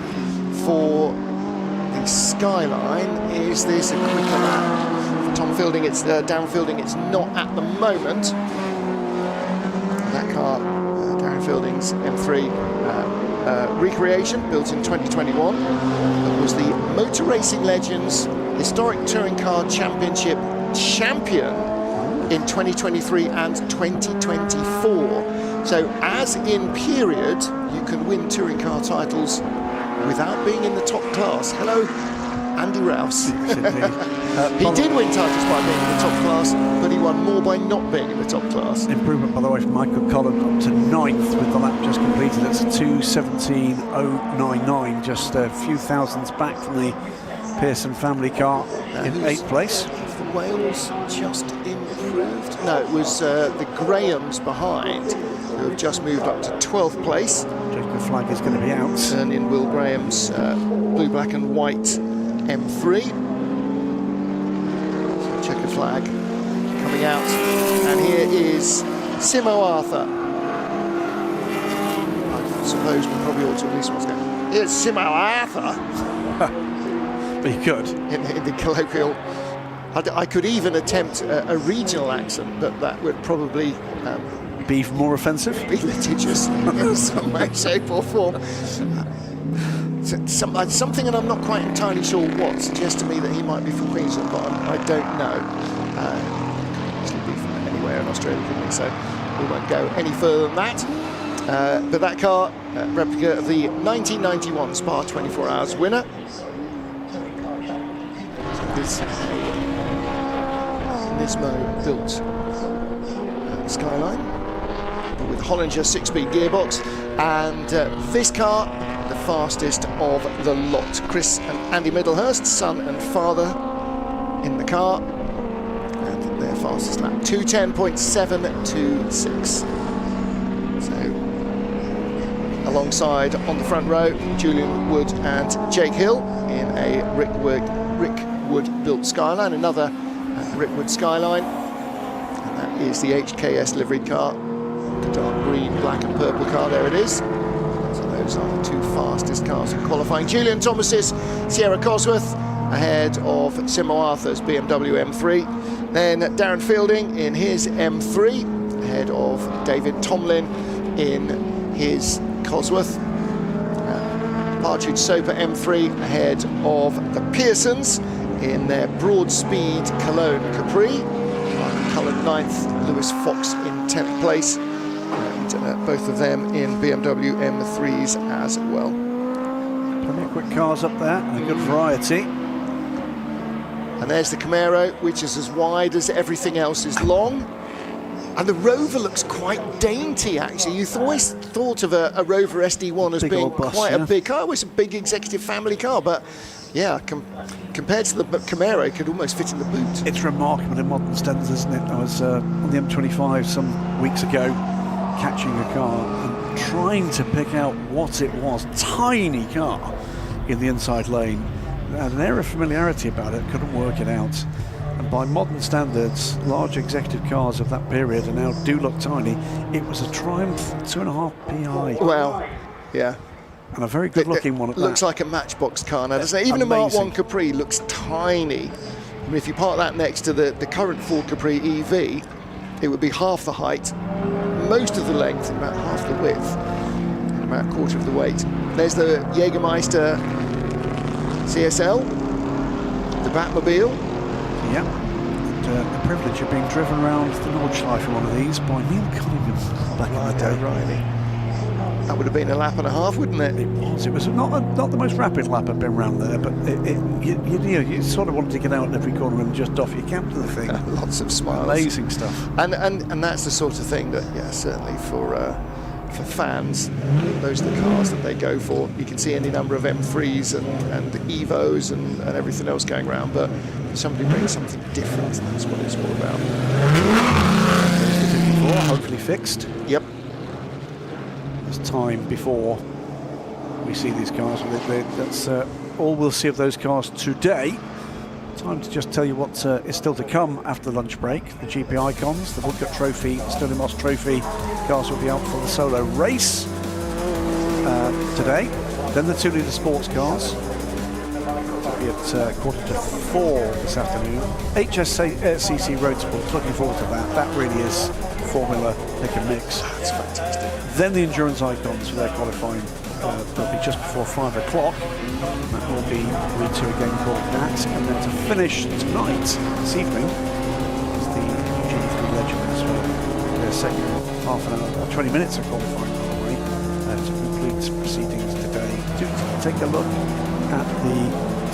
S1: for the Skyline. Is this a quicker lap for Tom Fielding? It's Darren Fielding. It's not at the moment. That car, Darren Fielding's M3, recreation, built in 2021. It was the Motor Racing Legends Historic Touring Car Championship champion in 2023 and 2024. So as in period, you can win touring car titles without being in the top class. Hello, Andy Rouse. He did win titles by being in the top class, but he won more by not being in the top class.
S3: Improvement, by the way, from Michael Collin up to 9th with the lap just completed. It's 2:17.099, just a few thousandths back from the Pearson family car in 8th place.
S1: Have the Wales just improved? No, it was the Grahams behind who have just moved up to 12th place.
S3: The flag is going to be out.
S1: Turn in Will Graham's blue, black and white M3. So checkered flag coming out. And here is Simo Arthur. I suppose we probably ought to at least what's going. Here's Simo Arthur.
S3: But you could.
S1: In the colloquial. I could even attempt a regional accent, but that would probably
S3: be even more offensive?
S1: Be litigious in some way, shape or form. Something, and I'm not quite entirely sure what, suggests to me that he might be from Queensland, but I don't know. He could be from anywhere in Australia, couldn't he? So we won't go any further than that. But that car, replica of the 1991 Spa 24 Hours winner. This Nismo built Skyline with Hollinger 6-speed gearbox, and this car, the fastest of the lot. Chris and Andy Middlehurst, son and father, in the car, and their fastest lap 2:10.726. So alongside on the front row, Julian Wood and Jake Hill in a Rick Wood built Skyline, another Rick Wood Skyline, and that is the HKS livery car, the dark green, black and purple car. There it is. So those are the two fastest cars in qualifying. Julian Thomas's Sierra Cosworth ahead of Simo Arthur's BMW M3. Then Darren Fielding in his M3 ahead of David Tomlin in his Cosworth. Partridge Soper M3 ahead of the Pearsons in their Broadspeed Cologne Capri. Coloured 9th, Lewis Fox in 10th place. And both of them in BMW M3s as well.
S3: Plenty of quick cars up there, and a good variety.
S1: And there's the Camaro, which is as wide as everything else is long. And the Rover looks quite dainty, actually. You always thought of a Rover SD1 as
S3: big
S1: being
S3: bus,
S1: quite a big car. It was a big executive family car, but yeah, compared to the Camaro, it could almost fit in the boot.
S3: It's remarkable in modern standards, isn't it? I was on the M25 some weeks ago, catching a car and trying to pick out what it was. Tiny car in the inside lane. It had an air of familiarity about it, couldn't work it out. And by modern standards, large executive cars of that period and now do look tiny. It was a Triumph 2.5 PI.
S1: Well, yeah.
S3: And a very good-looking one at that.
S1: Looks like a Matchbox car now, doesn't it? Even
S3: amazing.
S1: a Mark 1 Capri looks tiny. I mean, if you park that next to the current Ford Capri EV, it would be half the height, most of the length, and about half the width, and about a quarter of the weight. There's the Jägermeister CSL, the Batmobile.
S3: Yeah, and the privilege of being driven around the Nordschleife in one of these by Neil Cunningham back in the day.
S1: O'Reilly. That would have been a lap and a half, wouldn't it?
S3: It was. It was not the most rapid lap I've been around there, but you sort of wanted to get out in every corner and just off your cap to the thing.
S1: Lots of smiles.
S3: Amazing stuff.
S1: And that's the sort of thing that, yeah, certainly for fans, those are the cars that they go for. You can see any number of M3s and Evos and everything else going around, but somebody brings something different, that's what it's all about.
S3: There's the 54, hopefully fixed.
S1: Yep.
S3: There's time before we see these cars. That's all we'll see of those cars today. Time to just tell you what is still to come after the lunch break. The GP Icons, the Woodcut Trophy, Stirling Moss Trophy cars will be out for the solo race today. Then the 2-litre sports cars will be at 3:45 this afternoon. HSCC Road Sports, looking forward to that. That really is Formula pick and mix.
S1: That's fantastic.
S3: Then the Endurance Icons for their qualifying That'll be just before 5 o'clock. That will be Grade 2 again called that. And then to finish tonight, this evening, is the GP3 Legends for their second half an hour, 20 minutes of qualifying, by the way, to complete proceedings today. Do take a look at the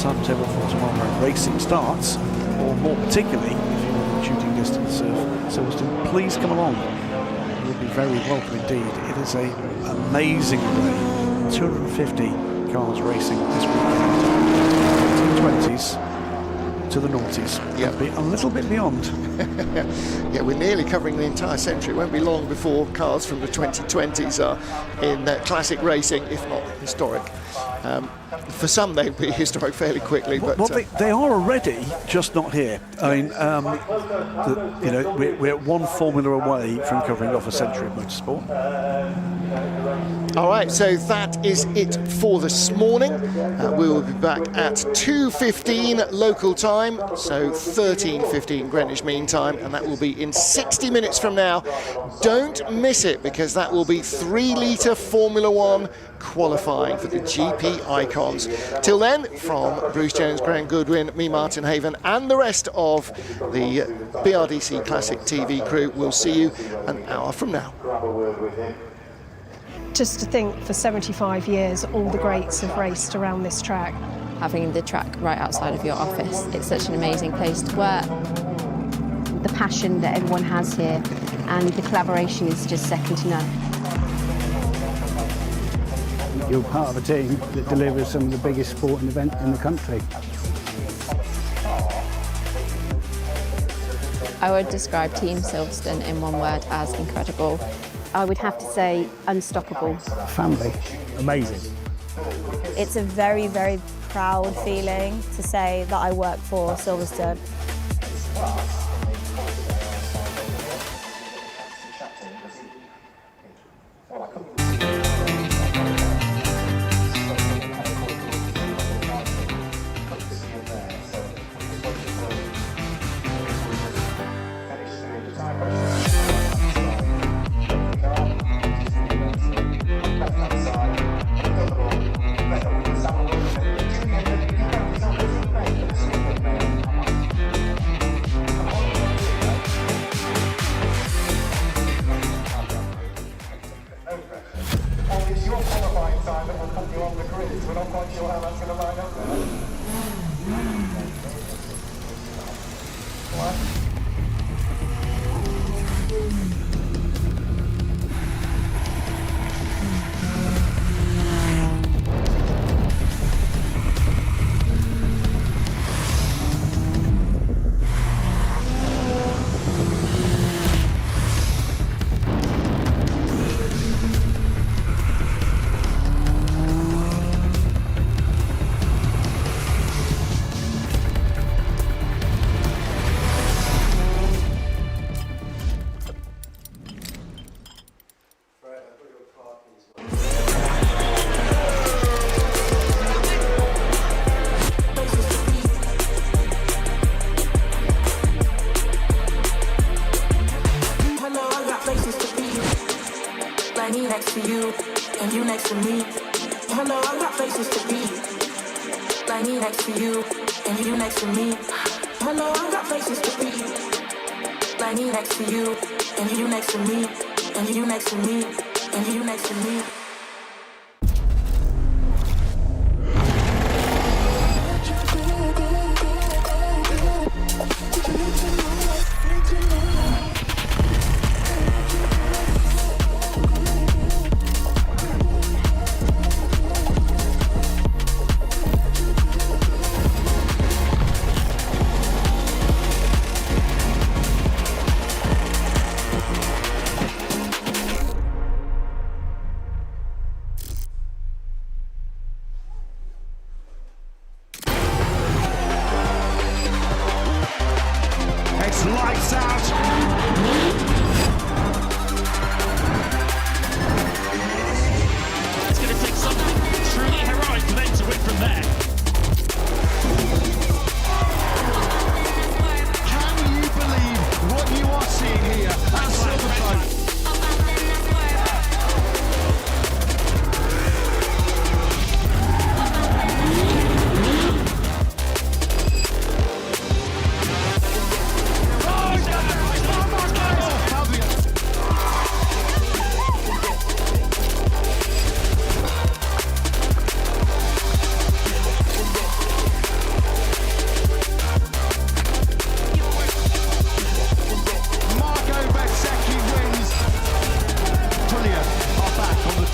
S3: timetable for tomorrow when racing starts, or more particularly, if you're within shooting distance of Silverstone, please come along. You'll be very welcome indeed. It is an amazing day. 250 cars racing this weekend. 20s to the noughties.
S1: Yeah,
S3: be a little bit beyond.
S1: Yeah, we're nearly covering the entire century. It won't be long before cars from the 2020s are in classic racing, if not historic. For some, they'll be historic fairly quickly. But
S3: they are already, just not here. I mean, we're one formula away from covering off a century of motorsport.
S1: All right, so that is it for this morning. We will be back at 2:15 local time, so 13:15 Greenwich Mean Time, and that will be in 60 minutes from now. Don't miss it, because that will be 3-litre Formula One qualifying for the GP Icons. Till then, from Bruce Jones, Graham Goodwin, me, Martin Haven, and the rest of the BRDC Classic TV crew, we'll see you an hour from now.
S5: Just to think, for 75 years, all the greats have raced around this track.
S6: Having the track right outside of your office, it's such an amazing place to work.
S7: The passion that everyone has here and the collaboration is just second to none.
S8: You're part of a team that delivers some of the biggest sporting event in the country.
S6: I would describe Team Silverstone in one word as incredible.
S7: I would have to say unstoppable.
S8: Family. Amazing.
S10: It's a very, very proud feeling to say that I work for Silverstone.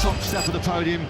S9: top step of the podium.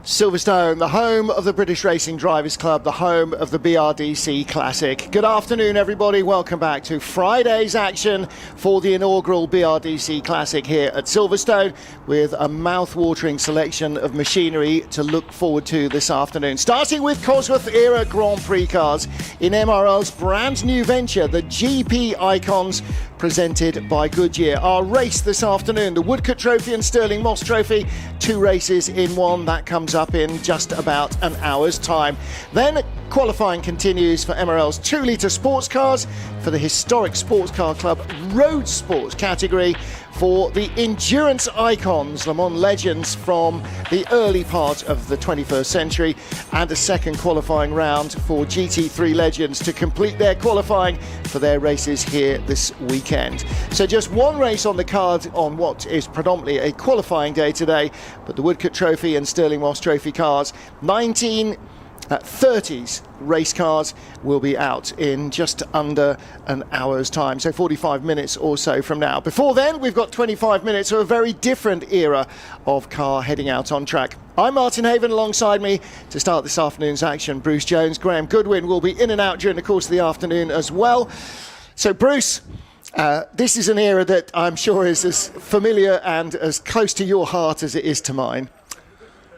S1: Silverstone, the home of the British Racing Drivers Club, the home of the BRDC Classic. Good afternoon, everybody. Welcome back to Friday's action for the inaugural BRDC Classic here at Silverstone, with a mouth-watering selection of machinery to look forward to this afternoon. Starting with Cosworth-era Grand Prix cars in MRL's brand new venture, the GP Icons, presented by Goodyear. Our race this afternoon, the Woodcote Trophy and Stirling Moss Trophy, 2 races in one. That comes up in just about an hour's time. Then qualifying continues for MRL's 2-litre sports cars for the historic Sports Car Club Road Sports category for the endurance icons, Le Mans legends from the early part of the 21st century, and a second qualifying round for GT3 legends to complete their qualifying for their races here this weekend. So just one race on the card on what is predominantly a qualifying day today, but the Woodcote Trophy and Stirling Moss Trophy cars, 1930s race cars, will be out in just under an hour's time, so 45 minutes or so from now. Before then, we've got 25 minutes of a very different era of car heading out on track. I'm Martin Haven. Alongside me to start this afternoon's action, Bruce Jones. Graham Goodwin will be in and out during the course of the afternoon as well. So Bruce, this is an era that I'm sure is as familiar and as close to your heart as it is to mine.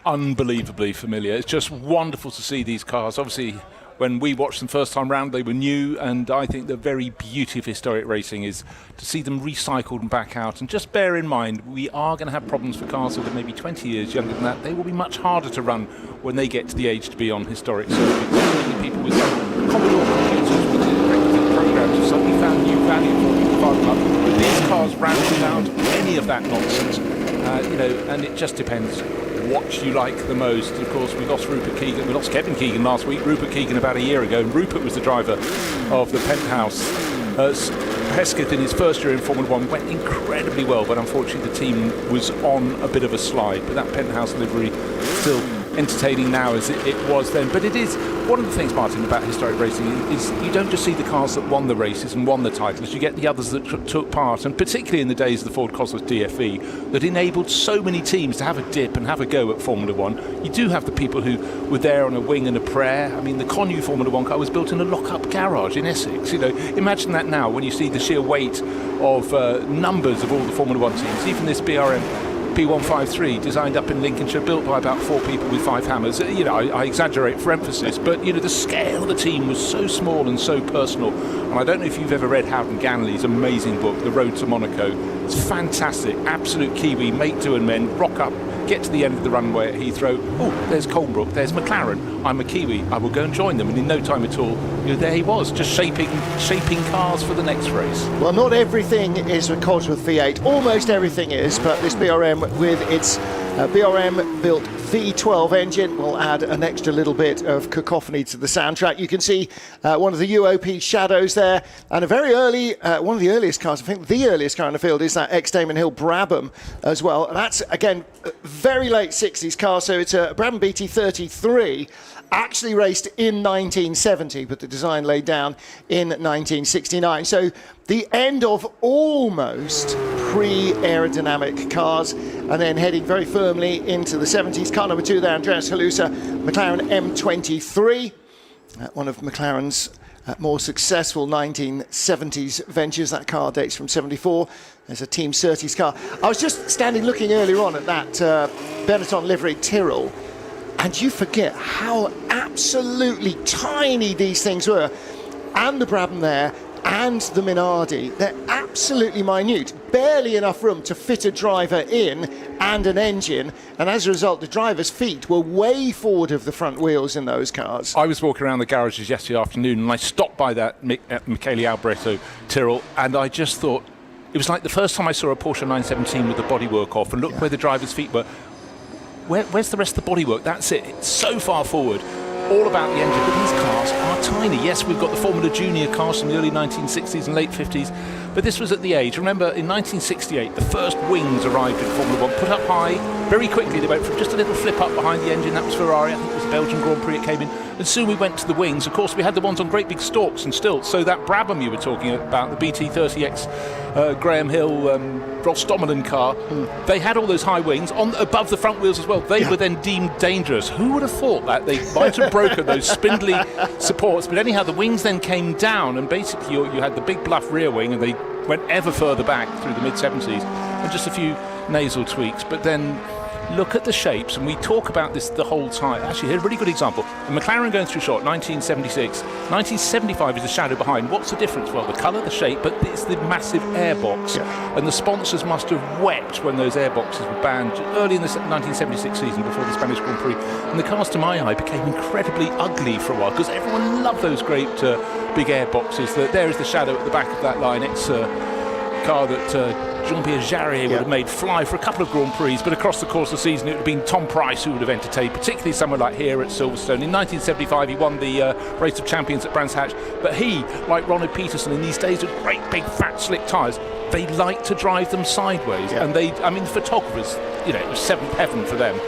S2: Unbelievably familiar. It's just wonderful to see these cars. Obviously, when we watched them first time round, they were new, and I think the very beauty of historic racing is to see them recycled and back out. And just bear in mind, we are going to have problems for cars that are maybe 20 years younger than that. They will be much harder to run when they get to the age to be on historic circuits. Certainly people with Commodore computers with the requisite programs have suddenly found new value for the car club. But these cars ran without any of that nonsense, and it just depends what you like the most. Of course, we lost Kevin Keegan last week, Rupert Keegan about a year ago, and Rupert was the driver of the Penthouse. Hesketh in his first year in Formula 1 went incredibly well, but unfortunately the team was on a bit of a slide. But that Penthouse livery still entertaining now as it was then. But it is one of the things, Martin, about historic racing is you don't just see the cars that won the races and won the titles, you get the others that took part, and particularly in the days of the Ford Cosworth DFE that enabled so many teams to have a dip and have a go at Formula 1. You do have the people who were there on a wing and a prayer. I mean, the Connu Formula 1 car was built in a lock-up garage in Essex. Imagine that now when you see the sheer weight of numbers of all the Formula 1 teams, even this BRM P153 designed up in Lincolnshire, built by about 4 people with 5 hammers. I exaggerate for emphasis, but the scale of the team was so small and so personal. And I don't know if you've ever read Howden Ganley's amazing book, The Road to Monaco. It's fantastic, absolute Kiwi, make do and men, rock up, get to the end of the runway at Heathrow. Oh, there's Colebrook, there's McLaren. I'm a Kiwi, I will go and join them. And in no time at all, there he was, just shaping cars for the next race.
S1: Well, not everything is a Cosworth V8. Almost everything is, but this BRM with its BRM-built V12 engine will add an extra little bit of cacophony to the soundtrack. You can see one of the UOP shadows there, and a very early, one of the earliest cars, I think the earliest car in the field is that ex-Damon Hill Brabham as well. And that's, again, very late 60s car, so it's a Brabham BT33, actually raced in 1970, but the design laid down in 1969. So the end of almost pre-aerodynamic cars, and then heading very firmly into the 70s. Car number 2 there, Andreas Halusa, McLaren M23, one of McLaren's more successful 1970s ventures. That car dates from 74. There's a Team Surtees car. I was just standing looking earlier on at that Benetton livery Tyrrell, and you forget how absolutely tiny these things were. And the Brabham there, and the Minardi, they're absolutely minute. Barely enough room to fit a driver in and an engine, and as a result the driver's feet were way forward of the front wheels in those cars.
S2: I was walking around the garages yesterday afternoon and I stopped by that Michele Albretto Tyrrell, and I just thought it was like the first time I saw a Porsche 917 with the bodywork off, and look where the driver's feet were. Where's the rest of the bodywork? That's it. It's so far forward. All about the engine, but these cars are tiny. Yes, we've got the Formula Junior cars from the early 1960s and late 50s, but this was at the age. Remember, in 1968, the first wings arrived in Formula 1, put up high. Very quickly, they went from just a little flip up behind the engine. That was Ferrari. I think it was the Belgian Grand Prix it came in. And soon we went to the wings. Of course, we had the ones on great big stalks and stilts. So that Brabham you were talking about, the BT30X Graham Hill Rostominen car. They had all those high wings above the front wheels as well. They were then deemed dangerous. Who would have thought that? They might have broken those spindly supports, but anyhow, the wings then came down, and basically you had the big bluff rear wing, and they went ever further back through the mid-70s, and just a few nasal tweaks. But then look at the shapes, and we talk about this the whole time. Actually, here's a really good example. The McLaren going through shot, 1976. 1975 is the shadow behind. What's the difference? Well, the colour, the shape, but it's the massive airbox. And the sponsors must have wept when those airboxes were banned early in the 1976 season before the Spanish Grand Prix. And the cars, to my eye, became incredibly ugly for a while because everyone loved those great big airboxes. There is the shadow at the back of that line. Car that Jean-Pierre Jarier would have made fly for a couple of Grand Prix, but across the course of the season it would have been Tom Price who would have entertained, particularly somewhere like here at Silverstone. In 1975 he won the Race of Champions at Brands Hatch, but he, like Ronald Peterson in these days with great big fat slick tyres, they like to drive them sideways, and the photographers, it was seventh heaven for them.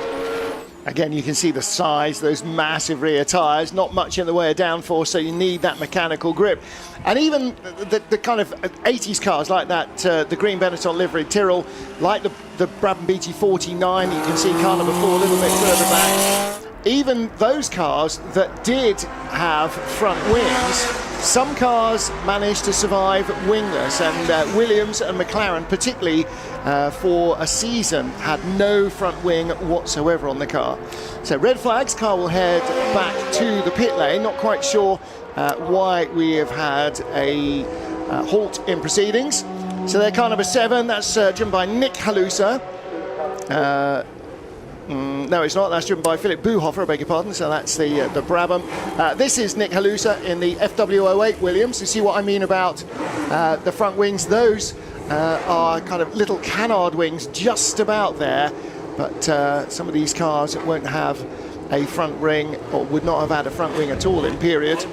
S1: Again, you can see the size, those massive rear tyres, not much in the way of downforce, so you need that mechanical grip. And even the kind of 80s cars like that, the green Benetton livery Tyrrell, like the Brabham BT49, you can see car number 4 a little bit further back. Even those cars that did have front wings, some cars managed to survive wingless, and Williams and McLaren, particularly for a season, had no front wing whatsoever on the car. So red flags, car will head back to the pit lane. Not quite sure why we have had a halt in proceedings. So they're car number 7, that's driven by Nick Halusa. No, it's not. That's driven by Philip Buhofer, I beg your pardon. So that's the Brabham. This is Nick Halusa in the FW08 Williams. You see what I mean about the front wings? Those are kind of little canard wings just about there. But some of these cars won't have a front ring, or would not have had a front wing at all in period.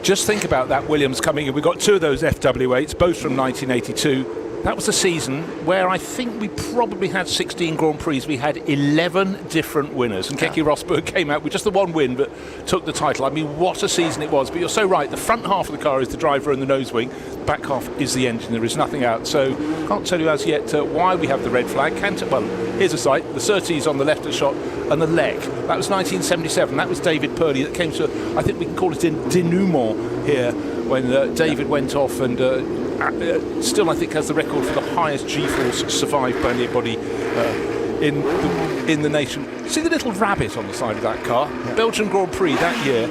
S2: Just think about that Williams coming in. We've got 2 of those FW8s, both from 1982. That was a season where I think we probably had 16 Grand Prix. We had 11 different winners, and Keke Rosberg came out with just the one win but took the title. I mean, what a season it was. But you're so right, the front half of the car is the driver and the nose wing, the back half is the engine. There is nothing out. So can't tell you as yet why we have the red flag. Well, here's a sight. The Surtees on the left of the shot, and the Lec. That was 1977. That was David Purley that came to, I think we can call it a denouement here, when David went off and still I think has the record for the highest G-force survived by anybody in the nation. See the little rabbit on the side of that car? Belgian Grand Prix that year.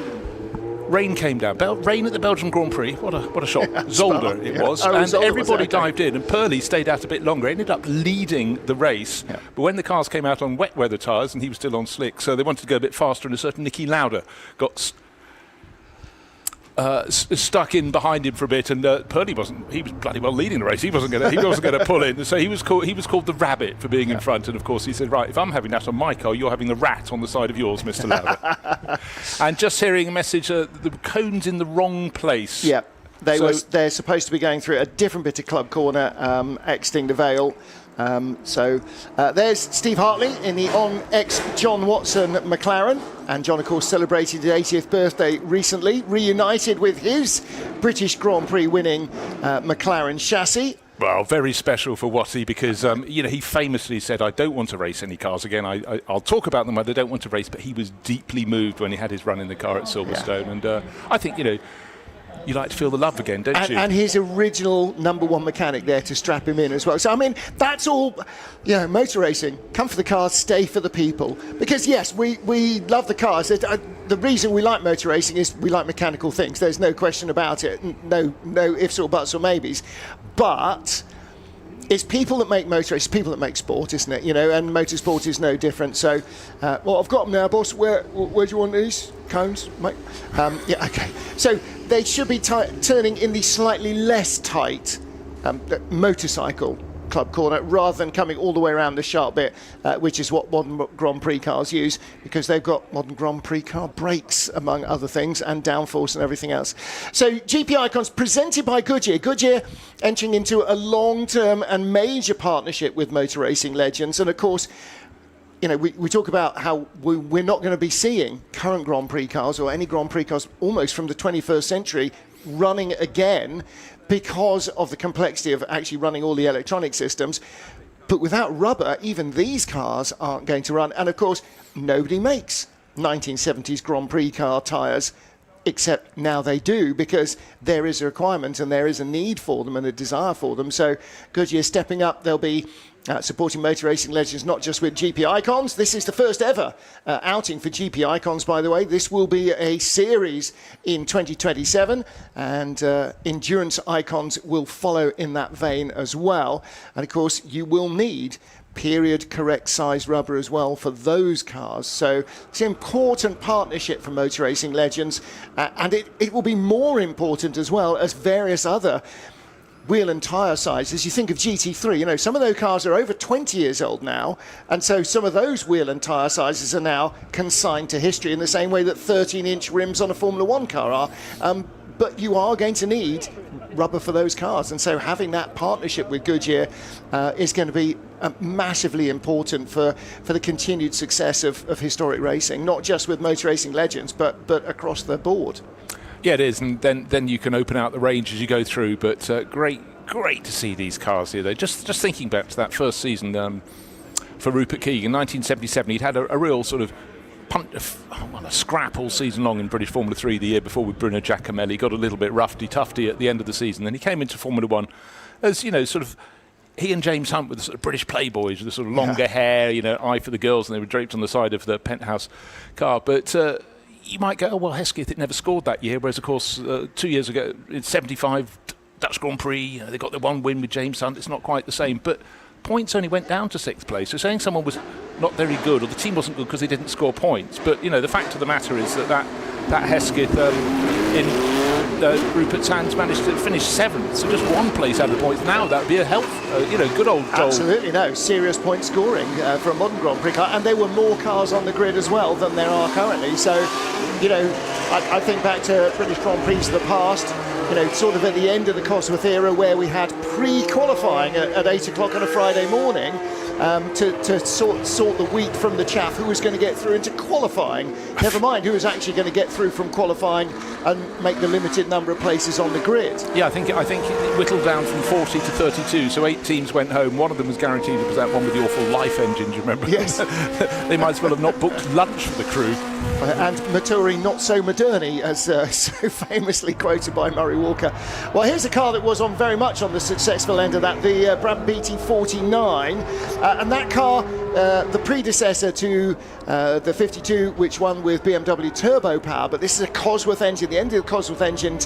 S2: Rain came down. Rain at the Belgian Grand Prix. What a shot. Zolder it was. And
S1: Zolder
S2: everybody dived in, and Purley stayed out a bit longer. Ended up leading the race. But when the cars came out on wet weather tyres, and he was still on slick, so they wanted to go a bit faster, and a certain Nicky Lauda got stuck in behind him for a bit, and Purley he was bloody well leading the race. He wasn't going to pull in, so he was called the Rabbit for being in front. And of course he said, right, if I'm having that on my car, you're having the rat on the side of yours, Mr. Lauda. And just hearing a message, the cone's in the wrong place.
S1: Yeah, they're supposed to be going through a different bit of club corner, exiting the Vale. So there's Steve Hartley in the ex-John Watson McLaren, and John of course celebrated his 80th birthday recently, reunited with his British Grand Prix winning McLaren chassis.
S2: Well, very special for Watty because he famously said, I don't want to race any cars again. I'll talk about them when they don't want to race, but he was deeply moved when he had his run in the car at Silverstone. And I think, you like to feel the love again, don't you?
S1: And his original #1 mechanic there to strap him in as well. So, I mean, that's all, motor racing. Come for the cars, stay for the people. Because, yes, we love the cars. The reason we like motor racing is we like mechanical things. There's no question about it. No ifs or buts or maybes. But it's people that make motor racing, people that make sport, isn't it? And motorsport is no different. So, I've got them now, boss. Where do you want these? Cones, mate? Okay. So they should be turning in the slightly less tight motorcycle club corner rather than coming all the way around the sharp bit, which is what modern Grand Prix cars use, because they've got modern Grand Prix car brakes, among other things, and downforce and everything else. So GP Icons presented by Goodyear. Goodyear entering into a long-term and major partnership with motor racing legends, and of course, we talk about how we're not going to be seeing current Grand Prix cars or any Grand Prix cars almost from the 21st century running again because of the complexity of actually running all the electronic systems. But without rubber, even these cars aren't going to run. And of course, nobody makes 1970s Grand Prix car tyres, except now they do, because there is a requirement and there is a need for them and a desire for them. So Goodyear stepping up. They'll be supporting motor racing legends, not just with GP Icons. This is the first ever outing for GP Icons, by the way. This will be a series in 2027, and Endurance Icons will follow in that vein as well. And of course, you will need period correct size rubber as well for those cars. So it's an important partnership for motor racing legends, and it will be more important as well as various other wheel and tyre sizes. You think of GT3, some of those cars are over 20 years old now, and so some of those wheel and tyre sizes are now consigned to history in the same way that 13-inch rims on a Formula One car are. But you are going to need rubber for those cars, and so having that partnership with Goodyear is going to be massively important for the continued success of historic racing, not just with motor racing legends, but across the board.
S2: Yeah, it is, and then you can open out the range as you go through. But great to see these cars here, though. Just thinking back to that first season for Rupert Keegan, 1977, he'd had a real sort of a scrap all season long in British Formula 3 the year before with Bruno Giacomelli. Got a little bit roughy-tufty at the end of the season. Then he came into Formula 1 as, sort of he and James Hunt were the sort of British playboys with the sort of longer hair, eye for the girls, and they were draped on the side of the penthouse car. But you might go, oh, well, Hesketh, it never scored that year, whereas, of course, 2 years ago, in 75, Dutch Grand Prix, they got the one win with James Hunt. It's not quite the same, but points only went down to 6th place. So saying someone was not very good, or the team wasn't good because they didn't score points, but, the fact of the matter is that Hesketh in Rupert's hands managed to finish 7th, so just one place out of the points. Now that would be a help, good old goal.
S1: Absolutely, no, serious point scoring for a modern Grand Prix car, and there were more cars on the grid as well than there are currently. So, I think back to British Grand Prix of the past, sort of at the end of the Cosworth era, where we had pre-qualifying at 8 o'clock on a Friday morning to sort the wheat from the chaff, who was going to get through into qualifying, never mind who was actually going to get through from qualifying and make the limited number of places on the grid.
S2: Yeah, I think it whittled down from 40 to 32, so 8 teams went home. One of them was guaranteed. It was that one with the awful life engine, do you remember?
S1: Yes.
S2: They might as well have not booked lunch for the crew.
S1: And Motori not so moderni, as so famously quoted by Murray Walker. Well, here's a car that was on very much on the successful end of that, the Brabham BT49, and that car, the predecessor to the 52, which won with BMW turbo power, but this is a Cosworth engine, the end of the Cosworth engine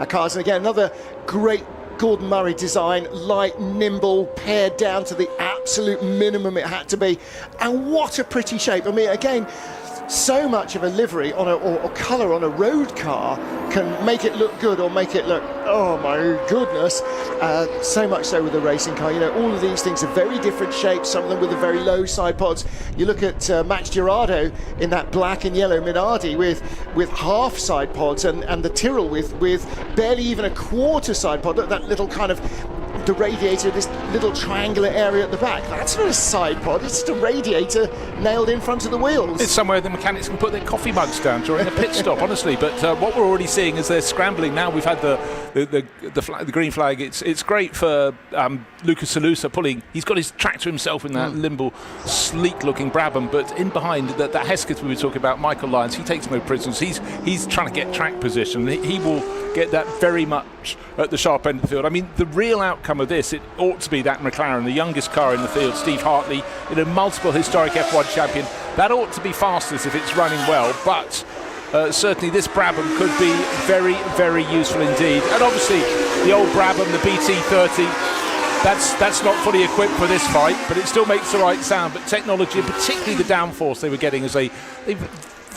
S1: cars, and again another great Gordon Murray design, light, nimble, pared down to the absolute minimum it had to be, and what a pretty shape. I mean, again, so much of a livery on or colour on a road car can make it look good or make it look, oh my goodness, so much so with a racing car. All of these things are very different shapes, some of them with the very low side pods. You look at Max Girardo in that black and yellow Minardi with half side pods, and the Tyrrell with barely even a quarter side pod. Look, that little kind of the radiator, this little triangular area at the back, that's not a side pod, it's just a radiator nailed in front of the wheels.
S2: It's somewhere the mechanics can put their coffee mugs down during a pit stop, honestly. But what we're already seeing is they're scrambling now. We've had the green flag. It's great for Lucas Salusa pulling. He's got his tractor himself in that limble, sleek-looking Brabham, but in behind that Hesketh we were talking about, Michael Lyons, he takes no prisoners. He's trying to get track position. He will get that very much at the sharp end of the field. I mean, the real outcome of this, it ought to be that McLaren, the youngest car in the field, Steve Hartley, multiple historic F1 champion. That ought to be fastest if it's running well, but certainly this Brabham could be very, very useful indeed. And obviously, the old Brabham, the BT30, that's not fully equipped for this fight, but it still makes the right sound. But technology, and particularly the downforce they were getting as they've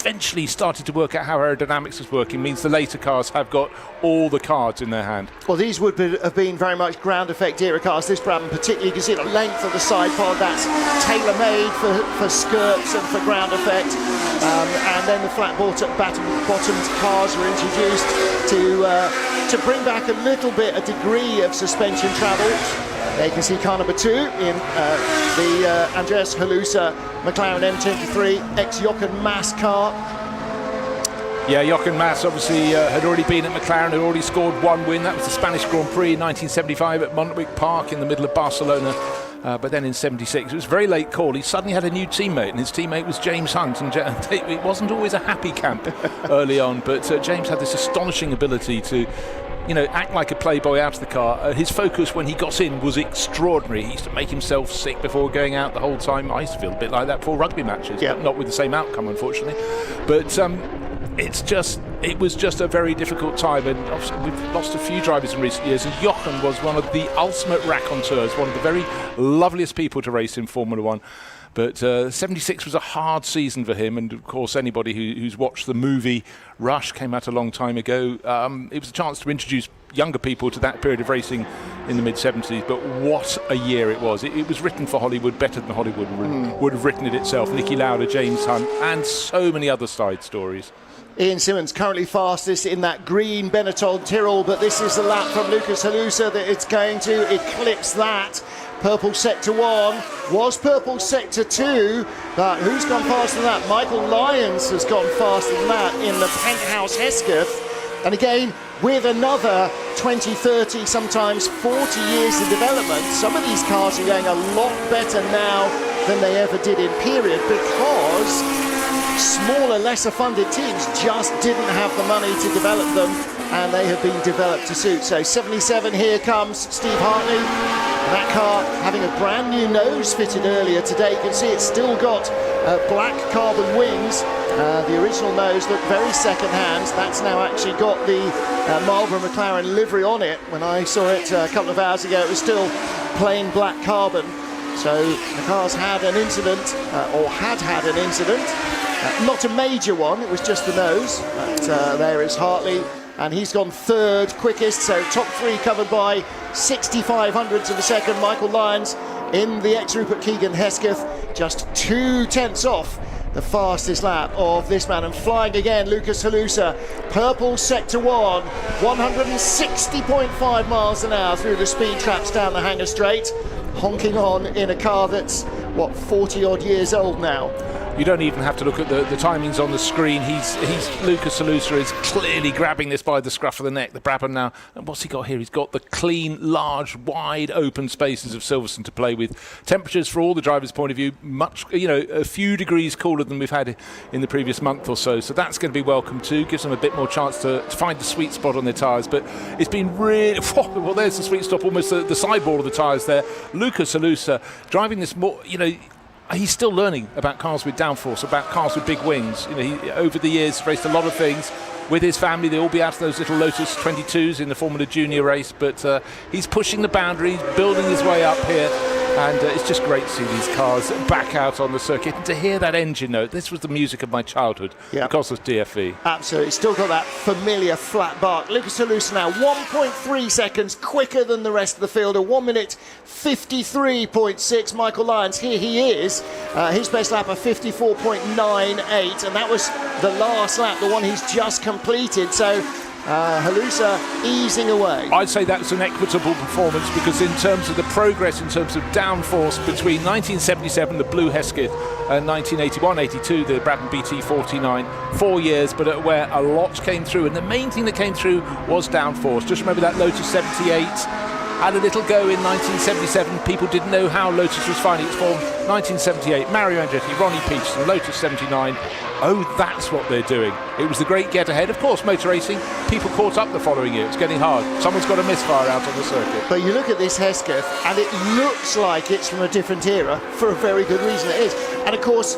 S2: eventually started to work out how aerodynamics was working, means the later cars have got all the cards in their hand.
S1: Well, these would have been very much ground effect era cars. This Brabham particularly, you can see the length of the side pod, that's tailor-made for skirts and for ground effect. And then the flat bottomed cars were introduced to to bring back a little bit, a degree of suspension travel. There you can see car number 2 in the Andreas Halusa McLaren M23 ex-Jochen Mass car.
S2: Yeah, Jochen Mass obviously had already been at McLaren, had already scored 1 win. That was the Spanish Grand Prix in 1975 at Montjuic Park in the middle of Barcelona. But then in 76, it was a very late call. He suddenly had a new teammate, and his teammate was James Hunt. And it wasn't always a happy camp early on, but James had this astonishing ability to, act like a playboy out of the car. His focus when he got in was extraordinary. He used to make himself sick before going out the whole time. I used to feel a bit like that before rugby matches, but not with the same outcome, unfortunately. But it was just a very difficult time, and obviously we've lost a few drivers in recent years, and Jochen was one of the ultimate raconteurs, one of the very loveliest people to race in Formula One. But 76 was a hard season for him, and of course anybody who's watched the movie Rush, came out a long time ago, it was a chance to introduce younger people to that period of racing in the mid-70s. But what a year it was. It was written for Hollywood better than Hollywood would have written it itself. Nicky Lauda, James Hunt, and so many other side stories.
S1: Ian Simmons currently fastest in that green Benetton Tyrrell, but this is the lap from Lucas Halusa that it's going to eclipse that. Purple Sector 1 was Purple Sector 2, but who's gone faster than that? Michael Lyons has gone faster than that in the Penthouse Hesketh. And again, with another 20, 30, sometimes 40 years of development, some of these cars are going a lot better now than they ever did in period, because smaller, lesser funded teams just didn't have the money to develop them, and they have been developed to suit. So 77, here comes Steve Hartley. That car having a brand new nose fitted earlier today. You can see it's still got black carbon wings. The original nose looked very second hand. That's now actually got the Marlboro McLaren livery on it. When I saw it a couple of hours ago, it was still plain black carbon. So the car's had an incident, or had an incident. Not a major one, it was just the nose. But there is Hartley, and he's gone third quickest, so top 3 covered by 65 hundredths of a second. Michael Lyons in the ex-Rupert Keegan Hesketh, just 2 tenths off the fastest lap of this man. And flying again, Lucas Halusa, Purple Sector 1, 160.5 miles an hour through the speed traps down the Hangar Straight, honking on in a car that's, 40 odd years old now.
S2: You don't even have to look at the timings on the screen. He's Lucas Halusa is clearly grabbing this by the scruff of the neck, the Brabham now. And what's he got here? He's got the clean, large, wide open spaces of Silverstone to play with. Temperatures, for all the drivers' point of view, much, a few degrees cooler than we've had in the previous month or so. So that's going to be welcome too. Gives them a bit more chance to find the sweet spot on their tyres. But it's been really, well, there's the sweet spot, almost the sideball of the tyres there. Lucas Halusa driving this more, he's still learning about cars with downforce, about cars with big wings. He, over the years, raced a lot of things with his family. They all be out of those little Lotus 22s in the Formula Junior race, but he's pushing the boundaries, building his way up here, and it's just great to see these cars back out on the circuit and to hear that engine note. This was the music of my childhood because of DFE.
S1: Absolutely, still got that familiar flat bark. Lucas Halusa now 1.3 seconds quicker than the rest of the field, a 1 minute 53.6. Michael Lyons, here he is, his best lap of 54.98, and that was the last lap, the one he's just completed. So Halusa easing away.
S2: I'd say that's an equitable performance, because in terms of the progress, in terms of downforce between 1977, the Blue Hesketh, and 1981-82, the Brabham BT49, 4 years, but where a lot came through, and the main thing that came through was downforce. Just remember that Lotus 78 had a little go in 1977. People didn't know how Lotus was finding its form. 1978, Mario Andretti, Ronnie Peterson, Lotus 79. Oh, that's what they're doing. It was the great get ahead. Of course, motor racing, people caught up the following year. It's getting hard. Someone's got a misfire out on the circuit.
S1: But you look at this Hesketh, and it looks like it's from a different era, for a very good reason it is. And of course,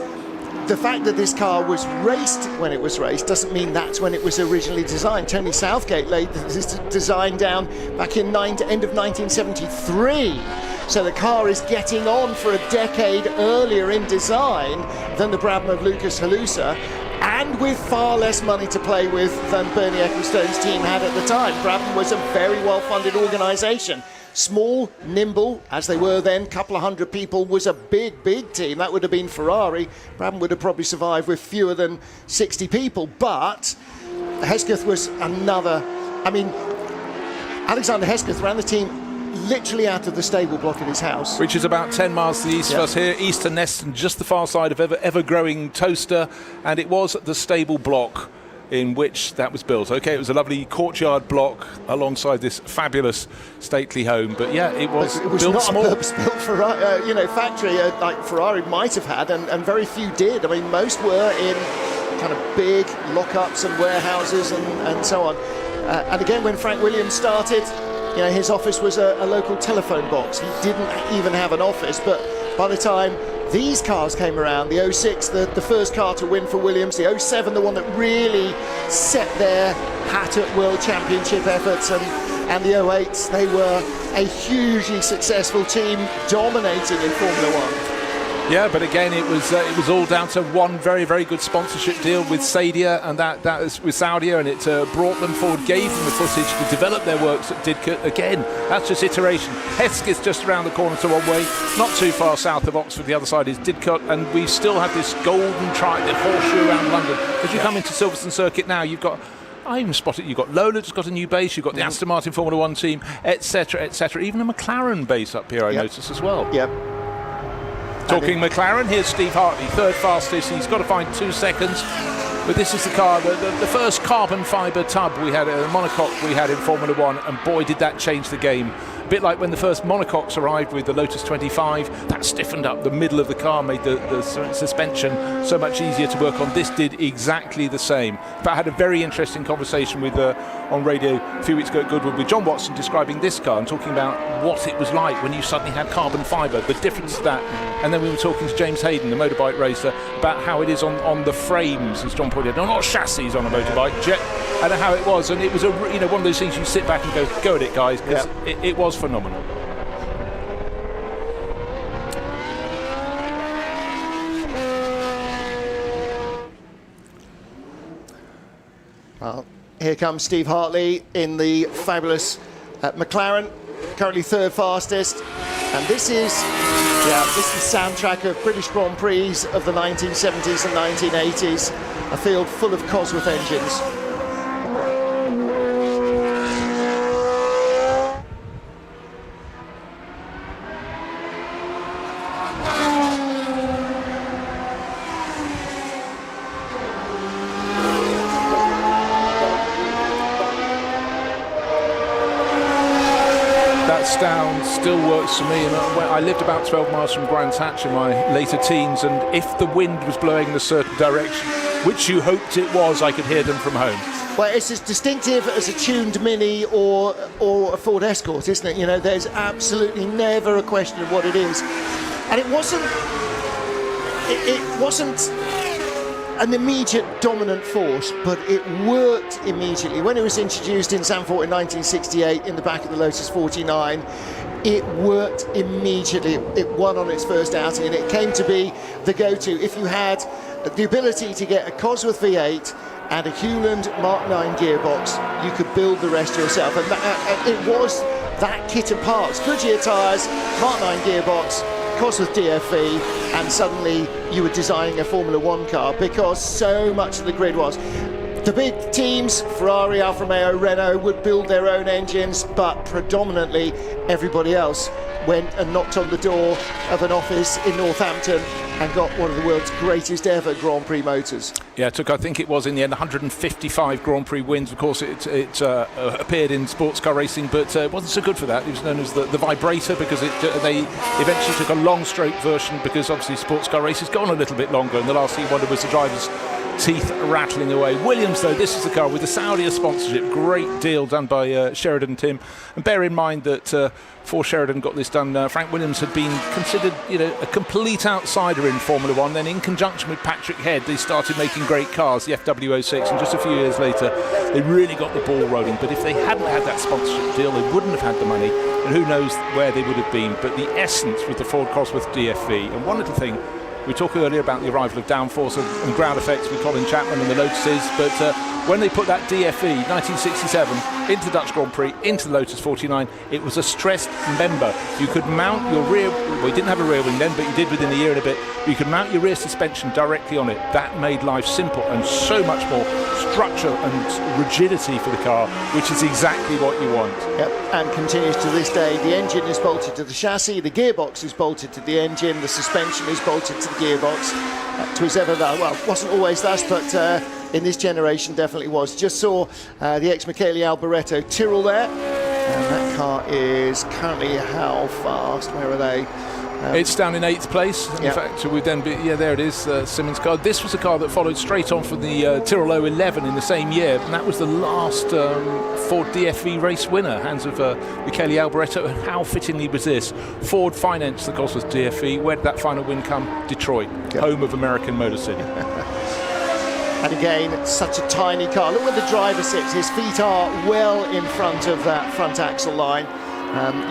S1: the fact that this car was raced when it was raced doesn't mean that's when it was originally designed. Tony Southgate laid this design down back in end of 1973. So the car is getting on for a decade earlier in design than the Brabham of Lucas Halusa, and with far less money to play with than Bernie Ecclestone's team had at the time. Brabham was a very well-funded organisation. Small, nimble, as they were then, couple of hundred people, was a big, big team. That would have been Ferrari. Brabham would have probably survived with fewer than 60 people. But Hesketh was another, Alexander Hesketh ran the team literally out of the stable block in his house,
S2: which is about 10 miles to the east of us here, Eastern Neston, just the far side of ever-growing Toaster, and it was the stable block in which that was built. Okay, it was a lovely courtyard block alongside this fabulous stately home, but yeah, it was built
S1: not
S2: small.
S1: a purpose-built factory like Ferrari might have had, and very few did. I mean, most were in kind of big lockups and warehouses and so on. And again, when Frank Williams started, his office was a local telephone box. He didn't even have an office, but by the time these cars came around, the 06, the first car to win for Williams, the 07, the one that really set their hat at World Championship efforts, and the 08s, they were a hugely successful team dominating in Formula One.
S2: Yeah, but again, it was all down to one very, very good sponsorship deal with Sadia, and that is with Saudia, and it brought them forward, gave them the footage to develop their works at Didcot. Again, that's just iteration. Hesketh's just around the corner to one way, not too far south of Oxford. The other side is Didcot, and we still have this golden triangle, the horseshoe around London. As you come into Silverstone Circuit now, you've got, I even spotted, you've got Lola just got a new base, you've got the Aston Martin Formula One team, etc., etc. Even a McLaren base up here, I noticed as well.
S1: Yep.
S2: Talking McLaren, here's Steve Hartley, third fastest. He's got to find 2 seconds. But this is the car, the first carbon fibre tub we had, a monocoque we had in Formula One, and boy, did that change the game. A bit like when the first monocoques arrived with the Lotus 25, that stiffened up the middle of the car, made the suspension so much easier to work on. This did exactly the same. But I had a very interesting conversation with on radio a few weeks ago at Goodwood with John Watson, describing this car and talking about what it was like when you suddenly had carbon fibre, the difference to that. And then we were talking to James Hayden, the motorbike racer, about how it is on the frames, as John pointed out, not chassis on a motorbike, and how it was. And it was one of those things you sit back and go at it, guys, because it was phenomenal.
S1: Well, here comes Steve Hartley in the fabulous McLaren, currently third fastest, and this is the soundtrack of British Grand Prix of the 1970s and 1980s, a field full of Cosworth engines.
S2: Sound still works for me, and I lived about 12 miles from Brands Hatch in my later teens, and if the wind was blowing in a certain direction, which you hoped it was, I could hear them from home.
S1: Well, it's as distinctive as a tuned Mini or a Ford Escort, isn't it? There's absolutely never a question of what it is, and it wasn't an immediate dominant force, but it worked immediately. When it was introduced in Zandvoort in 1968 in the back of the Lotus 49, it worked immediately. It won on its first outing, and it came to be the go-to. If you had the ability to get a Cosworth V8 and a Hewland Mark 9 gearbox, you could build the rest yourself. And it was that kit of parts. Goodyear tyres, Mark 9 gearbox, Cosworth DFE, and suddenly you were designing a Formula One car, because so much of the grid was. The big teams, Ferrari, Alfa Romeo, Renault, would build their own engines, but predominantly everybody else went and knocked on the door of an office in Northampton and got one of the world's greatest ever Grand Prix motors.
S2: Yeah, it took, I think it was in the end, 155 Grand Prix wins. Of course, it appeared in sports car racing, but it wasn't so good for that. It was known as the vibrator, because they eventually took a long stroke version, because obviously sports car races go on a little bit longer, and the last thing you wanted was the driver's teeth rattling away. Williams, though, this is the car with the Saudia sponsorship. Great deal done by Sheridan Tim. And bear in mind that before Sheridan got this done, Frank Williams had been considered, a complete outsider in Formula One. Then, in conjunction with Patrick Head, they started making great cars, the FW06, and just a few years later, they really got the ball rolling. But if they hadn't had that sponsorship deal, they wouldn't have had the money, and who knows where they would have been. But the essence was the Ford Cosworth DFE. And one little thing, We talked earlier about the arrival of downforce and ground effects with Colin Chapman and the Lotuses, but when they put that DFE 1967 into the Dutch Grand Prix, into the Lotus 49, it was a stressed member. You could mount your rear, well, you didn't have a rear wing then, but you did within a year and a bit. You could mount your rear suspension directly on it. That made life simple and so much more structure and rigidity for the car, which is exactly what you want.
S1: Yep, and continues to this day. The engine is bolted to the chassis, the gearbox is bolted to the engine, the suspension is bolted to the gearbox. Twas ever that, well, it wasn't always thus, but in this generation definitely was. Just saw the ex-Michele Alboreto Tyrrell there, and that car is currently how fast? Where are they?
S2: It's down in 8th place. In fact, we'd then be, there it is, Simmons' car. This was a car that followed straight on from the Tyrrell 011 in the same year, and that was the last Ford DFV race winner, hands of Michele Alboreto. And how fittingly was this? Ford financed the Cosworth DFV. Where did that final win come? Detroit, home of American Motor City.
S1: And again, such a tiny car. Look where the driver sits. His feet are well in front of that front axle line.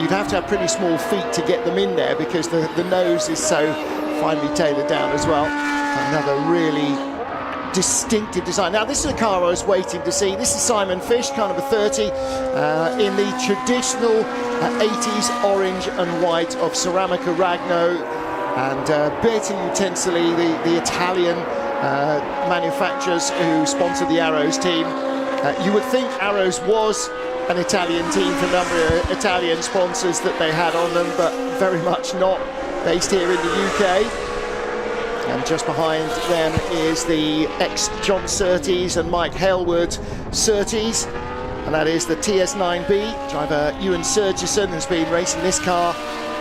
S1: You'd have to have pretty small feet to get them in there because the nose is so finely tailored down as well. Another really distinctive design. Now, this is a car I was waiting to see. This is Simon Fish, car number 30, in the traditional 80s orange and white of Ceramica Ragno and Berti Utensili, the Italian manufacturers who sponsor the Arrows team. You would think Arrows was an Italian team for a number of Italian sponsors that they had on them, but very much not, based here in the UK. And just behind them is the ex-John Surtees and Mike Hailwood Surtees, and that is the TS9B. Driver Ewan Surgison has been racing this car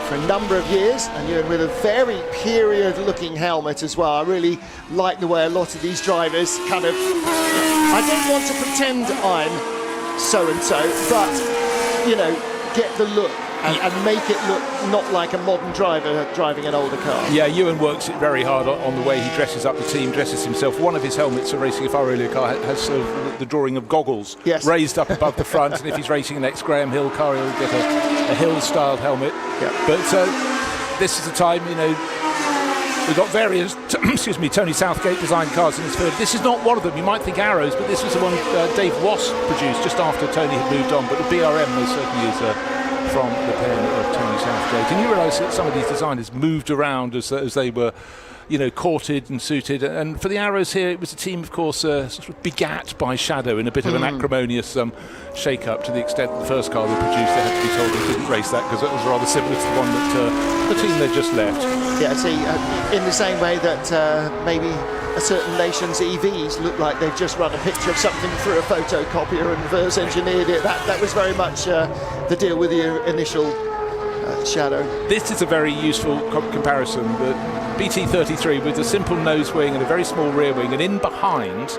S1: for a number of years, and Ewan with a very period-looking helmet as well. I really like the way a lot of these drivers kind of, I don't want to pretend I'm so-and-so, but, you know, get the look and make it look not like a modern driver driving an older car.
S2: Yeah, Ewan works it very hard on the way he dresses up the team, dresses himself. One of his helmets for racing a far earlier car has sort of the drawing of goggles raised up above the front, and if he's racing an ex-Graham Hill car, he'll get a Hill-styled helmet. But this is the time, you know, we've got various, Tony Southgate designed cars in his field. This is not one of them. You might think Arrows, but this was the one Dave Wass produced just after Tony had moved on. But the BRM most certainly is from the pen of Tony Southgate. And you realise that some of these designers moved around as they were, you know, courted and suited. And for the Arrows here, it was a team, of course, sort of begat by Shadow in a bit of an acrimonious shake-up, to the extent that the first car they produced, they had to be told they couldn't race that because it was rather similar to the one that the team they just left.
S1: Yeah, see, in the same way that maybe a certain nation's EVs look like they've just run a picture of something through a photocopier and reverse engineered it. That was very much the deal with the initial Shadow.
S2: This is a very useful comparison. The BT33 with a simple nose wing and a very small rear wing, and in behind,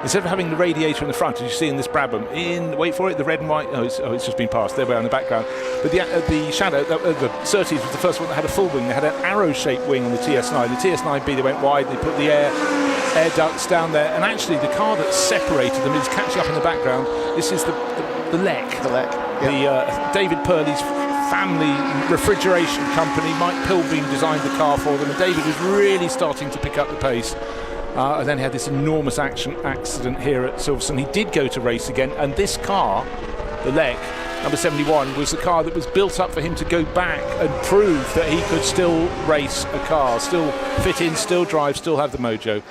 S2: instead of having the radiator in the front, as you see in this Brabham, wait for it, the red and white, it's just been passed, there we are in the background. But the Shadow, the Surtees was the first one that had a full wing. They had an arrow-shaped wing on the TS9. The TS9B, they went wide, they put the air ducts down there, and actually the car that separated them is catching up in the background. This is the LEC.
S1: The LEC,
S2: yeah. David Purley's family refrigeration company. Mike Pilbeam designed the car for them, and David was really starting to pick up the pace. And then he had this enormous accident here at Silverstone. He did go to race again, and this car, the LEC, number 71, was the car that was built up for him to go back and prove that he could still race a car, still fit in, still drive, still have the mojo.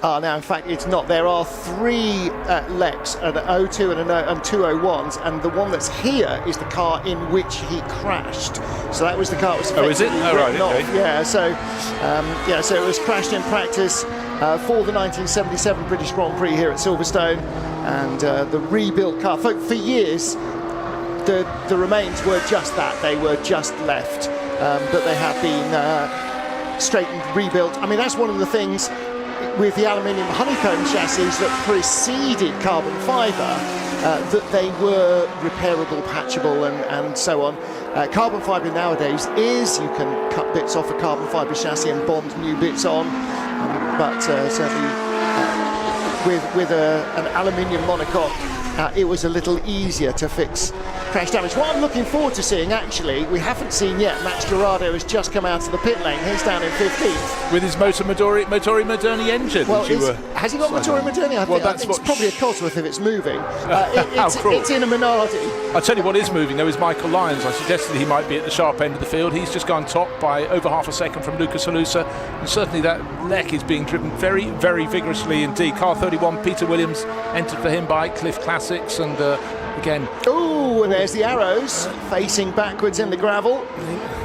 S1: Now, in fact, it's not. There are three LECs, an 02 and 201s, and the one that's here is the car in which he crashed. So that was the car that was effectively written off. Yeah, so it was crashed in practice for the 1977 British Grand Prix here at Silverstone, and the rebuilt car. For years, the remains were just that. They were just left, but they have been straightened, rebuilt. I mean, that's one of the things with the aluminium honeycomb chassis that preceded carbon fibre, that they were repairable, patchable, and so on. Carbon fibre nowadays is, you can cut bits off a carbon fibre chassis and bond new bits on, but certainly with an aluminium monocoque, it was a little easier to fix crash damage. What I'm looking forward to seeing, actually, we haven't seen yet, Max Gerardo has just come out of the pit lane. He's down in 15th.
S2: With his Motori Moderni engine.
S1: Well, has he got Motori Moderni? I think it's probably a Cosworth if it's moving. It's in a Minardi.
S2: I'll tell you what is moving, though, is Michael Lyons. I suggested he might be at the sharp end of the field. He's just gone top by over half a second from Lucas Halusa. And certainly that Lek is being driven very, very vigorously indeed. Car 31, Peter Williams, entered for him by Cliff Classics. And again...
S1: Ooh, and there's the arrows facing backwards in the gravel.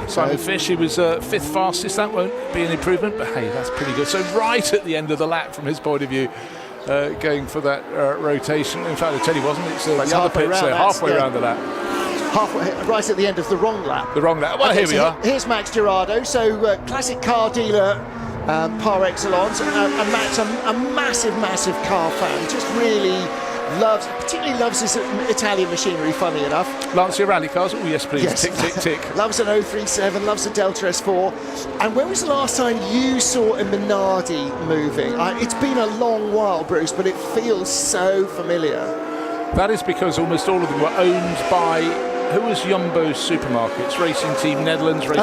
S2: Simon Fish, he was 5th fastest. That won't be an improvement, but hey, that's pretty good. So right at the end of the lap from his point of view, going for that rotation. In fact, I tell you, wasn't it? So the other pit, so halfway around the lap.
S1: Halfway, right at the end of the wrong lap.
S2: The wrong lap. Well, here we are.
S1: Here's Max Gerardo. So classic car dealer par excellence. And Max, a massive car fan. Just really particularly loves his Italian machinery, funny enough.
S2: Lancia rally cars? Oh, yes, please. Yes. Tick, tick, tick. Loves
S1: an 037, loves a Delta S4. And when was the last time you saw a Minardi moving? It's been a long while, Bruce, but it feels so familiar.
S2: That is because almost all of them were owned by... Who was Jumbo Supermarkets? Racing Team Netherlands, Fritz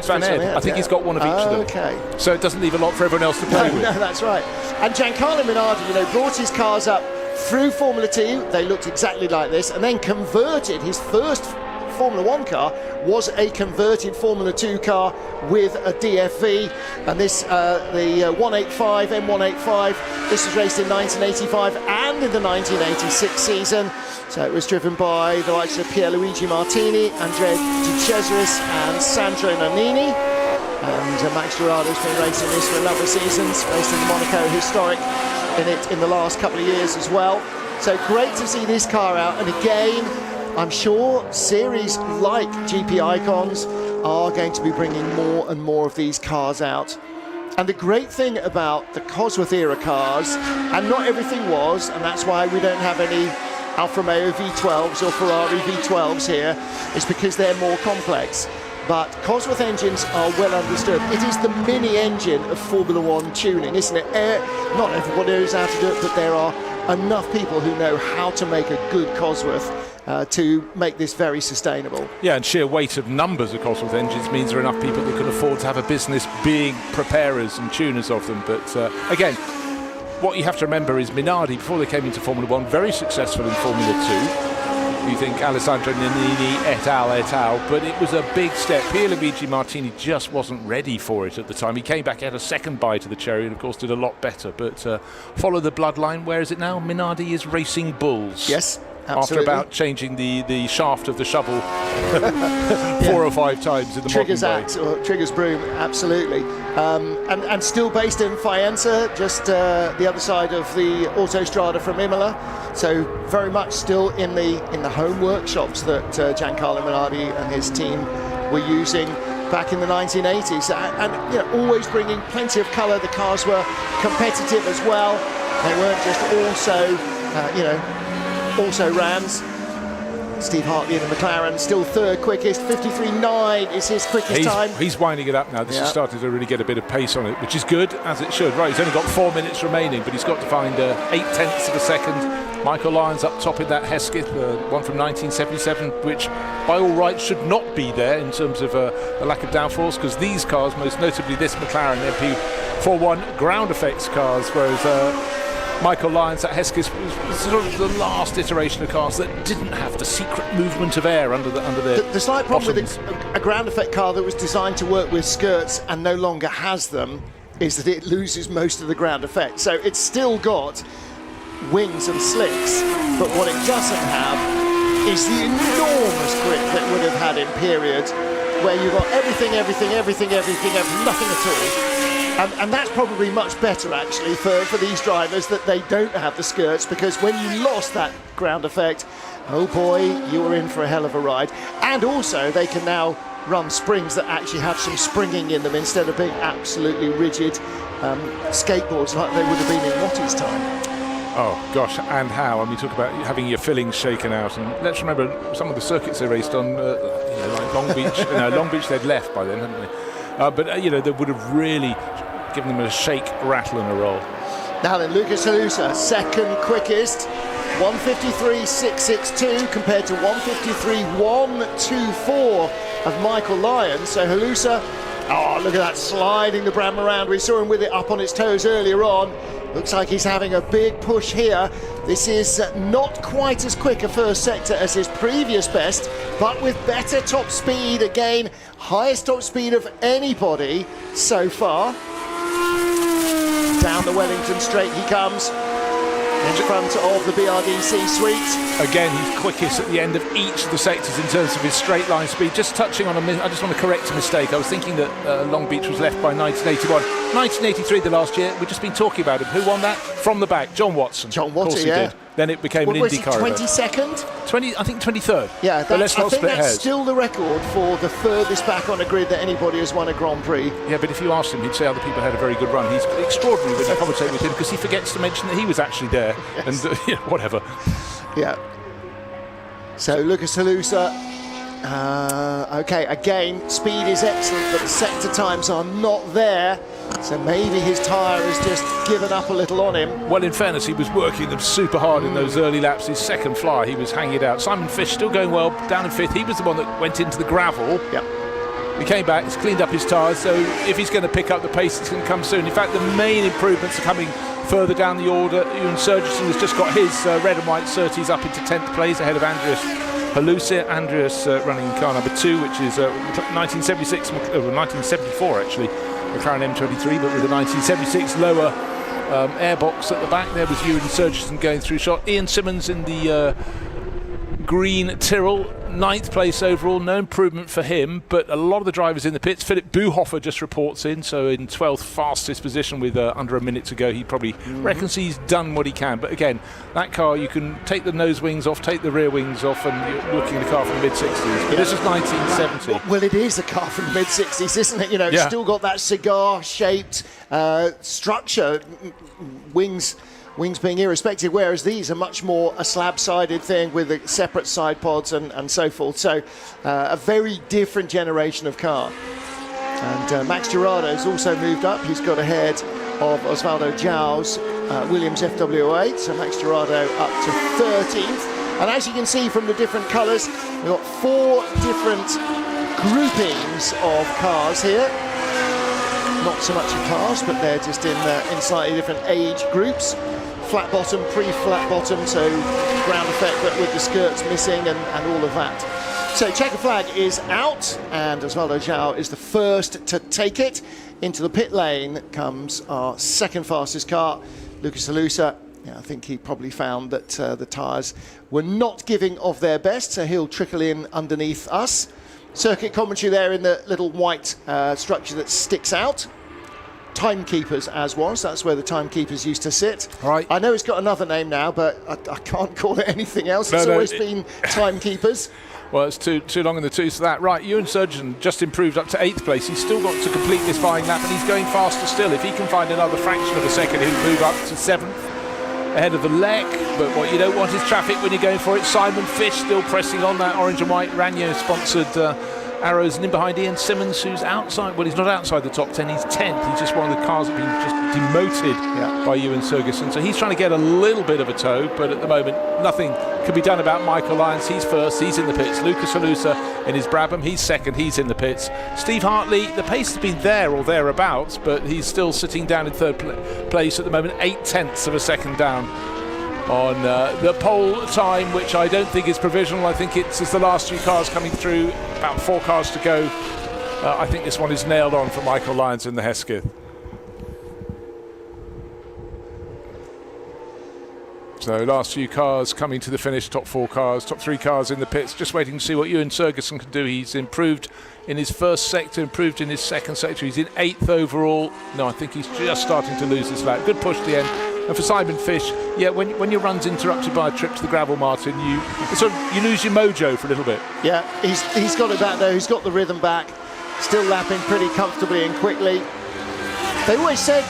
S2: van Aert. I think he's got one of each of them.
S1: Okay.
S2: So it doesn't leave a lot for everyone else to play with.
S1: No, that's right. And Giancarlo Minardi, brought his cars up through Formula 2. They looked exactly like this, and then converted his first Formula 1 car was a converted Formula 2 car with a DFV, and this the 185 M185. This was raced in 1985 and in the 1986 season. So it was driven by the likes of Pierluigi Martini, Andrea Di Cesaris and Sandro Nannini. And Max Gerardo's been racing this for a number of seasons, raced in the Monaco Historic in the last couple of years as well. So great to see this car out, and again, I'm sure series like GP Icons are going to be bringing more and more of these cars out. And the great thing about the Cosworth era cars, and not everything was, and that's why we don't have any Alfa Romeo V12s or Ferrari V12s here, is because they're more complex. But Cosworth engines are well understood. It is the mini engine of Formula 1 tuning, isn't it? Not everybody knows how to do it, but there are enough people who know how to make a good Cosworth to make this very sustainable.
S2: Yeah, and sheer weight of numbers of Cosworth engines means there are enough people that can afford to have a business being preparers and tuners of them. But again, what you have to remember is Minardi, before they came into Formula 1, very successful in Formula 2. You think Alessandro Nannini, et al, but it was a big step. Pierluigi Martini just wasn't ready for it at the time. He came back, had a second bite of the cherry, and of course did a lot better. But follow the bloodline. Where is it now? Minardi is racing bulls.
S1: Yes, absolutely.
S2: After about changing the shaft of the shovel 4 or 5 times in the
S1: Trigger's
S2: modern
S1: axe
S2: day.
S1: or Trigger's broom, absolutely. And still based in Faenza, just the other side of the Autostrada from Imola. So very much still in the home workshops that Giancarlo Minardi and his team were using back in the 1980s, and always bringing plenty of colour. The cars were competitive as well. They weren't just also Rams. Steve Hartley in the McLaren, still third quickest, 53.9 is his quickest time.
S2: He's winding it up now. This is starting to really get a bit of pace on it, which is good, as it should. Right, he's only got 4 minutes remaining, but he's got to find 0.8 of a second. Michael Lyons up top in that Hesketh, one from 1977, which by all rights should not be there in terms of a lack of downforce, because these cars, most notably this McLaren MP41 ground effects cars, whereas Michael Lyons at Hesketh was sort of the last iteration of cars that didn't have the secret movement of air under their
S1: The slight problem
S2: bottoms.
S1: with a ground effect car that was designed to work with skirts and no longer has them is that it loses most of the ground effect. So it's still got wings and slicks, but what it doesn't have is the enormous grip that would have had in period, where you've got everything, nothing at all. And that's probably much better, actually, for these drivers, that they don't have the skirts, because when you lost that ground effect, oh boy, you were in for a hell of a ride. And also, they can now run springs that actually have some springing in them instead of being absolutely rigid skateboards like they would have been in Watty's time.
S2: Oh gosh, and how? I mean, talk about having your fillings shaken out, and let's remember some of the circuits they raced on, like Long Beach. Long Beach they'd left by then, hadn't they? But they would have really given them a shake, rattle, and a roll.
S1: Now then, Lucas Halusa, second quickest. 153.662 compared to 153.124 of Michael Lyons. So Halusa, oh, look at that, sliding the Bram around. We saw him with it up on its toes earlier on. Looks like he's having a big push here. This is not quite as quick a first sector as his previous best, but with better top speed. Again, highest top speed of anybody so far. Down the Wellington Straight he comes, in front of the BRDC suite.
S2: Again, he's quickest at the end of each of the sectors in terms of his straight line speed. Just touching on I just want to correct a mistake. I was thinking that Long Beach was left by 1981. 1983, the last year, we've just been talking about him. Who won that? From the back, John Watson.
S1: John Watson,
S2: of course he did. Then it became an IndyCar event.
S1: 22nd?
S2: 20, I think 23rd.
S1: Yeah,
S2: but let's not
S1: I think
S2: split
S1: that's
S2: hairs.
S1: still the record for the furthest back on a grid that anybody has won a Grand Prix.
S2: Yeah, but if you asked him, he'd say other people had a very good run. He's extraordinary when you commentate with him because he forgets to mention that he was actually there. Yes. And whatever.
S1: Yeah. So Lucas Halusa, okay, again, speed is excellent, but the sector times are not there. So maybe his tyre has just given up a little on him.
S2: Well, in fairness, he was working them super hard in those early laps. His second fly, he was hanging it out. Simon Fish still going well, down in fifth. He was the one that went into the gravel.
S1: Yep.
S2: He came back, he's cleaned up his tyres, so if he's going to pick up the pace, it's going to come soon. In fact, the main improvements are coming further down the order. Ewan Surgerson has just got his red and white Surtees up into 10th place ahead of Andreas Halusa. Andreas running in car number 2, which is 1974 actually, McLaren M23, but with a 1976 lower airbox at the back. There was Ewan Surgerson going through shot. Ian Simmons in the green Tyrrell, 9th place overall, no improvement for him, but a lot of the drivers in the pits. Philip Buhofer just reports in, so in 12th fastest position with under a minute to go. He probably reckons he's done what he can, but again, that car, you can take the nose wings off, take the rear wings off, and you're looking at a car from the mid-60s. But this is 1970.
S1: Well, it is a car from the mid-60s, isn't it? You know, it's still got that cigar-shaped structure, wings being irrespective, whereas these are much more a slab-sided thing with the separate side pods and so forth. So a very different generation of car. And Max Girardo's also moved up. He's got ahead of Osvaldo Zhao's Williams FW08. So Max Girardo up to 13th. And as you can see from the different colours, we've got 4 different groupings of cars here. Not so much in cars, but they're just in slightly different age groups. Flat bottom, pre-flat bottom, so ground effect, but with the skirts missing and all of that. So checker flag is out, and Osvaldo Zhao is the first to take it. Into the pit lane comes our second fastest car, Lucas Halusa. Yeah, I think he probably found that the tyres were not giving of their best, so he'll trickle in underneath us. Circuit commentary there in the little white structure that sticks out. Timekeepers as was, that's where the timekeepers used to sit.
S2: Right.
S1: I know it's got another name now, but I can't call it anything else. It's always been timekeepers.
S2: Well, it's too long in the tooth for that. Right, Ewan Surgeon just improved up to 8th place. He's still got to complete this flying lap, and he's going faster still. If he can find another fraction of a second, he'll move up to 7th, ahead of the Lek. But what you don't want is traffic when you're going for it. Simon Fish still pressing on that orange and white Ranyo-sponsored arrows, and in behind Ian Simmons, who's outside. Well, he's not outside the top 10, he's 10th. He's just one of the cars that have been just demoted by Ewan Surgerson. So he's trying to get a little bit of a tow, but at the moment, nothing can be done about Michael Lyons. He's first, he's in the pits. Lucas Halusa in his Brabham, he's second, he's in the pits. Steve Hartley, the pace has been there or thereabouts, but he's still sitting down in 3rd place at the moment, 8/10 of a second down on the pole time, which I don't think is provisional. I think it's the last 3 cars coming through, about 4 cars to go. I think this one is nailed on for Michael Lyons in the Hesketh. So last few cars coming to the finish, top 4 cars, top 3 cars in the pits, just waiting to see what Ewan Surgerson can do. He's improved in his first sector, improved in his second sector. He's in 8th overall. No, I think he's just starting to lose this lap. Good push to the end. And for Simon Fish, yeah, when your run's interrupted by a trip to the gravel, Martin, you lose your mojo for a little bit.
S1: Yeah, he's got it back though. He's got the rhythm back. Still lapping pretty comfortably and quickly. They always said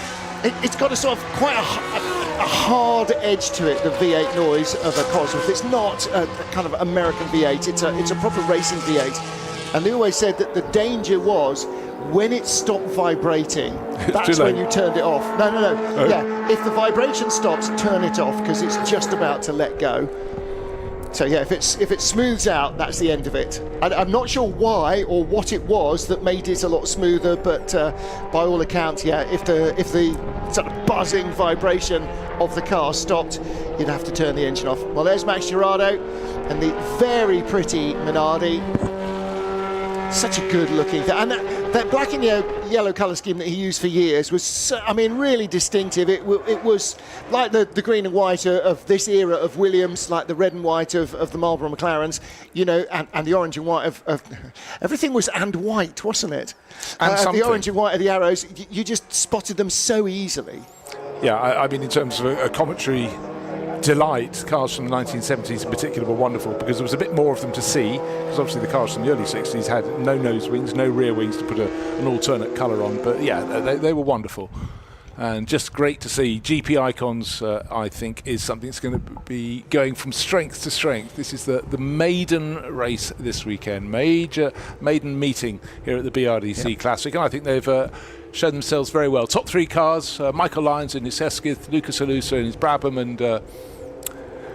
S1: it's got a sort of quite a hard edge to it, the V8 noise of a Cosworth. It's not a kind of American V8. It's a proper racing V8. And they always said that the danger was when it stopped vibrating. That's when you turned it off. No.
S2: Oh.
S1: Yeah. if the vibration stops, turn it off, because it's just about to let go. So yeah, if it smooths out, that's the end of it. I'm not sure why or what it was that made it a lot smoother, but by all accounts, yeah, if the sort of buzzing vibration of the car stopped, you'd have to turn the engine off. Well, there's Max Girardo and the very pretty Minardi. Such a good looking thing. And that black and yellow colour scheme that he used for years was, so, I mean, really distinctive. It was like the green and white of this era of Williams, like the red and white of the Marlboro McLarens, you know, and the orange and white of everything was and white, wasn't it?
S2: And
S1: the orange and white of the arrows, you just spotted them so easily.
S2: Yeah, I mean, in terms of a commentary delight, cars from the 1970s in particular were wonderful because there was a bit more of them to see, because obviously the cars from the early 60s had no nose wings, no rear wings to put an alternate colour on, but yeah, they were wonderful and just great to see. GP Icons, I think, is something that's going to be going from strength to strength. This is the maiden race this weekend, major maiden meeting here at the BRDC Classic, and I think they've shown themselves very well. Top three cars, Michael Lyons in his Hesketh, Lucas Alusa in his Brabham, and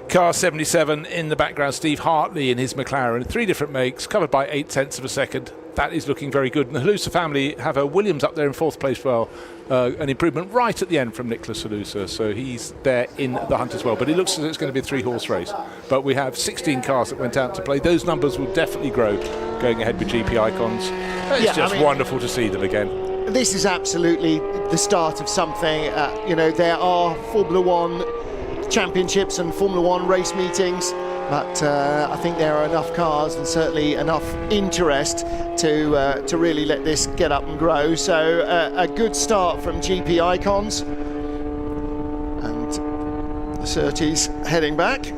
S2: car 77 in the background, Steve Hartley in his McLaren. Three different makes, covered by 0.8 of a second. That is looking very good. And the Alusa family have a Williams up there in fourth place well. An improvement right at the end from Nicholas Alusa, so he's there in the hunt as well. But it looks as if it's going to be a 3-horse race. But we have 16 cars that went out to play. Those numbers will definitely grow going ahead with GP Icons. It's just wonderful to see them again.
S1: This is absolutely the start of something. You know, there are Formula One championships and Formula One race meetings, but I think there are enough cars and certainly enough interest to really let this get up and grow. So a good start from GP Icons, and the Surtees heading back.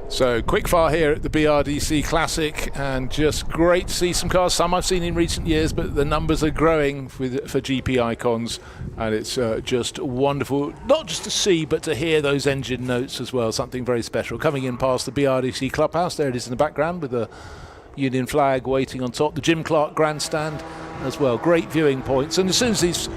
S2: So quick fire here at the BRDC Classic, and just great to see some cars. Some I've seen in recent years, but the numbers are growing for GP Icons, and it's just wonderful, not just to see, but to hear those engine notes as well. Something very special. Coming in past the BRDC Clubhouse, there it is in the background with the Union flag waiting on top. The Jim Clark Grandstand as well. Great viewing points, and as soon as these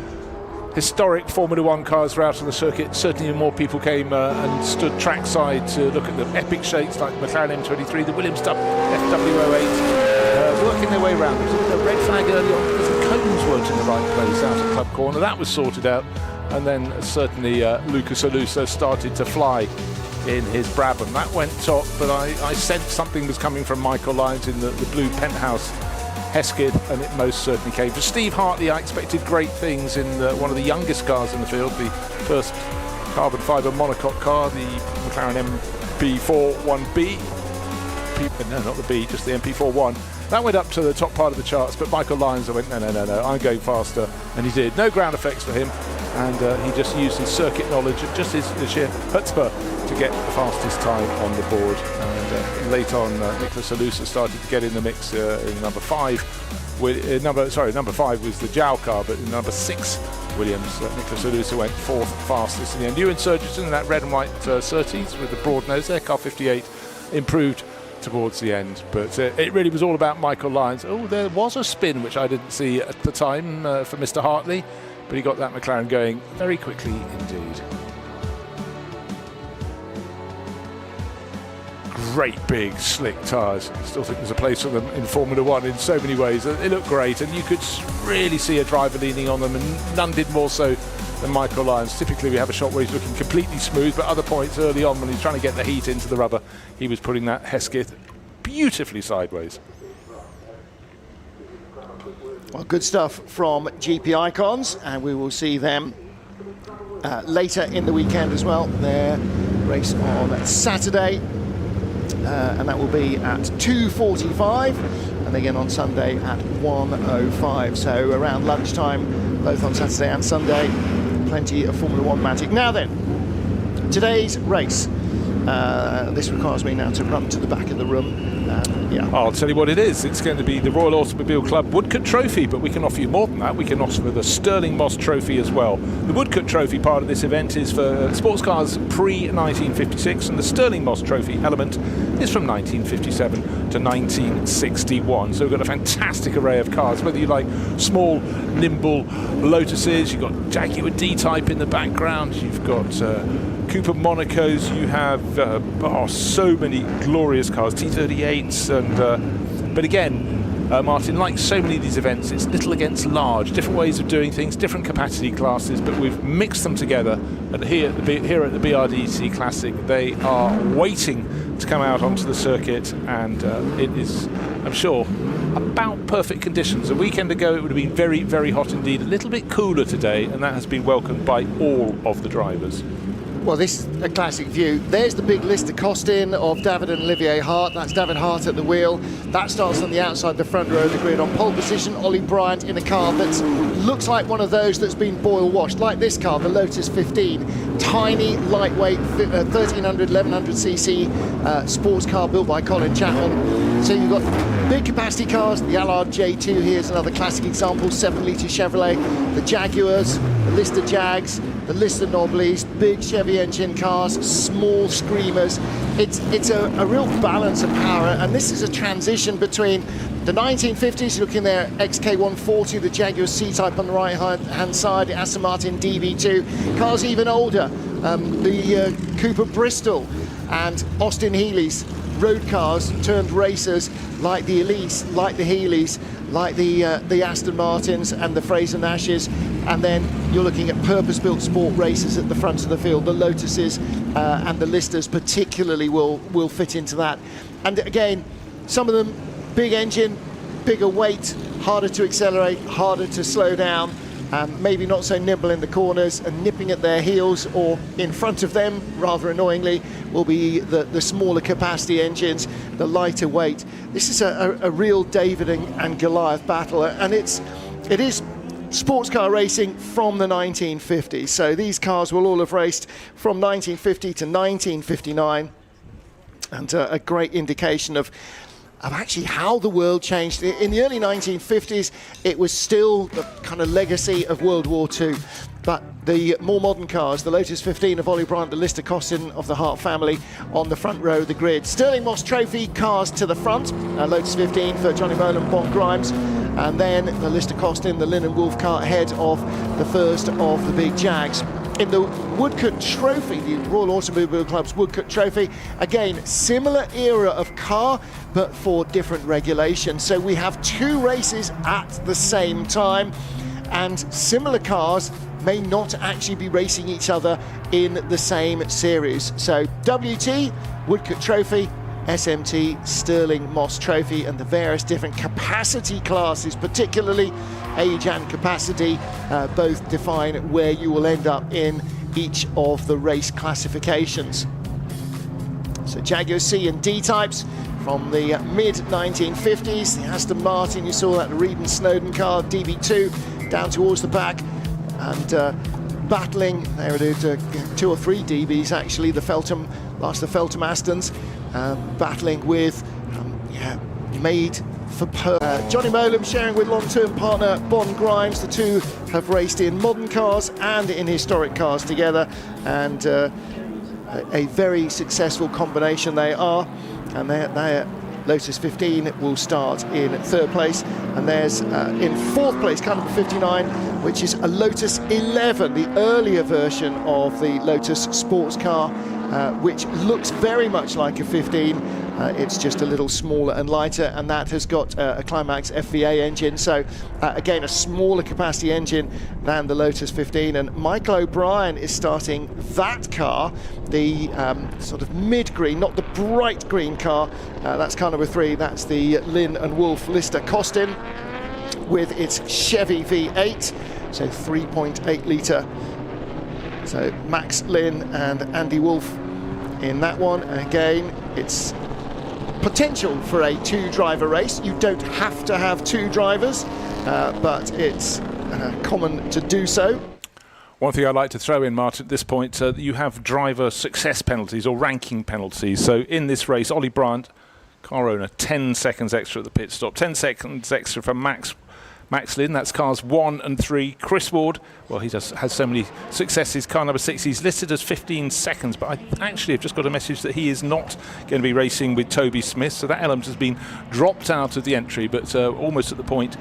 S2: historic Formula One cars were out on the circuit, certainly more people came and stood trackside to look at the epic shakes like the McLaren M23, the Williams FW08, working their way around. There was a red flag early on because the cones weren't in the right place out at Club Corner. That was sorted out, and then certainly Lucas Alusa started to fly in his Brabham. That went top, but I sensed something was coming from Michael Lyons in the blue penthouse Hesketh, and it most certainly came. For Steve Hartley, I expected great things in one of the youngest cars in the field, the first carbon fibre monocoque car, the McLaren MP41B. No, not the B, just the MP41. That went up to the top part of the charts, but Michael Lyons went, no, I'm going faster, and he did. No ground effects for him, and he just used his circuit knowledge, just his sheer chutzpah to get the fastest time on the board. And late on, Nicholas Alusa started to get in the mix in number 5. Number 5 was the Jow car, but in number 6, Williams, Nicholas Alusa went fourth fastest in the end. Ewan Surgeon in that red and white Surtees with the broad nose there, car 58, improved towards the end, but it really was all about Michael Lyons. Oh, there was a spin which I didn't see at the time for Mr. Hartley, but he got that McLaren going very quickly indeed. Great big slick tyres. Still think there's a place for them in Formula One in so many ways. They look great, and you could really see a driver leaning on them, and none did more so than Michael Lyons. Typically we have a shot where he's looking completely smooth, but other points early on when he's trying to get the heat into the rubber, he was putting that Hesketh beautifully sideways.
S1: Well, good stuff from GP Icons, and we will see them later in the weekend as well. Their race on Saturday, and that will be at 2:45, and again on Sunday at 1:05. So around lunchtime, both on Saturday and Sunday, plenty of Formula One magic. Now then, today's race. This requires me now to run to the back of the room. Yeah.
S2: I'll tell you what it is. It's going to be the Royal Automobile Club Woodcote Trophy, but we can offer you more than that. We can offer the Stirling Moss Trophy as well. The Woodcote Trophy part of this event is for sports cars pre-1956, and the Stirling Moss Trophy element is from 1957 to 1961. So we've got a fantastic array of cars, whether you like small, nimble Lotuses, you've got Jaguar D-Type in the background, you've got Cooper Monacos, you have so many glorious cars, T38s, and but again, Martin, like so many of these events, it's little against large, different ways of doing things, different capacity classes, but we've mixed them together. And here at the BRDC Classic, they are waiting to come out onto the circuit, and it is, I'm sure, about perfect conditions. A weekend ago, it would have been very, very hot indeed, a little bit cooler today, and that has been welcomed by all of the drivers.
S1: Well, this is a classic view. There's the big Lister Costin of David and Olivier Hart. That's David Hart at the wheel. That starts on the outside, the front row of the grid. On pole position, Ollie Bryant in a car that looks like one of those that's been boil washed, like this car, the Lotus 15. Tiny, lightweight, 1300, 1100cc sports car built by Colin Chapman. So you've got big capacity cars. The Allard J2 here's another classic example, 7-litre Chevrolet. The Jaguars, the Lister Jags, the Lister Nobblies, big Chevy engine cars, small screamers. It's a real balance of power, and this is a transition between the 1950s, looking there, XK140, the Jaguar C-Type on the right-hand side, the Aston Martin DB2, cars even older, the Cooper Bristol and Austin Healey's, road cars turned racers like the Elise, like the Healeys, like the Aston Martins and the Fraser Nashes, and then you're looking at purpose-built sport racers at the front of the field. The Lotuses and the Listers particularly will fit into that. And again, some of them big engine, bigger weight, harder to accelerate, harder to slow down, maybe not so nimble in the corners, and nipping at their heels or in front of them, rather annoyingly, will be the smaller capacity engines, the lighter weight. This is a real David and Goliath battle, and it is sports car racing from the 1950s. So these cars will all have raced from 1950 to 1959, and a great indication of actually how the world changed. In the early 1950s, it was still the kind of legacy of World War II. But the more modern cars, the Lotus 15 of Ollie Bryant, the Lister Costin of the Hart family on the front row of the grid. Stirling Moss Trophy cars to the front. Lotus 15 for Johnny Molan, Bon Grimes. And then the Lister Costin, the Lynn and Wolf car ahead of the first of the big Jags. In the Woodcote Trophy, the Royal Automobile Club's Woodcote Trophy, again, similar era of car, but for different regulations. So we have two races at the same time, and similar cars may not actually be racing each other in the same series. So WT, Woodcote Trophy, SMT, Stirling Moss Trophy, and the various different capacity classes, particularly age and capacity, both define where you will end up in each of the race classifications. So Jaguar C and D types from the mid-1950s, the Aston Martin, you saw that, the Reed and Snowden car, DB2 down towards the back, and battling, there it is, 2 or 3 DBs actually, the Feltham Astons, battling with, made for Johnny Molan sharing with long-term partner Bon Grimes. The two have raced in modern cars and in historic cars together, and a very successful combination they are. And their Lotus 15 will start in 3rd place, and there's in 4th place car number 59, which is a Lotus 11, the earlier version of the Lotus sports car, which looks very much like a 15. It's just a little smaller and lighter, and that has got a Climax FVA engine, so again a smaller capacity engine than the Lotus 15. And Michael O'Brien is starting that car, the sort of mid-green, not the bright green car. That's car number 3. That's the Lynn and Wolf Lister Costin with its Chevy V8, so 3.8 litre. So Max Lynn and Andy Wolf in that one. Again, it's potential for a 2-driver race. You don't have to have 2 drivers, but it's common to do so.
S2: One thing I'd like to throw in, Martin, at this point, you have driver success penalties or ranking penalties. So in this race, Ollie Bryant, car owner, 10 seconds extra at the pit stop, 10 seconds extra from Max Lynn, that's cars 1 and 3. Chris Ward, well, he has so many successes. Car number 6, he's listed as 15 seconds, but I actually have just got a message that he is not going to be racing with Toby Smith, so that element has been dropped out of the entry, but almost at the point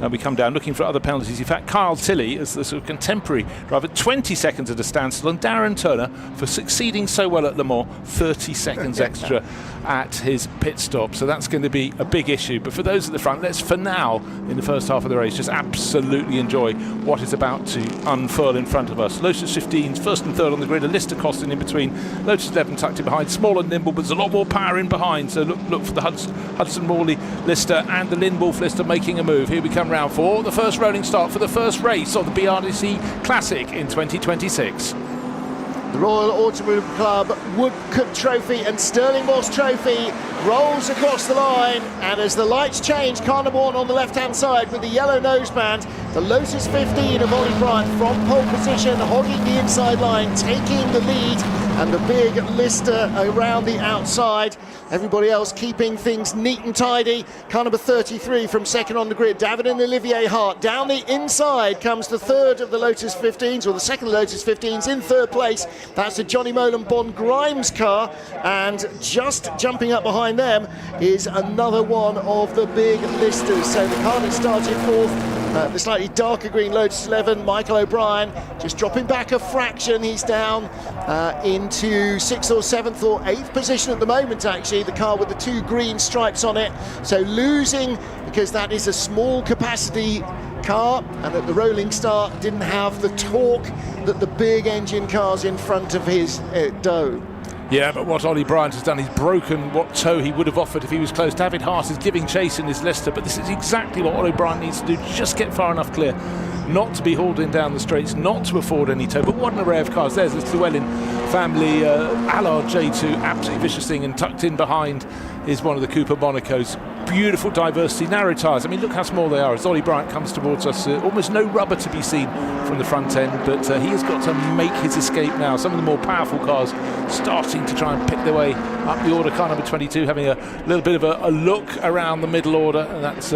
S2: we come down looking for other penalties. In fact, Kyle Tilley, as the sort of contemporary driver, 20 seconds at a standstill, and Darren Turner, for succeeding so well at Le Mans, 30 seconds extra at his pit stop. So that's going to be a big issue. But for those at the front, let's, for now, in the first half of the race, just absolutely enjoy what is about to unfurl in front of us. Lotus 15's first and third on the grid, a Lister Costin in between, Lotus 11 tucked in behind, small and nimble, but there's a lot more power in behind. So look for the Hudson Morley Lister and the Lynn Wolf Lister making a move. Here we come round 4, the first rolling start for the first race of the BRDC Classic in 2026.
S1: The Royal Automobile Club Woodcote Trophy and Stirling Moss Trophy rolls across the line, and as the lights change, car number 1 on the left-hand side with the yellow noseband, the Lotus 15 of Ollie Bryant from pole position, hogging the inside line, taking the lead, and the big Lister around the outside. Everybody else keeping things neat and tidy. Car number 33 from second on the grid, David and Olivier Hart. Down the inside comes the third of the Lotus 15s, or the second of the Lotus 15s, in third place. That's the Johnny Molan Bond Grimes car, and just jumping up behind them is another one of the big Listers. So the car that started fourth, the slightly darker green Lotus 11, Michael O'Brien, just dropping back a fraction. He's down into 6th or 7th or 8th position at the moment, actually, the car with the 2 green stripes on it. So losing, because that is a small capacity car, and at the rolling start didn't have the torque that the big engine cars in front of his do.
S2: Yeah, but what Ollie Bryant has done, he's broken what toe he would have offered if he was close. David Hart is giving chase in his Leicester, but this is exactly what Ollie Bryant needs to do, just get far enough clear, not to be hauled in down the straights, not to afford any toe. But what an array of cars. There's the Llewellyn family Allard J2, absolutely vicious thing, and tucked in behind is one of the Cooper Monacos. Beautiful diversity, narrow tyres. I mean, look how small they are. As Ollie Bryant comes towards us, almost no rubber to be seen from the front end, but he has got to make his escape now. Some of the more powerful cars starting to try and pick their way up the order. Car number 22 having a little bit of a look around the middle order, and that's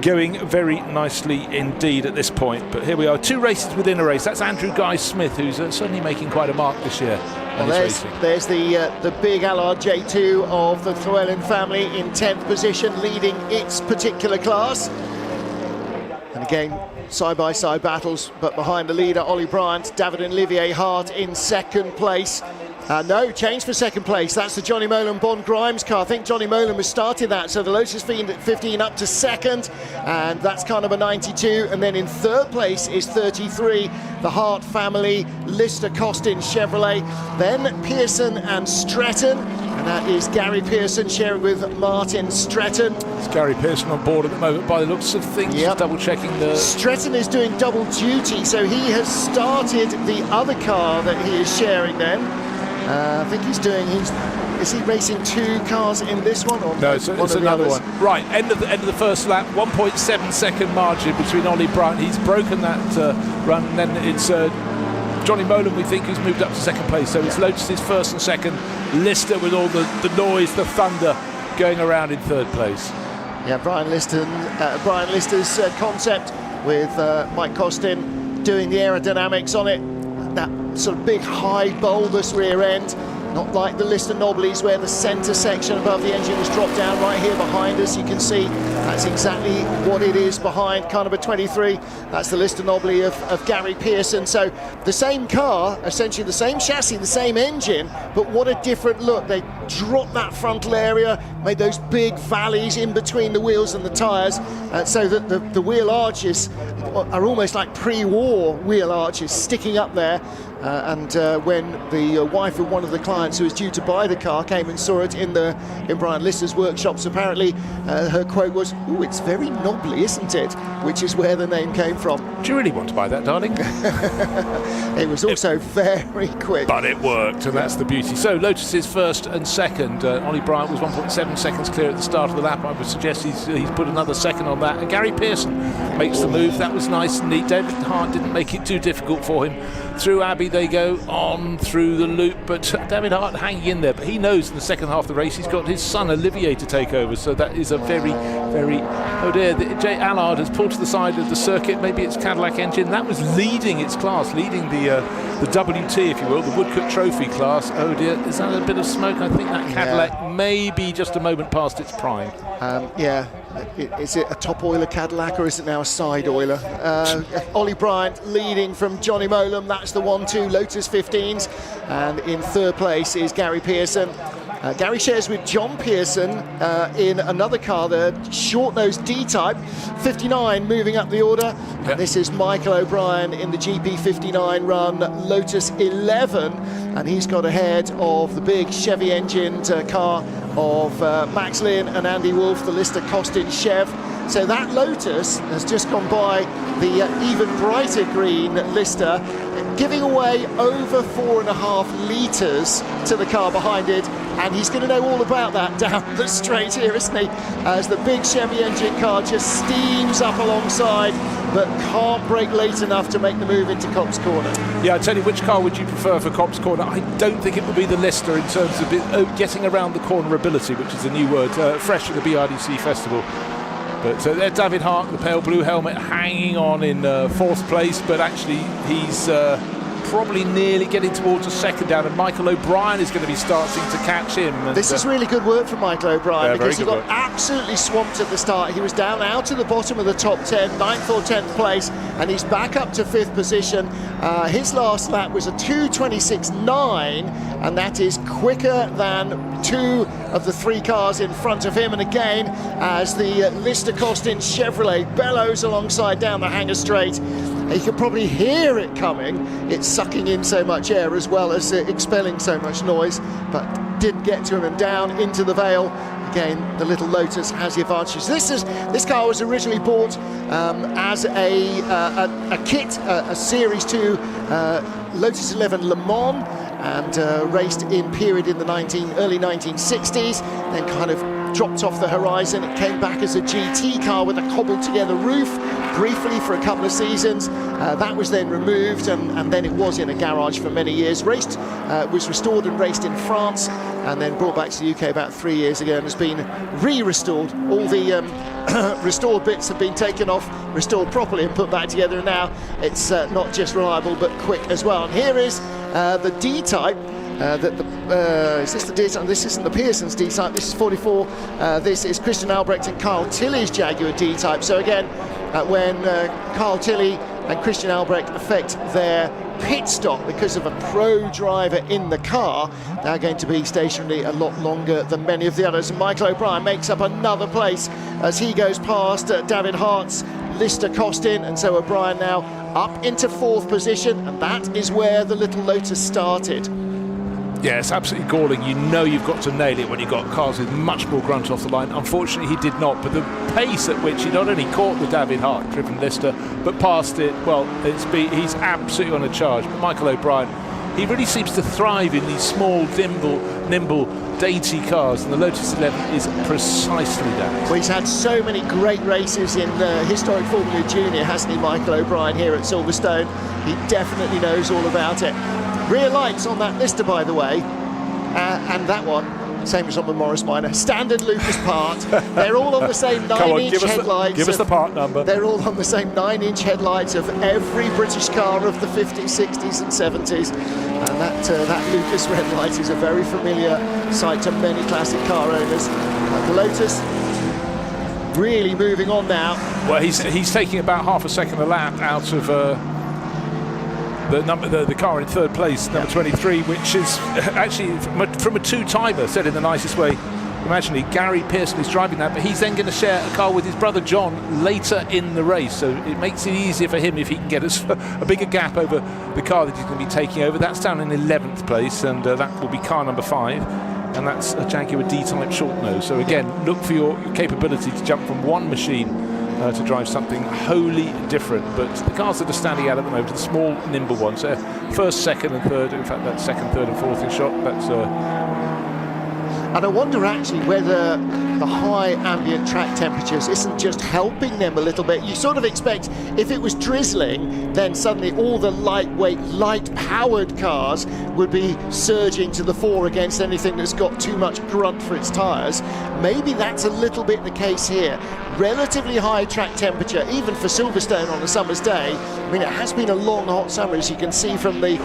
S2: going very nicely indeed at this point. But here we are, 2 races within a race. That's Andrew Guy Smith, who's certainly making quite a mark this year.
S1: Well, there's the big Allard J2 of the Llewellyn family in 10th position, leading its particular class. And again, side-by-side battles, but behind the leader, Ollie Bryant, David and Olivier Hart in second place. No, change for second place. That's the Johnny Molan Bond Grimes car. I think Johnny Molan was starting that. So the Lotus 15 up to second, and that's car number 92. And then in third place is 33, the Hart family, Lister Costin Chevrolet. Then Pearson and Stretton, and that is Gary Pearson sharing with Martin Stretton.
S2: It's Gary Pearson on board at the moment by the looks of things. Yep. Just double checking the...
S1: Stretton is doing double duty, so he has started the other car that he is sharing then. I think he's doing. Is he racing 2 cars in this one? Or
S2: no, it's another one. Right, end of the first lap. 1.7 second margin between Ollie Bryant. He's broken that run, and then it's Johnny Molan, we think, who's moved up to second place. So it's Lotus's first and second. Lister with all the noise, the thunder going around in third place.
S1: Yeah, Brian Lister's concept with Mike Costin doing the aerodynamics on it. That sort of big high bulbous rear end, not like the Lister Nobblies where the centre section above the engine was dropped down. Right here behind us, you can see that's exactly what it is behind car number 23. That's the Lister Nobbley of Gary Pearson. So the same car, essentially the same chassis, the same engine, but what a different look. They dropped that frontal area, made those big valleys in between the wheels and the tyres, so that the wheel arches are almost like pre-war wheel arches sticking up there. And when the wife of one of the clients who was due to buy the car came and saw it in Brian Lister's workshops, apparently her quote was, "Ooh, it's very knobbly, isn't it?" Which is where the name came from.
S2: Do you really want to buy that, darling?
S1: It was also very quick.
S2: But it worked, and that's the beauty Casey. So Lotus is first and second. Ollie Bryant was 1.7 seconds clear at the start of the lap. I would suggest he's put another second on that. And Gary Pearson makes the move. That was nice and neat. David Hart didn't make it too difficult for him. Through Abbey they go on through the loop, but David Hart hanging in there. But he knows in the second half of the race he's got his son Olivier to take over. So that is a very, very... Oh dear, Jay Allard has pulled to the side of the circuit. Maybe it's Cadillac engine. That was leading its class, leading the WT, if you will, the Woodcock Trophy class. Oh dear, is that a bit of smoke? I think that Cadillac may be just a moment past its prime.
S1: Yeah. Is it a top oiler Cadillac or is it now a side oiler? Ollie Bryant leading from Johnny Molam. That's the 1-2 Lotus 15s. And in third place is Gary Pearson. Gary shares with John Pearson in another car, the short-nosed D-Type, 59 moving up the order.
S2: Yep.
S1: And this is Michael O'Brien in the GP59 run, Lotus 11. And he's got ahead of the big Chevy-engined car of Max Lynn and Andy Wolf, the Lister Costin Chev. So that Lotus has just gone by the even brighter green Lister, giving away over 4.5 litres to the car behind it, and he's going to know all about that down the straight here, isn't he? As the big Chevy engine car just steams up alongside, but can't brake late enough to make the move into Copse Corner.
S2: Yeah, I tell you, which car would you prefer for Copse Corner? I don't think it would be the Lister in terms of getting around the corner ability, which is a new word, fresh at the BRDC Festival. But there's David Hart, the pale blue helmet, hanging on in fourth place, but actually he's probably nearly getting towards a second down, and Michael O'Brien is going to be starting to catch him. And
S1: this is really good work from Michael O'Brien, because he got
S2: work.
S1: Absolutely swamped at the start. He was down out to the bottom of the top 10, 9th or 10th place, and he's back up to 5th position. His last lap was a 2:26.9, and that is quicker than 2 of the 3 cars in front of him. And again, as the Lister Costin Chevrolet bellows alongside down the Hanger Straight, you can probably hear it coming. It's sucking in so much air as well as expelling so much noise, but didn't get to him, and down into the Vale. Again, the little Lotus has the advantage. This car was originally bought as a kit, a Series 2 Lotus 11 Le Mans, and raced in period in the early 1960s, then kind of dropped off the horizon. It came back as a GT car with a cobbled together roof briefly for a couple of seasons. That was then removed, and then it was in a garage for many years. Was restored and raced in France, and then brought back to the UK about 3 years ago, and has been re-restored. All the restored bits have been taken off, restored properly and put back together, and now it's not just reliable but quick as well. And here is the D-Type. Is this the D-Type? This isn't the Pearson's D-Type, this is 44. This is Christian Albrecht and Carl Tilley's Jaguar D-Type. So again, when Carl Tilley and Christian Albrecht affect their pit stop because of a pro driver in the car, they're going to be stationary a lot longer than many of the others. And Michael O'Brien makes up another place as he goes past David Hart's Lister Costin, and so O'Brien now up into 4th position, and that is where the little Lotus started.
S2: Yeah, it's absolutely galling. You know you've got to nail it when you've got cars with much more grunt off the line. Unfortunately, he did not, but the pace at which he not only caught the David Hart-driven Lister, but passed it, well, he's absolutely on a charge. But Michael O'Brien, he really seems to thrive in these small, nimble, dainty cars, and the Lotus 11 is precisely that.
S1: Well, he's had so many great races in historic Formula Junior, hasn't he, Michael O'Brien, here at Silverstone? He definitely knows all about it. Rear lights on that Lister, by the way, and that one, same as on the Morris Minor, standard Lucas part. They're all on the same 9-inch headlights.
S2: Give us the part number.
S1: They're all on the same 9-inch headlights of every British car of the 50s, 60s and 70s. And that Lucas red light is a very familiar sight to many classic car owners. The Lotus really moving on now.
S2: Well, he's taking about half a second a lap out of the car in 3rd place, number 23, which is actually from a 2-timer, said in the nicest way. Imagine Gary Pearson is driving that, but he's then going to share a car with his brother John later in the race, so it makes it easier for him if he can get a bigger gap over the car that he's going to be taking over. That's down in 11th place, and that will be car number 5, and that's a Jaguar D-Type short nose. So again, look for your capability to jump from one machine to drive something wholly different. But the cars that are standing out at the moment are the small, nimble ones. First, second and third. In fact, that's second, third and fourth in shot. That's
S1: and I wonder actually whether the high ambient track temperatures isn't just helping them a little bit. You sort of expect if it was drizzling, then suddenly all the lightweight, light-powered cars would be surging to the fore against anything that's got too much grunt for its tyres. Maybe that's a little bit the case here. Relatively high track temperature, even for Silverstone on a summer's day. I mean, it has been a long, hot summer, as you can see from the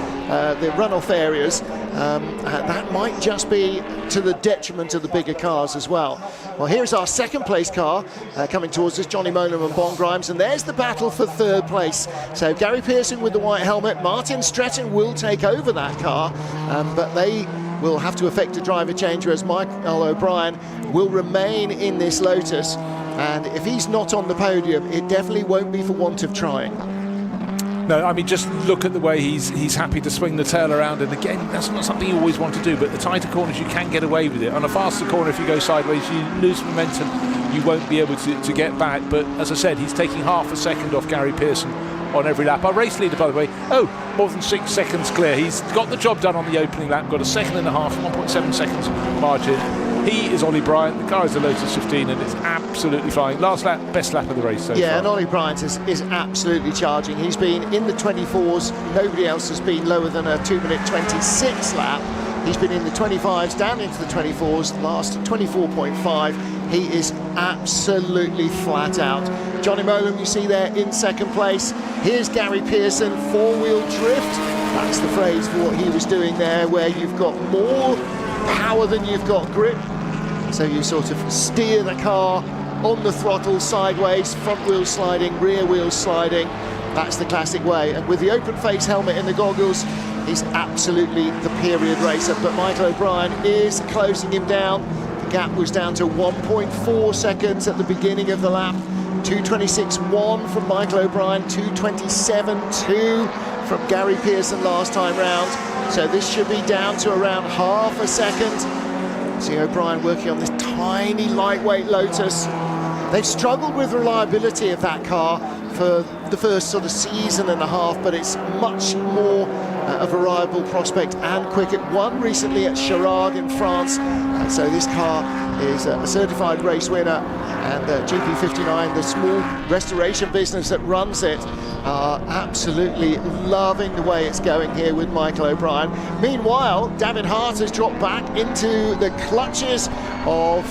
S1: runoff areas. That might just be to the detriment of the bigger cars as well. Well, here's our second place car coming towards us, Johnny Molam and Bon Grimes, and there's the battle for third place. So Gary Pearson with the white helmet, Martin Stretton will take over that car, but they will have to effect a driver change, whereas Michael O'Brien will remain in this Lotus. And if he's not on the podium, it definitely won't be for want of trying.
S2: No, I mean, just look at the way he's happy to swing the tail around, and again, that's not something you always want to do, but the tighter corners you can get away with it. On a faster corner, if you go sideways, you lose momentum, you won't be able to get back. But as I said, he's taking half a second off Gary Pearson on every lap. Our race leader, by the way, more than 6 seconds clear. He's got the job done on the opening lap, got a second and a half, 1.7 seconds margin. He is Ollie Bryant, the car is a Lotus 15, and it's absolutely flying. Last lap, best lap of the race so far.
S1: And Ollie Bryant is absolutely charging. He's been in the 24s. Nobody else has been lower than a 2-minute 26 lap. He's been in the 25s, down into the 24s, last 24.5. He is absolutely flat out. Johnny Molam, you see there in second place. Here's Gary Pearson, four-wheel drift. That's the phrase for what he was doing there, where you've got more power than you've got grip. So you sort of steer the car on the throttle sideways, front wheel sliding, rear wheel sliding. That's the classic way. And with the open face helmet and the goggles, he's absolutely the period racer. But Michael O'Brien is closing him down. The gap was down to 1.4 seconds at the beginning of the lap. 2:26.1 from Michael O'Brien, 2:27.2 from Gary Pearson last time round. So this should be down to around half a second. See O'Brien working on this tiny lightweight Lotus. They've struggled with reliability of that car for the first sort of season and a half, but it's much more a reliable prospect and quick. It won recently at Charade in France, and so this car is a certified race winner. And GP59, the small restoration business that runs it, are absolutely loving the way it's going here with Michael O'Brien. Meanwhile, David Hart has dropped back into the clutches of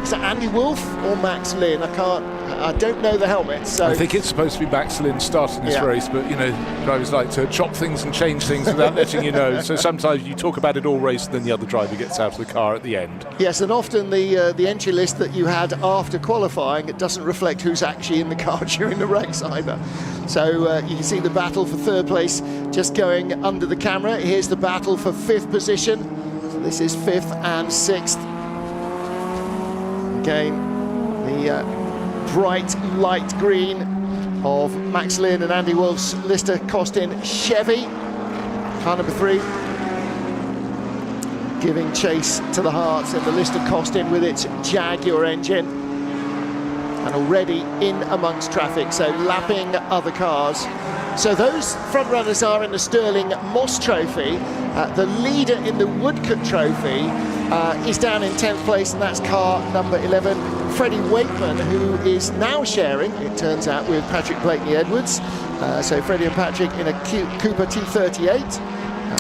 S1: is that Andy Wolff or Max Lynn? I don't know the helmet. So
S2: I think it's supposed to be Max Lynn starting this race, but you know, drivers like to chop things and change things without letting you know. So sometimes you talk about it all race, and then the other driver gets out of the car at the end.
S1: Yes, and often the entry list that you had after qualifying, it doesn't reflect who's actually in the car during the race either. So you can see the battle for third place just going under the camera. Here's the battle for fifth position. So this is fifth and sixth. Again, the bright light green of Max Lynn and Andy Wolff's Lister Costin Chevy. Car number 3 giving chase to the Hearts in the Lister Costin with its Jaguar engine, and already in amongst traffic, so lapping other cars. So those front runners are in the Sterling Moss Trophy. The leader in the Woodcote Trophy is down in 10th place, and that's car number 11, Freddie Wakeman, who is now sharing, it turns out, with Patrick Blakeney-Edwards. So Freddie and Patrick in a Cooper T38.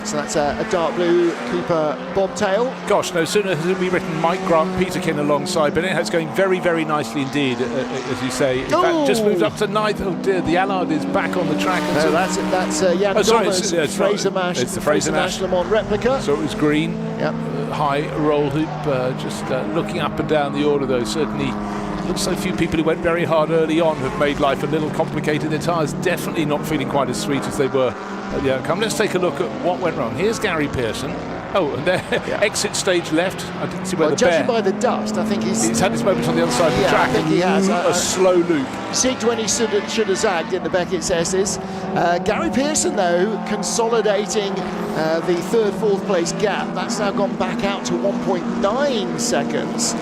S1: So that's a dark blue Cooper bobtail.
S2: Gosh, no sooner has it been written Mike Grant Peterkin alongside, but it's going very, very nicely indeed, as you say. In fact, just moved up to 9th. Oh dear, the Allard is back on the track. And
S1: no, that's Jan Donner's Fraser Mash.
S2: It's the Fraser Mash
S1: Le Mans replica.
S2: So it was green.
S1: Yep.
S2: High roll hoop. Just looking up and down the order, though, certainly. So few people who went very hard early on have made life a little complicated. Their tyres definitely not feeling quite as sweet as they were at the outcome. Let's take a look at what went wrong. Here's Gary Pearson. Oh, and there, exit stage left. I didn't see where the
S1: judging by the dust, I think he's
S2: had his moments on the other side of the track.
S1: I think he has.
S2: A slow loop.
S1: Zigged when he should have zagged in the Beckett's S's. Gary Pearson, though, consolidating the third, fourth place gap. That's now gone back out to 1.9 seconds.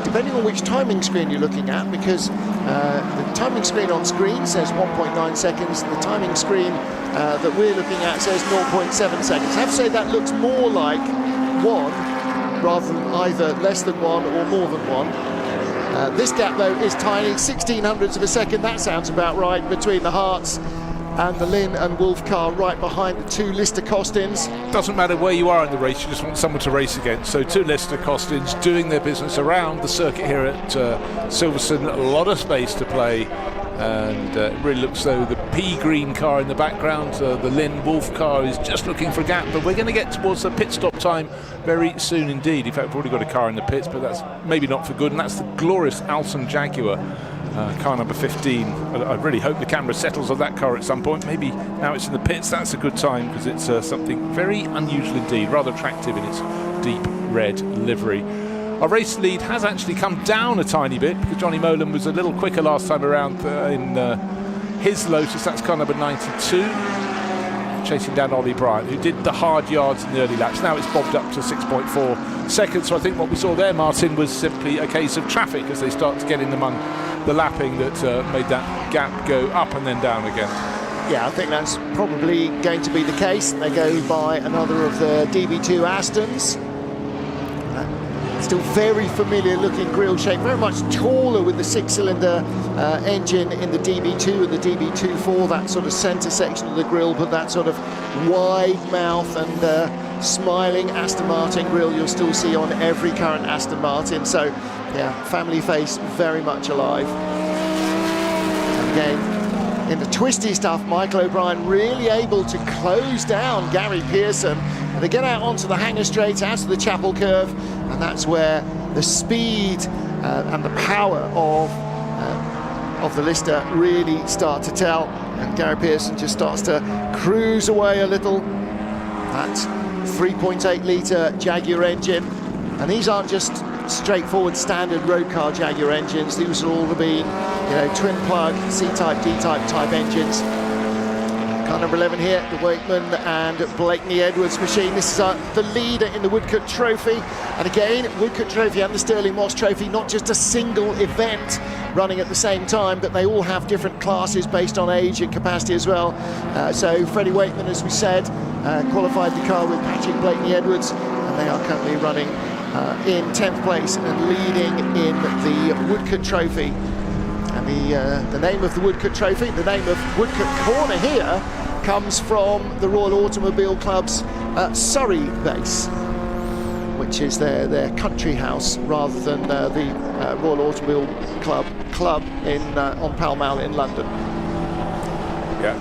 S1: depending on which timing screen you're looking at, because the timing screen on screen says 1.9 seconds, and the timing screen that we're looking at says 0.7 seconds. I have to say that looks more like 1 rather than either less than 1 or more than 1. This gap, though, is tiny, 1600ths of a second. That sounds about right between the Hearts and the Lynn and Wolf car right behind the 2 Lister Costins.
S2: Doesn't matter where you are in the race, you just want someone to race against. So 2 Lister Costins doing their business around the circuit here at Silverstone. A lot of space to play, and it really looks though the pea green car in the background, the Lynn Wolf car, is just looking for a gap, but we're going to get towards the pit stop time very soon indeed. In fact, we've already got a car in the pits, but that's maybe not for good, and that's the glorious Alton Jaguar. Car number 15. I really hope the camera settles on that car at some point. Maybe now it's in the pits, that's a good time, because it's something very unusual indeed, rather attractive in its deep red livery. Our race lead has actually come down a tiny bit, because Johnny Molan was a little quicker last time around in his Lotus. That's car number 92, chasing down Ollie Bryant, who did the hard yards in the early laps. Now it's bobbed up to 6.4 seconds. So I think what we saw there, Martin, was simply a case of traffic as they start to get in among the lapping that made that gap go up and then down again.
S1: Yeah, I think that's probably going to be the case. They go by another of the DB2 Astons. Still very familiar looking grille shape, very much taller with the 6-cylinder engine in the DB2 and the DB24, that sort of centre section of the grille, but that sort of wide mouth and smiling Aston Martin grille you'll still see on every current Aston Martin. So yeah, family face very much alive. And again, in the twisty stuff, Michael O'Brien really able to close down Gary Pearson. And they get out onto the hanger straight, out to the chapel curve, and that's where the speed and the power of the Lister really start to tell. And Gary Pearson just starts to cruise away a little. That 3.8 litre Jaguar engine, and these aren't just straightforward standard road car Jaguar engines. These are all the being, twin plug C-type, D-type type engines. Car number 11 here, the Wakeman and Blakeney Edwards machine. This is the leader in the Woodcote Trophy, and again, Woodcote Trophy and the Stirling Moss Trophy, not just a single event running at the same time, but they all have different classes based on age and capacity as well. So Freddie Wakeman, as we said, qualified the car with Patrick Blakeney Edwards, and they are currently running in 10th place and leading in the Woodcote Trophy. And the name of the Woodcote Trophy, the name of Woodcote Corner here, comes from the Royal Automobile Club's Surrey base, which is their country house rather than the Royal Automobile Club in on Pall Mall in London.
S2: Yeah,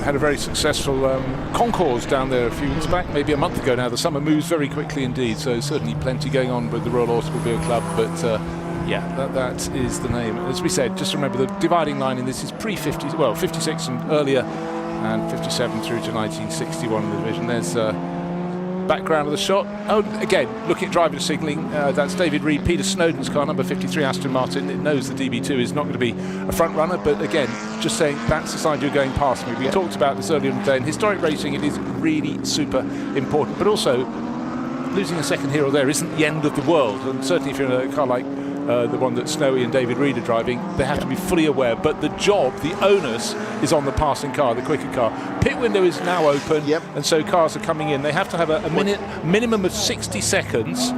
S2: had a very successful concours down there a few weeks back, maybe a month ago now. The summer moves very quickly indeed, so certainly plenty going on with the Royal Automobile Club, but yeah, that is the name. As we said, just remember the dividing line in this is pre-50, well, 56 and earlier, and 57 through to 1961 in the division. There's background of the shot. Oh, again, looking at driver signalling, that's David Reed, Peter Snowden's car, number 53 Aston Martin. It knows the DB2 is not going to be a front runner, but again, just saying that's the sign you're going past me. We talked about this earlier in the day. In historic racing, it is really super important, but also losing a second here or there isn't the end of the world, and certainly if you're in a car like the one that Snowy and David Reed are driving, they have to be fully aware. But the job, the onus, is on the passing car, the quicker car. Pit window is now open, and so cars are coming in. They have to have a minimum of 60 seconds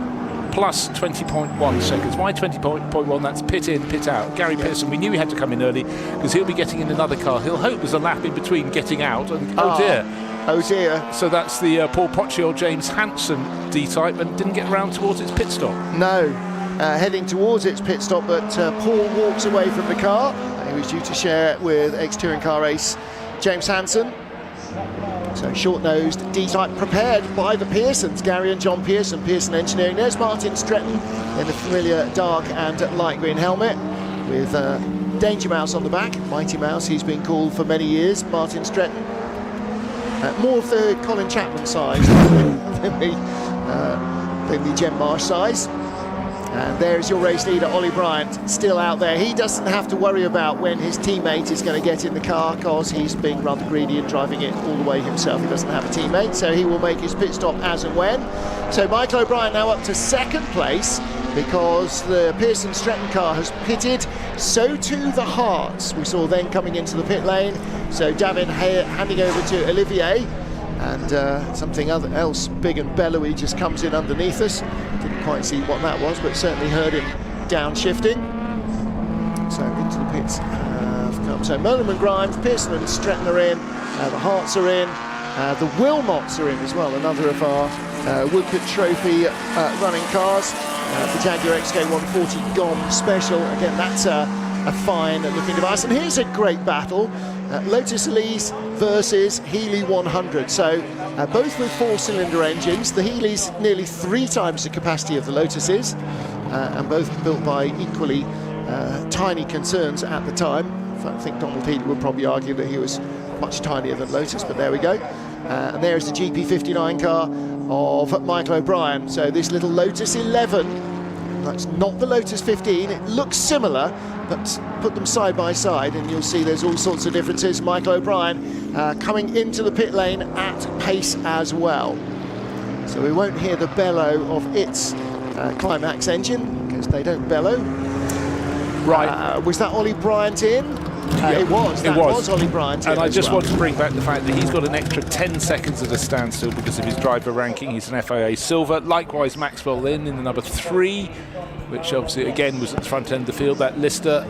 S2: plus 20.1 seconds. Why 20.1? That's pit in, pit out. Gary Pearson, we knew he had to come in early because he'll be getting in another car. He'll hope there's a lap in between getting out, and oh dear. So that's the Paul Pocciol James Hansen D-type, and didn't get around towards its pit stop.
S1: No. Heading towards its pit stop, but Paul walks away from the car. He was due to share with ex-touring car ace James Hansen. So short-nosed D-type prepared by the Pearsons, Gary and John Pearson, Pearson Engineering. There's Martin Stretton in the familiar dark and light green helmet with Danger Mouse on the back. Mighty Mouse, he's been called for many years, Martin Stretton. More of the Colin Chapman size than the Jem Marsh size. And there's your race leader, Ollie Bryant, still out there. He doesn't have to worry about when his teammate is going to get in the car because he's being rather greedy and driving it all the way himself. He doesn't have a teammate, so he will make his pit stop as and when. So Michael O'Brien now up to second place because the Pearson-Stretton car has pitted. So too the Hearts. We saw them coming into the pit lane. So Davin handing over to Olivier, and something else big and bellowy just comes in underneath us. Didn't quite see what that was, but certainly heard him downshifting. So into the pits have come. So Molan and Grimes, Pearson and Stretton are in, the Hearts are in, the Wilmots are in as well, another of our Woodcote Trophy running cars. The Jaguar XK140 GOM Special. Again, that's a fine looking device. And here's a great battle. Lotus Elise versus Healey 100. So both with 4-cylinder engines. The Healey's nearly 3 times the capacity of the Lotuses, and both built by equally tiny concerns at the time. I think Donald Healey would probably argue that he was much tinier than Lotus, but there we go. And there's the GP59 car of Michael O'Brien. So this little Lotus 11, that's not the Lotus 15. It looks similar, but put them side by side and you'll see there's all sorts of differences. Michael O'Brien coming into the pit lane at pace as well. So we won't hear the bellow of its Climax engine, because they don't bellow.
S2: Right.
S1: Was that Ollie Bryant in? It was. That was Ollie Bryant in.
S2: And I just
S1: well.
S2: want to bring back the fact that he's got an extra 10 seconds at a standstill because of his driver ranking. He's an FIA Silver. Likewise, Maxwell Lynn in the number 3, which obviously, again, was at the front end of the field. That Lister,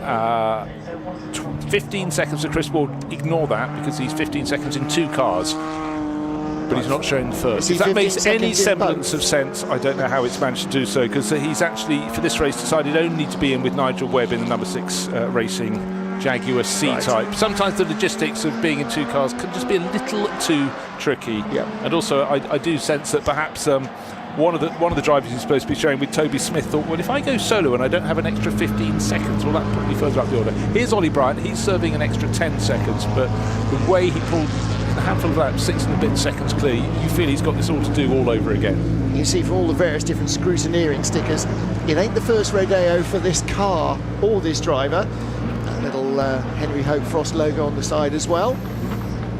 S2: 15 seconds for Chris Ward. Ignore that, because he's 15 seconds in 2 cars. But he's not showing first. If that makes any semblance of sense, I don't know how it's managed to do so, because he's actually, for this race, decided only to be in with Nigel Webb in the number 6 Racing Jaguar C-Type. Sometimes the logistics of being in 2 cars can just be a little too tricky. And also, I do sense that perhaps one of the drivers who's supposed to be showing with Toby Smith thought, well, if I go solo and I don't have an extra 15 seconds, well, that put me further up the order. Here's Ollie Bryant. He's serving an extra 10 seconds, but the way he pulled a handful of laps, 6 and a bit seconds clear, you feel he's got this all to do all over again.
S1: You see from all the various different scrutineering stickers, it ain't the first rodeo for this car or this driver. A little Henry Hope Frost logo on the side as well.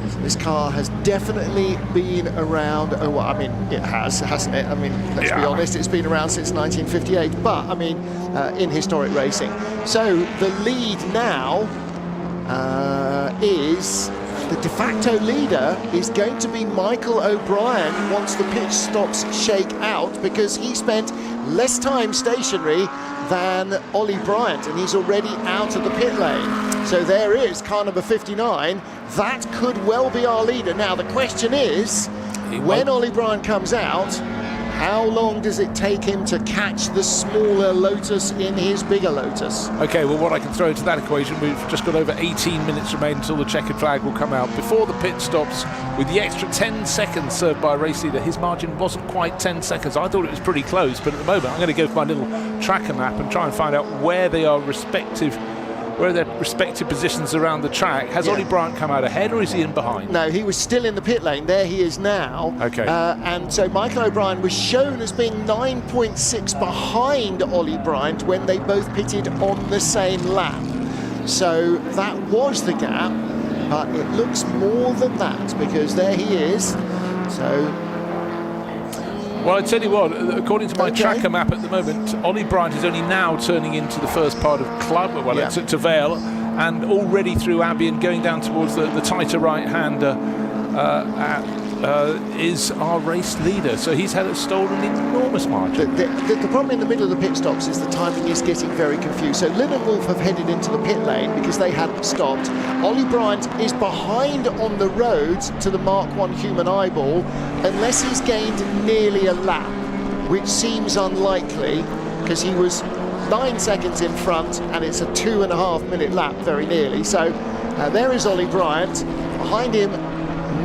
S1: So this car has definitely been around. Oh, well, I mean, it has, hasn't it? I mean, let's be honest, it's been around since 1958, but I mean, in historic racing. So the lead now is, the de facto leader is going to be Michael O'Brien once the pit stops shake out, because he spent less time stationary than Ollie Bryant, and he's already out of the pit lane. So there is car number 59. That could well be our leader. Now the question is, when Ollie Bryant comes out, how long does it take him to catch the smaller Lotus in his bigger Lotus?
S2: Okay, well, what I can throw into that equation, we've just got over 18 minutes remain until the checkered flag will come out. Before the pit stops, with the extra 10 seconds served by a race leader, his margin wasn't quite 10 seconds. I thought it was pretty close, but at the moment I'm going to go for my little tracker map and try and find out where they are where their respective positions around the track. Has Ollie Bryant come out ahead, or is he in behind?
S1: No, he was still in the pit lane. There he is now.
S2: Okay.
S1: And so Michael O'Brien was shown as being 9.6 behind Ollie Bryant when they both pitted on the same lap. So that was the gap, but it looks more than that, because there he is. So.
S2: Well, I tell you what, according to my tracker map at the moment, Ollie Bryant is only now turning into the first part of Club, to Vale, and already through Albion, going down towards the tighter right-hand is our race leader. So he's stolen an enormous margin.
S1: The problem in the middle of the pit stops is the timing is getting very confused. So Lynn and Wolf have headed into the pit lane because they hadn't stopped. Ollie Bryant is behind on the road to the Mark 1 human eyeball, unless he's gained nearly a lap, which seems unlikely, because he was 9 seconds in front and it's a 2.5 minute lap very nearly. So there is Ollie Bryant, behind him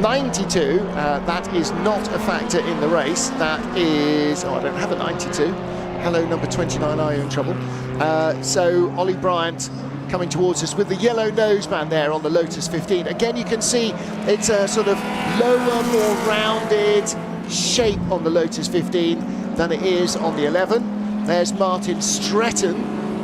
S1: 92. That is not a factor in the race. That is, I don't have a 92. Hello, number 29, are you in trouble? So Ollie Bryant coming towards us with the yellow noseband there on the Lotus 15. Again, you can see it's a sort of lower, more rounded shape on the Lotus 15 than it is on the 11. There's Martin Stretton,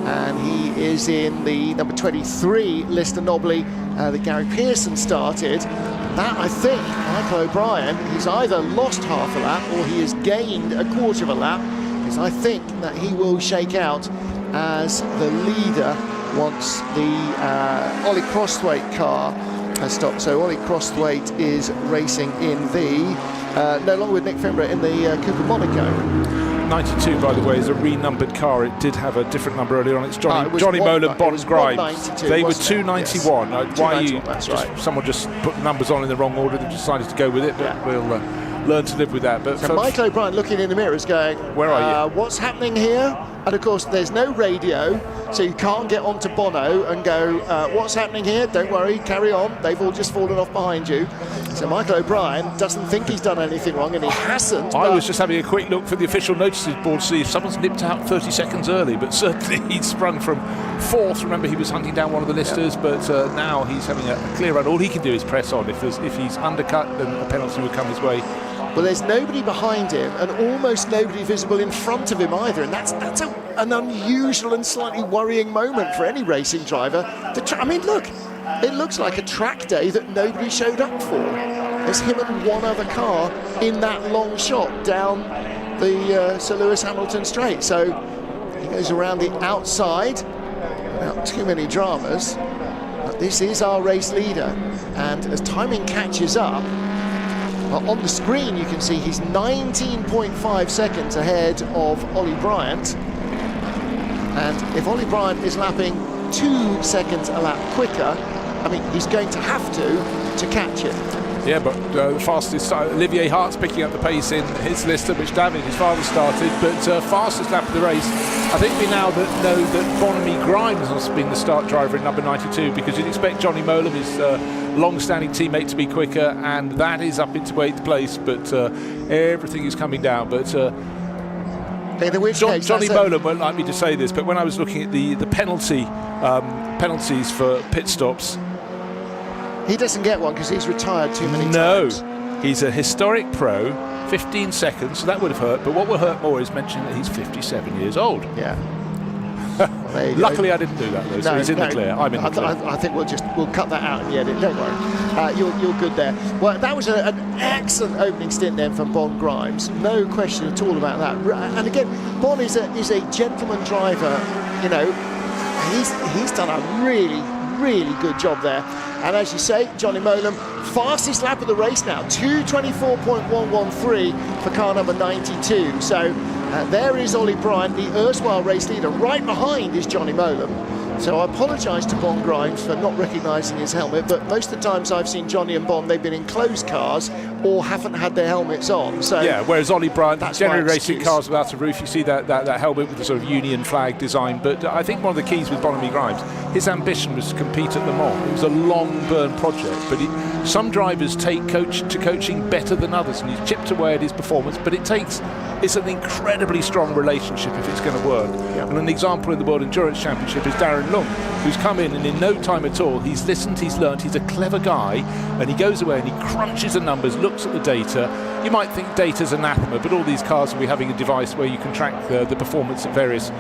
S1: and he is in the number 23 Lister Nobly that Gary Pearson started. That, I think, Michael O'Brien, he's either lost half a lap or he has gained a quarter of a lap. because I think that he will shake out as the leader once the Ollie Crosthwaite car has stopped. So Ollie Crosthwaite is racing in the, no longer with Nick Fimbra, in the Cooper Monaco.
S2: 92, by the way, is a renumbered car. It did have a different number earlier on. It's Johnny Molan, Bond Grimes. They were 291.
S1: Yes.
S2: Why
S1: 291, that's right.
S2: Someone just put the numbers on in the wrong order. They decided to go with it, but we'll learn to live with that. But
S1: so Michael O'Brien looking in the mirrors going,
S2: where are you?
S1: What's happening here? And of course there's no radio, so you can't get onto Bono and go, what's happening here? Don't worry, carry on. They've all just fallen off behind you. So Michael O'Brien doesn't think he's done anything wrong, and he hasn't.
S2: I was just having a quick look for the official notices board to see if someone's nipped out 30 seconds early, but certainly he'd sprung from 4th. Remember, he was hunting down one of the listers, but now he's having a clear run. All he can do is press on. If he's undercut, then a penalty would come his way.
S1: Well, there's nobody behind him and almost nobody visible in front of him either, and that's an unusual and slightly worrying moment for any racing driver. I mean, look, it looks like a track day that nobody showed up for. There's him and one other car in that long shot down the Sir Lewis Hamilton straight. So he goes around the outside without too many dramas. But this is our race leader, and as timing catches up, well, on the screen you can see he's 19.5 seconds ahead of Ollie Bryant, and if Ollie Bryant is lapping 2 seconds a lap quicker, I mean, he's going to have to catch it.
S2: Yeah, but the fastest, Olivier Hart's picking up the pace in his lister, which David, his father, started, but fastest lap of the race. I think we now know that Bonamy Grimes has been the start driver in number 92, because you'd expect Johnny Molan, his long-standing teammate, to be quicker, and that is up into 8th place, but everything is coming down. But Johnny Molan won't like me to say this, but when I was looking at the penalties for pit stops,
S1: he doesn't get one because he's retired too many times.
S2: No, he's a historic pro, 15 seconds, so that would have hurt, but what will hurt more is mentioning that he's 57 years old.
S1: Yeah.
S2: Luckily I didn't do that though, so he's in the clear. I'm in the clear.
S1: I think we'll cut that out in the edit, don't worry. You're good there. Well, that was an excellent opening stint then from Bon Grimes, no question at all about that. And again, Bon is a gentleman driver, you know. He's done a really good job there. And as you say, Johnny Molan, fastest lap of the race now, 2:24.113 for car number 92. So there is Ollie Bryant, the erstwhile race leader. Right behind is Johnny Molan. So I apologise to Bon Grimes for not recognising his helmet, but most of the times I've seen Johnny and Bon, they've been in closed cars or haven't had their helmets on. So
S2: yeah, whereas Ollie Bryant, generally racing
S1: excuse.
S2: cars without a roof, you see that helmet with the sort of Union flag design. But I think one of the keys with Bonamy Grimes, his ambition was to compete at Le Mans. It was a long burn project, but some drivers take coaching better than others, and he's chipped away at his performance, but it's an incredibly strong relationship if it's going to work. Yep. And an example in the World Endurance Championship is Darren Lung, who's come in and in no time at all, he's listened, he's learned, he's a clever guy, and he goes away and he crunches the numbers, looks at the data. You might think data's anathema, but all these cars will be having a device where you can track the performance at various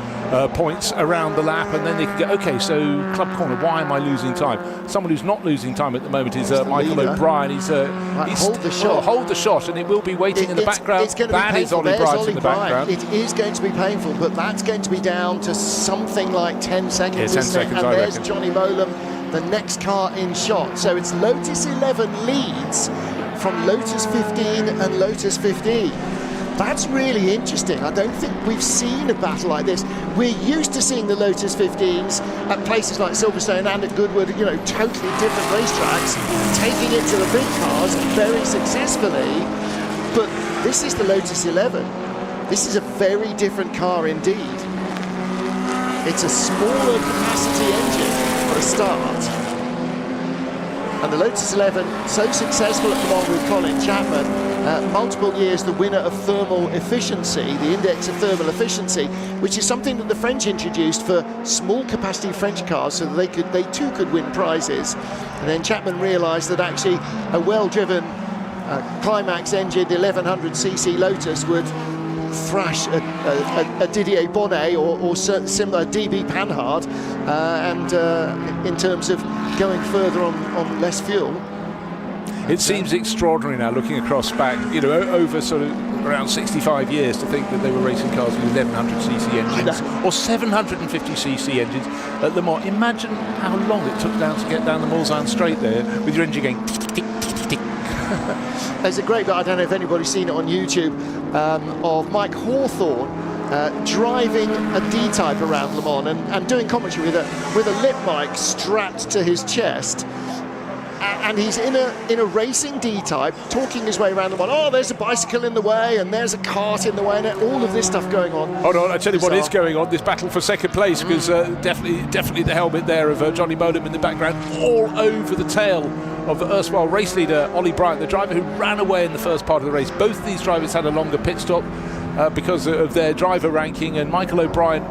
S2: points around the lap, and then they can go, okay, so club corner, why am I losing time? Someone who's not losing time at the moment is Michael O'Brien. He's
S1: hold the shot.
S2: Hold the shot, and it will be waiting in the background.
S1: That is Ollie Bryant
S2: in the background.
S1: It is going to be painful, but that's going to be down to something like 10 seconds.
S2: Yeah, 10 seconds,
S1: and
S2: I
S1: there's
S2: reckon.
S1: Johnny Molan, the next car in shot. So it's Lotus 11 leads from Lotus 15 and Lotus 15. That's really interesting. I don't think we've seen a battle like this. We're used to seeing the Lotus 15s at places like Silverstone and at Goodwood, you know, totally different racetracks, taking it to the big cars very successfully. But this is the Lotus 11. This is a very different car indeed. It's a smaller capacity engine for a start. And the Lotus 11, so successful at Le Mans with Colin Chapman, multiple years the winner of thermal efficiency, the index of thermal efficiency, which is something that the French introduced for small capacity French cars so that they too could win prizes. And then Chapman realised that actually a well-driven Climax engine 1100cc Lotus would thrash a Didier Bonnet or similar DB Panhard, and in terms of going further on less fuel.
S2: It seems extraordinary now looking across back, you know, over sort of around 65 years to think that they were racing cars with 1100cc engines or 750cc engines at Le Mans. Imagine how long it took to get down the Mulsanne straight there with your engine going tick, tick, tick, tick.
S1: There's a great bit, I don't know if anybody's seen it on YouTube, of Mike Hawthorne driving a D-Type around Le Mans and doing commentary with a lip mic strapped to his chest. And he's in a racing D-Type, talking his way around the one. Oh, there's a bicycle in the way, and there's a cart in the way, and all of this stuff going on.
S2: Hold on, I tell you what is going on. This battle for second place, because definitely the helmet there of Johnny Molam in the background, all over the tail of the erstwhile race leader Ollie Bryant, the driver who ran away in the first part of the race. Both of these drivers had a longer pit stop because of their driver ranking, and Michael O'Brien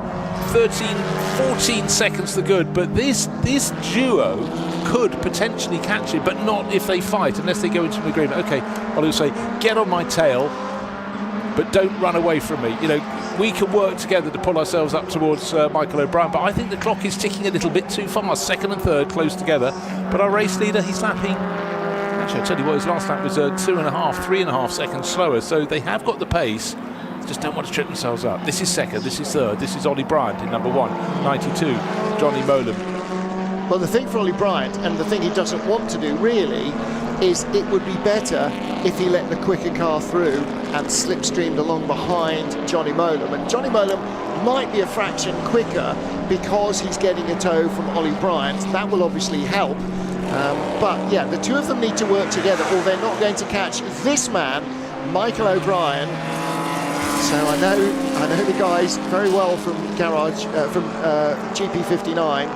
S2: 13-14 seconds the good. But this duo could potentially catch it, but not if they fight, unless they go into an agreement. Okay, Ollie will say, get on my tail, but don't run away from me. You know, we can work together to pull ourselves up towards Michael O'Brien, but I think the clock is ticking a little bit too fast. Second and third close together, but our race leader, he's lapping. Actually, I tell you what, his last lap was 3.5 seconds slower, so they have got the pace. Just don't want to trip themselves up. This is second, this is third, this is Ollie Bryant in number 1, 92, Johnny Molam.
S1: Well, the thing for Ollie Bryant, and the thing he doesn't want to do really, is it would be better if he let the quicker car through and slipstreamed along behind Johnny Molam. And Johnny Molam might be a fraction quicker because he's getting a tow from Ollie Bryant. That will obviously help. But yeah, the two of them need to work together, or they're not going to catch this man, Michael O'Brien. So I know the guys very well from Garage, from GP59.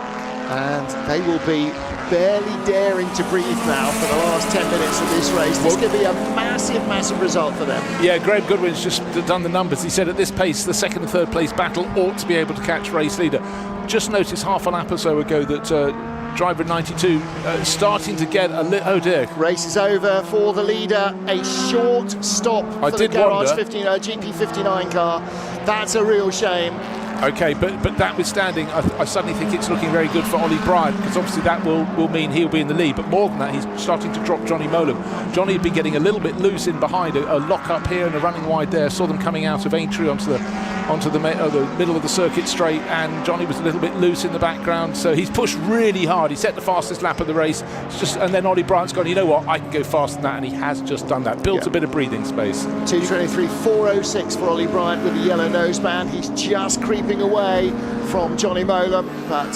S1: And they will be barely daring to breathe now for the last 10 minutes of this race. This could be a massive result for them. Yeah, Graham Goodwin's just done the numbers. He said at this pace, the second and third place battle ought to be able to catch race leader. Just noticed half a lap or so ago that driver 92 starting to get a little... Oh dear. Race is over for the leader. A short stop for the Garage GP59 car. That's a real shame. Okay, but notwithstanding, I suddenly think it's looking very good for Ollie Bryant, because obviously that will mean he'll be in the lead. But more than that, he's starting to drop Johnny Molam. Johnny had been getting a little bit loose in behind, a lock up here and a running wide there. Saw them coming out of Aintree onto the middle of the circuit straight, and Johnny was a little bit loose in the background. So he's pushed really hard. He set the fastest lap of the race. And then Ollie Bryant's gone, you know what, I can go faster than that, and he has just done that. Built a bit of breathing space. 2:23.406 for Ollie Bryant with the yellow noseband. He's just creeping away from Johnny Molam, but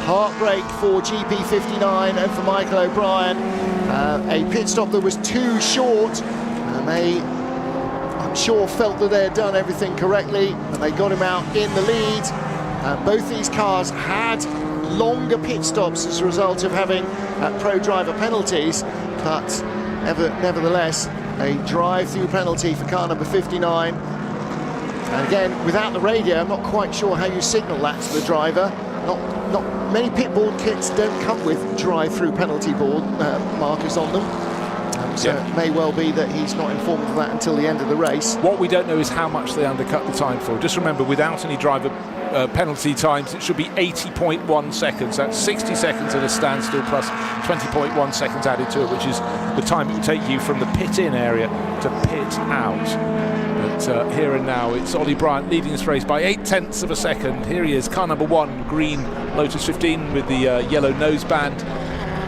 S1: heartbreak for GP59 and for Michael O'Brien. A pit stop that was too short, and they, I'm sure, felt that they had done everything correctly, and they got him out in the lead. Both these cars had longer pit stops as a result of having pro driver penalties, but nevertheless a drive-through penalty for car number 59. And again, without the radio, I'm not quite sure how you signal that to the driver. Not many pitboard kits don't come with drive-through penalty board markers on them. So it may well be that he's not informed of that until the end of the race. What we don't know is how much they undercut the time for. Just remember, without any driver penalty times, it should be 80.1 seconds. That's 60 seconds at a standstill plus 20.1 seconds added to it, which is the time it will take you from the pit-in area to pit out. But here and now, it's Ollie Bryant leading this race by 0.8 of a second. Here he is, car number 1, green Lotus 15 with the yellow noseband.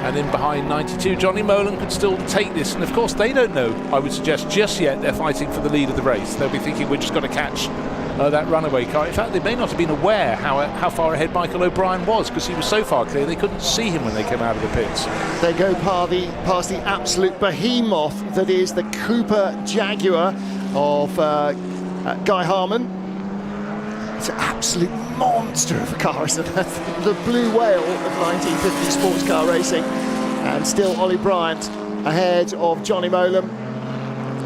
S1: And in behind 92, Johnny Molam could still take this. And of course, they don't know, I would suggest, just yet they're fighting for the lead of the race. They'll be thinking, we're just going to catch that runaway car. In fact, they may not have been aware how far ahead Michael O'Brien was, because he was so far clear they couldn't see him when they came out of the pits. They go past the absolute behemoth that is the Cooper Jaguar of Guy Harmon. It's an absolute monster of a car, isn't it? The blue whale of 1950 sports car racing. And still Ollie Bryant ahead of Johnny Molam.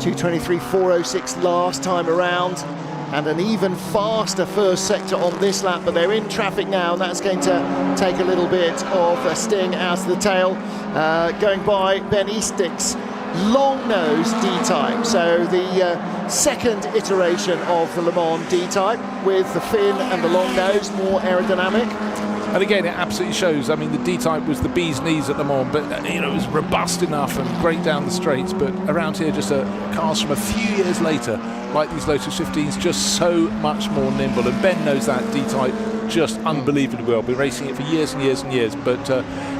S1: 2:23.406 last time around, and an even faster first sector on this lap, but they're in traffic now, and that's going to take a little bit of a sting out of the tail. Going by Ben Eastick's long nose D-type. So the second iteration of the Le Mans D-Type with the fin and the long nose, more aerodynamic.
S2: And again, it absolutely shows. I mean, the D-Type was the bee's knees at Le Mans, but it was robust enough and great down the straights. But around here, just cars from a few years later, like these Lotus 15s, just so much more nimble. And Ben knows that D-Type just unbelievably well. Been racing it for years and years and years, but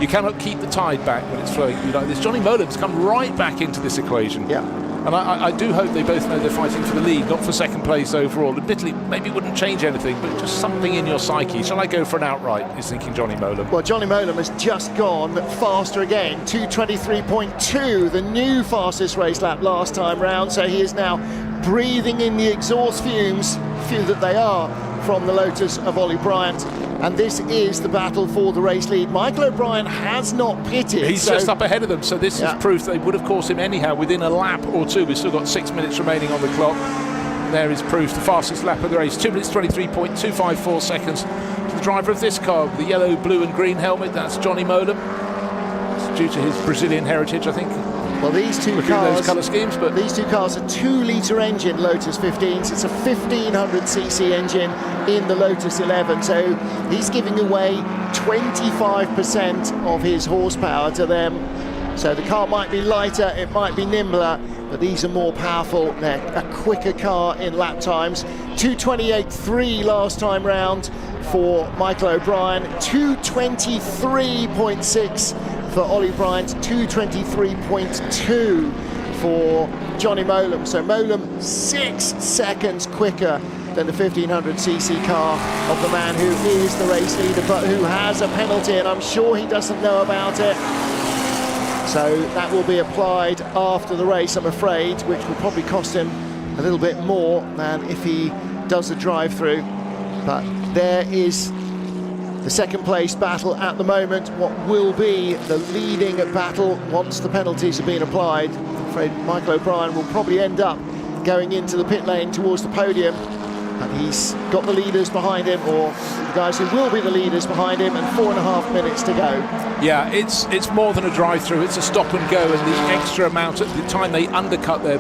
S2: you cannot keep the tide back when it's flowing like this. Johnny Molem's come right back into this equation.
S1: Yeah.
S2: And I do hope they both know they're fighting for the lead, not for second place overall. Admittedly, maybe it wouldn't change anything, but just something in your psyche. Shall I go for an outright, is thinking Johnny Molem.
S1: Well, Johnny Molem has just gone faster again, 2:23.2, the new fastest race lap last time round, so he is now breathing in the exhaust fumes, few that they are, from the Lotus of Ollie Bryant. And this is the battle for the race lead. Michael O'Brien has not pitted.
S2: He's just up ahead of them, so this is proof they would have caught him anyhow within a lap or two. We've still got 6 minutes remaining on the clock. There is proof, the fastest lap of the race, 2 minutes 23.254 seconds. To the driver of this car, with the yellow, blue and green helmet, that's Johnny Molem. It's due to his Brazilian heritage, I think.
S1: Well, these two
S2: cars, those colour schemes, but
S1: these two cars are 2-litre engine Lotus 15s. It's a 1500cc engine in the Lotus 11, so he's giving away 25% of his horsepower to them. So the car might be lighter, it might be nimbler, but these are more powerful. They're a quicker car in lap times. 2:28.3 last time round for Michael O'Brien, 2:23.6 for Ollie Bryant, 2:23.2 for Johnny Molem. So Molem 6 seconds quicker than the 1500cc car of the man who is the race leader, but who has a penalty, and I'm sure he doesn't know about it. So that will be applied after the race, I'm afraid, which will probably cost him a little bit more than if he does the drive-through. But there is the second place battle at the moment, what will be the leading battle once the penalties have been applied. I'm afraid Michael O'Brien will probably end up going into the pit lane towards the podium, and he's got the leaders behind him, or the guys who will be the leaders behind him, and 4.5 minutes to go.
S2: Yeah, it's more than a drive-through, it's a stop and go, and the extra amount at the time they undercut their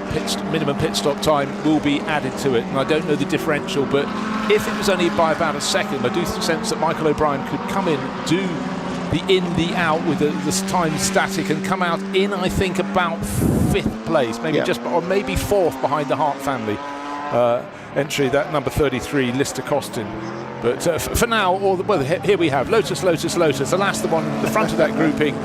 S2: minimum pit stop time will be added to it. And I don't know the differential, but if it was only by about a second, I do sense that Michael O'Brien could come in, do the in, the out with the time static, and come out in, I think, about 5th place, maybe just, or maybe 4th behind the Hart family entry, that number 33, Lister Costin. But for now, well, here we have Lotus, Lotus, Lotus. Alas, the one in the front of that grouping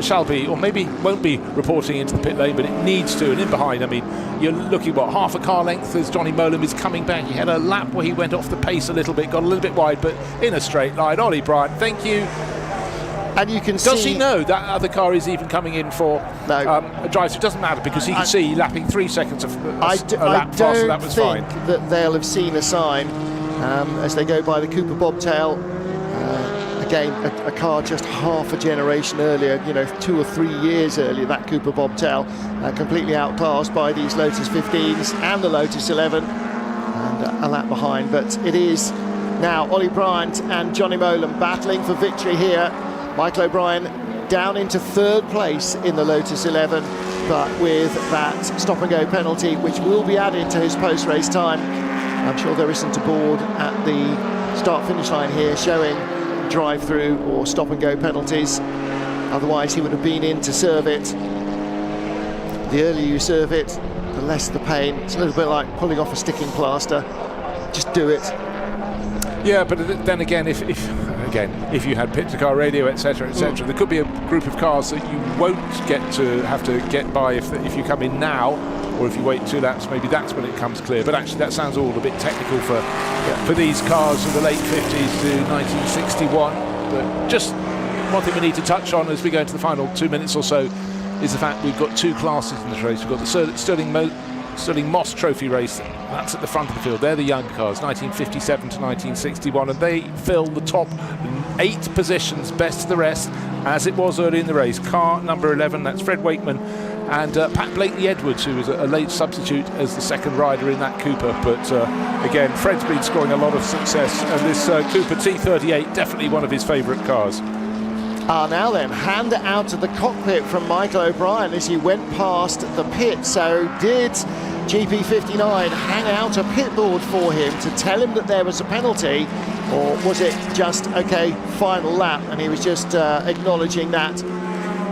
S2: shall be, or maybe won't be, reporting into the pit lane, but it needs to. And in behind, I mean, you're looking, what, half a car length as Johnny Molem is coming back. He had a lap where he went off the pace a little bit, got a little bit wide, but in a straight line. Ollie Bryant, thank you.
S1: And you can see...
S2: Does he know that other car is even coming in for a drive? It doesn't matter, because he can see lapping 3 seconds of a lap faster. That was fine.
S1: I don't think that they'll have seen a sign as they go by the Cooper Bobtail. Again, a car just half a generation earlier, 2 or 3 years earlier, that Cooper Bobtail, completely outclassed by these Lotus 15s and the Lotus 11, and a lap behind. But it is now Ollie Bryant and Johnny Molem battling for victory here. Michael O'Brien down into 3rd place in the Lotus 11, but with that stop-and-go penalty, which will be added to his post-race time. I'm sure there isn't a board at the start-finish line here showing drive-through or stop-and-go penalties. Otherwise, he would have been in to serve it. The earlier you serve it, the less the pain. It's a little bit like pulling off a sticking plaster. Just do it.
S2: Yeah, but then again, if you had pit-to-car radio, etc., etc., there could be a group of cars that you won't have to get by if you come in now, or if you wait 2 laps, maybe that's when it comes clear. But actually, that sounds all a bit technical for these cars of the late 50s to 1961. But just one thing we need to touch on as we go into the final 2 minutes or so is the fact we've got 2 classes in this race. We've got the Sterling Moss Trophy race. That's at the front of the field. They're the young cars, 1957 to 1961, and they fill the top 8 positions, best of the rest, as it was early in the race. Car number 11, that's Fred Wakeman, and Pat Blakely-Edwards, who was a late substitute as the second rider in that Cooper. But again, Fred's been scoring a lot of success, and this Cooper T38, definitely one of his favourite cars.
S1: Now then, hand out to the cockpit from Michael O'Brien as he went past the pit. So did GP59 hang out a pit board for him to tell him that there was a penalty, or was it just, okay, final lap, and he was just acknowledging that.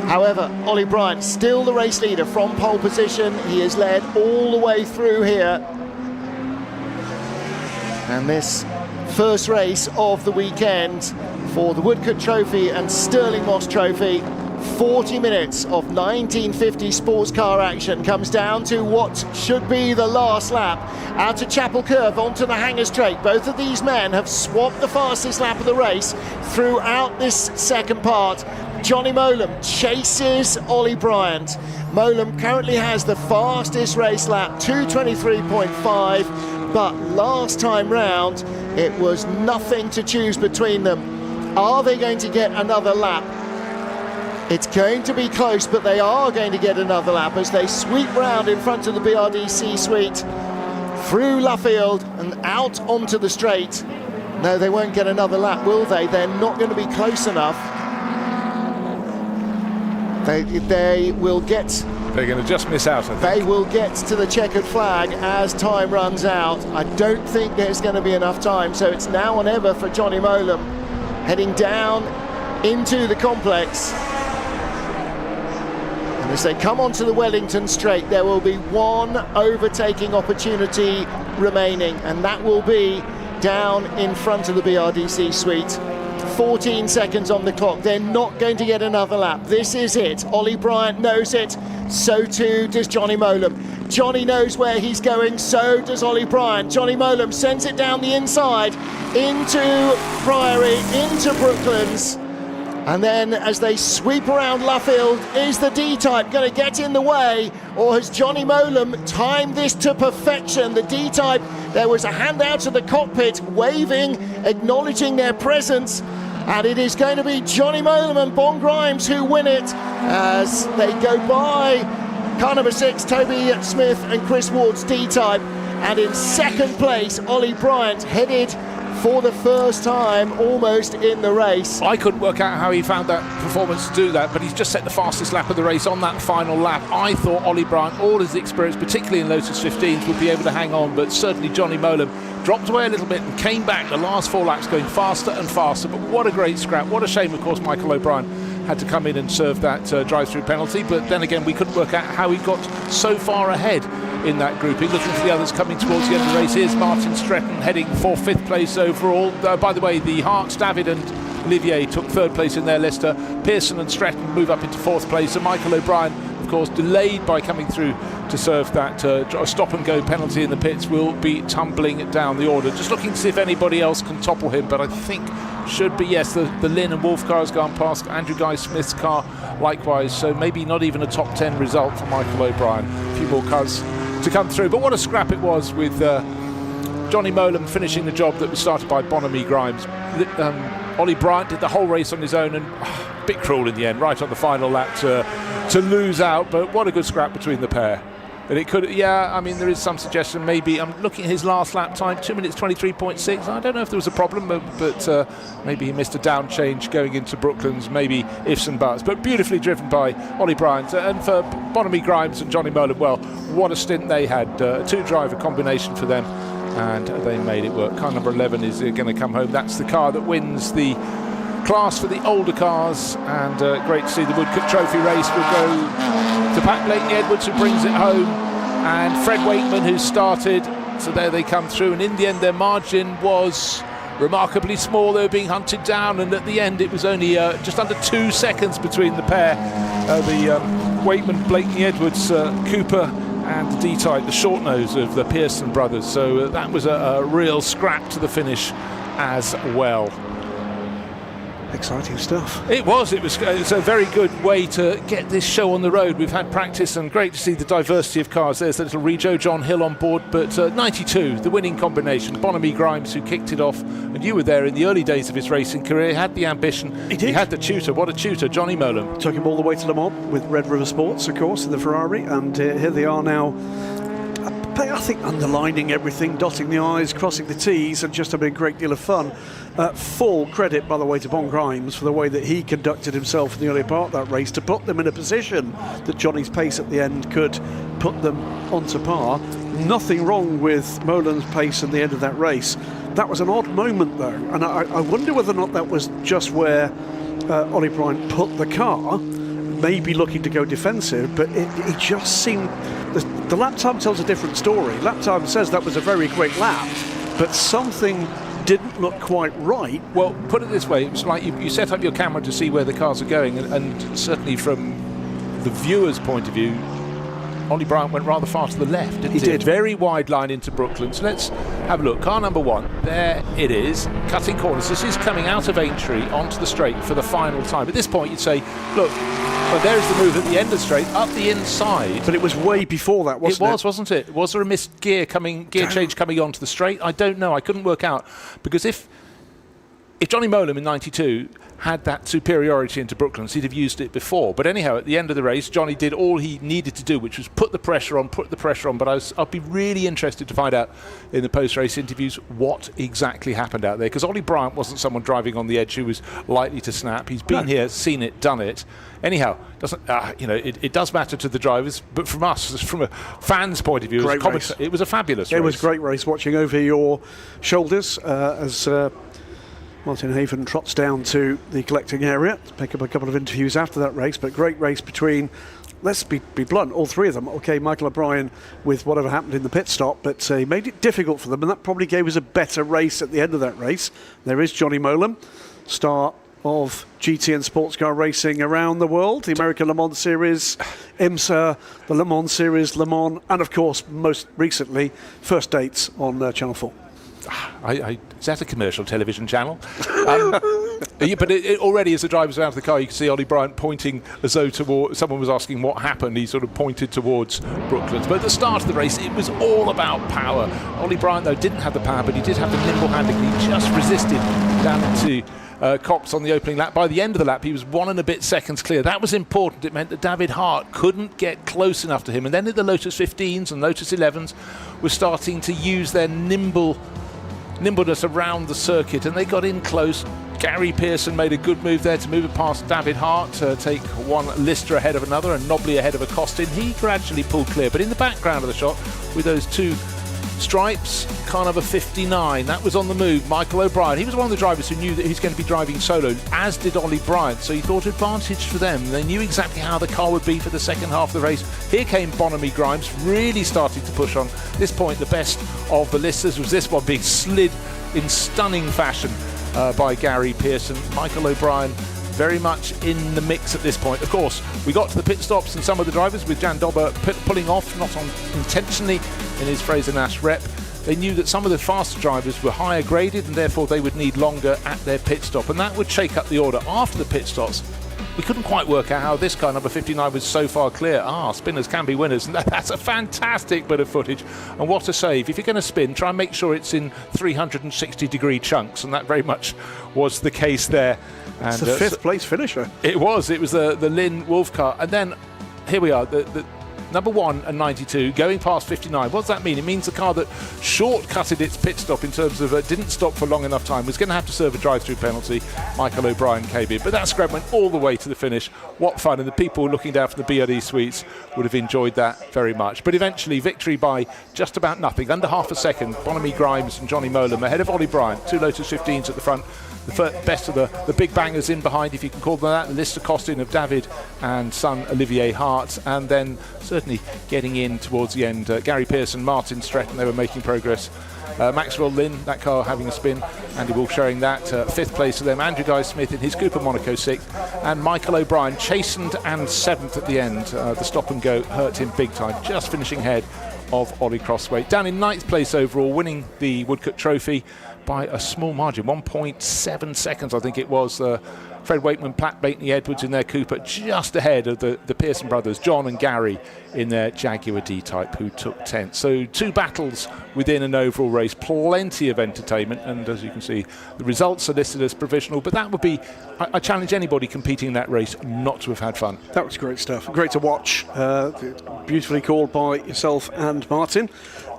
S1: However, Ollie Bryant, still the race leader from pole position. He has led all the way through here. And this first race of the weekend for the Woodcote Trophy and Stirling Moss Trophy, 40 minutes of 1950 sports car action, comes down to what should be the last lap. Out to Chapel Curve, onto the Hanger Straight. Both of these men have swapped the fastest lap of the race throughout this second part. Johnny Molam chases Ollie Bryant. Molam currently has the fastest race lap, 2:23.5, but last time round it was nothing to choose between them. Are they going to get another lap? It's going to be close, but they are going to get another lap as they sweep round in front of the BRDC suite, through Luffield and out onto the straight. No, they won't get another lap, will they? They're not going to be close enough. They will get...
S2: They're going to just miss out, I think.
S1: They will get to the checkered flag as time runs out. I don't think there's going to be enough time, so it's now or never for Johnny Molam, heading down into the complex. And as they come onto the Wellington Straight, there will be one overtaking opportunity remaining, and that will be down in front of the BRDC suite. 14 seconds on the clock. They're not going to get another lap. This is it. Ollie Bryant knows it. So too does Johnny Molam. Johnny knows where he's going. So does Ollie Bryant. Johnny Molam sends it down the inside into Priory, into Brooklands. And then as they sweep around Luffield, is the D-Type going to get in the way? Or has Johnny Molam timed this to perfection? The D-Type, there was a hand out to the cockpit, waving, acknowledging their presence. And it is going to be Johnny Molam and Bon Grimes who win it as they go by car number 6, Toby Smith and Chris Ward's D-Type. And in second place, Ollie Bryant headed for the first time almost in the race.
S2: I couldn't work out how he found that performance to do that, but he's just set the fastest lap of the race on that final lap. I thought Ollie Bryant, all his experience, particularly in Lotus 15s, would be able to hang on, but certainly Johnny Molam dropped away a little bit and came back the last 4 laps going faster and faster. But what a great scrap. What a shame, of course, Michael O'Brien had to come in and serve that drive-through penalty, but then again we couldn't work out how he got so far ahead in that grouping. Looking for the others coming towards the end of the race. Here's Martin Stretton heading for 5th place overall. By the way, the Harts, David and Olivier took 3rd place in their Leicester. Pearson and Stretton move up into 4th place, and Michael O'Brien, of course, delayed by coming through to serve that stop and go penalty in the pits, will be tumbling down the order. Just looking to see if anybody else can topple him, but I think should be, yes, the Lynn and Wolf car has gone past, Andrew Guy Smith's car likewise, so maybe not even a top 10 result for Michael O'Brien. A few more cars to come through, but what a scrap it was with Johnny Molam finishing the job that was started by Bonamy Grimes. Ollie Bryant did the whole race on his own, and a bit cruel in the end, right on the final lap to lose out, but what a good scrap between the pair. But it could, yeah, I mean, there is some suggestion maybe. I'm looking at his last lap time, 2 minutes 23.6. I don't know if there was a problem, but maybe he missed a down change going into Brooklands, maybe ifs and buts. But beautifully driven by Ollie Bryant. And for Bonamy Grimes and Johnny Molam, well, what a stint they had. A 2-driver combination for them, and they made it work. Car number 11 is going to come home. That's the car that wins the class for the older cars, and great to see the Woodcote Trophy race will go to Pat Blakeney-Edwards, who brings it home, and Fred Wakeman, who started. So there they come through, and in the end their margin was remarkably small. They were being hunted down, and at the end it was only just under 2 seconds between the pair, the Wakeman, Blakeney-Edwards, Cooper and the D-Type, the short nose of the Pearson brothers. So that was a real scrap to the finish as well.
S3: Exciting stuff.
S2: It was a very good way to get this show on the road. We've had practice, and great to see the diversity of cars. There's the little Rego John Hill on board, but 92, the winning combination. Bonamy Grimes, who kicked it off, and you were there in the early days of his racing career. He had the ambition.
S3: He did.
S2: He had the tutor. What a tutor, Johnny Molam.
S3: Took him all the way to Le Mans with Red River Sports, of course, in the Ferrari, and here they are now. but I think underlining everything, dotting the I's, crossing the T's, and just having a great deal of fun. Full credit, by the way, to Bon Grimes for the way that he conducted himself in the early part of that race to put them in a position that Johnny's pace at the end could put them onto par. Nothing wrong with Molin's pace at the end of that race. That was an odd moment, though, and I wonder whether or not that was just where Ollie Bryant put the car, maybe looking to go defensive, but it just seemed... The lap time tells a different story. Lap time says that was a very quick lap, but something didn't look quite right.
S2: Well, put it this way, it was like you set up your camera to see where the cars are going, and certainly from the viewer's point of view, Ollie Bryant went rather far to the left, didn't he?
S3: He did.
S2: Very wide line into Brooklyn. So let's have a look. Car number 1, there it is, cutting corners. This is coming out of Aintree onto the straight for the final time. At this point, you'd say, look, well, there's the move at the end of the straight, up the inside.
S3: But it was way before that, wasn't it?
S2: Wasn't it? Was there a missed gear change coming onto the straight? I don't know. I couldn't work out. Because if Johnny Molim in 92 had that superiority into Brooklands, he'd have used it before. But anyhow, at the end of the race, Johnny did all he needed to do, which was put the pressure on. But I'd be really interested to find out in the post-race interviews what exactly happened out there. Because Ollie Bryant wasn't someone driving on the edge who was likely to snap. He's been here, seen it, done it. Anyhow, it does matter to the drivers, but from us, from a fan's point of view, it was a fabulous race.
S3: It was a great race watching over your shoulders as Martin Haven trots down to the collecting area to pick up a couple of interviews after that race, but great race between, let's be blunt, all three of them. Okay, Michael O'Brien with whatever happened in the pit stop, but he made it difficult for them, and that probably gave us a better race at the end of that race. There is Johnny Molim, star of GT and sports car racing around the world, the American Le Mans Series, IMSA, the Le Mans Series, Le Mans, and of course, most recently, First Dates on Channel 4.
S2: Is that a commercial television channel? But already as the drivers were out of the car, you could see Ollie Bryant pointing as though someone was asking what happened. He sort of pointed towards Brooklands. But at the start of the race, it was all about power. Ollie Bryant, though, didn't have the power, but he did have the nimble handling. He just resisted down into Cox on the opening lap. By the end of the lap, he was 1 and a bit seconds clear. That was important. It meant that David Hart couldn't get close enough to him. And then the Lotus 15s and Lotus 11s were starting to use their nimbleness around the circuit, and they got in close. Gary Pearson made a good move there to move it past David Hart, to take one Lister ahead of another and Nobly ahead of Acosta. He gradually pulled clear, but in the background of the shot with those two stripes, car number 59, that was on the move. Michael O'Brien, he was one of the drivers who knew that he's going to be driving solo, as did Ollie Bryant, so he thought advantage for them. They knew exactly how the car would be for the second half of the race. Here came Bonamy Grimes, really starting to push on. At this point, the best of the listers was this one being slid in stunning fashion by Gary Pearson. Michael O'Brien very much in the mix at this point. Of course, we got to the pit stops and some of the drivers, with Jan Dobber pulling off, not on intentionally in his Fraser Nash rep. They knew that some of the faster drivers were higher graded and therefore they would need longer at their pit stop, and that would shake up the order after the pit stops. We couldn't quite work out how this car, number 59, was so far clear. Spinners can be winners, and that's a fantastic bit of footage. And what a save. If you're going to spin, try and make sure it's in 360-degree chunks, and that very much was the case there.
S3: It's the fifth place finisher.
S2: It was the Lynn Wolf car. And then, here we are, the number 1 and 92 going past 59. What does that mean? It means the car that shortcutted its pit stop in terms of didn't stop for long enough time was going to have to serve a drive-through penalty. Michael O'Brien came in, but that scrap went all the way to the finish. What fun, and the people looking down from the BRD suites would have enjoyed that very much. But eventually, victory by just about nothing, under half a second. Bonamy Grimes and Johnny Molim ahead of Ollie Bryant, 2 Lotus 15s at the front. The best of the big bangers in behind, if you can call them that. The Lister costing of David and son Olivier Hart, and then certainly getting in towards the end, Gary Pearson, Martin Stretton, they were making progress. Maxwell Lynn, that car having a spin. Andy Wolf sharing that. 5th place for them. Andrew Guy Smith in his Cooper Monaco 6th. And Michael O'Brien chastened and 7th at the end. The stop and go hurt him big time, just finishing ahead of Ollie Crossway. Down in 9th place overall, winning the Woodcote Trophy by a small margin, 1.7 seconds I think it was. Fred Wakeman, Platt Bateney Edwards in their Cooper, just ahead of the Pearson brothers, John and Gary, in their Jaguar D-Type, who took 10th. So 2 battles within an overall race, plenty of entertainment, and as you can see, the results are listed as provisional, but that would be, I challenge anybody competing in that race not to have had fun.
S3: That was great stuff. Great to watch. Beautifully called by yourself and Martin.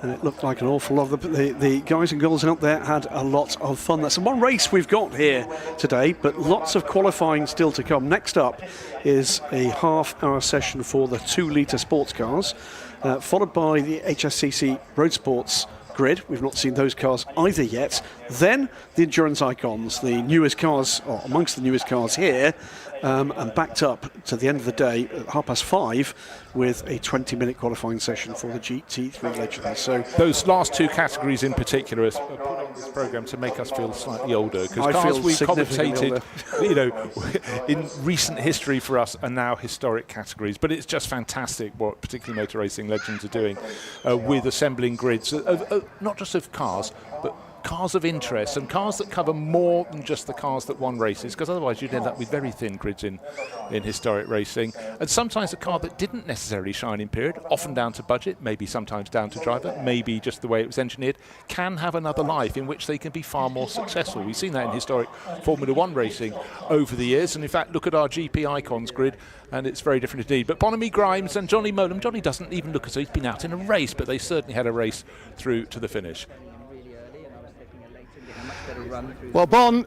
S3: And it looked like an awful lot of the guys and girls out there had a lot of fun. That's the one race we've got here today, but lots of qualifying still to come. Next up is a half-hour session for the 2-litre sports cars, followed by the HSCC Road Sports grid. We've not seen those cars either yet. Then the endurance icons, the newest cars, or amongst the newest cars here, and backed up to the end of the day at 5:30 with a 20-minute qualifying session for the GT3 Legends. So
S2: those last 2 categories in particular are put on this programme to make us feel slightly older, because cars we've commentated, you know, in recent history for us are now historic categories. But it's just fantastic what particularly Motor Racing Legends are doing with assembling grids of not just of cars, but cars of interest, and cars that cover more than just the cars that won races, because otherwise you'd end up with very thin grids in historic racing. And sometimes a car that didn't necessarily shine in period, often down to budget, maybe sometimes down to driver, maybe just the way it was engineered, can have another life in which they can be far more successful. We've seen that in historic Formula 1 racing over the years, and in fact look at our GP Icons grid and it's very different indeed. But Bonamy Grimes and Johnny Molam, Johnny doesn't even look as though he's been out in a race, but they certainly had a race through to the finish.
S1: Well, Bon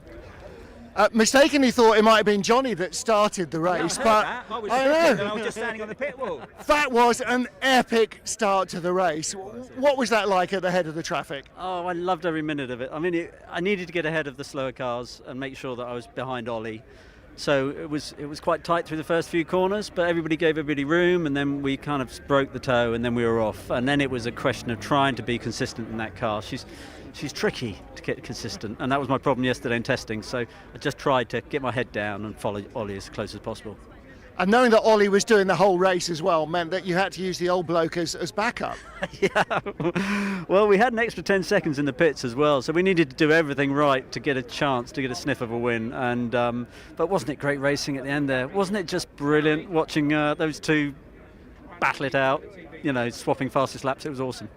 S1: mistakenly thought it might have been Johnny that started the race, but
S12: I was just standing on the pit wall.
S1: That was an epic start to the race. What was that like at the head of the traffic?
S12: Oh, I loved every minute of it. I mean, I needed to get ahead of the slower cars and make sure that I was behind Ollie. So it was quite tight through the first few corners, but everybody gave everybody room, and then we kind of broke the toe, and then we were off. And then it was a question of trying to be consistent in that car. She's tricky to get consistent, and that was my problem yesterday in testing. So I just tried to get my head down and follow Ollie as close as possible.
S1: And knowing that Ollie was doing the whole race as well meant that you had to use the old bloke as backup.
S12: Yeah. Well, we had an extra 10 seconds in the pits as well, so we needed to do everything right to get a chance to get a sniff of a win. And but wasn't it great racing at the end there? Wasn't it just brilliant watching those two battle it out? You know, swapping fastest laps. It was awesome.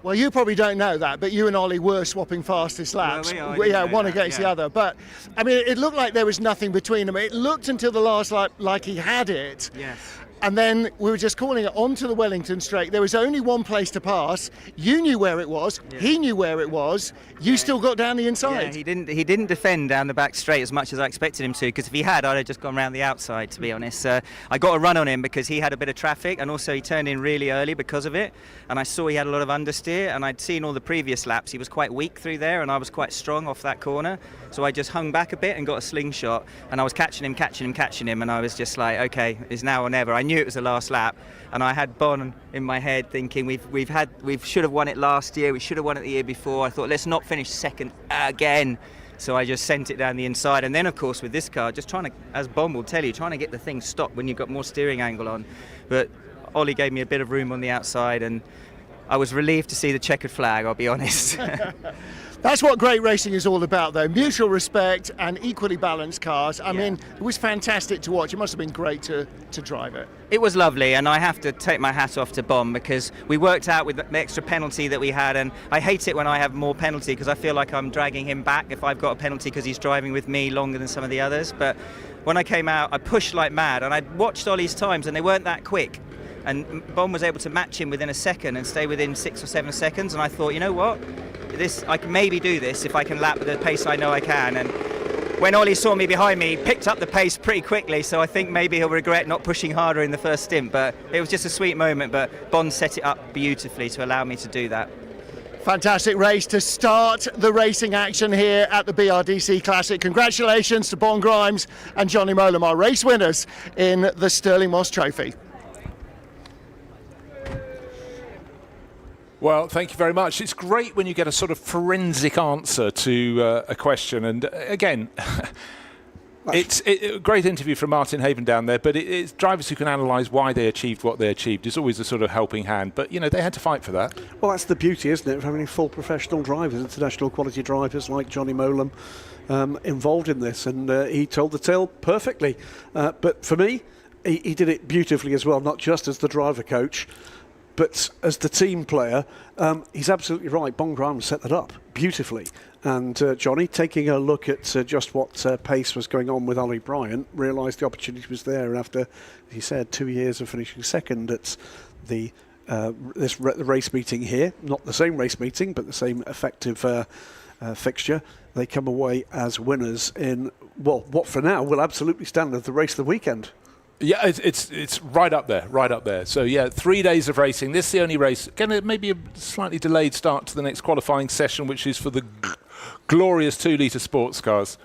S1: Well, you probably don't know that, but you and Ollie were swapping fastest laps.
S12: Well,
S1: one against the other. But, I mean, it looked like there was nothing between them. It looked until the last lap like he had it.
S12: Yes.
S1: And then we were just calling it onto the Wellington straight. There was only one place to pass. You knew where it was. Yeah. He knew where it was. You still got down the inside.
S13: Yeah, he didn't defend down the back straight as much as I expected him to, because if he had, I'd have just gone around the outside, to be honest. I got a run on him because he had a bit of traffic, and also he turned in really early because of it. And I saw he had a lot of understeer, and I'd seen all the previous laps. He was quite weak through there, and I was quite strong off that corner. So I just hung back a bit and got a slingshot, and I was catching him, and I was just like, okay, it's now or never. I knew it was the last lap, and I had Bon in my head thinking we should have won it last year, we should have won it the year before. I thought, let's not finish second again. So I just sent it down the inside, and then of course with this car, just trying to, as Bon will tell you, trying to get the thing stopped when you've got more steering angle on. But Ollie gave me a bit of room on the outside, and I was relieved to see the checkered flag, I'll be honest.
S1: That's what great racing is all about, though. Mutual respect and equally balanced cars. I mean, it was fantastic to watch. It must have been great to drive it.
S13: It was lovely, and I have to take my hat off to Bon, because we worked out with the extra penalty that we had, and I hate it when I have more penalty because I feel like I'm dragging him back if I've got a penalty because he's driving with me longer than some of the others. But when I came out, I pushed like mad, and I watched Ollie's times, and they weren't that quick. And Bon was able to match him within a second and stay within 6 or 7 seconds, and I thought, you know what? I can maybe do this if I can lap at the pace I know I can. And when Ollie saw me behind me, he picked up the pace pretty quickly, so I think maybe he'll regret not pushing harder in the first stint. But it was just a sweet moment, but Bon set it up beautifully to allow me to do that.
S1: Fantastic race to start the racing action here at the BRDC Classic. Congratulations to Bon Grimes and Johnny Molam, our race winners in the Stirling Moss Trophy.
S2: Well, thank you very much. It's great when you get a sort of forensic answer to a question. And again, it's a great interview from Martin Haven down there, but it's drivers who can analyse why they achieved what they achieved. It's always a sort of helping hand. But, you know, they had to fight for that.
S3: Well, that's the beauty, isn't it, of having full professional drivers, international quality drivers like Johnny Molam, involved in this, and he told the tale perfectly. But for me, he did it beautifully as well, not just as the driver coach, but as the team player. He's absolutely right. Bon Graham set that up beautifully. And Johnny, taking a look at just what pace was going on with Ollie Bryant, realised the opportunity was there after, he said, 2 years of finishing second at the race meeting here. Not the same race meeting, but the same effective fixture. They come away as winners in, well, what for now will absolutely stand as the race of the weekend.
S2: Yeah, it's right up there, right up there. So, yeah, 3 days of racing. This is the only race. Again, maybe a slightly delayed start to the next qualifying session, which is for the glorious 2-litre sports cars.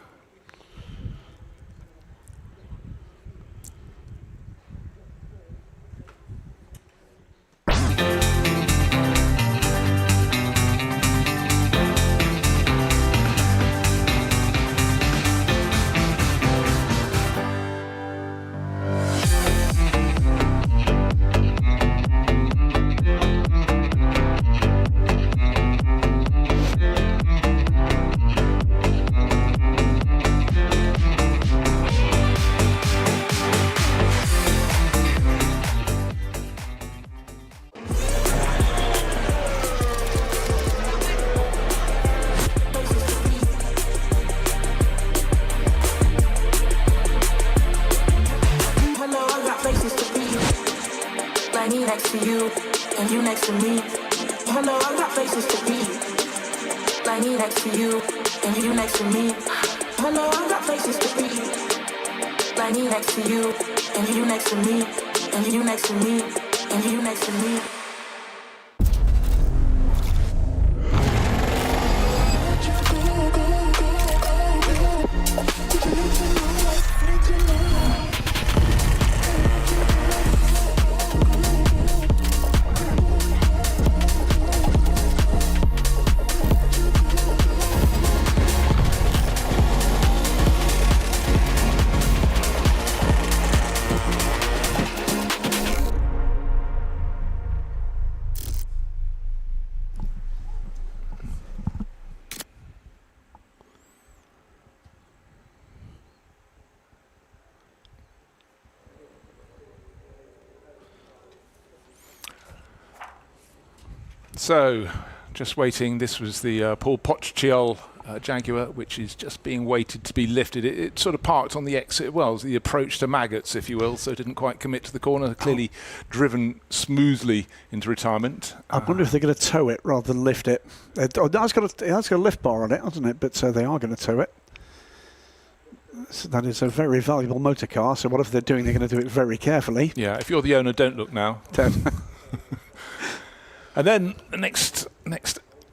S2: So, just waiting. This was the Paul Pochchiol Jaguar, which is just being waited to be lifted. It sort of parked on the exit, well, the approach to Maggots, if you will, so it didn't quite commit to the corner. Clearly driven smoothly into retirement.
S3: I wonder if they're going to tow it rather than lift it. It has got a lift bar on it, hasn't it? But they are going to tow it. So that is a very valuable motor car, so whatever they're doing, they're going to do it very carefully.
S2: Yeah, if you're the owner, don't look now. And then the next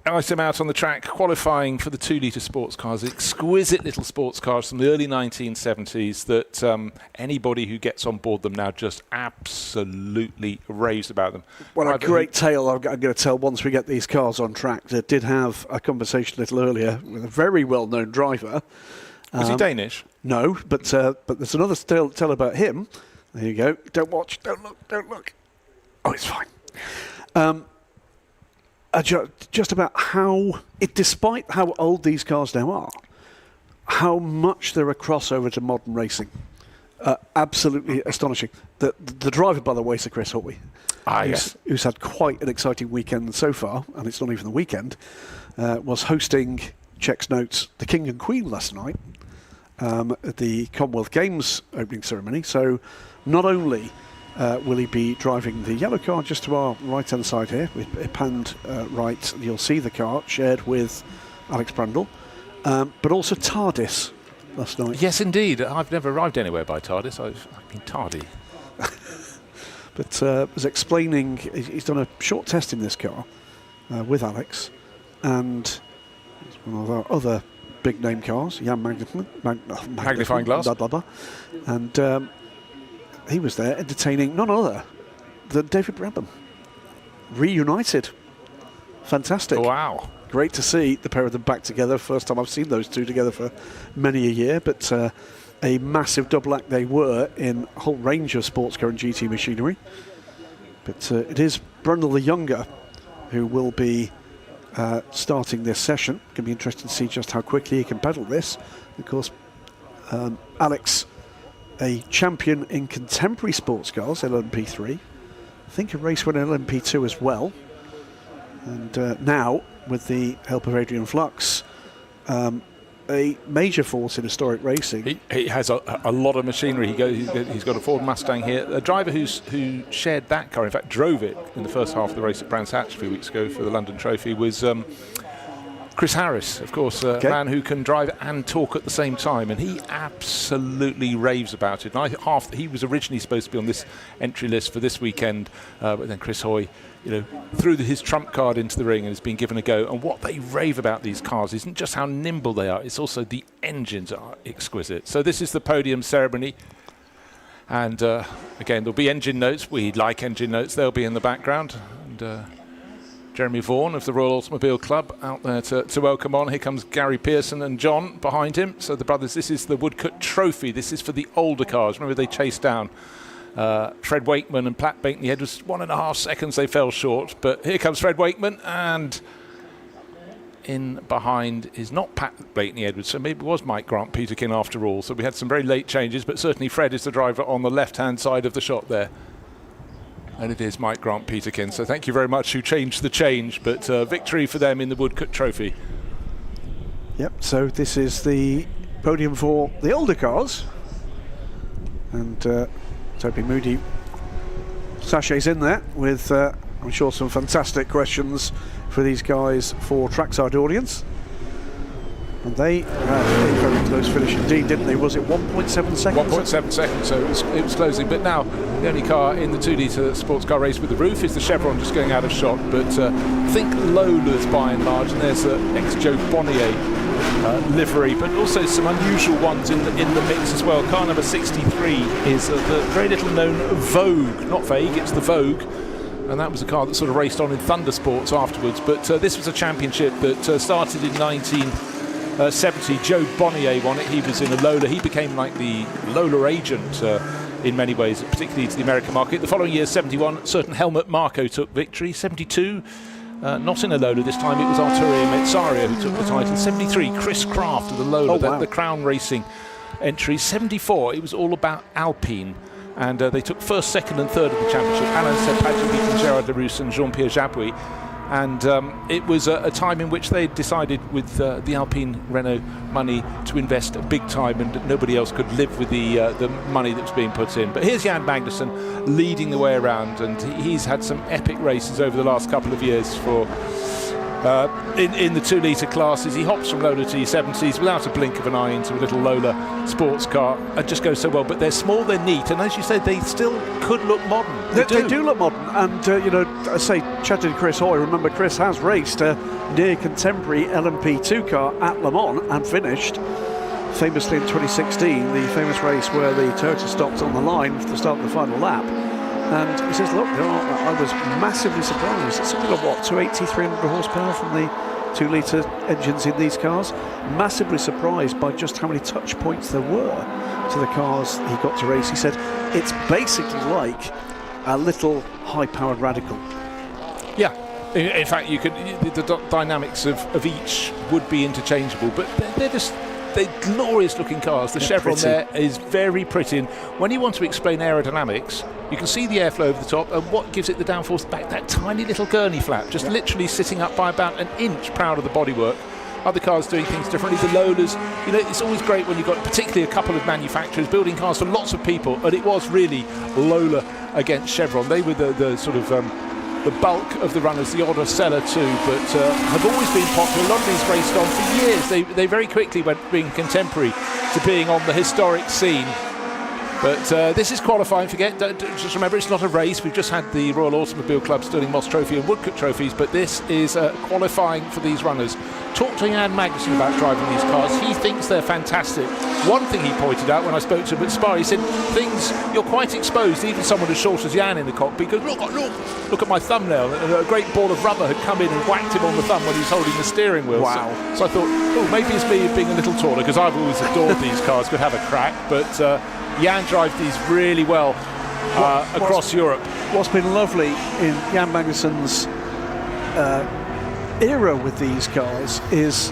S2: item out on the track, qualifying for the 2-litre sports cars, exquisite little sports cars from the early 1970s that anybody who gets on board them now just absolutely raves about them.
S3: Well, a great tale I'm going to tell once we get these cars on track. I did have a conversation a little earlier with a very well-known driver.
S2: Was he Danish?
S3: No, but there's another tale about him. There you go. Don't watch, don't look. Oh, it's fine. Just about how, despite how old these cars now are, how much they're a crossover to modern racing. Absolutely astonishing. The driver, by the way, Sir Chris Hoy, who's had quite an exciting weekend so far, and it's not even the weekend, was hosting Check's Notes, the King and Queen last night, at the Commonwealth Games opening ceremony. So not only will he be driving the yellow car just to our right-hand side here, with panned right, you'll see the car shared with Alex Brandle, but also TARDIS last night.
S2: Yes, indeed. I've never arrived anywhere by TARDIS. I've been tardy.
S3: But was explaining, he's done a short test in this car with Alex, and it's one of our other big name cars, magnifying glass, blah, blah, blah. And he was there entertaining none other than David Brabham. Reunited. Fantastic.
S2: Wow.
S3: Great to see the pair of them back together. First time I've seen those two together for many a year, but a massive double act they were in a whole range of sports car and GT machinery. But it is Brundle the Younger who will be starting this session. Going to be interesting to see just how quickly he can pedal this. Of course, Alex, a champion in contemporary sports cars, LMP3. I think a race winner LMP2 as well. And now, with the help of Adrian Flux, a major force in historic racing.
S2: He has a lot of machinery. He's got a Ford Mustang here. A driver who shared that car, in fact drove it in the first half of the race at Brands Hatch a few weeks ago for the London Trophy, was Chris Harris, of course, a man who can drive and talk at the same time, and he absolutely raves about it. And he was originally supposed to be on this entry list for this weekend, but then Chris Hoy, threw his trump card into the ring and has been given a go. And what they rave about these cars isn't just how nimble they are, it's also the engines are exquisite. So this is the podium ceremony. And again, there'll be engine notes. We like engine notes. They'll be in the background. And Jeremy Vaughan of the Royal Automobile Club out there to welcome on. Here comes Gary Pearson and John behind him. So the brothers, this is the Woodcut Trophy. This is for the older cars. Remember, they chased down Fred Wakeman and Pat Bakeney. It was 1.5 seconds they fell short. But here comes Fred Wakeman, and in behind is not Pat Bakeney Edwards, so maybe it was Mike Grant Peterkin after all. So we had some very late changes, but certainly Fred is the driver on the left-hand side of the shot there. And it is Mike Grant Peterkin. So thank you very much who changed the change, but victory for them in the Woodcut Trophy.
S3: Yep, so this is the podium for the older cars. And Toby Moody sachets in there with, I'm sure, some fantastic questions for these guys for trackside audience. And they had a very close finish indeed, didn't they? Was it 1.7 seconds?
S2: 1.7 seconds, so it was closing. But now the only car in the 2-litre sports car race with the roof is the Chevron, just going out of shot. But think Lola's by and large, and there's an ex-Joe Bonnier livery, but also some unusual ones in the mix as well. Car number 63 is the very little known Vogue, not Vague, it's the Vogue. And that was a car that sort of raced on in Thunder Sports afterwards. But this was a championship that started in 1970. Joe Bonnier won it. He was in a Lola. He became like the Lola agent in many ways, particularly to the American market. The following year, 71, certain Helmut Marko took victory. 72, not in a Lola this time, it was Arturo Mezzario who took the title. 73, Chris Craft of the Lola, the Crown Racing entry. 74, it was all about Alpine. And they took first, second and third of the championship. Alain Sepaggi beating Gerard Larousse and Jean-Pierre Jabouille. And it was a time in which they decided with the Alpine Renault money to invest big time, and nobody else could live with the money that was being put in. But here's Jan Magnussen leading the way around, and he's had some epic races over the last couple of years for in the 2-litre classes. He hops from Lola T70s without a blink of an eye into a little Lola sports car. It just goes so well, but they're small, they're neat, and as you said, they still could look modern.
S3: They do look modern, and I say, chatting to Chris Hoy, remember Chris has raced a near contemporary LMP2 car at Le Mans and finished famously in 2016, the famous race where the Toyota stopped on the line for the start of the final lap. And he says, look, I was massively surprised. It's something like, what, 280, 300 horsepower from the 2-litre engines in these cars. Massively surprised by just how many touch points there were to the cars he got to race. He said, it's basically like a little high-powered Radical.
S2: Yeah, in fact, you could. The dynamics of each would be interchangeable, but they're glorious-looking cars. The Chevron there is very pretty, and when you want to explain aerodynamics, you can see the airflow over the top, and what gives it the downforce back, that tiny little gurney flap, just literally sitting up by about an inch proud of the bodywork. Other cars doing things differently. The Lolas, it's always great when you've got particularly a couple of manufacturers building cars for lots of people, and it was really Lola against Chevron. They were the sort of the bulk of the runners, the odder seller too, but have always been popular. A lot of these raced on for years. They very quickly went from being contemporary to being on the historic scene. But this is qualifying. Just remember, it's not a race. We've just had the Royal Automobile Club Stirling Moss Trophy and Woodcut Trophies, but this is qualifying for these runners. Talk to Jan Magnussen about driving these cars. He thinks they're fantastic. One thing he pointed out when I spoke to him at Spa, he said, you're quite exposed, even someone as short as Jan in the cockpit, because look at my thumbnail. And a great ball of rubber had come in and whacked him on the thumb when he was holding the steering wheel.
S3: Wow.
S2: So I thought, maybe it's me being a little taller, because I've always adored these cars, could have a crack, but Jan drives these really well across Europe.
S3: What's been lovely in Jan Magnussen's era with these cars is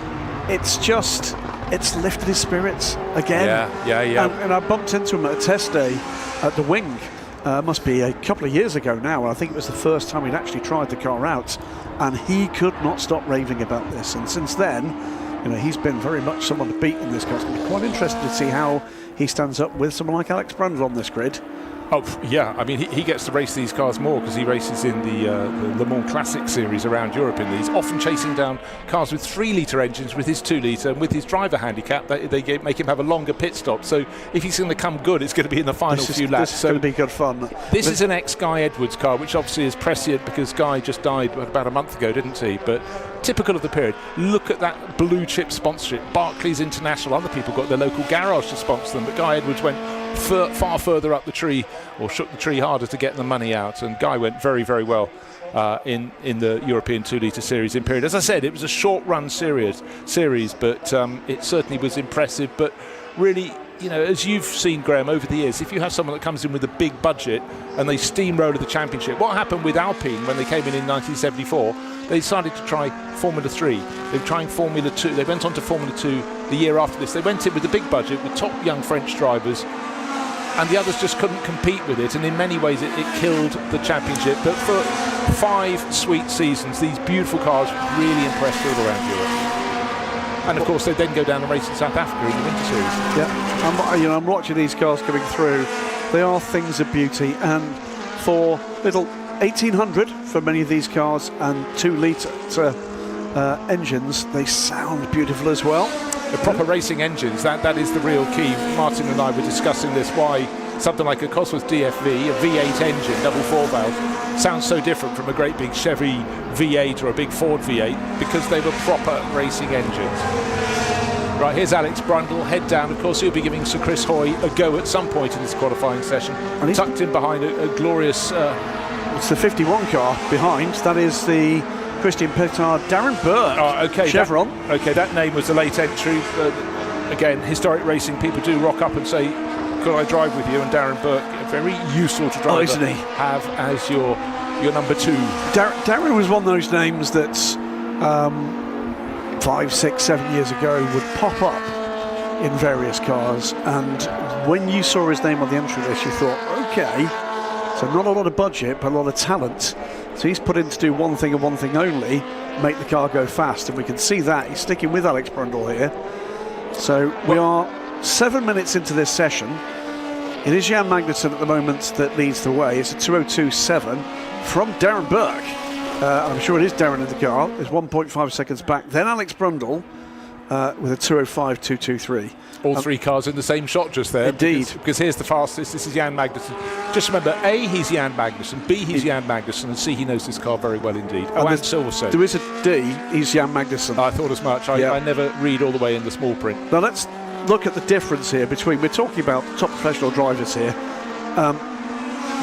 S3: it's lifted his spirits again.
S2: Yeah.
S3: And I bumped into him at a test day at the Wing. Must be a couple of years ago now. I think it was the first time he'd actually tried the car out, and he could not stop raving about this. And since then, he's been very much someone to beat in this car. It's going to be quite interesting to see how he stands up with someone like Alex Brundle on this grid.
S2: Oh, yeah. I mean, he gets to race these cars more because he races in the Le Mans Classic series around Europe in these, often chasing down cars with 3-litre engines with his 2-litre, and with his driver handicap, they make him have a longer pit stop. So if he's going to come good, it's going to be in the final few laps.
S3: This is going to be good fun.
S2: This is an ex-Guy Edwards car, which obviously is prescient because Guy just died about a month ago, didn't he? But typical of the period. Look at that blue chip sponsorship. Barclays International, other people got their local garage to sponsor them, but Guy Edwards went far further up the tree, or shook the tree harder to get the money out, and Guy went very, very well in the European 2-litre series in period. As I said, it was a short run series, but it certainly was impressive. But really, as you've seen, Graham, over the years, if you have someone that comes in with a big budget and they steamroller the championship, what happened with Alpine when they came in 1974, they decided to try Formula 3. They were trying Formula 2. They went on to Formula 2 the year after this. They went in with a big budget with top young French drivers, and the others just couldn't compete with it, and in many ways it killed the championship. But for 5 sweet seasons, these beautiful cars really impressed all around Europe. And of course they then go down and race in South Africa in the Winter Series.
S3: Yeah, I'm watching these cars coming through. They are things of beauty, and for little 1800 for many of these cars and 2-litre engines, they sound beautiful as well.
S2: The proper racing engines, that is the real key. Martin and I were discussing this, why something like a Cosworth DFV, a V8 engine, double 4-valve, sounds so different from a great big Chevy V8 or a big Ford V8, because they were proper racing engines. Right, here's Alex Brundle, head down. Of course, he'll be giving Sir Chris Hoy a go at some point in this qualifying session. And tucked in behind a glorious...
S3: it's the 51 car behind. That is the Christian Pittard, Darren Burke, Chevron.
S2: That name was a late entry. Again, historic racing people do rock up and say, could I drive with you? And Darren Burke, very useful to drive,
S3: isn't he?
S2: Have as your number 2.
S3: Darren was one of those names that 5, 6, 7 years ago would pop up in various cars, and when you saw his name on the entry list, you thought, okay, so not a lot of budget, but a lot of talent. So he's put in to do one thing and one thing only, make the car go fast, and we can see that. He's sticking with Alex Brundle here. So we are 7 minutes into this session. It is Jan Magnussen at the moment that leads the way. It's a 2:02.7 from Darren Burke. I'm sure it is Darren in the car. There's 1.5 seconds back. Then Alex Brundle with a 2:05.223.
S2: All 3 cars in the same shot just there.
S3: Indeed.
S2: Because here's the fastest. This is Jan Magnussen. Just remember, A, he's Jan Magnussen. B, he's Jan Magnussen. And C, he knows this car very well indeed. And Silverstone.
S3: There is a D, he's Jan Magnussen.
S2: I thought as much. I never read all the way in the small print.
S3: Now let's look at the difference here between, we're talking about top professional drivers here.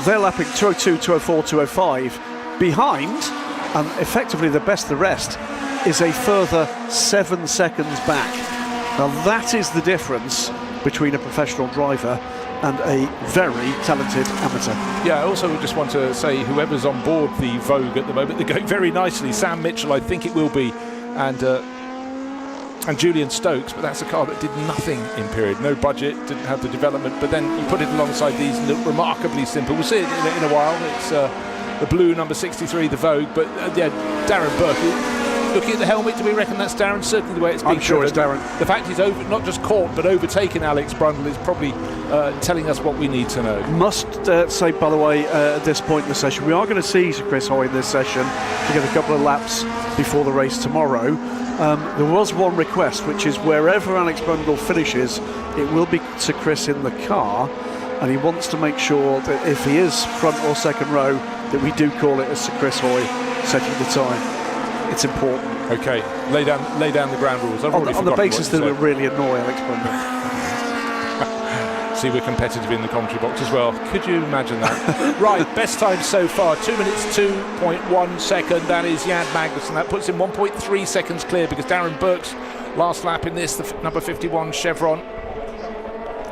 S3: They're lapping 2:02, 2:04, 2:05 behind, and effectively the best of the rest is a further 7 seconds back. Now that is the difference between a professional driver and a very talented amateur.
S2: Yeah, I also just want to say whoever's on board the Vogue at the moment, they're going very nicely. Sam Mitchell, I think it will be, and Julian Stokes, but that's a car that did nothing in period. No budget, didn't have the development, but then you put it alongside these and look remarkably simple. We'll see it in a while. It's the blue number 63, the Vogue, but Darren Burke. Looking at the helmet, do we reckon that's Darren? Certainly the way it's been
S3: I'm sure it's Darren.
S2: The fact he's not just caught but overtaken Alex Brundle is probably telling us what we need to know.
S3: Must say, by the way, at this point in the session, we are going to see Sir Chris Hoy in this session to get a couple of laps before the race tomorrow. There was one request, which is wherever Alex Brundle finishes, it will be Sir Chris in the car, and he wants to make sure that if he is front or second row, that we do call it as Sir Chris Hoy setting the time. It's important.
S2: Okay, lay down the ground rules.
S3: On the basis that it will really annoy Alex Brundle.
S2: See, we're competitive in the commentary box as well. Could you imagine that? Right, best time so far, 2 minutes 2.1 second. That is Jan Magnussen. That puts him 1.3 seconds clear because Darren Burke's last lap in this, the number 51 Chevron,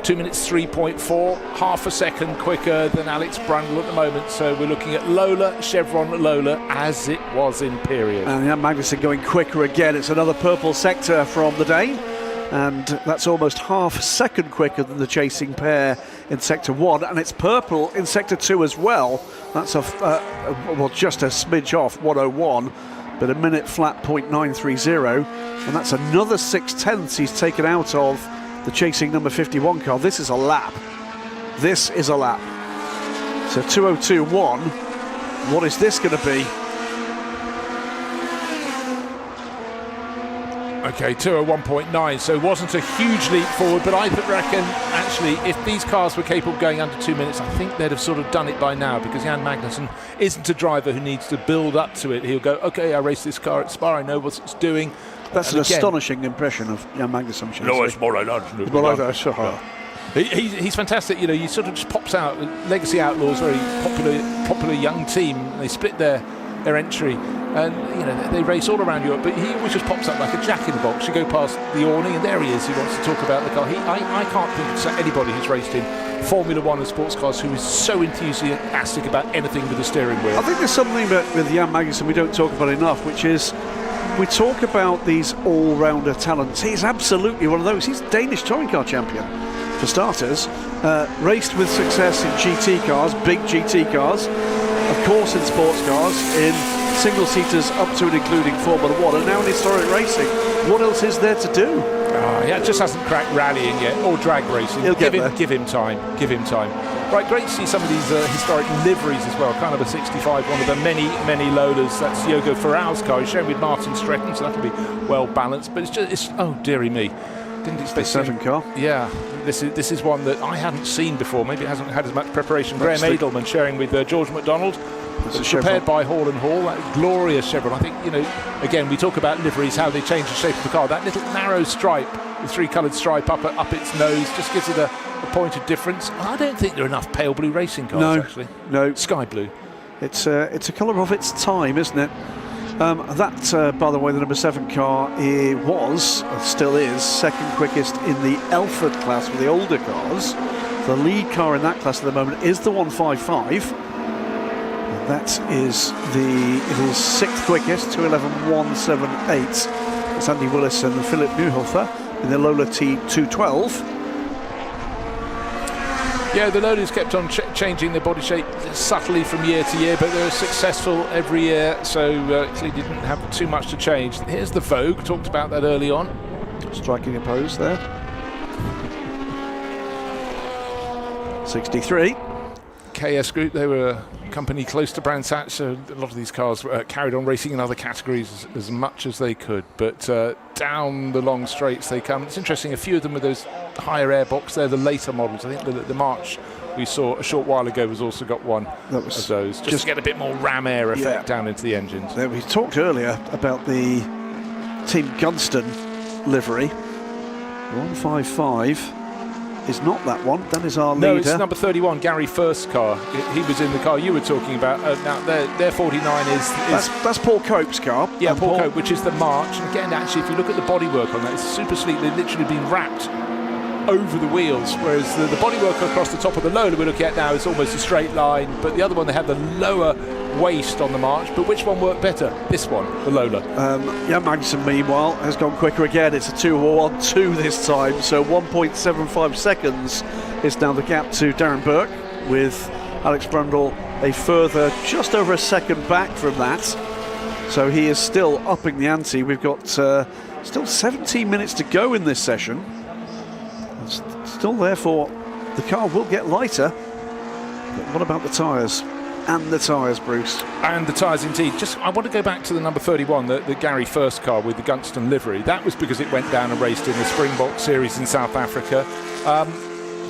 S2: 2 minutes 3.4, half a second quicker than Alex Brundle at the moment. So we're looking at Lola, Chevron Lola, as it was in period.
S3: And Jan Magnussen going quicker again. It's another purple sector from the Dane, and that's almost half a second quicker than the chasing pair in sector 1, and it's purple in sector 2 as well. That's well, just a smidge off 101, but a minute flat 0.930, and that's another 0.6 he's taken out of the chasing number 51 car. This is a lap. This is a lap. So 2:02.1. What is this going to be?
S2: Okay, 2:01.9, so it wasn't a huge leap forward, but I reckon, actually, if these cars were capable of going under 2 minutes, I think they'd have sort of done it by now, because Jan Magnussen isn't a driver who needs to build up to it. He'll go, okay, I raced this car at Spa, I know what it's doing.
S3: That's an astonishing impression of Jan Magnussen.
S2: He's fantastic. You know, he sort of just pops out. Legacy Outlaws, very popular young team. They split their entry, and you know they race all around Europe. But he always just pops up like a jack in the box. You go past the awning, and there he is. He wants to talk about the car. I can't think of anybody who's raced in Formula One and sports cars who is so enthusiastic about anything with a steering wheel.
S3: I think there's something with Jan Magnussen we don't talk about enough, which is we talk about these all-rounder talents. He's absolutely one of those. He's Danish touring car champion, for starters. Raced with success in GT cars, big GT cars, of course in sports cars, in single-seaters up to and including Formula 1, and now in historic racing. What else is there to do?
S2: Yeah, just hasn't cracked rallying yet, or drag racing.
S3: He'll get there.
S2: Give him time. Right, great to see some of these historic liveries as well. Kind of a 65, one of the many Lolas. That's Diogo Ferral's car. He's shown with Martin Stretton, so that'll be well balanced. But it's oh dearie me, didn't expect
S3: the 7 car.
S2: Yeah, this is one that I hadn't seen before. Maybe it hasn't had as much preparation. Graham Edelman sharing with George McDonald. It's prepared by Hall and Hall. That glorious chevron. I think, you know, again, we talk about liveries, how they change the shape of the car. That little narrow stripe, the 3-coloured stripe up its nose, just gives it a point of difference. I don't think there are enough pale blue racing cars, actually.
S3: No.
S2: Sky blue.
S3: It's a colour of its time, isn't it? That, by the way, the number 7 car still is, second quickest in the Elford class with the older cars. The lead car in that class at the moment is the 155. That is it is 6th quickest, 2:11.178. It's Andy Willis and Philip Neuhofer in the Lola T212.
S2: Yeah, the Lolas kept on changing their body shape subtly from year to year, but they were successful every year, so clearly didn't have too much to change. Here's the Vogue, talked about that early on.
S3: Striking a pose there. 63.
S2: KS Group, they were a company close to Brands Hatch, so a lot of these cars carried on racing in other categories as much as they could, but down the long straights they come. It's interesting, a few of them with those higher airbox, they're the later models. I think the March we saw a short while ago has also got one of those, just to get a bit more ram air effect down into the engines.
S3: We talked earlier about the Team Gunston livery. 155 is not that one. That is our leader.
S2: No, it's number 31, Gary First's car. He was in the car you were talking about. Now, their 49 is...
S3: That's Paul Cope's car.
S2: Yeah, Paul Cope, which is the March. And again, actually, if you look at the bodywork on that, it's super sleek. They've literally been wrapped over the wheels, whereas the bodywork across the top of the Lola we're looking at now is almost a straight line, but the other one, they have the lower waist on the March. But which one worked better? This one, the Lola.
S3: Jan Magnussen, meanwhile, has gone quicker again. It's a 2:01.2 this time, so 1.75 seconds is now the gap to Darren Burke, with Alex Brundle a further just over a second back from that. So he is still upping the ante. We've got still 17 minutes to go in this session. Still, therefore, the car will get lighter. But what about the tyres? And the tyres, Bruce.
S2: And the tyres indeed. I want to go back to the number 31, the Gary First car with the Gunston livery. That was because it went down and raced in the Springbok Series in South Africa.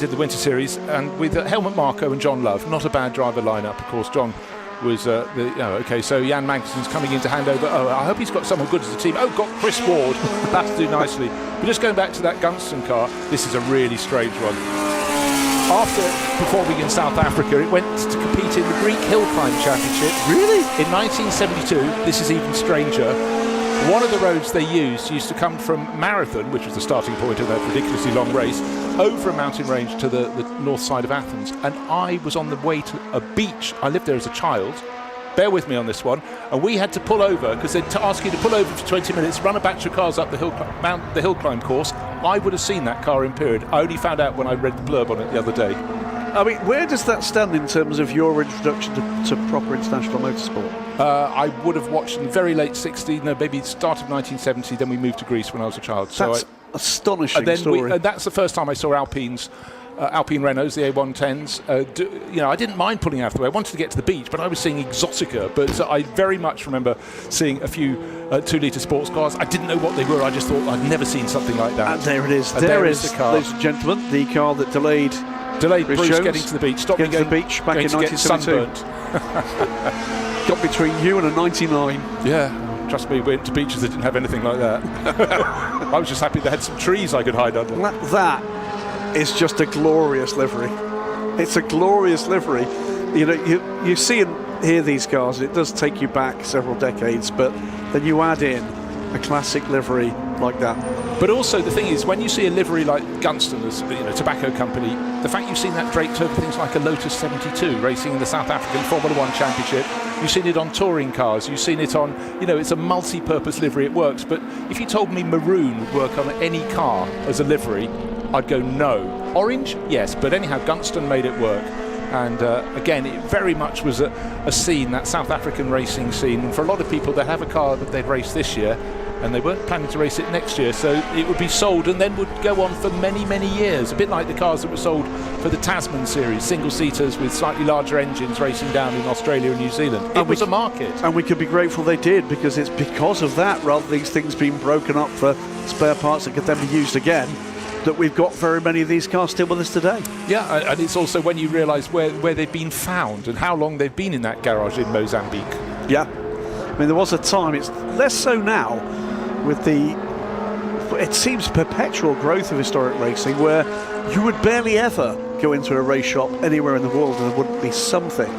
S2: Did the Winter Series, and with Helmut Marko and John Love. Not a bad driver lineup, of course. John was so Jan Magnussen's coming in to hand over. I hope he's got someone good as a team. Got Chris Ward. That'll do nicely. But just going back to that Gunston car, this is a really strange one. After performing in South Africa, it went to compete in the Greek Hill Climb Championship.
S3: Really?
S2: In 1972, this is even stranger. One of the roads they used to come from Marathon, which was the starting point of that ridiculously long race, over a mountain range to the north side of Athens. And I was on the way to a beach. I lived there as a child. Bear with me on this one. And we had to pull over, because they'd ask you to pull over for 20 minutes, run a batch of cars up the hill climb course. I would have seen that car in period. I only found out when I read the blurb on it the other day.
S3: I mean, where does that stand in terms of your introduction to proper international motorsport?
S2: I would have watched in the very late 60s, no, maybe start of 1970, then we moved to Greece when I was a child.
S3: That's astonishing story.
S2: And that's the first time I saw Alpines. Alpine Renaults, the A110s. I didn't mind pulling out of the way. I wanted to get to the beach, but I was seeing Exotica. But I very much remember seeing a few 2-litre sports cars. I didn't know what they were. I just thought I'd never seen something like that.
S3: And there it is.
S2: And
S3: there is
S2: the car.
S3: Ladies and gentlemen, the car that delayed
S2: Bruce
S3: Jones
S2: getting to the beach. Stopped me
S3: to the beach back in 1972. Got between you and a 99.
S2: Yeah. Trust me, we went to beaches that didn't have anything like that. I was just happy they had some trees I could hide under.
S3: That is just a glorious livery. It's a glorious livery. You see and hear these cars, and it does take you back several decades, but then you add in a classic livery like that.
S2: But also the thing is, when you see a livery like Gunston, as tobacco company, the fact you've seen that draped over things like a Lotus 72 racing in the South African Formula 1 Championship, you've seen it on touring cars, you've seen it on, it's a multi-purpose livery, it works. But if you told me maroon would work on any car as a livery, I'd go no. Orange, yes, but anyhow, Gunston made it work. And again, it very much was a scene, that South African racing scene. And for a lot of people, they'd have a car that they'd race this year, and they weren't planning to race it next year, so it would be sold and then would go on for many, many years. A bit like the cars that were sold for the Tasman series, single-seaters with slightly larger engines racing down in Australia and New Zealand. It was a market.
S3: And we could be grateful they did, because it's because of that, rather than these things being broken up for spare parts that could then be used again, that we've got very many of these cars still with us today.
S2: Yeah, and it's also when you realise where they've been found and how long they've been in that garage in Mozambique.
S3: Yeah. I mean, there was a time, it's less so now, with it seems perpetual growth of historic racing, where you would barely ever go into a race shop anywhere in the world and there wouldn't be something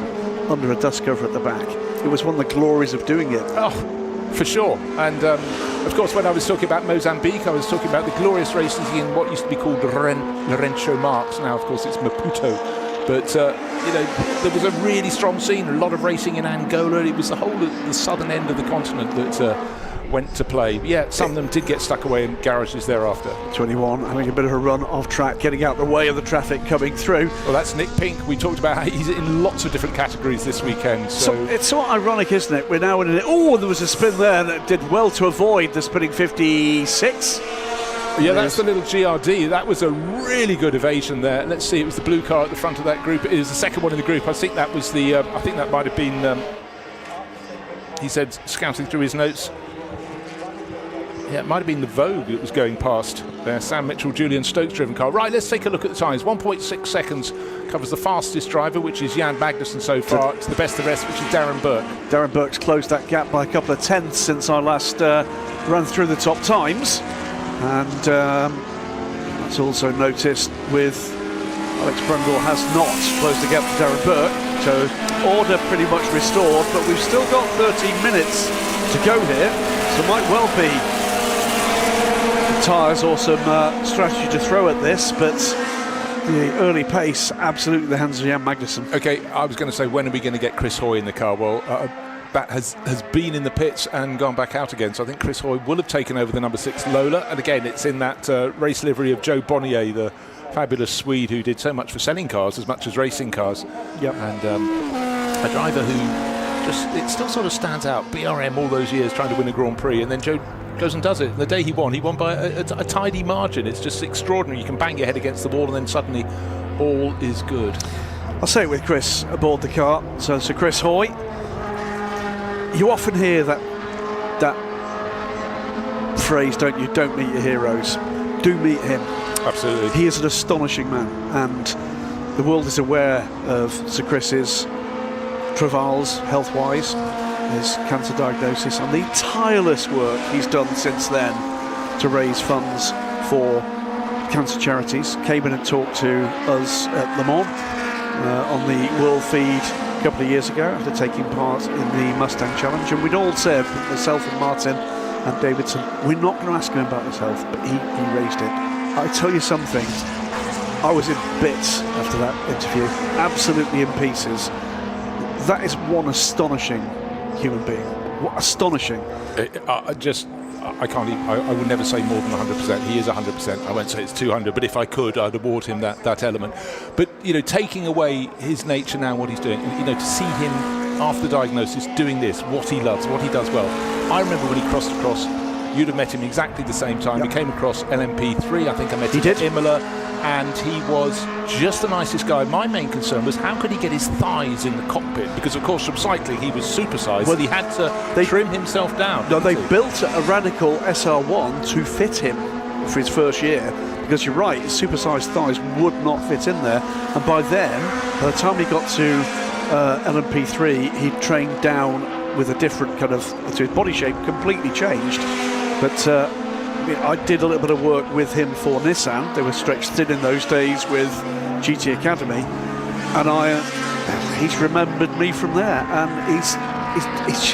S3: under a dust cover at the back. It was one of the glories of doing it.
S2: Oh, for sure. And of course, when I was talking about Mozambique, I was talking about the glorious racing in what used to be called Lourenço Marques. Now, of course, it's Maputo. But, there was a really strong scene, a lot of racing in Angola. It was the whole of the southern end of the continent that went to play. But yeah, some of them did get stuck away in garages thereafter.
S3: 21, having a bit of a run off track, getting out the way of the traffic coming through.
S2: Well, that's Nick Pink. We talked about how he's in lots of different categories this weekend. So
S3: it's sort of ironic, isn't it? We're now in it. Oh, there was a spin there that did well to avoid the spinning 56.
S2: Yeah, that's the little GRD. That was a really good evasion there. Let's see, it was the blue car at the front of that group. It was the second one in the group. I think that was the. I think that might have been. He said, scouting through his notes. Yeah, it might have been the Vogue that was going past there. Sam Mitchell, Julian Stokes driven car. Right, let's take a look at the times. 1.6 seconds covers the fastest driver, which is Jan Magnussen so far. It's the best of the rest, which is Darren Burke.
S3: Darren Burke's closed that gap by a couple of tenths since I last ran through the top times. And that's also noticed with Alex Brundle has not closed the gap to Darren Burke. So order pretty much restored, but we've still got 13 minutes to go here. So it might well be tyres or some strategy to throw at this, but the early pace absolutely in the hands of Jan Magnussen.
S2: Okay, I was going to say, when are we going to get Chris Hoy in the car? Well, that has been in the pits and gone back out again, so I think Chris Hoy will have taken over the number 6 Lola, and again it's in that race livery of Joe Bonnier, the fabulous Swede who did so much for selling cars as much as racing cars.
S3: Yep.
S2: And a driver who it still sort of stands out. BRM all those years trying to win a Grand Prix, and then Joe goes and does it. The day he won by a tidy margin. It's just extraordinary. You can bang your head against the wall and then suddenly all is good.
S3: I'll say it with Chris aboard the car. So Chris Hoy, you often hear that phrase, don't you? Don't meet your heroes. Do meet him.
S2: Absolutely.
S3: He is an astonishing man, and the world is aware of Sir Chris's travails health-wise, his cancer diagnosis, and the tireless work he's done since then to raise funds for cancer charities. Came in and talked to us at Le Mans on the World Feed a couple of years ago after taking part in the Mustang Challenge, and we'd all said, myself and Martin and Davidson. We're not going to ask him about his health, but he raised it. I tell you something, I was in bits after that interview, absolutely in pieces. That is one astonishing human being. What astonishing.
S2: I would never say more than 100%. He is 100%. I won't say it's 200, but if I could, I'd award him that element. But, taking away his nature now, what he's doing, to see him after the diagnosis doing this, what he loves, what he does well. I remember when he crossed across, you'd have met him exactly the same time. He came across LMP3, I think I met him at Imola, and he was just the nicest guy. My main concern was how could he get his thighs in the cockpit? Because, of course, from cycling, he was supersized. Well, he had to trim himself down.
S3: No, they built a Radical SR1 to fit him for his first year. Because you're right, his supersized thighs would not fit in there. And by then, by the time he got to LMP3, he'd trained down with a different kind of, so his body shape completely changed. But I did a little bit of work with him for Nissan. They were stretched thin in those days with GT Academy, and he's remembered me from there. And he's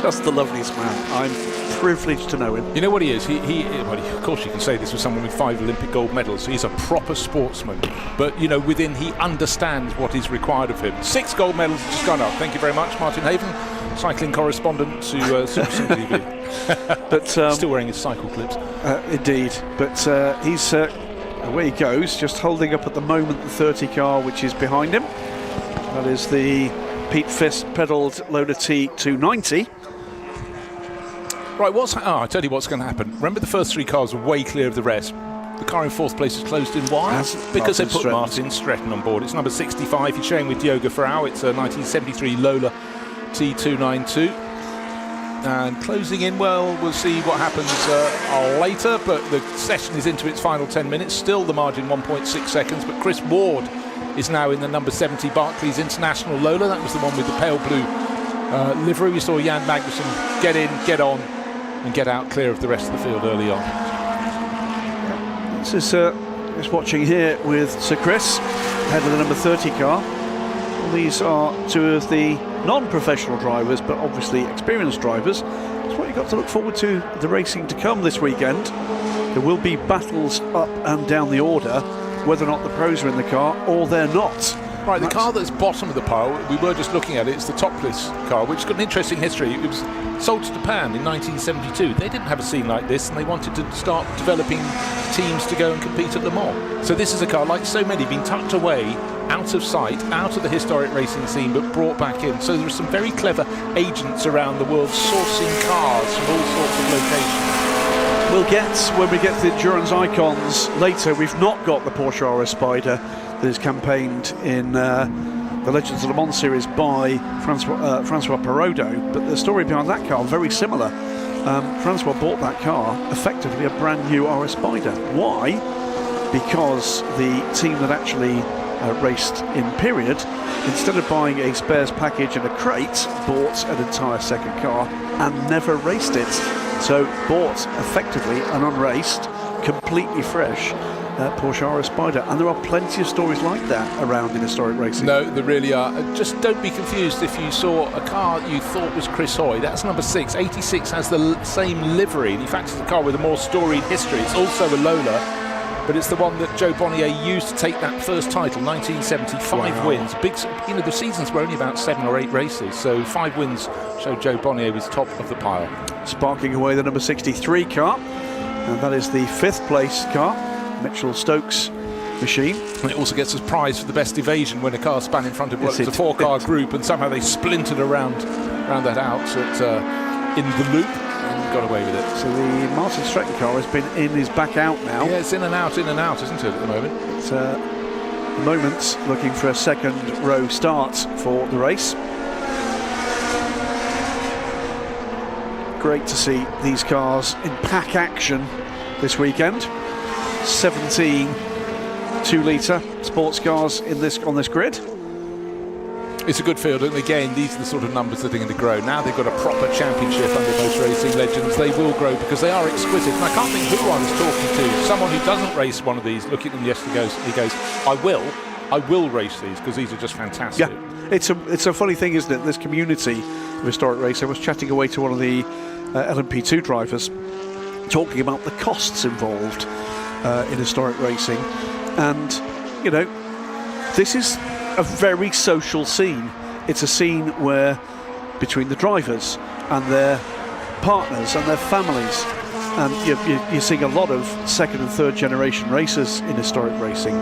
S3: just the loveliest man. I'm privileged to know him.
S2: You know what he is? Well, of course you can say this with someone with 5 Olympic gold medals. He's a proper sportsman. But, he understands what is required of him. 6 gold medals just gone up. Thank you very much, Martin Haven, cycling correspondent to Silverstone TV. But still wearing his cycle clips.
S3: Indeed. But he's away he goes, just holding up at the moment the 30 car, which is behind him. That is the Pete Fist pedalled Lola T290.
S2: Right, I tell you what's going to happen. Remember, the first 3 cars were way clear of the rest. The car in 4th place is closed in. Why? Because they put Martin Stretton on board. It's number 65. He's showing with Diogo Ferrao. It's a 1973 Lola T292. And closing in, well, we'll see what happens later, but the session is into its final 10 minutes. Still the margin 1.6 seconds, but Chris Ward is now in the number 70 Barclays International Lola. That was the one with the pale blue livery. We saw Jan Magnussen get in, get on, and get out clear of the rest of the field early on.
S3: This is just watching here with Sir Chris, head of the number 30 car. Well, these are 2 of the non-professional drivers, but obviously experienced drivers. It's what you've got to look forward to the racing to come this weekend. There will be battles up and down the order, whether or not the pros are in the car or they're not.
S2: Right, the car that's bottom of the pile, we were just looking at it, it's the topless car, which has got an interesting history. It was sold to Japan in 1972. They didn't have a scene like this, and they wanted to start developing teams to go and compete at Le Mans. So this is a car, like so many, being tucked away, out of sight, out of the historic racing scene, but brought back in. So there are some very clever agents around the world sourcing cars from all sorts of locations.
S3: We'll get, when we get to the endurance icons later, we've not got the Porsche RS Spider that is campaigned in the Legends of Le Mans series by Francois Perraudot, but the story behind that car very similar. Francois bought that car, effectively a brand new RS Spider. Why? Because the team that actually raced in period, instead of buying a spares package and a crate, bought an entire second car and never raced it. So bought effectively an unraced, completely fresh Porsche RS Spider, and there are plenty of stories like that around in historic racing.
S2: No, there really are. Just don't be confused if you saw a car you thought was Chris Hoy. That's number 6. 86 has the same livery. In fact, it's a car with a more storied history. It's also a Lola, but it's the one that Joe Bonnier used to take that first title, 1975 wins. Big, the seasons were only about 7 or 8 races, so 5 wins showed Joe Bonnier was top of the pile.
S3: Sparking away the number 63 car, and that is the 5th place car, Mitchell Stokes machine.
S2: And it also gets us prize for the best evasion when a car span in front of it's a 4-car group, and somehow they splintered around that out in the loop and got away with it.
S3: So the Martin Stretton car has been in, is back out now.
S2: Yeah, it's in and out, isn't it, at the moment?
S3: It's the moment looking for a second row start for the race. Great to see these cars in pack action this weekend. 17 2-litre sports cars on this grid.
S2: It's a good field, and again, these are the sort of numbers that are going to grow. Now they've got a proper championship under Motor Racing Legends. They will grow because they are exquisite. And I can't think who I was talking to. Someone who doesn't race one of these, looking at them yesterday, he goes, I will race these because these are just fantastic.
S3: Yeah, it's a funny thing, isn't it? This community of historic racing. I was chatting away to one of the LMP2 drivers, talking about the costs involved in historic racing. And, you know, this is a very social scene. It's a scene where between the drivers and their partners and their families, and you're seeing a lot of second and third generation racers in historic racing.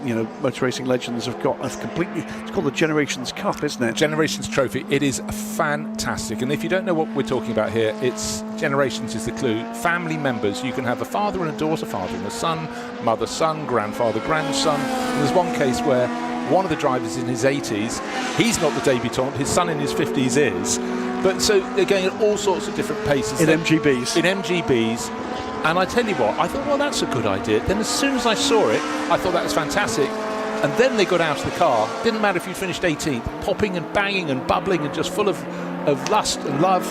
S3: You know, motor racing legends have completely, it's called the Generations Cup, isn't it?
S2: Generations Trophy. It is fantastic. And if you don't know what we're talking about here, it's generations is the clue. Family members. You can have a father and a daughter, father and a son, mother, son, grandfather, grandson. And there's one case where one of the drivers in his 80s, he's not the debutant, his son in his 50s is. But so they're going at all sorts of different paces.
S3: In MGBs.
S2: In MGBs. And I tell you what, I thought, well, that's a good idea. Then as soon as I saw it, I thought that was fantastic. And then they got out of the car. Didn't matter if you finished 18th, popping and banging and bubbling and just full of lust and love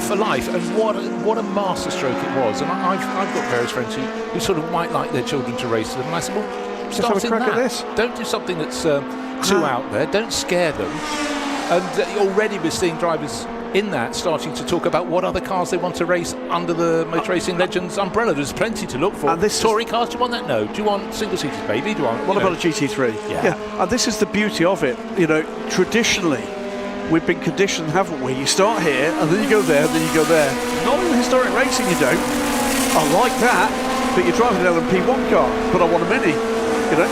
S2: for life. And what a masterstroke it was. And I've got various friends who sort of might like their children to race them. And I said, well, start in that.
S3: At this.
S2: Don't do something that's too out there. Don't scare them. And already we're seeing drivers in that starting to talk about what other cars they want to race under the Motor Racing Legends umbrella. There's plenty to look for. And this Touring cars, do you want that? No. Do you want single-seaters, baby? Do you want?
S3: What about a GT3?
S2: Yeah.
S3: And this is the beauty of it. You know, traditionally, we've been conditioned, haven't we? You start here, and then you go there, and then you go there. Not in historic racing, you don't. I like that, but you're driving an LMP1 car, but I want a Mini. You know,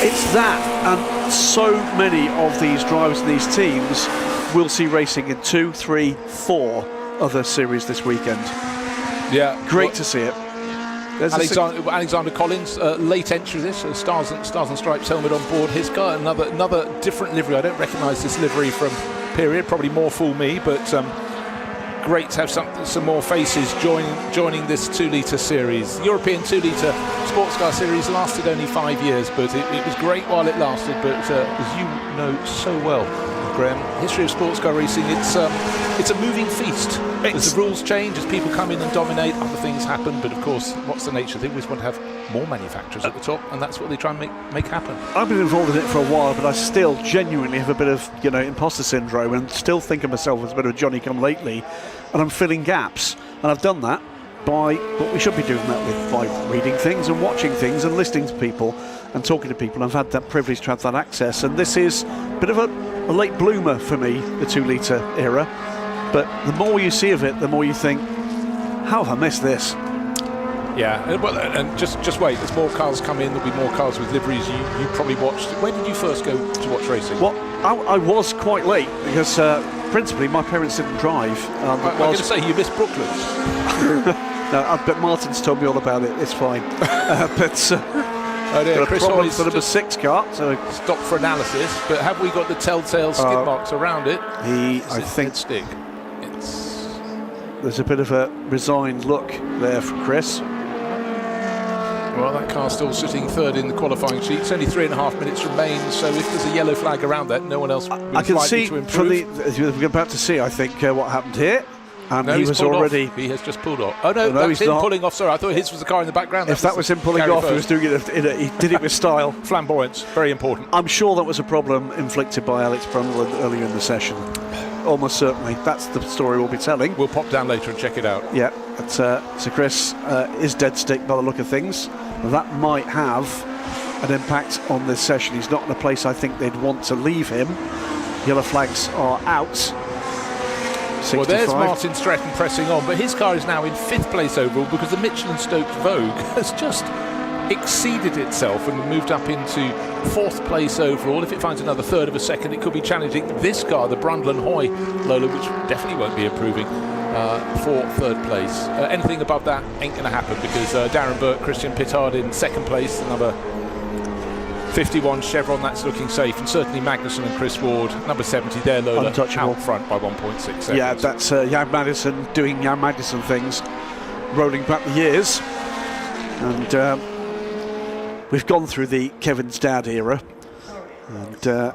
S3: it's that, and so many of these drivers and these teams will see racing in 2, 3, 4 other series this weekend.
S2: Yeah,
S3: great to see it.
S2: Alexander Collins, late entry to this, Stars and Stripes helmet on board his car. Another different livery. I don't recognise this livery from period. Probably more fool me, but great to have some more faces joining this 2-litre series. European 2-litre sports car series lasted only 5 years, but it was great while it lasted. But as you know so well, Graham, history of sports car racing, it's a moving feast. As the rules change, as people come in and dominate, other things happen. But of course, what's the nature? They always want to have more manufacturers at the top, and that's what they try and make happen.
S3: I've been involved in it for a while, but I still genuinely have a bit of, you know, imposter syndrome, and still think of myself as a bit of a Johnny-come-lately, and I'm filling gaps. And I've done that by what we should be doing that with, by reading things and watching things and listening to people and talking to people. I've had that privilege to have that access, and this is a bit of a late bloomer for me, the 2-litre era. But the more you see of it, the more you think, how have I missed this?
S2: Yeah, well, and just wait. As more cars come in, there'll be more cars with liveries. You probably watched. When did you first go to watch racing?
S3: Well, I was quite late because principally my parents didn't drive.
S2: I'm going to say you missed Brooklands.
S3: No, but Martin's told me all about it. It's fine.
S2: Oh dear, Chris
S3: problems for number 6 car, so
S2: stop for analysis. But have we got the telltale skid marks around it?
S3: I think
S2: stick.
S3: There's a bit of a resigned look there from Chris.
S2: Well, that car's still sitting third in the qualifying sheets. Only 3.5 minutes remain, so if there's a yellow flag around that, no one else
S3: I can see
S2: to improve.
S3: We're about to see, I think, what happened here. And
S2: no,
S3: he was already.
S2: He has just pulled off. Oh no, that's him pulling off. Sorry, I thought his was the car in the background.
S3: If that was him pulling off, he was doing it. He did it with style.
S2: Flamboyance, very important.
S3: I'm sure that was a problem inflicted by Alex Brundle earlier in the session. Almost certainly. That's the story we'll be telling.
S2: We'll pop down later and check it out.
S3: Yeah. So Chris is dead stick by the look of things. That might have an impact on this session. He's not in a place I think they'd want to leave him. Yellow flags are out. 65.
S2: Well, there's Martin Stretton pressing on, but his car is now in 5th place overall because the Michelin-Stoked Vogue has just exceeded itself and moved up into 4th place overall. If it finds another third of a second, it could be challenging this car, the Brundle & Hoy Lola, which definitely won't be improving for 3rd place. Anything above that ain't going to happen because Darren Burke, Christian Pittard in 2nd place, the number 51 Chevron, that's looking safe, and certainly Magnussen and Chris Ward, number 70, their Lola out front by 1.6 seconds.
S3: Yeah, that's Jan Madison doing Jan Madison things, rolling back the years. And we've gone through the Kevin's dad era, and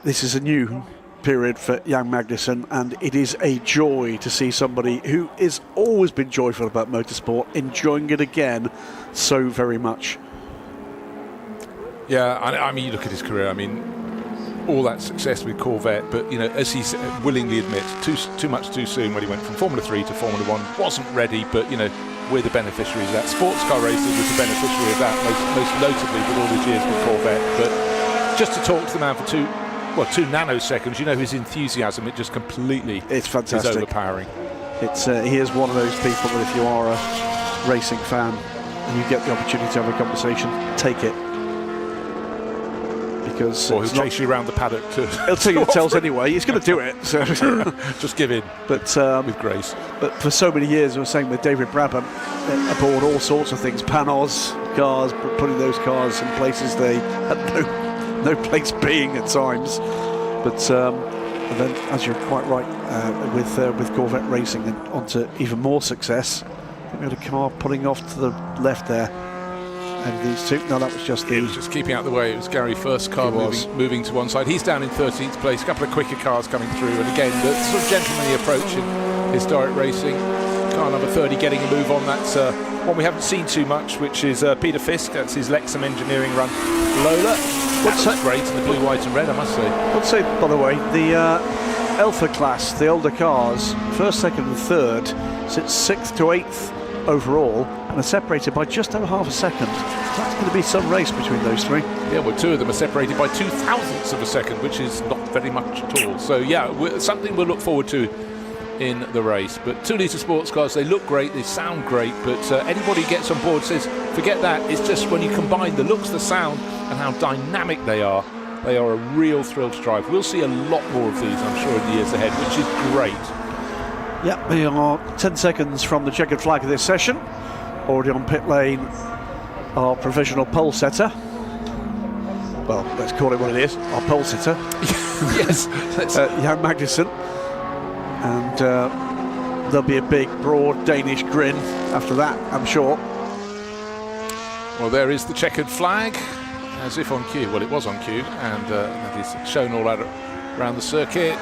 S3: this is a new period for Jan Magnussen, and it is a joy to see somebody who has always been joyful about motorsport enjoying it again so very much.
S2: Yeah, I mean, you look at his career, I mean, all that success with Corvette, but, you know, as he willingly admits, too much too soon when he went from Formula 3 to Formula 1, wasn't ready, but, you know, we're the beneficiaries of that. Sports car racing was the beneficiary of that, most notably with all his years with Corvette. But just to talk to the man for 2 nanoseconds, you know, his enthusiasm, it just completely
S3: it's fantastic.
S2: is overpowering.
S3: It's he is one of those people that if you are a racing fan and you get the opportunity to have a conversation, take it. Because
S2: or he'll chase you around the paddock
S3: he'll take your tails anyway. He's going to do it. So
S2: just give in.
S3: But
S2: with grace.
S3: But for so many years, I was saying with David Brabham, aboard all sorts of things, Panos cars, putting those cars in places they had no place being at times. But and then, as you're quite right, with Corvette racing and onto even more success, we had a car pulling off to the left there. And these two, no, that was just
S2: It was just keeping out the way. It was Gary first car moving to one side. He's down in 13th place. A couple of quicker cars coming through, and again the sort of gentlemanly approach in historic racing. Car number 30 getting a move on. That's one we haven't seen too much, which is Peter Fisk. That's his Lexham Engineering run Lola. What's that great in the blue, white, and red, I must say.
S3: Let's say, by the way, the Alpha class, the older cars, first, second, and third, sits 6th to 8th overall, and are separated by just over half a second. That's going to be some race between those three.
S2: Yeah, well, two of them are separated by 0.02 of a second, which is not very much at all. So yeah, something we'll look forward to in the race. But 2-litre sports cars, they look great, they sound great, but anybody who gets on board says forget that. It's just when you combine the looks, the sound, and how dynamic they are a real thrill to drive. We'll see a lot more of these, I'm sure, in the years ahead, which is great.
S3: Yep, we are 10 seconds from the checkered flag of this session. Already on pit lane, our provisional pole setter. Well, let's call it what it is, our pole sitter.
S2: Yes.
S3: Jan Magnussen. And there'll be a big, broad Danish grin after that, I'm sure.
S2: Well, there is the checkered flag, as if on cue. Well, it was on cue, and that is shown all out around the circuit.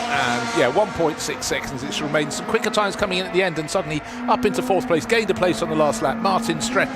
S2: And yeah, 1.6 seconds. It's remained some quicker times coming in at the end, and suddenly up into 4th place, gained a place on the last lap. Martin Stretton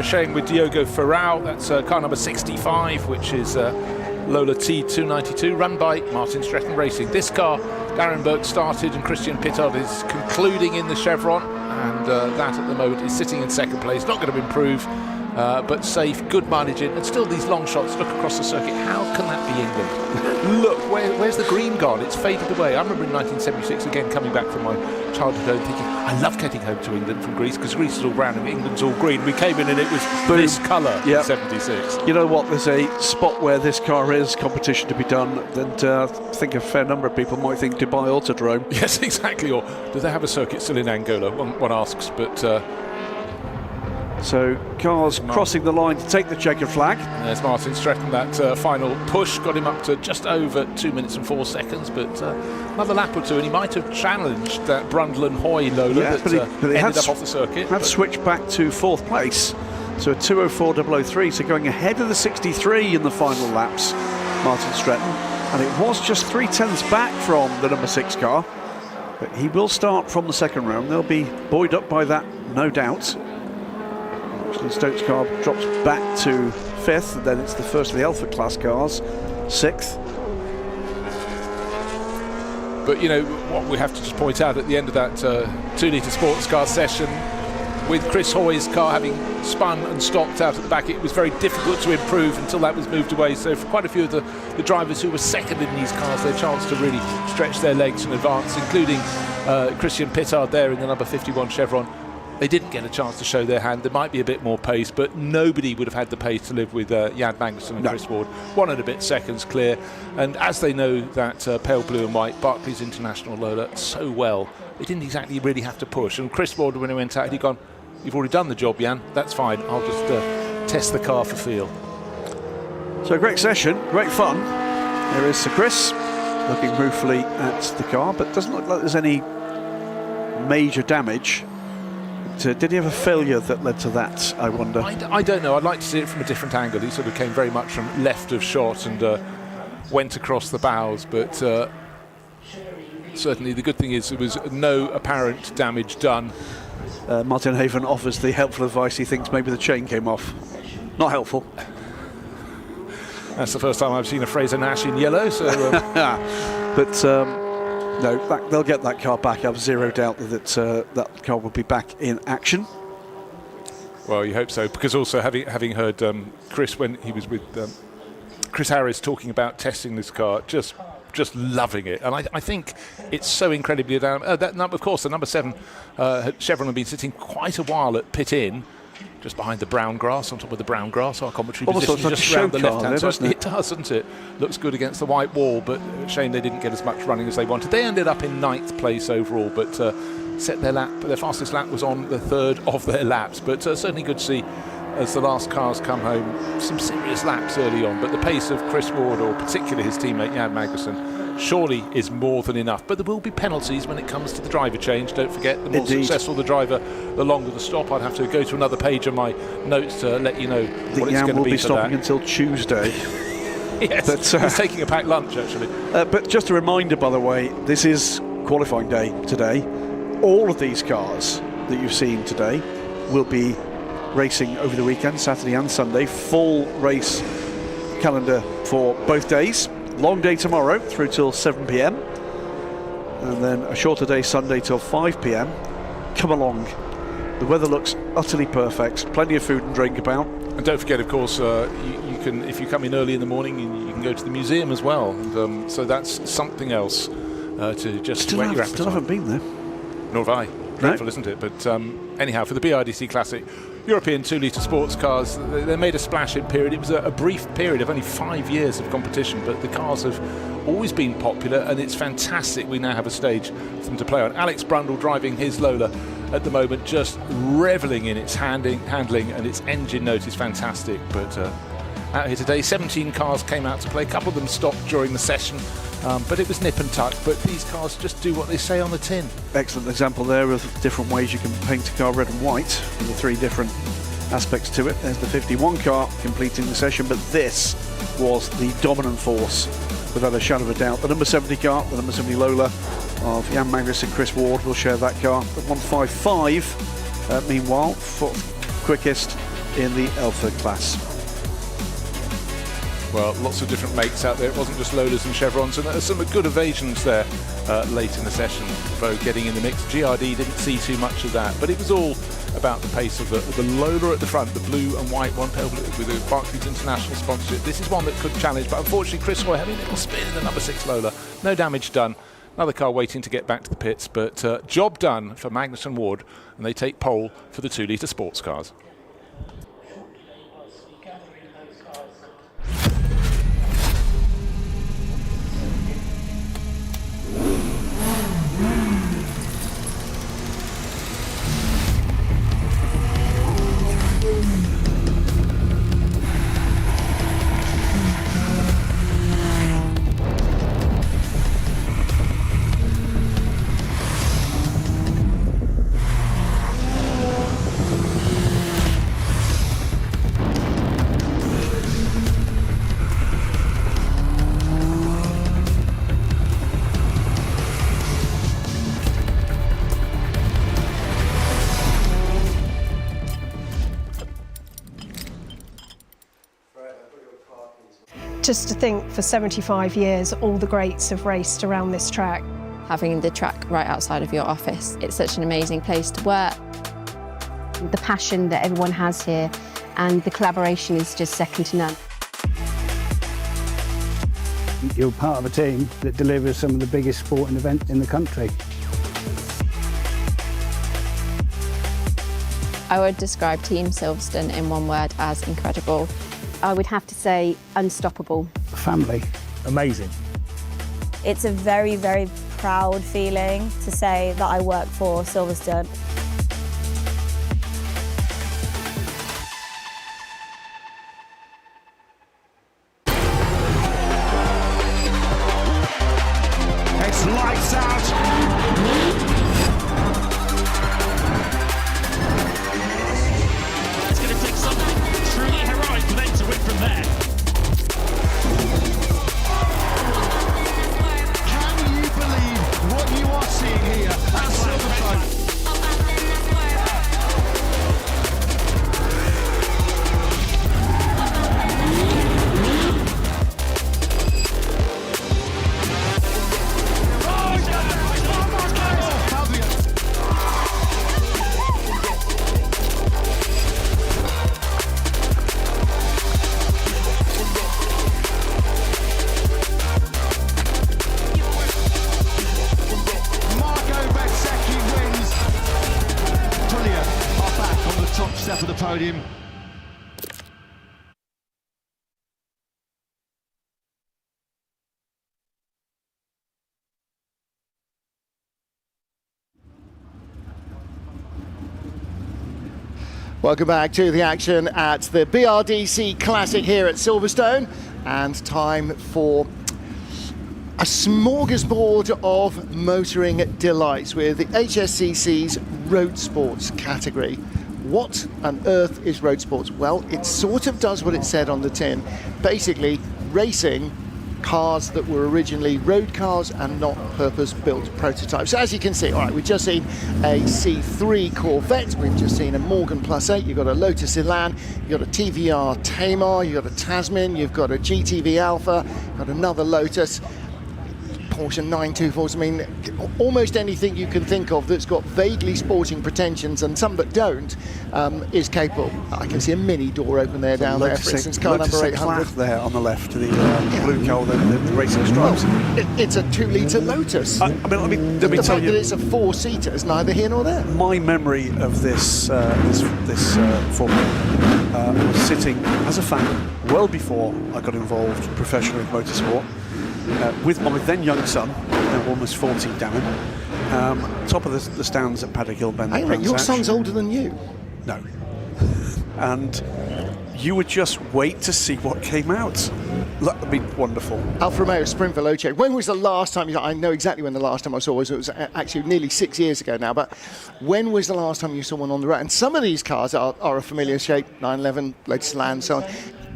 S2: sharing with Diogo Ferrao. That's car number 65, which is Lola T292, run by Martin Stretton Racing. This car, Darren Burke started, and Christian Pittard is concluding in the Chevron, and that at the moment is sitting in 2nd place. Not going to improve, but safe, good mileage in, and still these long shots. Look across the circuit. How can that be England? Look, where's the green gone? It's faded away. I remember in 1976 again coming back from my childhood home thinking I love getting home to England from Greece, because Greece is all brown and England's all green. We came in and it was this colour in 76.
S3: You know what, there's a spot where this car is competition to be done, and I think a fair number of people might think Dubai Autodrome.
S2: Yes, exactly. Or do they have a circuit still in Angola? One asks, but
S3: so cars crossing the line to take the checkered flag.
S2: And there's Martin Stretton. That final push got him up to just over 2 minutes and 4 seconds, but another lap or two, and he might have challenged that Brundle and Hoy Lola that ended up off the circuit.
S3: Have switched back to 4th place, so a 2:04.003, so going ahead of the 63 in the final laps, Martin Stretton, and it was just 0.3 back from the number 6 car, but he will start from the 2nd round. They'll be buoyed up by that, no doubt. Stokes' car drops back to 5th, and then it's the first of the Alpha class cars, 6th.
S2: But you know what we have to just point out at the end of that 2-litre sports car session, with Chris Hoy's car having spun and stopped out at the back, it was very difficult to improve until that was moved away. So for quite a few of the drivers who were second in these cars, their chance to really stretch their legs and advance, including Christian Pittard there in the number 51 Chevron. They didn't get a chance to show their hand. There might be a bit more pace, but nobody would have had the pace to live with Jan Magnussen and Chris Ward. 1 and a bit seconds clear. And as they know that pale blue and white Barclays International Lola so well, they didn't exactly really have to push. And Chris Ward, when he went out, he'd gone, "You've already done the job, Jan. That's fine. I'll just test the car for feel."
S3: So great session, great fun. There is Sir Chris looking ruefully at the car, but doesn't look like there's any major damage. Did he have a failure that led to that, I wonder?
S2: I don't know. I'd like to see it from a different angle. He sort of came very much from left of shot and went across the bows, but certainly the good thing is there was no apparent damage done.
S3: Martin Haven offers the helpful advice. He thinks maybe the chain came off. Not helpful.
S2: That's the first time I've seen a Fraser Nash in yellow. So,
S3: but No, they'll get that car back. I've zero doubt that that car will be back in action.
S2: Well, you hope so, because also having heard Chris when he was with Chris Harris talking about testing this car, just loving it, and I think it's so incredibly down. That number, of course, the number 7 Chevron had been sitting quite a while at pit in, just behind the brown grass, on top of the brown grass, our commentary position, just around the left-hand side. It does, doesn't it? Looks good against the white wall, but shame they didn't get as much running as they wanted. They ended up in 9th place overall, but set their lap. Their fastest lap was on the 3rd of their laps, but certainly good to see as the last cars come home, some serious laps early on. But the pace of Chris Ward, or particularly his teammate Jan Magnussen, surely is more than enough. But there will be penalties when it comes to the driver change. Don't forget, the more successful the driver, the longer the stop. I'd have to go to another page of my notes to let you know what it's going to be for that.
S3: Jan will be stopping until Tuesday.
S2: Yes, he's taking a packed lunch, actually.
S3: But just a reminder, by the way, this is qualifying day today. All of these cars that you've seen today will be racing over the weekend, Saturday and Sunday. Full race calendar for both days. Long day tomorrow through till 7 p.m. and then a shorter day Sunday till 5 p.m. Come along. The weather looks utterly perfect. Plenty of food and drink about.
S2: And don't forget, of course, you can, if you come in early in the morning, you can go to the museum as well. And so that's something else to just whet your appetite.
S3: Still haven't been there.
S2: Nor have I. Dreadful, isn't it? But anyhow, for the BRDC Classic European 2-litre sports cars, they made a splash in period. It was a brief period of only 5 years of competition, but the cars have always been popular, and it's fantastic we now have a stage for them to play on. Alex Brundle driving his Lola at the moment, just revelling in its handling, and its engine note is fantastic. But out here today, 17 cars came out to play. A couple of them stopped during the session, but it was nip and tuck. But these cars just do what they say on the tin.
S3: Excellent example there of different ways you can paint a car red and white, with the 3 different aspects to it. There's the 51 car completing the session, but this was the dominant force, without a shadow of a doubt. The number 70 car, the number 70 Lola of Jan Magnussen and Chris Ward will share that car. The 155, meanwhile, 4th quickest in the Alpha class.
S2: Well, lots of different makes out there. It wasn't just Lolas and Chevrons, and there are some good evasions there late in the session, though, getting in the mix. GRD didn't see too much of that, but it was all about the pace of the Lola at the front, the blue and white one, with the Barclays International sponsorship. This is one that could challenge, but unfortunately Chris Hoy having a little spin in the number 6 Lola. No damage done. Another car waiting to get back to the pits, but job done for Magnussen and Ward, and they take pole for the 2-litre sports cars.
S5: Just to think, for 75 years, all the greats have raced around this track.
S6: Having the track right outside of your office, it's such an amazing place to work.
S7: The passion that everyone has here and the collaboration is just second to none.
S8: You're part of a team that delivers some of the biggest sporting events in the country.
S6: I would describe Team Silverstone in one word as incredible.
S7: I would have to say unstoppable.
S8: Family.
S10: Amazing. It's a very, very proud feeling to say that I work for Silverstone.
S9: It's lights out.
S11: It's going to take something truly heroic for them to win from there.
S9: Can you believe what you are seeing here at Silverstone? beside him.
S1: Welcome back to the action at the BRDC Classic here at Silverstone, and time for a smorgasbord of motoring delights with the HSCC's Road Sports category. What on earth is Road Sports? Well, it sort of does what it said on the tin. Basically, racing cars that were originally road cars and not purpose-built prototypes. So as you can see, all right, we've just seen a C3 Corvette, we've just seen a Morgan Plus 8, you've got a Lotus Elan, you've got a TVR Tamar, you've got a Tasman, you've got a GTV Alpha, you've got another Lotus, Porsche 924s. I mean, almost anything you can think of that's got vaguely sporting pretensions, and some that don't, is capable. I can see a mini door open there down there, for instance, car number 800.
S3: There on the left, the blue car, the racing stripes.
S1: Well, it's a 2-litre Lotus.
S3: Let me tell you,
S1: the fact that it's a 4-seater is neither here nor there.
S3: My memory of this Formula was sitting as a fan well before I got involved professionally with motorsport. With my then young son, almost 40, damn him, top of the stands at Paddock Hill Bend.
S1: Your son's older than you?
S3: No. And you would just wait to see what came out. That would be wonderful.
S1: Alfa Romeo Sprint Veloce. When was the last time, I know exactly when the last time I saw was, it was actually nearly 6 years ago now, but when was the last time you saw one on the road? And some of these cars are a familiar shape, 911, Lotus Elan, so on.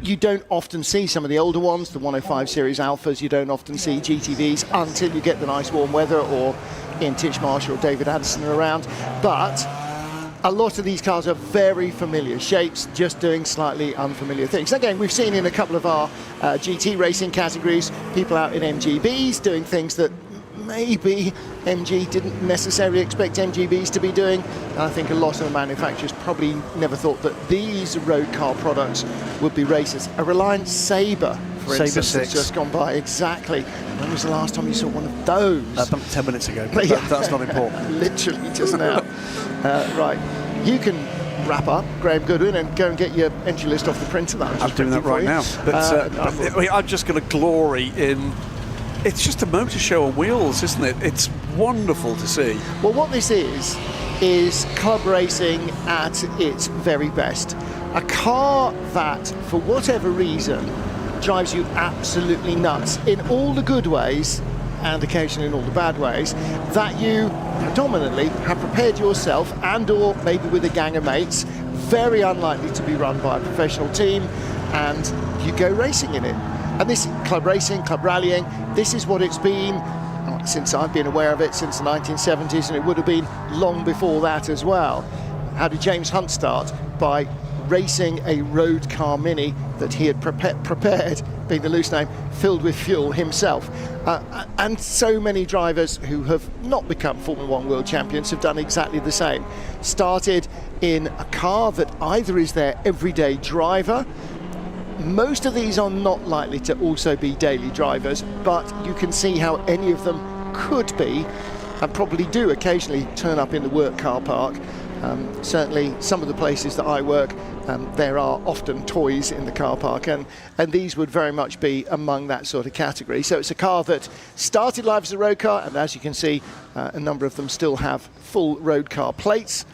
S1: You don't often see some of the older ones, the 105 series Alphas, you don't often see GTVs until you get the nice warm weather or Ian Titchmarsh or David Addison around. But a lot of these cars are very familiar shapes, just doing slightly unfamiliar things. Again, we've seen in a couple of our GT racing categories, people out in MGBs doing things that maybe MG didn't necessarily expect MGBs to be doing. And I think a lot of the manufacturers probably never thought that these road car products would be racers. A Reliant Sabre, for instance, has just gone by. Exactly. When was the last time you saw one of those?
S3: About 10 minutes ago, but that's not important.
S1: Literally just now. Right, you can wrap up, Graham Goodwin, and go and get your entry list off the printer.
S3: I'm doing that right now. But I'm just going to glory in... It's just a motor show on wheels, isn't it? It's wonderful to see.
S1: Well, what this is club racing at its very best. A car that, for whatever reason, drives you absolutely nuts in all the good ways and occasionally in all the bad ways, that you predominantly have prepared yourself and or maybe with a gang of mates, very unlikely to be run by a professional team, and you go racing in it. And this club racing, club rallying, this is what it's been since I've been aware of it, since the 1970s, and it would have been long before that as well. How did James Hunt start? By racing a road car Mini that he had prepared, being the loose name, filled with fuel himself. And so many drivers who have not become Formula One world champions have done exactly the same. Started in a car that either is their everyday driver. Most of these are not likely to also be daily drivers, but you can see how any of them could be, and probably do occasionally turn up in the work car park. Certainly some of the places that I work, there are often toys in the car park, and these would very much be among that sort of category. So it's a car that started life as a road car, and as you can see, a number of them still have full road car plates.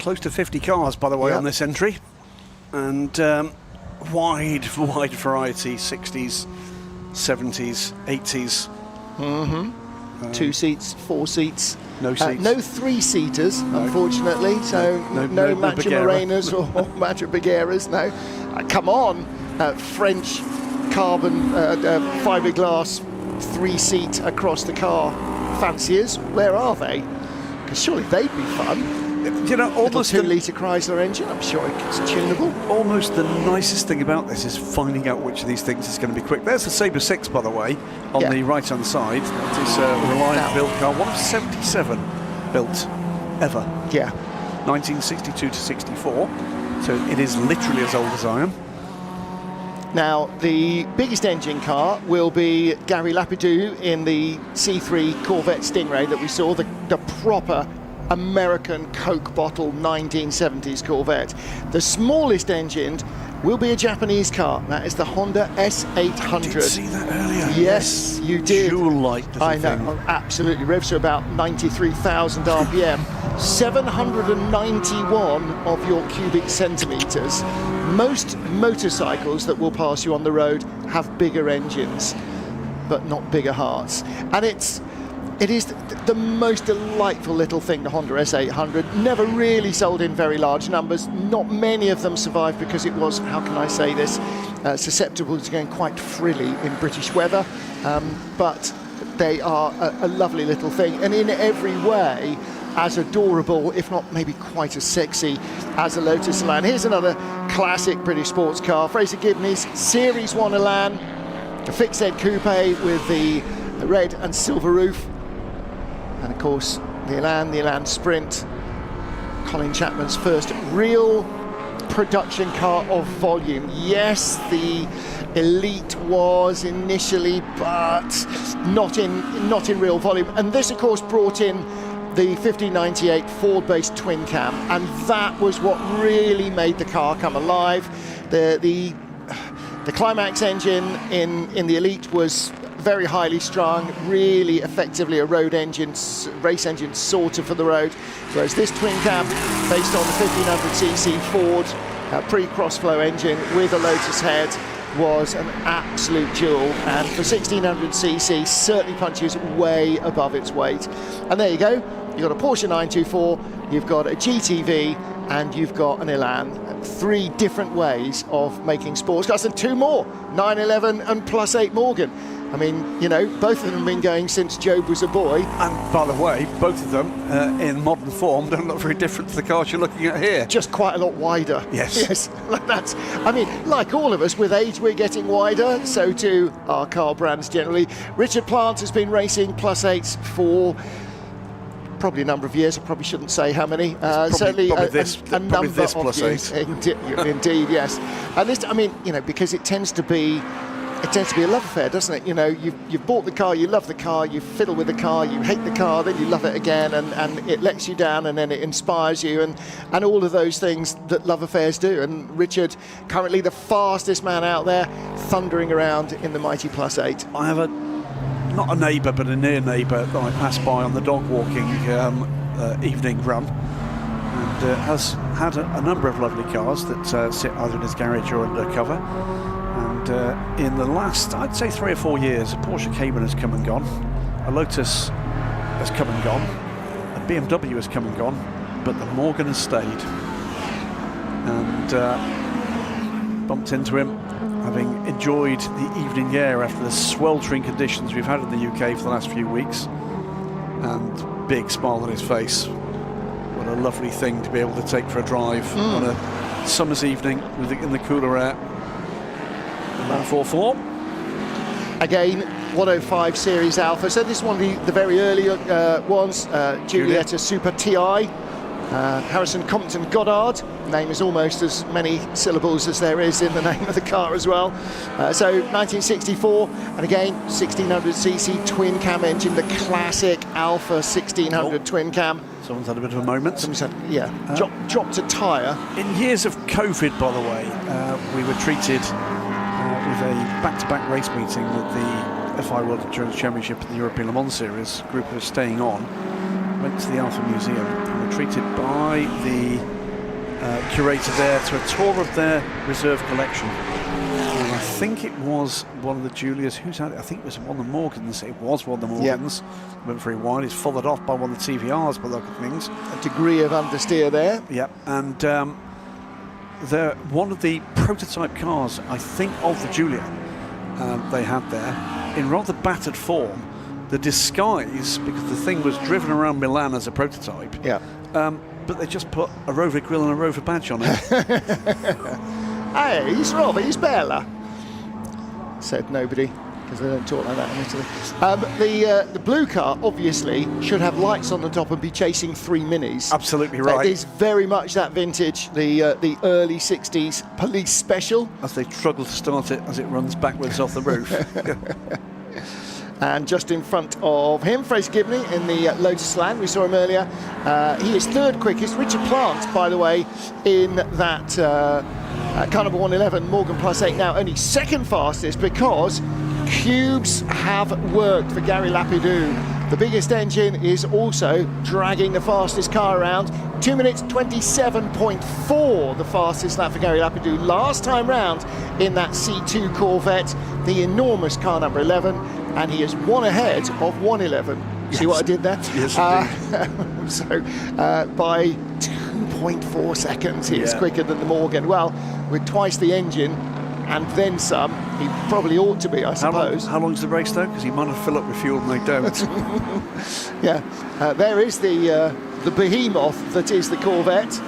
S3: Close to 50 cars, by the way, on this entry, and wide variety, 60s, 70s, 80s.
S1: Mm-hmm. 2 seats, 4 seats.
S3: No seats.
S1: No 3-seaters, unfortunately. So no Matcha Morenas or Matcha Begueras. No. Come on, French carbon fiberglass 3-seat across the car fanciers. Where are they? Because surely they'd be fun.
S3: You know, almost
S1: a 2-litre Chrysler engine, I'm sure it's tunable.
S3: Almost the nicest thing about this is finding out which of these things is going to be quick. There's the Sabre 6, by the way, on the right-hand side. It is a Reliant built car, one of 77 built ever.
S1: Yeah.
S3: 1962 to 64, so it is literally as old as I am.
S1: Now, the biggest engine car will be Gary Lapidou in the C3 Corvette Stingray that we saw, the proper American Coke bottle 1970s Corvette. The smallest engine will be a Japanese car. That is the Honda S800.
S3: I did see that earlier.
S1: Yes, you did.
S3: Jewel-like little
S1: I know,
S3: thing.
S1: absolutely. Revs to about 93,000 RPM. 791 of your cubic centimetres. Most motorcycles that will pass you on the road have bigger engines, but not bigger hearts. And it is the most delightful little thing, the Honda S800. Never really sold in very large numbers. Not many of them survived because it was, how can I say this, susceptible to going quite frilly in British weather. But they are a lovely little thing, and in every way as adorable, if not maybe quite as sexy as a Lotus Elan. Here's another classic British sports car, Fraser Gibney's Series 1 Elan, a fixed head coupe with the red and silver roof. And of course, the Elan Sprint, Colin Chapman's first real production car of volume. Yes, the Elite was initially, but not in real volume. And this, of course, brought in the 1598 Ford-based twin cam, and that was what really made the car come alive. The Climax engine in the Elite was very highly strung, really effectively a road engine, race engine sort of for the road, whereas this twin cam, based on the 1500cc Ford pre-crossflow engine with a Lotus head, was an absolute jewel, and for 1600cc certainly punches way above its weight. And there you go, you've got a Porsche 924, you've got a GTV, and you've got an Elan. 3 different ways of making sports cars, and 2 more, 911 and +8 Morgan. I mean, you know, both of them have been going since Job was a boy.
S3: And by the way, both of them in modern form don't look very different to the cars you're looking at here.
S1: Just quite a lot wider.
S3: Yes.
S1: Yes. That's, I mean, like all of us, with age we're getting wider, so too are car brands generally. Richard Plant has been racing +8s for probably a number of years. I probably shouldn't say how many. Certainly a number
S3: this
S1: of
S3: +8.
S1: years. Indeed, yes. And this, I mean, you know, because it tends to be a love affair, doesn't it? You know, you've bought the car, you love the car, you fiddle with the car, you hate the car, then you love it again, and it lets you down, and then it inspires you, and all of those things that love affairs do. And Richard, currently the fastest man out there, thundering around in the mighty +8.
S3: I have not a neighbour, but a near neighbour that I pass by on the dog walking evening run, and has had a number of lovely cars that sit either in his garage or undercover. And in the last, I'd say 3 or 4 years, a Porsche Cayman has come and gone, a Lotus has come and gone, a BMW has come and gone, but the Morgan has stayed. And bumped into him, having enjoyed the evening air after the sweltering conditions we've had in the UK for the last few weeks, and big smile on his face. What a lovely thing to be able to take for a drive on a summer's evening in the cooler air. 144.
S1: Again, 105 Series Alpha. So this is one of the very early ones. Giulietta Super TI. Harrison Compton Goddard. Name is almost as many syllables as there is in the name of the car as well. So 1964, and again 1600cc twin cam engine, the classic Alpha 1600 twin cam.
S3: Someone's had a bit of a moment.
S1: Someone's had, yeah, dropped a tyre.
S3: In years of COVID, by the way, we were treated with a back-to-back race meeting with the FI World Endurance Championship and the European Le Mans Series group who are staying on. Went to the Alpha Museum and were treated by the curator there to a tour of their reserve collection. And I think it was one of the Julias, who's had it? I think it was one of the Morgans. It was one of the Morgans. Yep. Went very wide. It's followed off by one of the TVRs, by the look of things.
S1: A degree of understeer there.
S3: Yep. And they're one of the prototype cars, I think, of the Giulia they had there, in rather battered form. The disguise, because the thing was driven around Milan as a prototype, but they just put a Rover grille and a Rover badge on it.
S1: Hey, he's Rover, he's Bella, said nobody, because they don't talk like that in Italy. The blue car, obviously, should have lights on the top and be chasing 3 Minis.
S3: Absolutely right.
S1: It is very much that vintage, the early 60s police special.
S3: As they struggle to start it as it runs backwards off the roof.
S1: And just in front of him, Fraser Gibney in the Lotus Land. We saw him earlier. He is third quickest. Richard Plant, by the way, in that Carnival 111, Morgan +8 now only second fastest because cubes have worked for Gary Lapidou. The biggest engine is also dragging the fastest car around. 2 minutes 27.4, the fastest lap for Gary Lapidou last time round in that C2 Corvette, the enormous car number 11, and he is one ahead of 111. Yes. See what I did there?
S3: Yes, indeed.
S1: So by 2.4 seconds, he is quicker than the Morgan. Well, with twice the engine and then some, he probably ought to be, I suppose.
S3: How long's the race though? Because he might have filled up with fuel and they don't.
S1: Yeah, there is the behemoth that is the Corvette.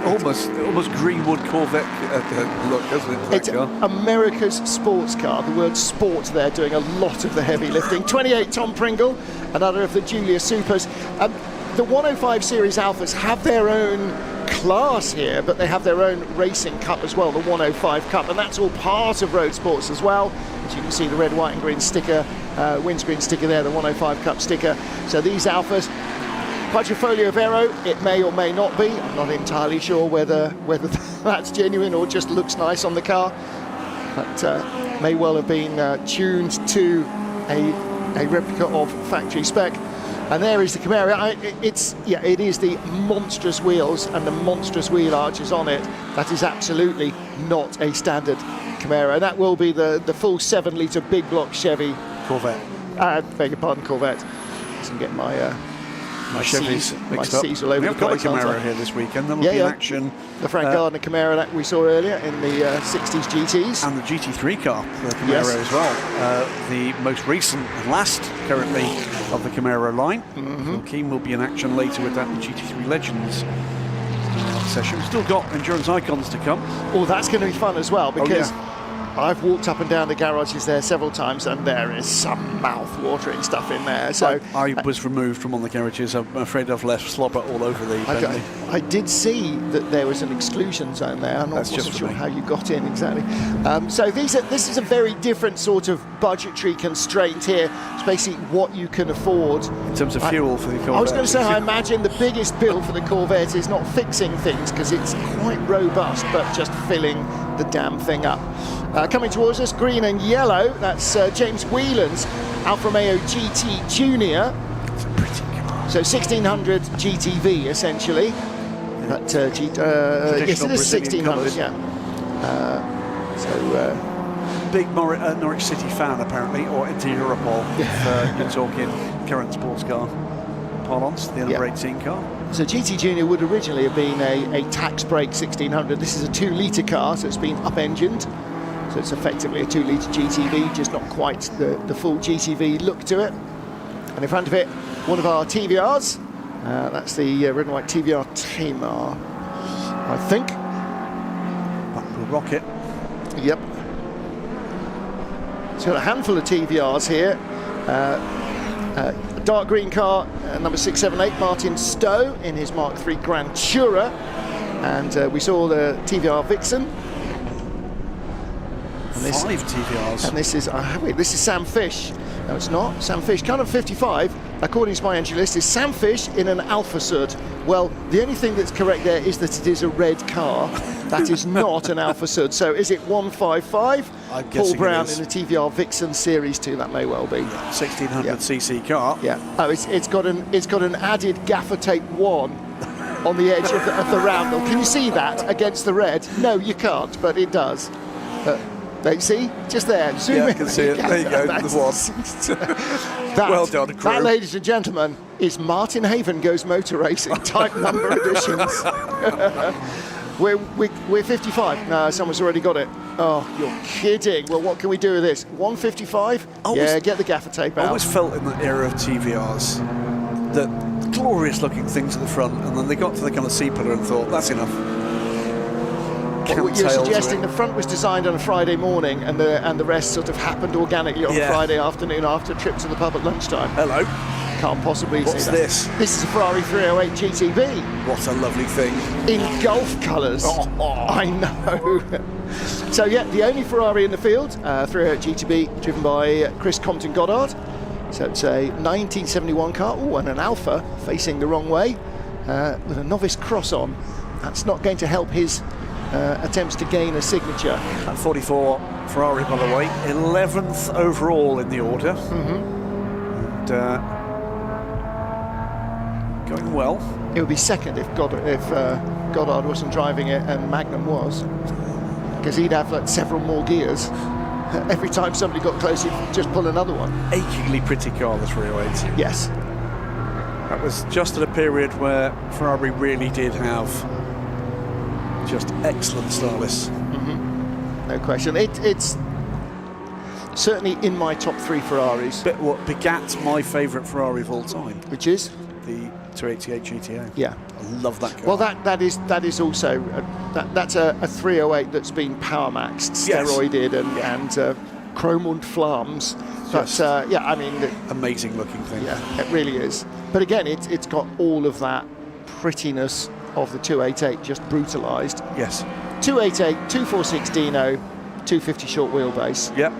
S3: Almost Greenwood Corvette look, doesn't it?
S1: It's America's sports car. The word sport there doing a lot of the heavy lifting. 28 Tom Pringle, another of the Julia Supers. The 105 Series Alphas have their own class here, but they have their own racing cup as well, the 105 Cup, and that's all part of Road Sports as well. As you can see, the red, white and green sticker, windscreen sticker there, the 105 Cup sticker. So these Alphas, Quadrifoglio Vero, it may or may not be. I'm not entirely sure whether that's genuine or just looks nice on the car, but may well have been tuned to a replica of factory spec. And there is the Camaro. It is the monstrous wheels and the monstrous wheel arches on it. That is absolutely not a standard Camaro. And that will be the full 7-litre big block Chevy
S3: Corvette.
S1: Beg your pardon, Corvette. Doesn't get my
S3: Chevys mixed up.
S1: C's all over
S3: We've
S1: the
S3: got a
S1: place,
S3: Camaro here this weekend. There'll be in action.
S1: The Frank Gardner Camaro that we saw earlier in the 60s GTs.
S3: And the GT3 car, the Camaro as well. The most recent and last currently of the Camaro line. Phil Keane will be in action later with that GT3 Legends session. We've still got Endurance Icons to come.
S1: Oh, that's going to be fun as well, because I've walked up and down the garages there several times, and there is some mouth-watering stuff in there. So
S3: I was removed from one of the garages. I'm afraid I've left slobber all over the Bentley.
S1: I did see that there was an exclusion zone there. I'm not sure how you got in exactly. So this is a very different sort of budgetary constraint here. It's basically what you can afford.
S3: In terms of fuel for the Corvette.
S1: I was going to say, I imagine the biggest bill for the Corvette is not fixing things, because it's quite robust, but just filling the damn thing up. Coming towards us, green and yellow, that's James Whelan's Alfa Romeo GT Junior.
S3: It's a pretty car.
S1: So 1600 GTV essentially. But yes, it is 1600. Yeah.
S3: Big Norwich City fan apparently, or Inter-Europol if you're talking current sports car parlance, the number 18 car.
S1: So GT Junior would originally have been a tax brake 1600. This is a 2-litre car, so it's been up-engined. So it's effectively a 2-litre GTV, just not quite the full GTV look to it. And in front of it, one of our TVRs. That's the red and white TVR Tamar, I think.
S3: Blackpool Rocket.
S1: Yep. So got a handful of TVRs here. A dark green car, number 678, Martin Stowe in his Mark III Grand Tourer. And we saw the TVR Vixen.
S3: And 5 TVRs.
S1: And this is Sam Fish. No, it's not. Sam Fish, kind of 55, according to my entry list, is Sam Fish in an Alfa Sud. Well, the only thing that's correct there is that it is a red car. That is not an Alfa Sud. So is it 155? Paul Brown in the TVR Vixen Series 2. That may well be.
S3: 1600cc car.
S1: Yeah. Oh, it's got an added gaffer tape 1 on the edge of the roundel. Can you see that against the red? No, you can't, but it does. See, just there. Zoom in.
S3: I can see it. There you go. The one. Well done, crew.
S1: That, ladies and gentlemen, is Martin Haven Goes Motor Racing type number editions. We're 55. No, someone's already got it. Oh, you're kidding. Well, what can we do with this? 155? Yeah, get the gaffer tape out.
S3: I always felt in that era of TVRs that glorious-looking things at the front, and then they got to the kind of C-pillar and thought, that's enough.
S1: What you're suggesting, the front was designed on a Friday morning, and the rest sort of happened organically on Friday afternoon after a trip to the pub at lunchtime.
S3: Hello.
S1: Can't possibly
S3: What's
S1: see that.
S3: this?
S1: This is a Ferrari 308 GTV.
S3: What a lovely thing.
S1: In Gulf colours. I know. So yeah, the only Ferrari in the field, 308 GTB, driven by Chris Compton Goddard. So it's a 1971 car, and an Alpha facing the wrong way with a novice cross on. That's not going to help his attempts to gain a signature.
S3: That 44 Ferrari, by the way, 11th overall in the order. And going well.
S1: It would be second if Goddard wasn't driving it and Magnum was, because he'd have like several more gears. Every time somebody got close, he'd just pull another one.
S3: Achingly pretty car, the 308.
S1: Yes.
S3: That was just at a period where Ferrari really did have just excellent stylists.
S1: No question. It's certainly in my top 3 Ferraris.
S3: But what begat my favourite Ferrari of all time,
S1: which is
S3: the 288 GTA.
S1: Yeah,
S3: I love that car.
S1: Well, that is also that's a 308 that's been power maxed, steroided, and chrome und flams. But yeah, I mean,
S3: amazing looking thing.
S1: Yeah, it really is. But again, it's got all of that prettiness of the 288 just brutalised.
S3: Yes.
S1: 288, 246 Dino, 250 short wheelbase.
S3: Yep.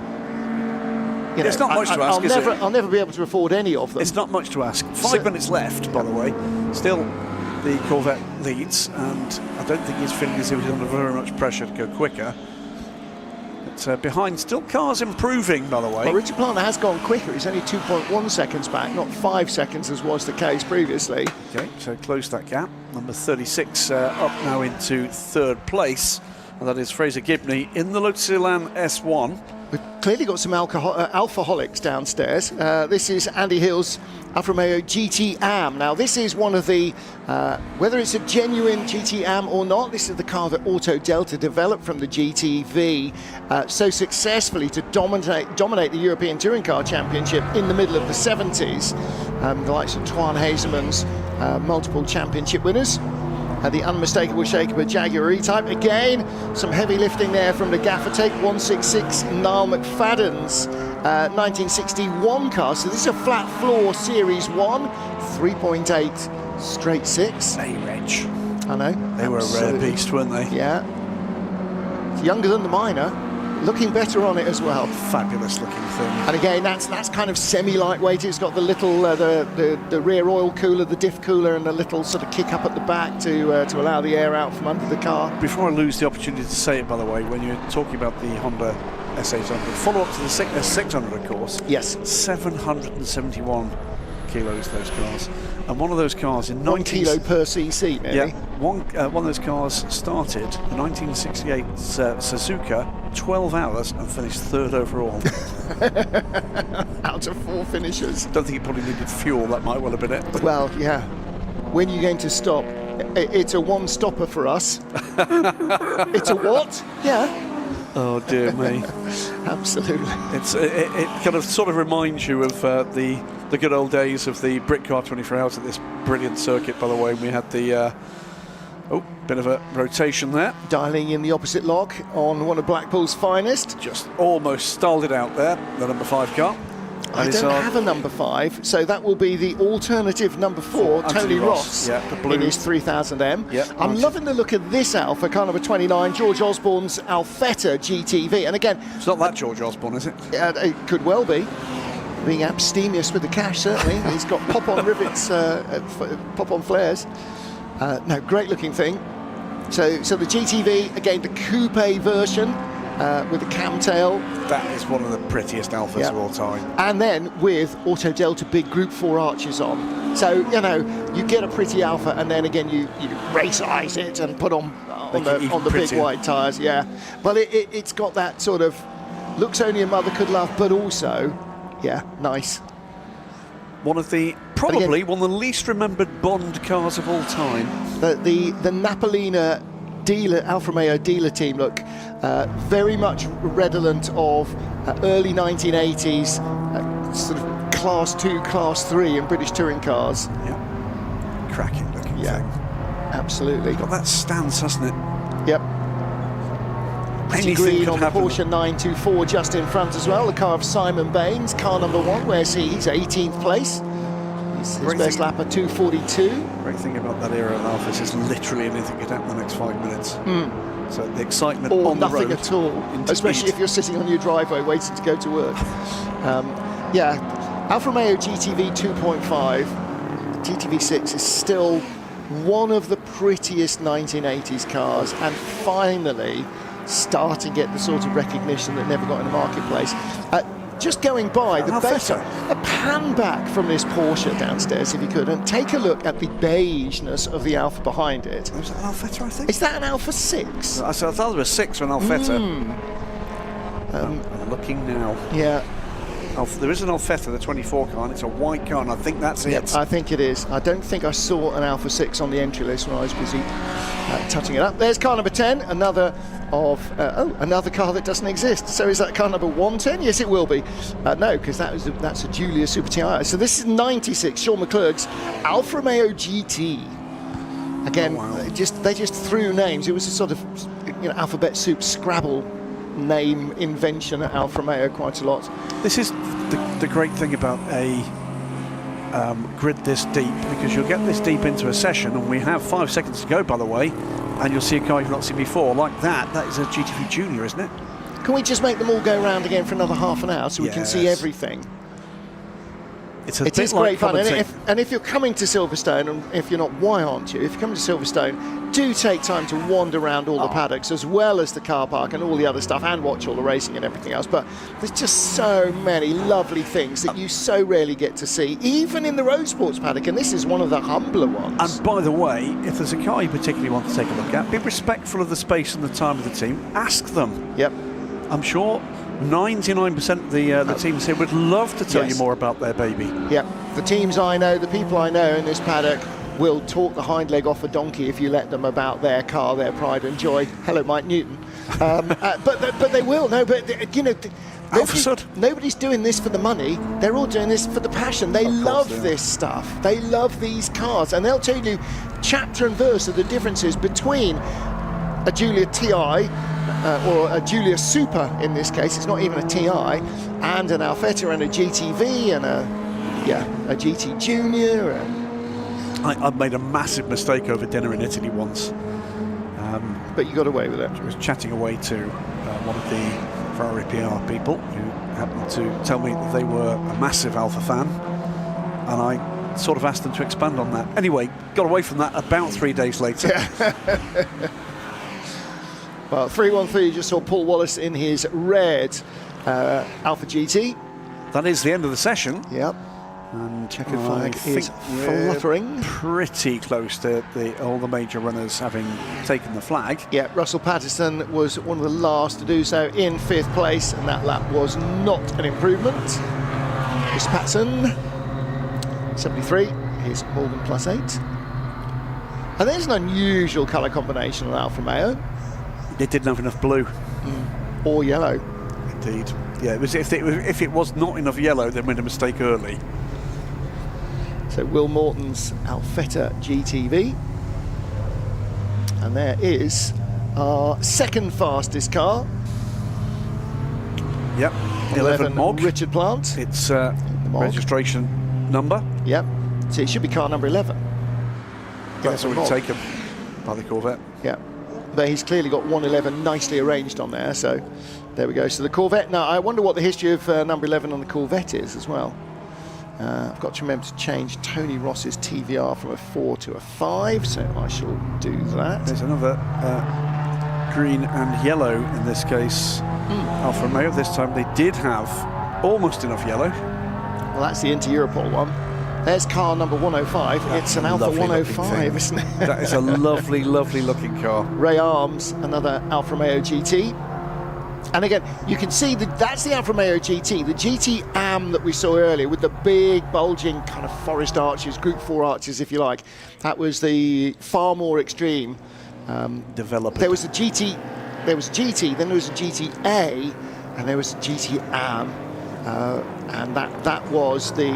S1: You know,
S3: it's not much to ask, is it?
S1: I'll never be able to afford any of them.
S3: It's not much to ask. 5 minutes left, by the way. Still, the Corvette leads, and I don't think he's feeling as if he's under very much pressure to go quicker. But behind, still cars improving, by the way.
S1: Well, Richard Planter has gone quicker. He's only 2.1 seconds back, not 5 seconds as was the case previously.
S3: Okay, so close that gap. Number 36 up now into 3rd place, and that is Fraser Gibney in the Lotus Elan S1.
S1: We've clearly got some alcoholics downstairs. This is Andy Hill's Alfa Romeo GT Am. Now, this is one of the, whether it's a genuine GT Am or not, this is the car that Auto Delta developed from the GTV so successfully to dominate the European Touring Car Championship in the middle of the 70s. The likes of Twan Hazelman's multiple championship winners. The unmistakable shakeable Jaguar E-Type. Again, some heavy lifting there from the gaffer tape. 166 Niall McFadden's 1961 car. So this is a flat floor Series 1, 3.8 straight 6.
S3: Hey, Reg.
S1: I know.
S3: They were a rare beast, weren't they?
S1: Yeah. It's younger than the Minor. Looking better on it as well.
S3: Fabulous looking thing.
S1: And again, that's kind of semi-lightweight. It's got the little the rear oil cooler, the diff cooler, and a little sort of kick up at the back to allow the air out from under the car.
S3: Before I lose the opportunity to say it, by the way, when you're talking about the Honda S800, follow up to the S600, of course.
S1: Yes.
S3: 771 kilos, those cars. And one of those cars in
S1: 1 kilo per cc, nearly.
S3: Yeah, one of those cars started the 1968 Suzuka 12 hours and finished 3rd overall.
S1: Out of 4 finishers.
S3: Don't think it probably needed fuel, that might well have been it.
S1: Well, yeah. When are you going to stop? It's a one-stopper for us. It's a what? Yeah.
S3: Oh dear me.
S1: Absolutely.
S3: It kind of sort of reminds you of the good old days of the Britcar 24 Hours at this brilliant circuit, by the way. We had the bit of a rotation there.
S1: Dialing in the opposite lock on one of Blackpool's finest.
S3: Just almost stalled it out there, the number 5 car.
S1: I don't have a number 5, so that will be the alternative number 4, Tony Ross,
S3: the blue.
S1: in his 3000M.
S3: Yep,
S1: I'm loving the look of this Alfa, car number 29, George Osborne's Alfetta GTV. And again,
S3: it's not that George Osborne, is it?
S1: It could well be. Being abstemious with the cash, certainly. He's got pop-on rivets, pop-on flares. No, great looking thing. So the GTV, again, the coupe version. With the camtail.
S3: That is one of the prettiest Alphas of all time.
S1: And then with Auto Delta big Group 4 arches on. So, you know, you get a pretty Alpha and then again you race-ice it and put on the big wide tyres, yeah. But it's got that sort of, looks only a mother could love, but also, yeah, nice.
S3: One of the, probably one of the least remembered Bond cars of all time.
S1: The Napolina dealer, Alfa Romeo dealer team look very much redolent of early 1980s sort of class 2, class 3 in British touring cars.
S3: Yeah, cracking looking thing.
S1: Absolutely.
S3: Got that stance, hasn't it?
S1: Yep. Pretty
S3: Anything
S1: green
S3: could
S1: on
S3: happen.
S1: the Porsche 924 just in front as well. The car of Simon Baines, car number 1. Where's he? He's 18th place. His best lap at 2:42.
S3: Great thing about that era of Alphas is literally anything could happen in the next 5 minutes. So the excitement
S1: or
S3: on the road.
S1: nothing at all,
S3: Indeed.
S1: especially if you're sitting on your driveway waiting to go to work. Alfa Romeo GTV 2.5, GTV6 is still one of the prettiest 1980s cars, and finally starting to get the sort of recognition that never got in the marketplace. Just going by the beta, a pan back from this Porsche downstairs, if you could, and take a look at the beigeness of the Alfa behind it.
S3: Was that an Alfetta, I think?
S1: Is that an Alfa 6?
S3: I thought there was 6 for an Alfetta. I'm looking now.
S1: Yeah.
S3: There is an Alfetta, the 24 car, and it's a white car, and I think that's it.
S1: I think it is. I don't think I saw an Alfa 6 on the entry list when I was busy touching it up. There's car number 10, another car that doesn't exist. So is that car number 110? Yes, it will be. No, because that's a Giulia Super TI. So this is 96, Sean McClurg's Alfa Romeo GT. Again, they just threw names. It was a sort of alphabet soup Scrabble name invention at Alfa Romeo quite a lot.
S3: This is the great thing about a grid this deep, because you'll get this deep into a session, and we have 5 seconds to go, by the way, and you'll see a car you've not seen before like that. That is a GTV Junior, isn't it?
S1: Can we just make them all go round again for another half an hour so we can see everything?
S3: It
S1: is great fun, and if you're coming to Silverstone, and if you're not, why aren't you? If you're coming to Silverstone, do take time to wander around all the paddocks as well as the car park and all the other stuff, and watch all the racing and everything else. But there's just so many lovely things that you so rarely get to see, even in the road sports paddock, and this is one of the humbler ones.
S3: And by the way, if there's a car you particularly want to take a look at, be respectful of the space and the time of the team. Ask them.
S1: Yep.
S3: I'm sure 99% of the teams here would love to tell you more about their baby.
S1: Yep. The teams I know, the people I know in this paddock will talk the hind leg off a donkey if you let them about their car, their pride and joy. Hello, Mike Newton. But they will. No, but nobody's doing this for the money. They're all doing this for the passion. They love this stuff. They love these cars, and they'll tell you chapter and verse of the differences between a Giulia TI or a Giulia Super in this case. It's not even a TI, and an Alfetta and a GTV and a GT Junior. And
S3: I've made a massive mistake over dinner in Italy once.
S1: But you got away with it.
S3: I was chatting away to one of the Ferrari PR people who happened to tell me that they were a massive Alfa fan, and I sort of asked them to expand on that. Anyway, got away from that about 3 days later.
S1: Well, 313 just saw Paul Wallace in his red Alfa GT.
S3: That is the end of the session.
S1: Yep.
S3: And
S1: checkered flag is fluttering.
S3: Pretty close to all the major runners having taken the flag.
S1: Yeah, Russell Patterson was one of the last to do so in 5th place, and that lap was not an improvement. Chris Patson, 73, is Morgan +8. And there's an unusual colour combination on Alfa Romeo.
S3: It didn't have enough blue.
S1: Or yellow.
S3: Indeed. Yeah, if it was not enough yellow, they made a mistake early.
S1: So Will Morton's Alfetta GTV. And there is our second fastest car.
S3: Yep, 11 Mog.
S1: Richard Plant.
S3: It's registration number.
S1: Yep, so it should be car number 11.
S3: That's already taken by the Corvette.
S1: Yeah, but he's clearly got 111 nicely arranged on there, so there we go. So the Corvette, now I wonder what the history of number 11 on the Corvette is as well. I've got to remember to change Tony Ross's TVR from a 4 to a 5, so I shall do that.
S3: There's another green and yellow in this case. Alfa Romeo, this time they did have almost enough yellow.
S1: Well, that's the Inter-Europol one. There's car number 105. It's an Alfa 105, isn't it?
S3: That is a lovely, lovely looking car.
S1: Ray Arms, another Alfa Romeo GT. And again, you can see that that's the Alfa Romeo GT, the GT Am that we saw earlier with the big bulging kind of forest arches, Group 4 arches if you like. That was the far more extreme.
S3: Developer.
S1: There was a GT, then there was a GT-A, and there was a GT Am. And that was the,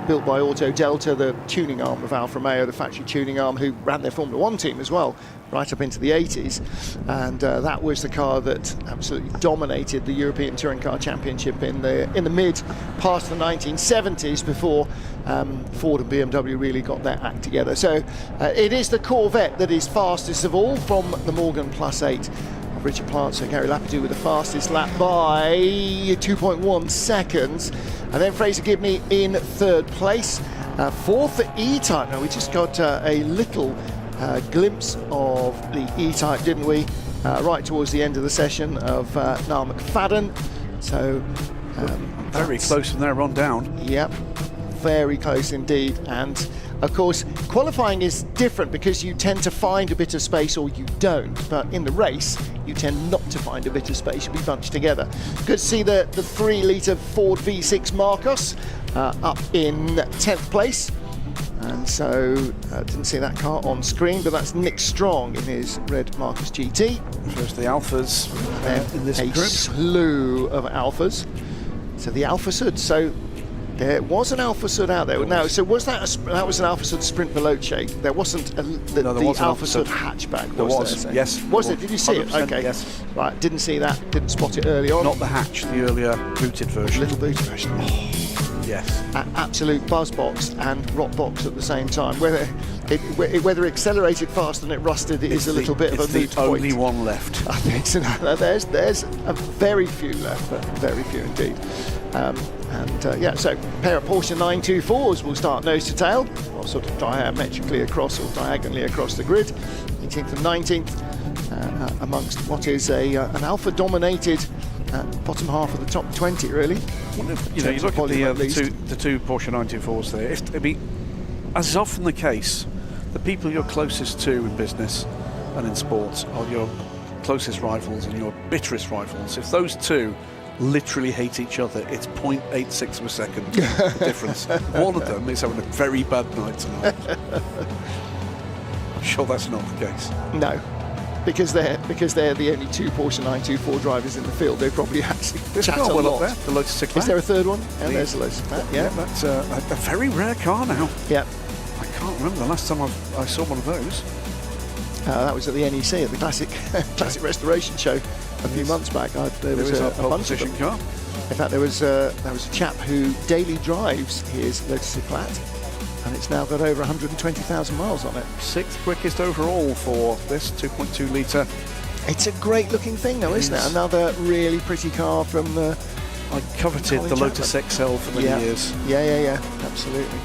S1: built by Auto Delta, the tuning arm of Alfa Romeo, the factory tuning arm, who ran their Formula 1 team as well, right up into the 80s. And that was the car that absolutely dominated the European Touring Car Championship in the mid past the 1970s, before Ford and BMW really got their act together. So it is the Corvette that is fastest of all, from the Morgan Plus 8 of Richard Plant. So Gary Lapadou with the fastest lap by 2.1 seconds. And then Fraser Gibney in third place. Fourth for E-Type. Now, we just got a little glimpse of the E-Type, didn't we? Right towards the end of the session of Niall McFadden. So
S3: very close from there on down.
S1: Yep, very close indeed. And of course, qualifying is different because you tend to find a bit of space or you don't. But in the race, you tend not to find a bit of space. You'll be bunched together. Good to see the 3-litre Ford V6 Marcos up in 10th place. And so, didn't see that car on screen, but that's Nick Strong in his red Marcos GT.
S3: There's the Alphas in this group.
S1: Slew of Alphas. So the Alfa Sud. So there was an Alfa Sud out there. Now, so was that that was an Alfa Sud Sprint Veloce? There wasn't the Alfa Sud hatchback.
S3: There was, yes.
S1: Was it? Did you see it? Okay.
S3: Yes.
S1: Right. Didn't see that. Didn't spot it early on.
S3: Not the hatch, the earlier booted version.
S1: Little booted version. Oh.
S3: Yes.
S1: Absolute buzz box and rot box at the same time. Whether it accelerated fast and it rusted is a little bit of a moot point.
S3: Only one left.
S1: I think so. There's a very few left, but very few indeed. Yeah, so a pair of Porsche 924s will start nose to tail, or sort of diametrically across or diagonally across the grid, 18th and 19th, amongst what is an Alfa-dominated bottom half of the top 20, really.
S3: You look at the two Porsche 924s there. As is often the case, the people you're closest to in business and in sports are your closest rivals and your bitterest rivals. If those two literally hate each other, it's 0.86 of a second difference. One of them is having a very bad night tonight. I'm sure that's not the case.
S1: No. Because they're the only two Porsche 924 drivers in the field. They probably actually chat a lot.
S3: Up there, the Lotus Classic.
S1: Is there a third one? Yeah, there's the Lotus Classic. Yeah,
S3: that's a very rare car now.
S1: Yeah.
S3: I can't remember the last time I saw one of those.
S1: That was at the NEC at the Classic Restoration Show a few months back. There was a bunch of them.
S3: Car.
S1: In fact, there was a chap who daily drives his Lotus Classic, and it's now got over 120,000 miles on it.
S3: 6th quickest overall for this 2.2 litre.
S1: It's a great looking thing though, isn't it? Another really pretty car from the...
S3: I coveted the Lotus XL for many years.
S1: Yeah, absolutely.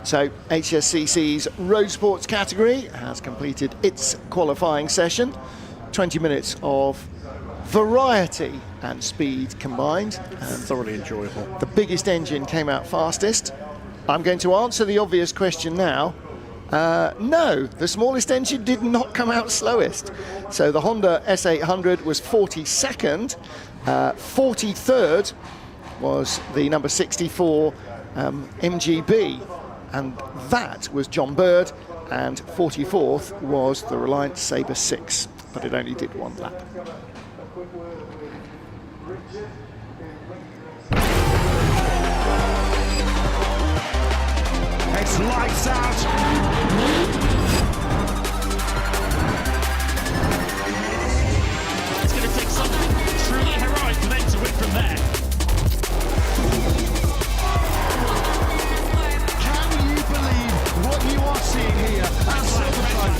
S1: So HSCC's Road Sports category has completed its qualifying session. 20 minutes of variety and speed combined.
S3: Thoroughly enjoyable.
S1: The biggest engine came out fastest. I'm going to answer the obvious question now. No, the smallest engine did not come out slowest. So the Honda S800 was 42nd. 43rd was the number 64 MGB. And that was John Bird. And 44th was the Reliant Sabre 6. But it only did one lap.
S9: It's lights out.
S11: It's going to take something truly heroic for them to win from there.
S9: Can you believe what you are seeing here at Silverstone?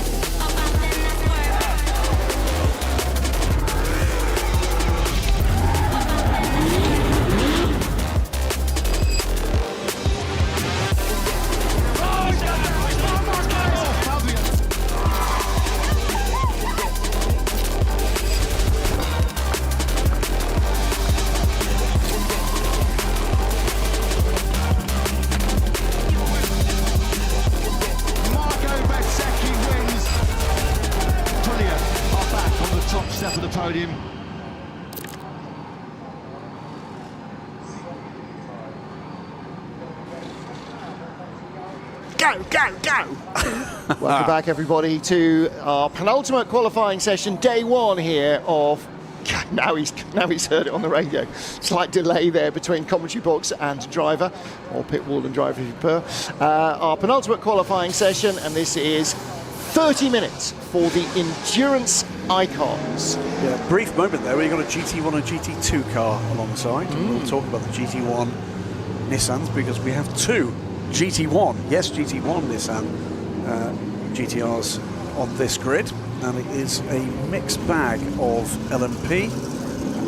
S9: Step of the podium.
S1: Go! Welcome back, everybody, to our penultimate qualifying session, day one here of now he's heard it on the radio. Slight delay there between commentary box and driver, or pit wall and driver if you prefer. Our penultimate qualifying session, and this is 30 minutes for the endurance icons.
S3: Yeah, brief moment there where you've got a GT1 and GT2 car alongside. And we'll talk about the GT1 Nissans because we have two GT1 Nissan GTRs on this grid, and it is a mixed bag of LMP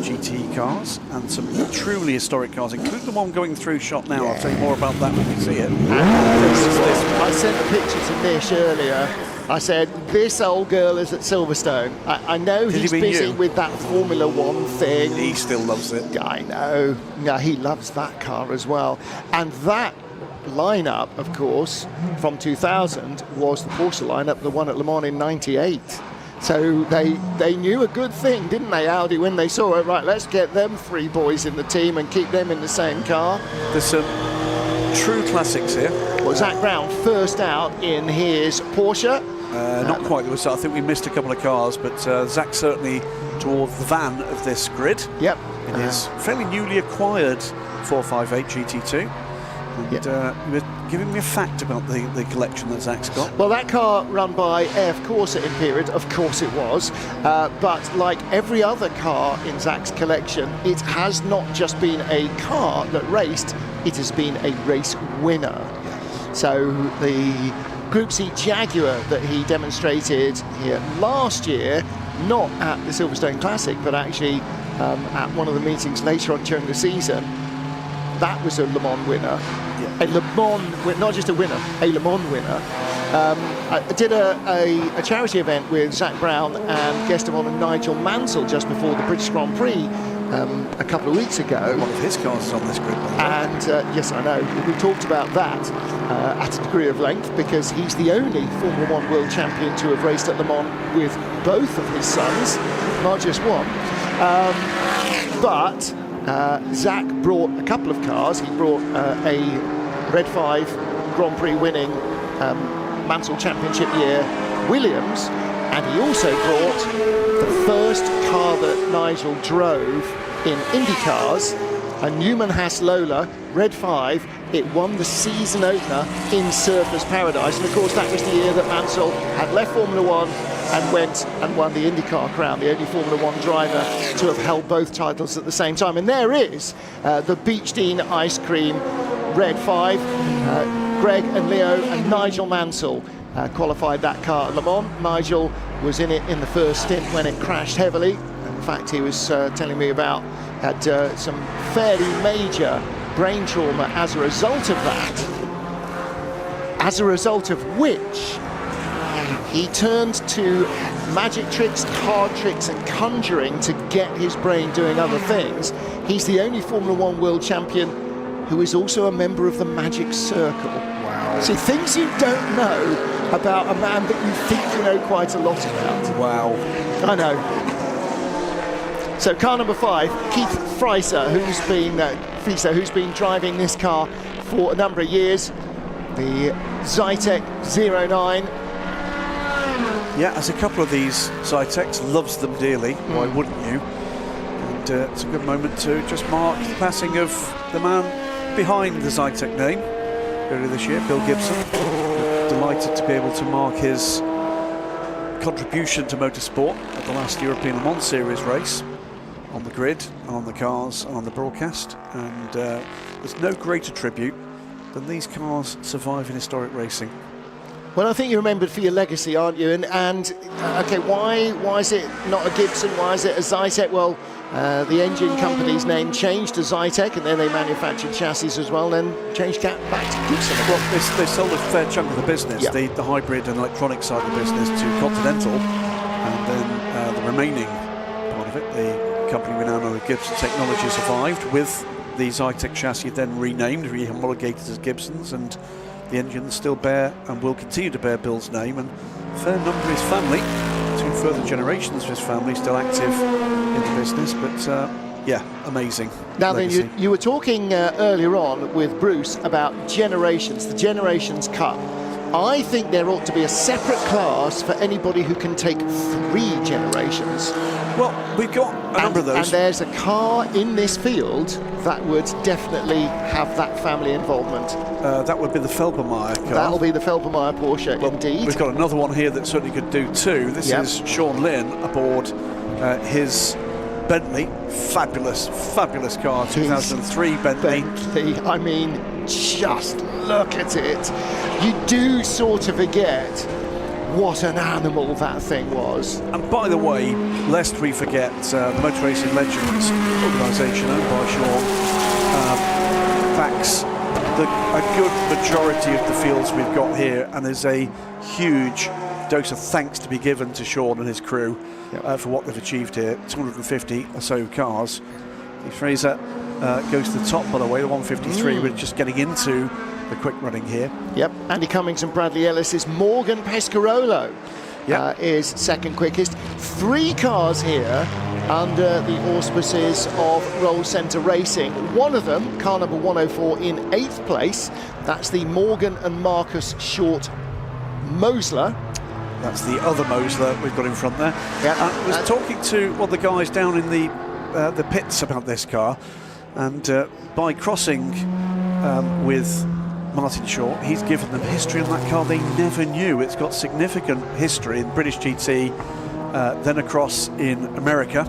S3: GT cars and some truly historic cars, including the one going through shot now. I'll tell you more about that when we see it.
S1: I sent a picture to Nish earlier. I said, this old girl is at Silverstone. I know he's busy with that Formula One thing.
S3: He still loves it.
S1: I know. No, he loves that car as well. And that lineup, of course, from 2000 was the Porsche lineup, the one at Le Mans in 98. So they knew a good thing, didn't they, Audi, when they saw it? Right, let's get them three boys in the team and keep them in the same car.
S3: There's some true classics here.
S1: Well, Zak Brown first out in his Porsche.
S3: Not quite. I think we missed a couple of cars, but Zach certainly toward the van of this grid.
S1: Yep.
S3: In his fairly newly acquired 458 GT2. And you were giving me a fact about the collection that Zach's got.
S1: Well, that car run by AF Corsa in period, of course it was, but like every other car in Zach's collection, it has not just been a car that raced, it has been a race winner. So the Group C Jaguar that he demonstrated here last year, not at the Silverstone Classic, but actually at one of the meetings later on during the season, that was a Le Mans winner. A Le Mans, not just a winner, a Le Mans winner. I did a charity event with Zak Brown and guest of honour Nigel Mansell just before the British Grand Prix a couple of weeks ago.
S3: One of his cars is on this grid.
S1: And yes, I know, we talked about that at a degree of length because he's the only Formula One world champion to have raced at Le Mans with both of his sons, not just one. But Zach brought a couple of cars. He brought a Red 5 Grand Prix winning Mansell Championship year Williams, and he also brought the first car that Nigel drove in IndyCars, a Newman Haas Lola Red 5. It won the season opener in Surfers Paradise, and of course that was the year that Mansell had left Formula One and went and won the IndyCar crown, the only Formula One driver to have held both titles at the same time. And there is the Beach Dean Ice Cream Red 5. Greg and Leo and Nigel Mansell qualified that car at Le Mans. Nigel was in it in the first stint when it crashed heavily. In fact, he was telling me about had some fairly major brain trauma as a result of that, as a result of which he turned to magic tricks, card tricks and conjuring to get his brain doing other things. He's the only Formula One world champion who is also a member of the Magic Circle. Wow. See, things you don't know about a man that you think you know quite a lot about.
S3: Wow.
S1: I know. So car number 5, Keith Freiser, who's been driving this car for a number of years. The Zytek 09.
S3: Yeah, as a couple of these Zyteks, loves them dearly. Why wouldn't you? And it's a good moment to just mark the passing of the man behind the Zytek name earlier this year, Bill Gibson. Delighted to be able to mark his contribution to motorsport at the last European Le Mans Series race on the grid, on the cars, and on the broadcast. And there's no greater tribute than these cars surviving historic racing.
S1: Well, I think you're remembered for your legacy, aren't you? And okay, why is it not a Gibson? Why is it a Zytek? Well, the engine company's name changed to Zytek, and then they manufactured chassis as well, then changed back to Gibson.
S3: Well, they sold a fair chunk of the business,
S1: yeah.
S3: the hybrid and electronic side of the business, to Continental, and then the remaining part of it, the company we now know as Gibson Technology, survived with the Zytek chassis, then renamed, re-homologated as Gibsons, and the engines still bear and will continue to bear Bill's name, and a fair number of his family, 2 further generations of his family, still active in the business. But yeah, amazing.
S1: Now
S3: legacy.
S1: then, you were talking earlier on with Bruce about Generations, the Generations Cup. I think there ought to be a separate class for anybody who can take 3 generations.
S3: Well, we've got a number of those.
S1: And there's a car in this field that would definitely have that family involvement.
S3: That would be the Felbermeyer car.
S1: That'll be the Felbermeyer Porsche, indeed.
S3: We've got another one here that certainly could do too. This is Sean Lynn aboard his Bentley. Fabulous, fabulous car. 2003 Bentley.
S1: I mean, just look at it. You do sort of forget what an animal that thing was.
S3: And by the way, lest we forget, the Motor Racing Legends organisation owned by Sean backs a good majority of the fields we've got here, and there's a huge dose of thanks to be given to Sean and his crew for what they've achieved here. 250 or so cars. Steve Fraser goes to the top, by the way, the 153. We're just getting into the quick running here.
S1: Yep, Andy Cummings and Bradley Ellis's Morgan Pescarolo is second quickest. 3 cars here under the auspices of Roll Centre Racing. One of them, car number 104, in 8th place. That's the Morgan and Marcus Short Mosler.
S3: That's the other Mosler we've got in front there. I was talking to one of the guys down in the pits about this car, and by crossing with Martin Short, he's given them history on that car they never knew. It's got significant history in British GT, then across in America,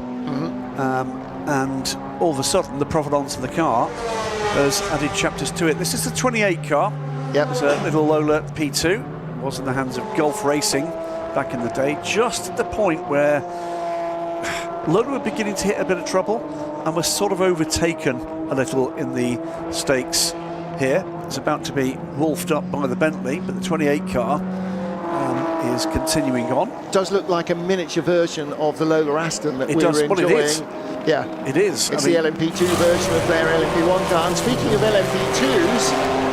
S3: and all of a sudden the provenance of the car has added chapters to it. This is the 28 car. It's a little Lola P2. Was in the hands of Gulf Racing back in the day, just at the point where Lola were beginning to hit a bit of trouble and was sort of overtaken a little in the stakes here. It's about to be wolfed up by the Bentley, but the 28 car is continuing on.
S1: Does look like a miniature version of the Lola Aston that we're enjoying.
S3: Well, it is.
S1: Yeah,
S3: it is.
S1: It's the LMP2 version of their LMP1 car. And speaking of LMP2s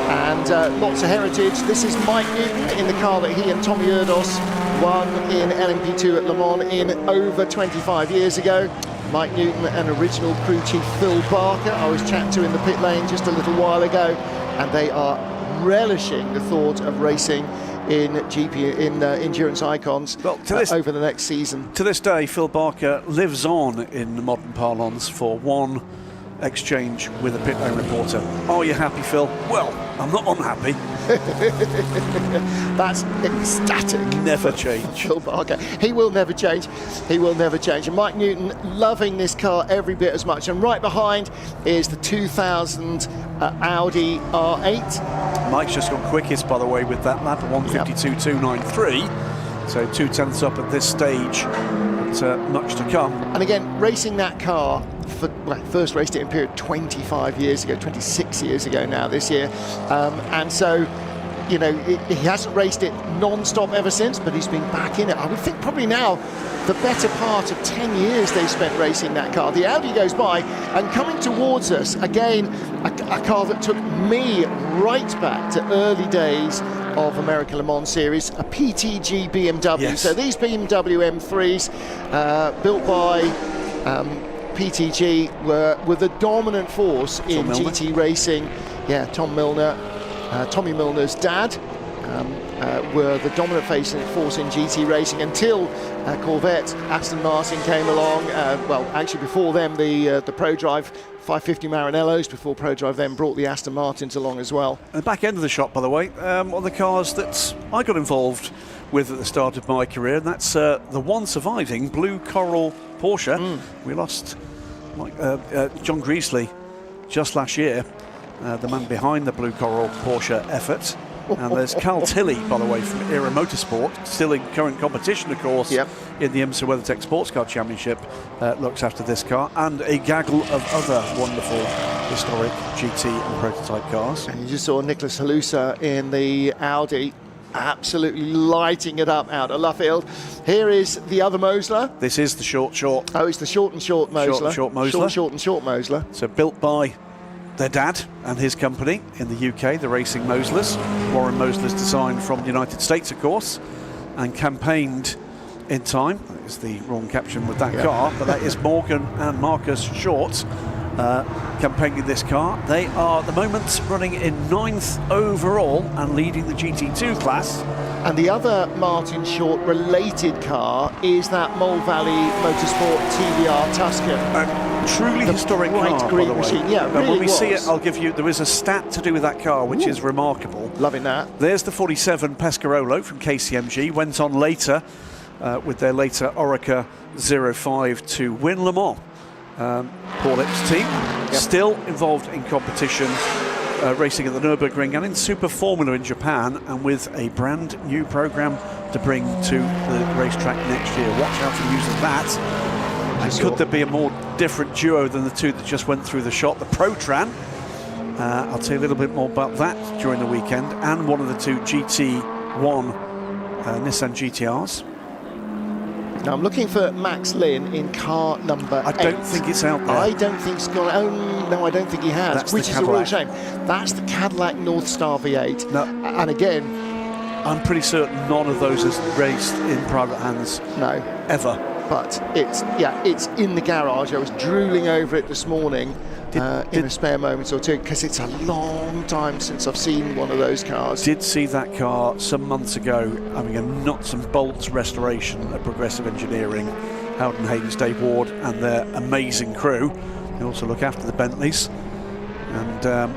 S1: and lots of heritage, this is Mike Newton in the car that he and Tommy Erdos won in LMP2 at Le Mans in over 25 years ago. Mike Newton and original crew chief Phil Barker I was chatting to in the pit lane just a little while ago, and they are relishing the thought of racing in GP in endurance icons over the next season.
S3: To this day, Phil Barker lives on in modern parlance for one exchange with a pit lane reporter. Are you happy, Phil? Well, I'm not unhappy.
S1: That's ecstatic.
S3: Never change.
S1: Phil Barker. He will never change. He will never change. And Mike Newton loving this car every bit as much. And right behind is the 2000 Audi R8.
S3: Mike's just gone quickest, by the way, with that lap at 152.293. So 2/10 up at this stage. But much to come.
S1: And again, racing that car, first raced it in period 25 years ago, 26 years ago now this year. And so, you know, he hasn't raced it non-stop ever since, but he's been back in it. I would think probably now the better part of 10 years they've spent racing that car. The Audi goes by, and coming towards us, again, a car that took me right back to early days of American Le Mans Series, a PTG BMW.
S3: Yes.
S1: So these BMW M3s, built by PTG, were the dominant force in GT racing. Yeah, Tom Milner, Tommy Milner's dad, were the dominant force in GT racing until Corvette, Aston Martin came along. Well, actually before them, the ProDrive 550 Maranellos, before ProDrive then brought the Aston Martins along as well.
S3: And the back end of the shot, by the way, one of the cars that I got involved with at the start of my career, and that's the one surviving Blue Coral Porsche. We lost John Greasley just last year, the man behind the Blue Coral Porsche effort. And there's Carl Tilley, by the way, from Era Motorsport, still in current competition, of course, in the IMSA WeatherTech Sports Car Championship, looks after this car, and a gaggle of other wonderful historic GT and prototype cars.
S1: And you just saw Nicholas Halusa in the Audi, absolutely lighting it up out of Luffield. Here is the other Mosler.
S3: This is the short.
S1: Oh, it's the short Mosler.
S3: Short Mosler.
S1: Short Mosler.
S3: So built by their dad and his company in the UK, the Racing Moslers. Warren Mosler's design from the United States, of course, and campaigned in time. That is the wrong caption with that car, but that is Morgan and Marcus Short campaigning this car. They are at the moment running in 9th overall and leading the GT2 class.
S1: And the other Martin Short related car is that Mole Valley Motorsport TVR Tuscan.
S3: Truly historic car, by
S1: green
S3: the way.
S1: machine. Yeah,
S3: and
S1: really
S3: when we
S1: was.
S3: see it, I'll give you, there is a stat to do with that car which is remarkable.
S1: Loving that.
S3: There's the 47 Pescarolo from KCMG, went on later with their later Orica 05 to win Le Mans. Paul Ip's team, still involved in competition, racing at the Nürburgring and in Super Formula in Japan, and with a brand new program to bring to the racetrack next year. Watch out for using that. And could there be a more different duo than the two that just went through the shot? The Protran, I'll tell you a little bit more about that during the weekend, and one of the two GT1 Nissan GTRs.
S1: Now I'm looking for Max Lynn in car number 8.
S3: I don't think it's out there.
S1: I don't think it's gone. Oh no, I don't think he has.
S3: That's
S1: which
S3: the
S1: is a real
S3: Cadillac.
S1: shame. That's the Cadillac North Star V8.
S3: No.
S1: And again,
S3: I'm pretty certain none of those has raced in private hands.
S1: No.
S3: Ever.
S1: But it's in the garage. I was drooling over it this morning in a spare moment or two, because it's a long time since I've seen one of those cars.
S3: Did see that car some months ago having a nuts and bolts restoration at Progressive Engineering. Howden Haynes, Dave Ward and their amazing crew. They also look after the Bentleys, and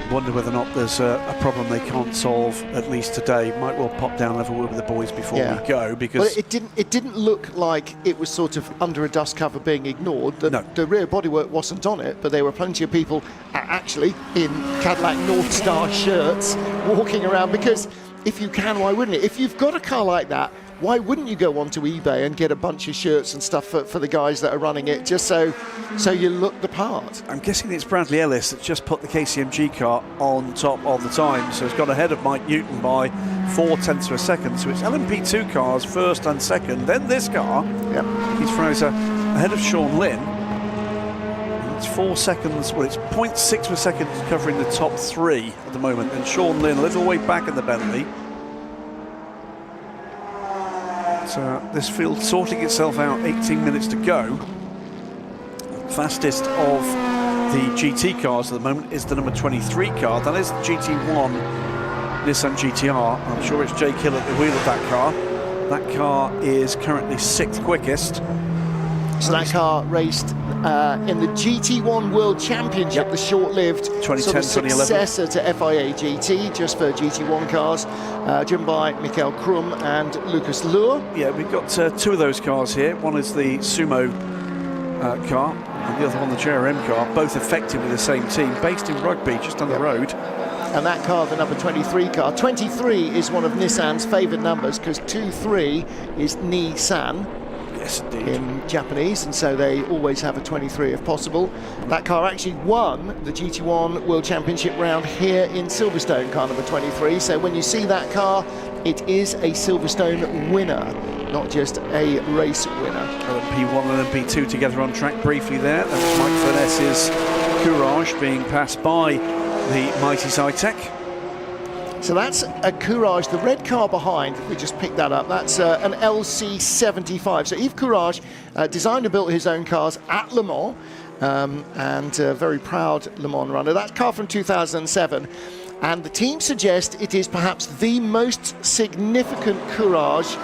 S3: wonder whether or not there's a problem they can't solve, at least today. Might well pop down and have a word with the boys before we go, because
S1: but it didn't look like it was sort of under a dust cover being ignored. The rear bodywork wasn't on it, but there were plenty of people actually in Cadillac North Star shirts walking around, because if you can, why wouldn't it? If you've got a car like that, why wouldn't you go onto eBay and get a bunch of shirts and stuff for the guys that are running it, just so you look the part?
S3: I'm guessing it's Bradley Ellis that's just put the KCMG car on top of the time, so it's got ahead of Mike Newton by 0.4 of a second. So it's LMP2 cars first and second, then this car. Keith Fraser ahead of Sean Lynn. It's 4 seconds, well, it's 0.6 of a second covering the top three at the moment, and Sean Lynn a little way back in the Bentley. So this field sorting itself out, 18 minutes to go. Fastest of the GT cars at the moment is the number 23 car. That is the GT1 Nissan GTR. I'm sure it's Jake Hill at the wheel of that car. That car is currently 6th quickest.
S1: So that car raced in the GT1 World Championship, the short-lived sort of successor to FIA GT, just for GT1 cars, driven by Michael Krum and Lucas Luhr.
S3: Yeah, we've got two of those cars here. One is the Sumo car, and the other one the JRM car, both effectively the same team, based in Rugby, just down the road.
S1: And that car, the number 23 car, 23 is one of Nissan's favoured numbers, because 23 is Nissan.
S3: Yes, indeed.
S1: In Japanese, and so they always have a 23 if possible. That car actually won the GT1 World Championship round here in Silverstone, car number 23. So when you see that car, it is a Silverstone winner, not just a race winner.
S3: LMP1 and LMP2 together on track briefly there. That was Mike Furness's Courage being passed by the mighty Zytek.
S1: So that's a Courage, the red car behind, we just picked that up, that's an LC75. So Yves Courage designed and built his own cars at Le Mans, and a very proud Le Mans runner. That car from 2007, and the team suggest it is perhaps the most significant Courage,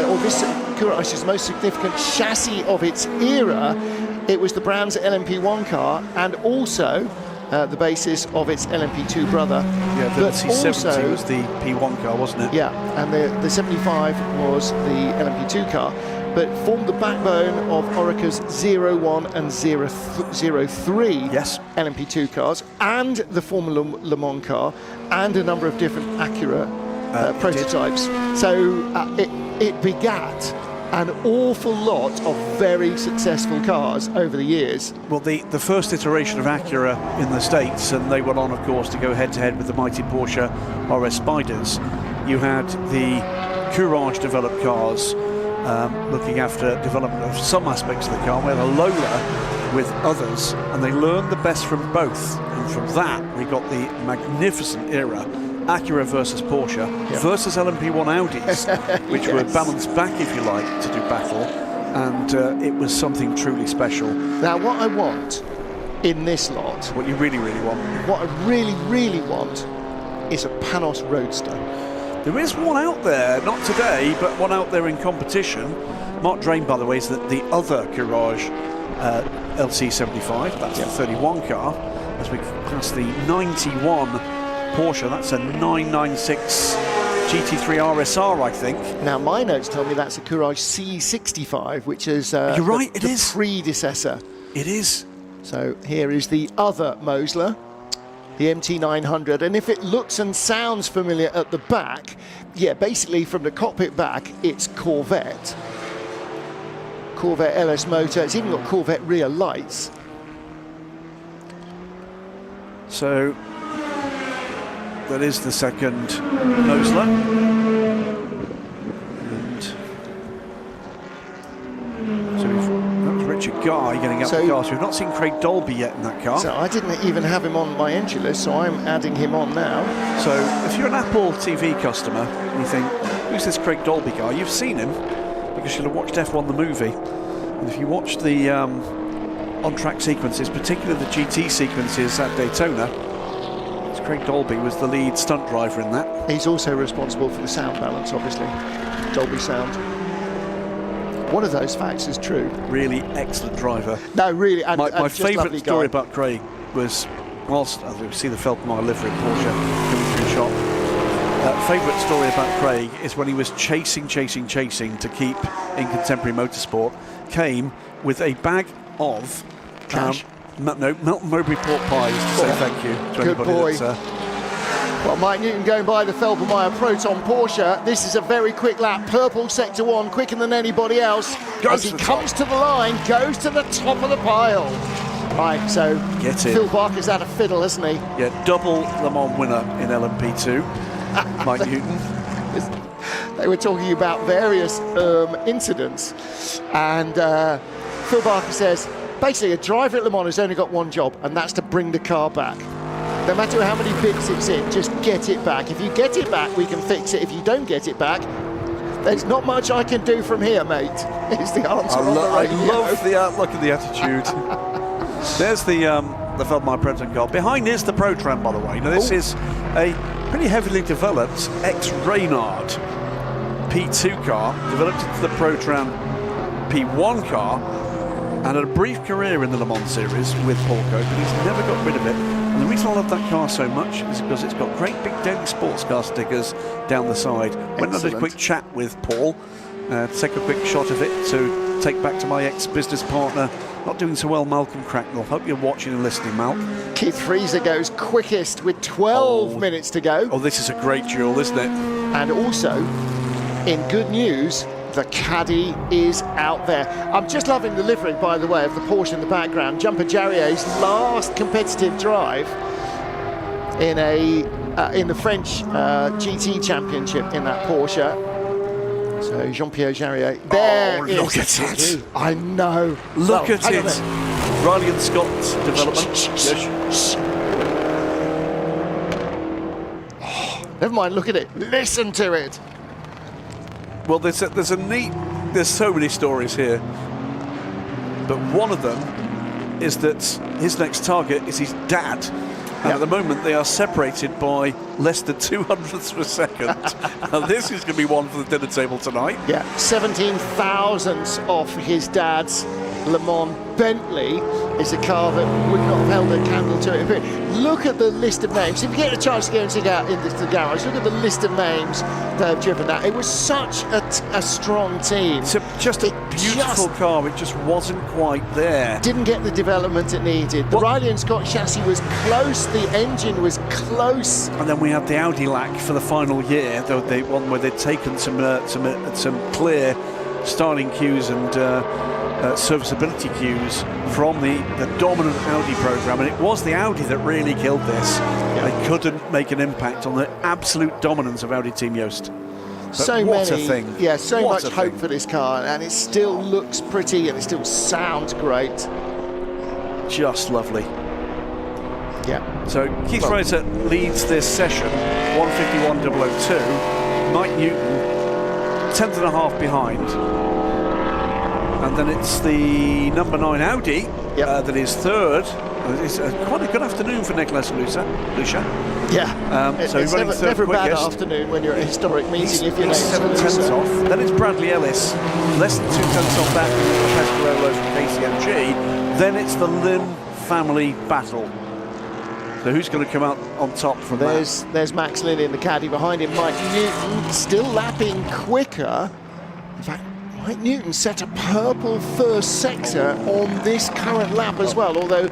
S1: or this Courage's most significant chassis of its era. It was the brand's LMP1 car, and also the basis of its LMP2 brother.
S3: Yeah, the C70 was the P1 car, wasn't it?
S1: Yeah, and the 75 was the LMP2 car, but formed the backbone of Orica's 01 and 03 LMP2 cars, and the Formula Le Mans car, and a number of different Acura prototypes. So it begat an awful lot of very successful cars over the years.
S3: Well, the first iteration of Acura in the States, and they went on, of course, to go head-to-head with the mighty Porsche RS Spyders. You had the Courage developed cars looking after development of some aspects of the car. We had a Lola with others, and they learned the best from both. And from that, we got the magnificent era Acura versus Porsche versus LMP1 Audis, which were balanced back, if you like, to do battle, and it was something truly special.
S1: Now, what I want in this lot.
S3: What you really, really want.
S1: What I really, really want is a Panos Roadster.
S3: There is one out there, not today, but one out there in competition. Mark Drain, by the way, is the other Courage LC75. That's the 31 car. As we pass the 91 Porsche, that's a 996 GT3 RSR, I think.
S1: Now, my notes tell me that's a Courage C65, which is
S3: You're right,
S1: the predecessor.
S3: It is.
S1: So here is the other Mosler, the MT900, and if it looks and sounds familiar at the back, yeah, basically from the cockpit back, it's Corvette. Corvette LS motor, it's even got Corvette rear lights.
S3: So that is the second Mosler. And so that was Richard Guy getting up the car. So we've not seen Craig Dolby yet in that car.
S1: So I didn't even have him on my entry list, so I'm adding him on now.
S3: So if you're an Apple TV customer and you think, who's this Craig Dolby guy? You've seen him because you'll have watched F1 the movie. And if you watch the on-track sequences, particularly the GT sequences at Daytona, Craig Dolby was the lead stunt driver in that.
S1: He's also responsible for the sound balance, obviously. Dolby sound. One of those facts is true.
S3: Really excellent driver.
S1: No, really. And,
S3: my favourite story about Craig was, whilst you see the Feltmire livery Porsche coming through the shop, favourite story about Craig is when he was chasing to keep in contemporary motorsport, came with a bag of
S1: cash.
S3: Melton Mowbray pork pies to say thank you to
S1: Good
S3: anybody
S1: boy.
S3: that's...
S1: Well, Mike Newton going by the Felbermeyer Proton Porsche. This is a very quick lap. Purple sector 1, quicker than anybody else. As he comes to the line, goes to the top of the pile. Right, so
S3: Get in.
S1: Phil Barker's had a fiddle, hasn't he?
S3: Yeah, double Le Mans winner in LMP2, Mike Newton.
S1: They were talking about various incidents, and Phil Barker says, basically a driver at Le Mans has only got one job, and that's to bring the car back. No matter how many bits it's in, just get it back. If you get it back, we can fix it. If you don't get it back, there's not much I can do from here, mate. Is the answer on the radio.
S3: I love the outlook and the attitude. There's the Feldmeier Proton car. Behind is the Protran, by the way. Now, this is a pretty heavily developed ex-Reynard P2 car, developed into the Protran P1 car, and had a brief career in the Le Mans series with Paul Cope, but he's never got rid of it. And the reason I love that car so much is because it's got great big daily sports car stickers down the side. Went and had a quick chat with Paul, to take a quick shot of it to take back to my ex-business partner, not doing so well, Malcolm Cracknell. Hope you're watching and listening, Mal.
S1: Keith Freezer goes quickest with 12 minutes to go.
S3: Oh, this is a great duel, isn't it?
S1: And also, in good news, the Caddy is out there. I'm just loving the livery, by the way, of the Porsche in the background. Jumper Jarrier's last competitive drive in the French GT Championship in that Porsche. So Jean-Pierre Jarrier. There is
S3: look at it.
S1: I know.
S3: Look at it. Riley and Scott's development.
S1: Never mind, look at it. Listen to it.
S3: Well, there's so many stories here, but one of them is that his next target is his dad. And at the moment, they are separated by less than 200ths of a second. Now, this is going to be one for the dinner table tonight.
S1: Yeah, 17 thousandths off his dad's Le Mans Bentley is a car that would not have held a candle to it. But look at the list of names. If you get a chance to go and check out into the garage, look at the list of names that have driven that. It was such a strong team.
S3: It's just a beautiful car. It just wasn't quite there.
S1: Didn't get the development it needed. The Riley and Scott chassis was close. The engine was close.
S3: And then we had the Audi lack for the final year, though they one where they'd taken some clear starting cues and serviceability cues from the dominant Audi program, and it was the Audi that really killed this. They couldn't make an impact on the absolute dominance of Audi Team Yost. But
S1: so
S3: what
S1: many,
S3: a thing.
S1: yeah, so
S3: What
S1: much
S3: a
S1: hope
S3: thing.
S1: for this car, and it still looks pretty and it still sounds great.
S3: Just lovely.
S1: Yeah.
S3: So Keith Fraser leads this session, 151.002. Mike Newton, 10th and a half behind. And then it's the number 9 Audi that is third. It's quite a good afternoon for Nicolas Lucia.
S1: Yeah,
S3: so
S1: it's
S3: running
S1: never a bad
S3: quickest.
S1: afternoon when you're at a historic meeting if you're
S3: He's 7/10 off. Then it's Bradley Ellis, less than 2/10 off that Pescarolo from KCMG. Then it's the Lim family battle. So who's going to come out on top from that?
S1: There's Max Lynn in the caddy behind him. Mike Newton still lapping quicker. In fact, Mike Newton set a purple first sector on this current lap as well, although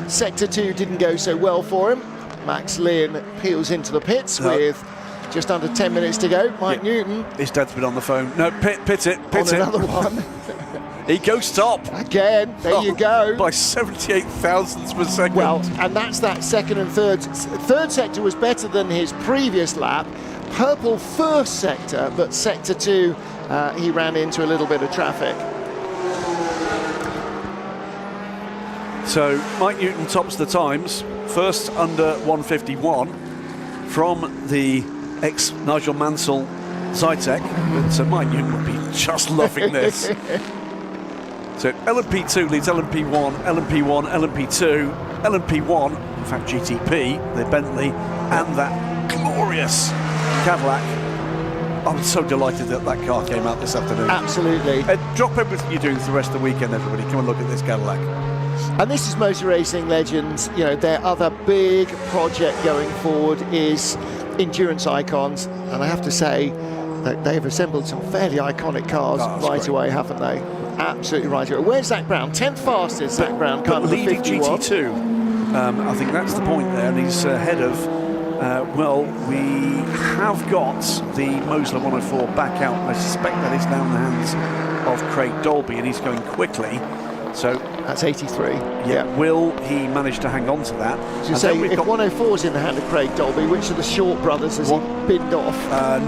S1: sector 2 didn't go so well for him. Max Lynn peels into the pits with just under 10 minutes to go. Mike Newton.
S3: His dad's been on the phone. No, pit it.
S1: Another one.
S3: He goes top.
S1: Again, there you go.
S3: By 78 thousandths per second.
S1: Well, and that's that second and third. Third sector was better than his previous lap. Purple first sector, but sector 2, he ran into a little bit of traffic.
S3: So Mike Newton tops the times, first under 1:51 from the ex-Nigel Mansell Zytek. So Mike Newton would be just loving this. So LMP2 leads LMP1, LMP1, LMP2, LMP1, in fact GTP, the Bentley, and that glorious Cadillac. I'm so delighted that that car came out this afternoon.
S1: Absolutely.
S3: Drop everything you're doing for the rest of the weekend, everybody. Come and look at this Cadillac.
S1: And this is motor racing legends. You know, their other big project going forward is endurance icons. And I have to say that they've assembled some fairly iconic cars right away, haven't they? Absolutely right away. Where's Zach Brown? 10th fastest, Zach Brown.
S3: But leading GT2. I think that's the point there. And he's ahead of, well, we have got the Mosler 104 back out. I suspect that is now in the hands of Craig Dolby, and he's going quickly. So
S1: that's 83.
S3: Yeah. Will he manage to hang on to that?
S1: So say if 104's in the hand of Craig Dolby, which of the Short brothers has he binned off?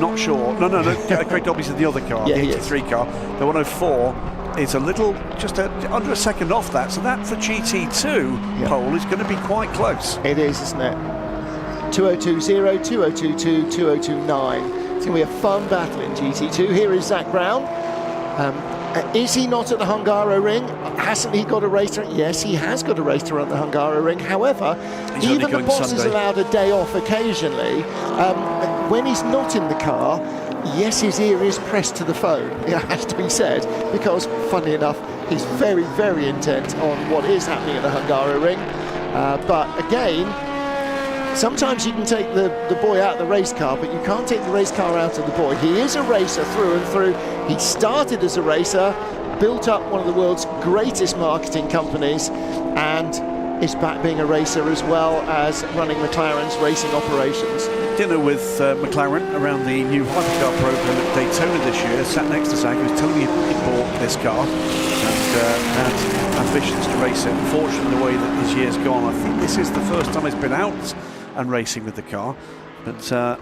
S3: Not sure. No. Craig Dolby's in the other car, the 83 car. The 104 is a little, just under a second off that. So that for GT2 pole is going to be quite close.
S1: It is, isn't it? 2020, 2022, 2029. It's going to be a fun battle in GT2. Here is Zach Brown. Is he not at the Hungaroring? Hasn't he got a race? Yes, he has got a race to run the Hungaroring. However, even the boss is allowed a day off occasionally. When he's not in the car, yes, his ear is pressed to the phone, it has to be said, because, funny enough, he's very, very intent on what is happening at the Hungaroring. But again, sometimes you can take the boy out of the race car, but you can't take the race car out of the boy. He is a racer through and through. He started as a racer, built up one of the world's greatest marketing companies, and is back being a racer as well as running McLaren's racing operations.
S3: Dinner with McLaren around the new hypercar program at Daytona this year. Sat next to Zach, who was telling me he bought this car and had ambitions to race it. Unfortunately, the way that his year's gone, I think this is the first time he's been out and racing with the car. But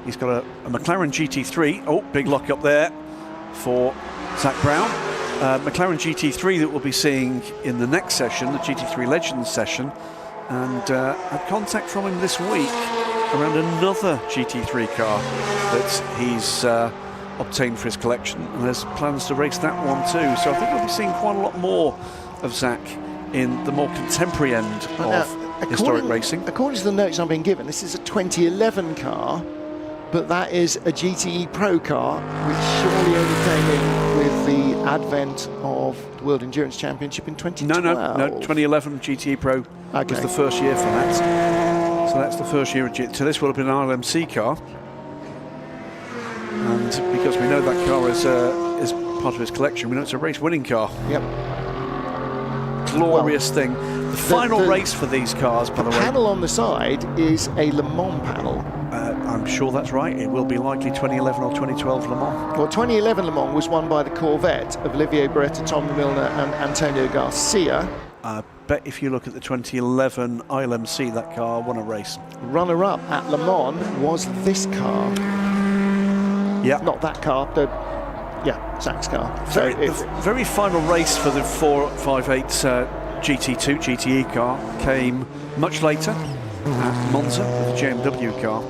S3: he's got a McLaren GT3. Oh, big lock up there for Zach Brown. McLaren GT3 that we'll be seeing in the next session, the GT3 Legends session, and a contact from him this week around another GT3 car that he's obtained for his collection, and there's plans to race that one too. So I think we'll be seeing quite a lot more of Zach in the more contemporary end of historic racing.
S1: According to the notes I've been given, this is a 2011 car, but that is a GTE Pro car, which surely only came in with the advent of the World Endurance Championship in 2012.
S3: No, 2011 GTE Pro was the first year for that. So that's the first year of GTE. So this will have been an RLMC car. And because we know that car is part of his collection, we know it's a race-winning car.
S1: Yep.
S3: Glorious thing. The final race for these cars, by the way.
S1: The panel on the side is a Le Mans panel.
S3: I'm sure that's right. It will be likely 2011 or 2012 Le Mans.
S1: Well, 2011 Le Mans was won by the Corvette of Olivier Beretta, Tom Milner and Antonio Garcia.
S3: I bet if you look at the 2011 ILMC, that car won a race.
S1: Runner-up at Le Mans was this car.
S3: Yeah.
S1: Not that car, Zach's car.
S3: So the very final race for the 458 GT2 GTE car came much later at Monza with the JMW car,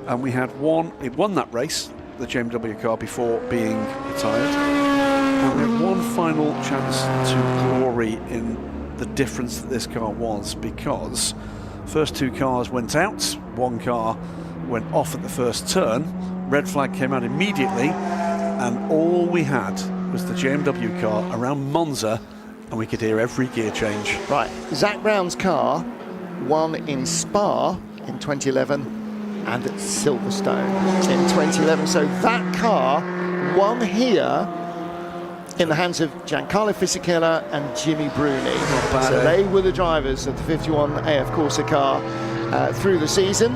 S3: and we had it won that race, the JMW car, before being retired, and we had one final chance to glory in the difference that this car was, because first 2 cars went out, 1 car went off at the first turn, red flag came out immediately, and all we had was the JMW car around Monza, and we could hear every gear change.
S1: Right, Zak Brown's car won in Spa in 2011 and at Silverstone in 2011. So that car won here in the hands of Giancarlo Fisichella and Jimmy Bruni. So they were the drivers of the 51 AF Corsa car through the season.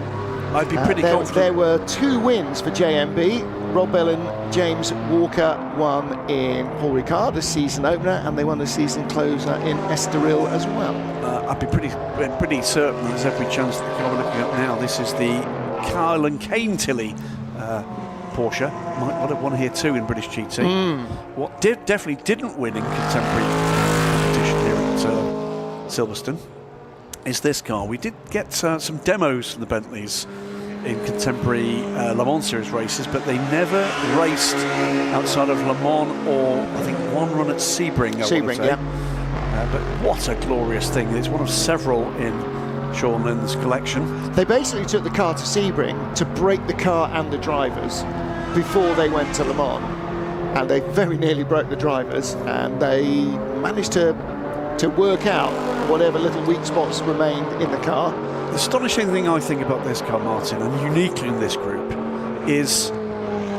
S3: I'd be pretty confident.
S1: There were 2 wins for JMB. Rob Bellin, James Walker won in Paul Ricard, the season opener, and they won the season closer in Estoril as well.
S3: I'd be pretty certain there's every chance that the car we're looking at now, this is the Kyle and Kane Tilley Porsche. Might want to won here too in British GT. What definitely didn't win in contemporary competition here at Silverstone is this car. We did get some demos from the Bentleys in contemporary Le Mans Series races, but they never raced outside of Le Mans or I think 1 run at Sebring.
S1: Yeah.
S3: But what a glorious thing. It's one of several in Sean Lynn's collection.
S1: They basically took the car to Sebring to break the car and the drivers before they went to Le Mans, and they very nearly broke the drivers, and they managed to work out whatever little weak spots remained in the car.
S3: The astonishing thing I think about this car, Martin, and uniquely in this group, is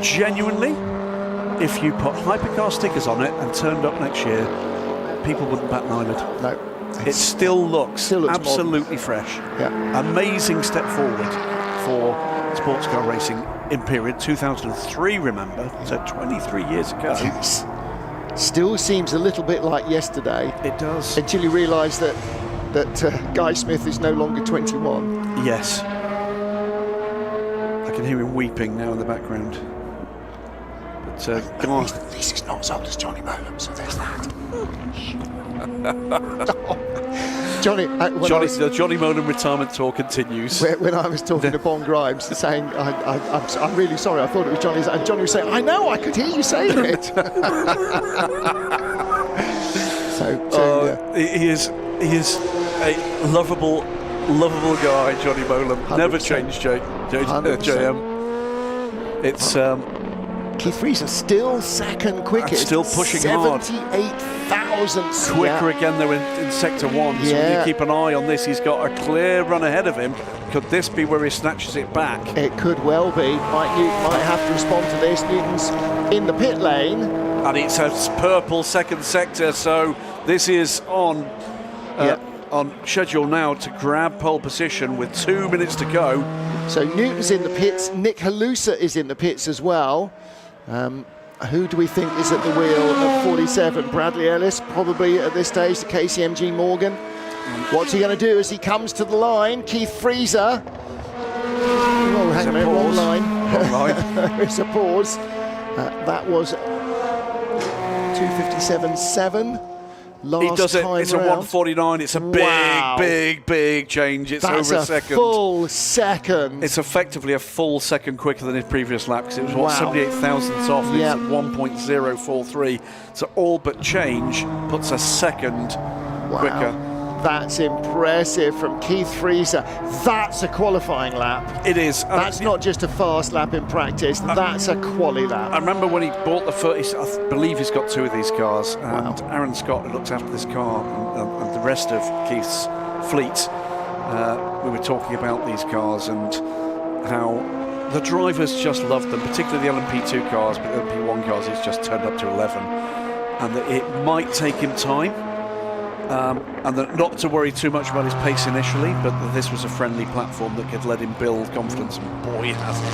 S3: genuinely, if you put hypercar stickers on it and turned up next year, people wouldn't bat an eyelid.
S1: No.
S3: It still looks absolutely
S1: modern.
S3: Fresh.
S1: Yeah.
S3: Amazing step forward for sports car racing in period 2003, remember, so 23 years ago.
S1: Yes. Still seems a little bit like yesterday.
S3: It does.
S1: Until you realise that Guy Smith is no longer 21.
S3: Yes. I can hear him weeping now in the background. But
S1: at least he's not as old as Johnny Molam, so there's that.
S3: The Johnny Molan retirement tour continues.
S1: When I was talking to Bon Grimes, saying, I'm really sorry, I thought it was Johnny's, and Johnny was saying, I know, I could hear you saying it.
S3: He is a lovable guy, Johnny Molan.
S1: 100%.
S3: Never changed JM. It's
S1: Keith Freezer still second quickest.
S3: Still pushing
S1: 78,000.
S3: Quicker again though in Sector 1. So when you keep an eye on this, he's got a clear run ahead of him. Could this be where he snatches it back?
S1: It could well be. Mike Newton might have to respond to this. Newton's in the pit lane.
S3: And it's a purple second sector, so this is on schedule now to grab pole position with 2 minutes to go.
S1: So Newton's in the pits. Nick Halusa is in the pits as well. Who do we think is at the wheel of 47? Bradley Ellis, probably at this stage, the KCMG Morgan. What's he going to do as he comes to the line? Keith Freezer. Oh, hang on a minute, wrong line. There's a pause. That was 2:57.7.
S3: He does it. It's a 1:49. It's a big change. It's over a second.
S1: That's a full second.
S3: It's effectively a full second quicker than his previous lap, because it was 78 thousandths off. It's at 1.043. So all but change puts a second quicker.
S1: That's impressive from Keith Freezer. That's a qualifying lap.
S3: It is.
S1: That's not just a fast lap in practice. That's a quali lap.
S3: I remember when he bought the first, I believe he's got 2 of these cars, and Aaron Scott, who looks after this car, and the rest of Keith's fleet, we were talking about these cars and how the drivers just loved them, particularly the LMP2 cars, but the LMP1 cars, he's just turned up to 11. And that it might take him time. And that not to worry too much about his pace initially, but that this was a friendly platform that could let him build confidence, and boy, it hasn't.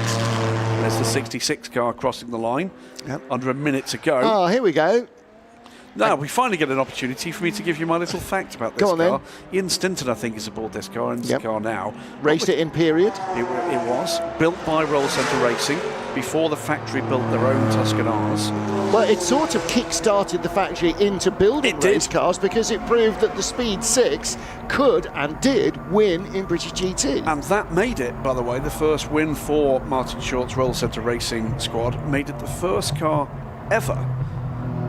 S3: There's the 66 car crossing the line, under a minute to go.
S1: Oh, here we go.
S3: Now we finally get an opportunity for me to give you my little fact about this car.
S1: Then.
S3: Ian Stinton, I think, is aboard this car, and this car now.
S1: Raced it in period.
S3: It was built by Roll Centre Racing before the factory built their own Tuscan Rs.
S1: Well, it sort of kick-started the factory into building race cars, because it proved that the Speed 6 could and did win in British GT.
S3: And that made it, by the way, the first win for Martin Short's Roll Centre Racing squad, made it the first car ever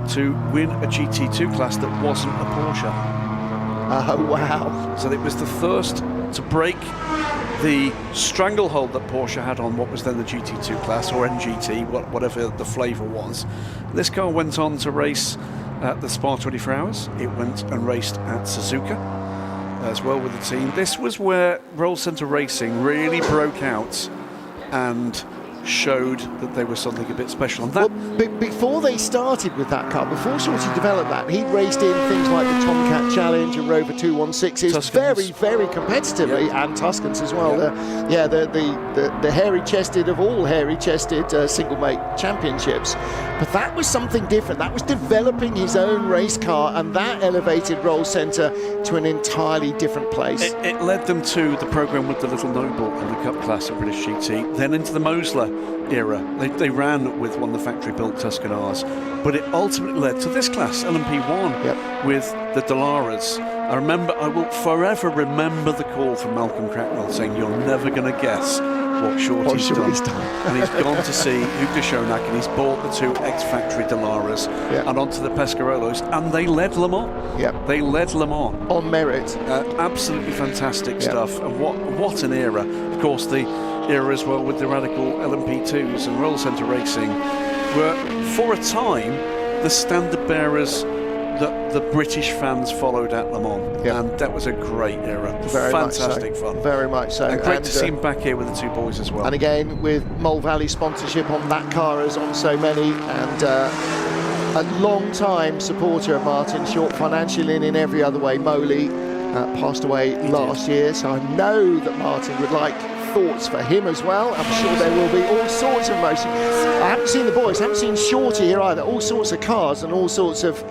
S3: to win a GT2 class that wasn't a Porsche.
S1: Oh, wow.
S3: So it was the first to break the stranglehold that Porsche had on what was then the GT2 class, or NGT, whatever the flavour was. This car went on to race at the Spa 24 Hours. It went and raced at Suzuka as well with the team. This was where Roll Centre Racing really broke out and showed that they were something a bit special. And that
S1: before they started with that car, before Shorty developed that, he raced in things like the Tomcat Challenge and Rover 216s,
S3: Tuscans.
S1: very, very competitively, and Tuscans as well. The hairy-chested of all hairy-chested single-mate championships. But that was something different. That was developing his own race car, and that elevated Roll Centre to an entirely different place.
S3: It led them to the programme with the Little Noble in the Cup class at British GT, then into the Mosler era. They ran with one of the factory-built Tuscan Rs, but it ultimately led to this class, LMP1, with the Dalaras. I will forever remember the call from Malcolm Cracknell saying, "You're never going to guess what Shorty's done." And he's gone to see Hugo Schoenack, and he's bought the two ex-factory Dalaras and onto the Pescarolos, and they led Le Mans. They led Le Mans
S1: on merit.
S3: Absolutely fantastic stuff, and what an era. Of course, the era as well with the radical LMP2s, and Roll Centre Racing were, for a time, the standard bearers that the British fans followed at Le Mans, and that was a great era.
S1: Very
S3: fantastic
S1: much so.
S3: fun.
S1: Very much so.
S3: And great to see him back here with the two boys as well.
S1: And again, with Mole Valley sponsorship on that car as on so many, and a long-time supporter of Martin, Short financially and in every other way. Moley passed away last year, so I know that Martin would like thoughts for him as well. I'm sure there will be all sorts of emotion. I haven't seen the boys, I haven't seen Shorty here either. All sorts of cars and all sorts of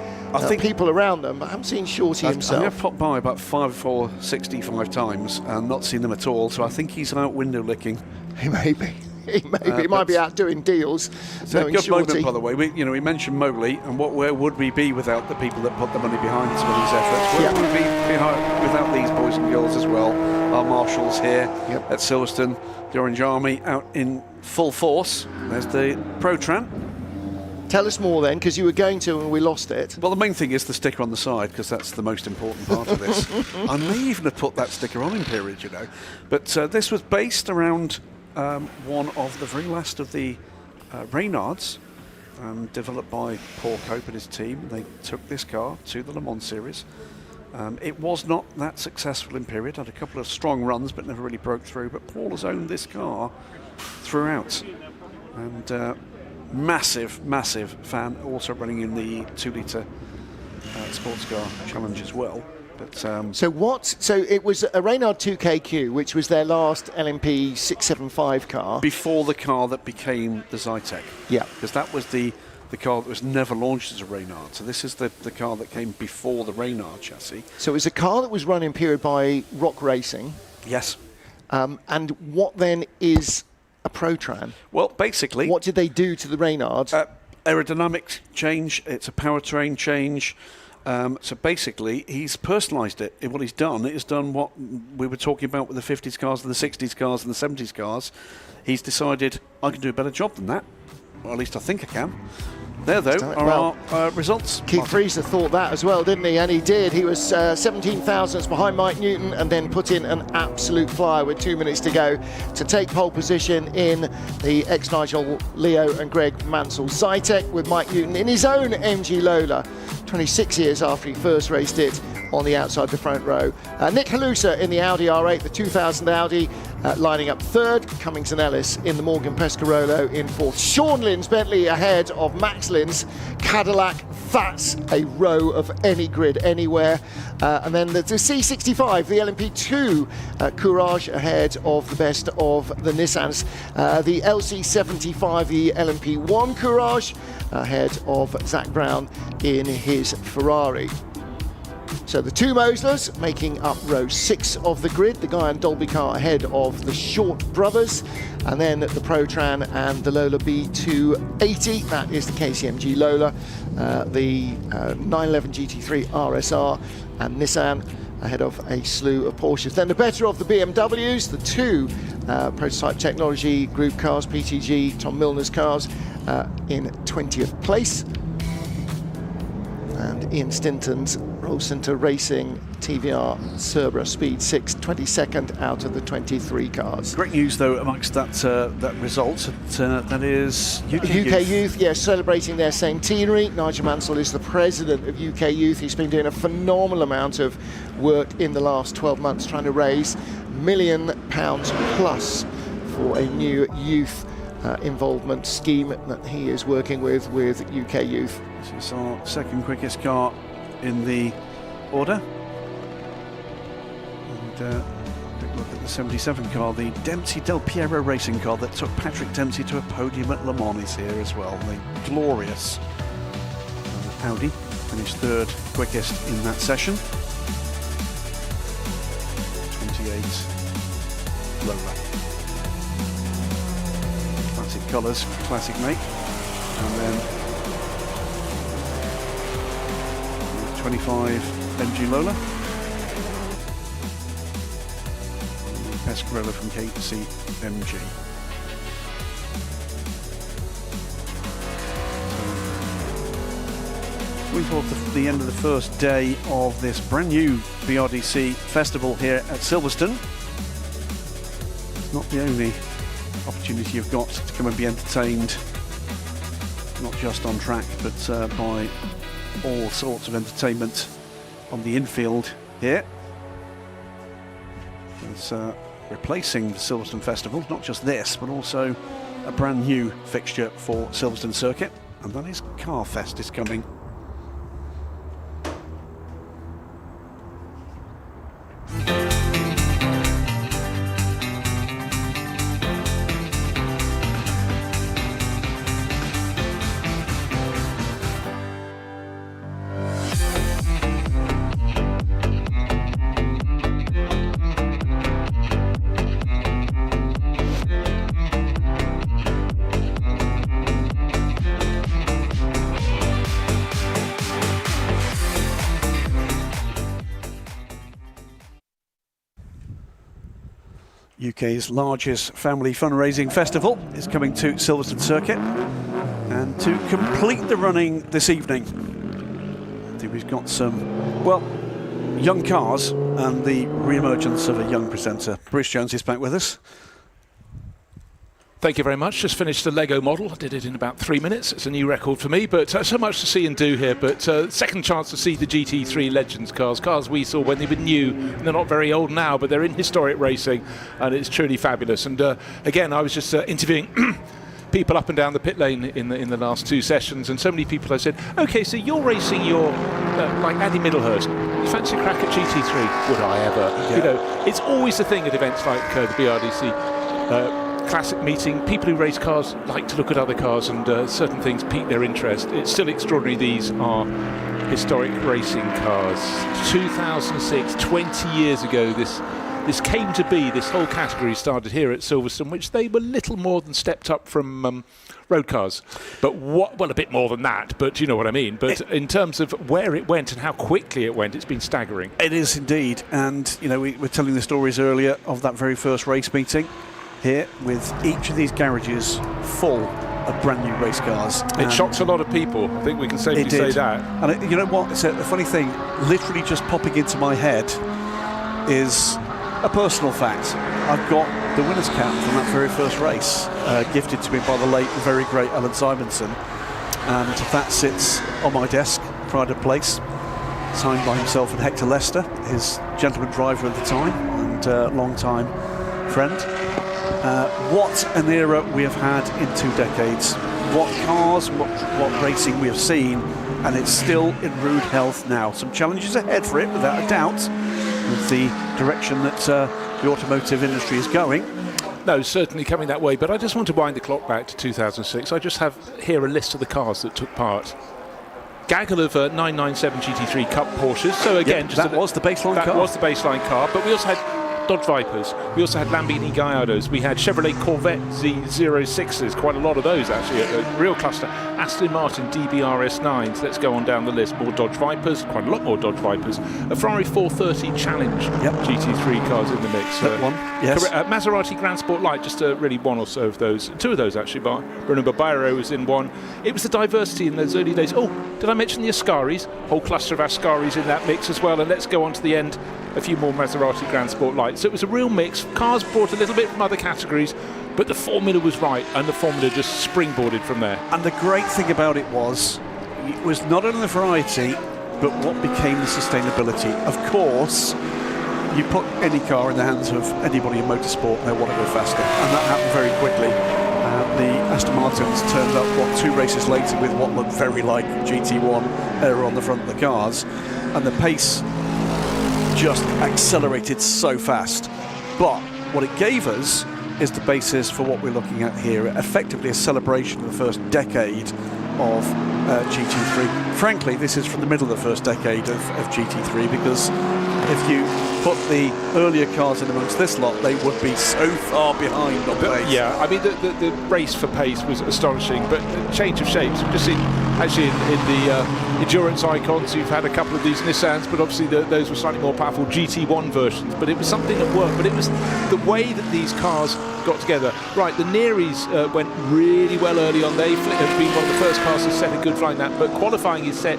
S1: people around them, but I haven't seen Shorty himself.
S3: I've popped by about 5 or 65 times and not seen them at all, so I think he's out window licking.
S1: He may be. He might be out doing deals.
S3: It's a good moment, by the way. We mentioned Mowgli, and where would we be without the people that put the money behind some of these efforts? Where would we be without these boys and girls as well? Our marshals here at Silverstone, the Orange Army out in full force. There's the Pro-Tran.
S1: Tell us more then, because you were going to and we lost it.
S3: Well, the main thing is the sticker on the side, because that's the most important part of this. I may even have put that sticker on in period, But this was based around one of the very last of the Reynards, developed by Paul Cope and his team. They took this car to the Le Mans Series. It was not that successful in period, had a couple of strong runs but never really broke through, but Paul has owned this car throughout, and massive fan, also running in the 2-litre sports car challenge as well. But
S1: so it was a Reynard 2KQ, which was their last LMP 675 car
S3: before the car that became the Zytek. Because that was the car that was never launched as a Reynard. So this is the car that came before the Reynard chassis.
S1: So it was a car that was run in period by Rock Racing.
S3: Yes.
S1: And what then is a Pro-Tran?
S3: Well, basically,
S1: what did they do to the Reynard?
S3: Aerodynamic change. It's a powertrain change. So basically, he's personalised it. What he's done is done what we were talking about with the 50s cars and the 60s cars and the 70s cars. He's decided, I can do a better job than that. Or at least I think I can. There, though, are our results.
S1: Keith Freezer thought that as well, didn't he? And he did. He was 17 thousandths behind Mike Newton, and then put in an absolute flyer with 2 minutes to go to take pole position in the ex-Nigel Leo and Greg Mansell Zytek, with Mike Newton in his own MG Lola, 26 years after he first raced it on the outside the front row. Nick Halusa in the Audi R8, the 2000 Audi, lining up third. Cummings and Ellis in the Morgan Pescarolo in fourth. Sean Lynn's Bentley ahead of Max Lynn's Cadillac. That's a row of any grid anywhere. And then the C65, the LMP2 Courage ahead of the best of the Nissans. The LC75, the LMP1 Courage ahead of Zach Brown in his Ferrari. So the two Moslers making up row 6 of the grid. The Guy and Dolby car ahead of the Short brothers. And then the Pro-Tran and the Lola B280. That is the KCMG Lola. The 911 GT3 RSR and Nissan ahead of a slew of Porsches. Then the better of the BMWs, the two Prototype Technology Group cars, PTG, Tom Milner's cars, in 20th place. And Ian Stinton's Centre Racing TVR Cerberus Speed 6, 22nd out of the 23 cars.
S3: Great news, though, amongst that result. That is
S1: UK Youth, yes, celebrating their centenary. Nigel Mansell is the president of UK Youth. He's been doing a phenomenal amount of work in the last 12 months trying to raise £1 million plus for a new youth involvement scheme that he is working with UK Youth.
S3: This is our second quickest car in the order. And quick look at the 77 car, the Dempsey Del Piero racing car that took Patrick Dempsey to a podium at Le Mans is here as well. The glorious Audi finished third quickest in that session. 28 Lola. Classic colours, classic make. And then 25 MG Lola. Pescarella from KCMG. So we thought the end of the first day of this brand new BRDC festival here at Silverstone. It's not the only opportunity you've got to come and be entertained, not just on track, but by all sorts of entertainment on the infield here. It's replacing the Silverstone Festival, not just this, but also a brand new fixture for Silverstone Circuit, and that is Carfest is coming. UK's largest family fundraising festival is coming to Silverstone Circuit, and to complete the running this evening, I think we've got some, well, young cars and the re-emergence of a young presenter. Bruce Jones is back with us.
S2: Thank you very much. Just finished the Lego model. I did it in about 3 minutes. It's a new record for me, but so much to see and do here. But second chance to see the GT3 Legends cars we saw when they were new. They're not very old now, but they're in historic racing, and it's truly fabulous. And again, I was just interviewing people up and down the pit lane in the last two sessions, and so many people I said, okay, so you're racing your like Andy Middlehurst. You fancy a crack at GT3? Would I ever? Yeah. You know, it's always the thing at events like the BRDC Classic meeting. People who race cars like to look at other cars, and certain things pique their interest. It's still extraordinary. These are historic racing cars. 2006, 20 years ago, this came to be. This whole category started here at Silverstone, which they were little more than stepped up from road cars. But well, a bit more than that, but you know what I mean. But in terms of where it went and how quickly it went, it's been staggering.
S3: It is indeed. And you know, we were telling the stories earlier of that very first race meeting here, with each of these garages full of brand new race cars.
S2: It shocked a lot of people. I think we can safely say that.
S3: And you know what? It's a funny thing, literally just popping into my head is a personal fact. I've got the winner's cap from that very first race, gifted to me by the late, very great Alan Simonson, and that sits on my desk, pride of place, signed by himself and Hector Lester, his gentleman driver at the time and long-time friend. What an era we have had in 2 decades. What cars, what racing we have seen, and it's still in rude health now. Some challenges ahead for it, without a doubt, with the direction that the automotive industry is going.
S2: No, certainly coming that way, but I just want to wind the clock back to 2006. I just have here a list of the cars that took part. Gaggle of 997 GT3 Cup Porsches. So again,
S3: yep, that was the baseline car.
S2: That was the baseline car, but we also had Dodge Vipers, we also had Lamborghini Gallardos, we had Chevrolet Corvette Z06s, quite a lot of those actually, a real cluster, Aston Martin DBRS9s. Let's go on down the list. More Dodge Vipers, quite a lot more Dodge Vipers. A Ferrari 430 Challenge GT3 cars in the mix.
S3: One, yes.
S2: Maserati Grand Sport Light, just really one or so of those. Two of those actually, but remember Bayro was in one. It was the diversity in those early days. Oh, did I mention the Ascaris? Whole cluster of Ascaris in that mix as well. And let's go on to the end, a few more Maserati Grand Sport Lights. So it was a real mix. Cars brought a little bit from other categories, but the formula was right, and the formula just springboarded from there.
S3: And the great thing about it was not only the variety, but what became the sustainability. Of course, you put any car in the hands of anybody in motorsport, and they want to go faster, and that happened very quickly. The Aston Martins turned up, 2 races later with what looked very like GT1 error on the front of the cars, and the pace just accelerated so fast. But what it gave us is the basis for what we're looking at here, effectively a celebration of the first decade of GT3. Frankly, this is from the middle of the first decade of GT3, because if you put the earlier cars in amongst this lot, they would be so far behind on pace.
S2: Yeah, I mean, the race for pace was astonishing, but the change of shapes, we've just seen actually in the endurance icons, you've had a couple of these Nissans, but obviously those were slightly more powerful GT1 versions, but it was something that worked. But it was the way that these cars got together. Right, the Neris went really well early on. They have been one of the first cars to set a good flying lap, but qualifying is set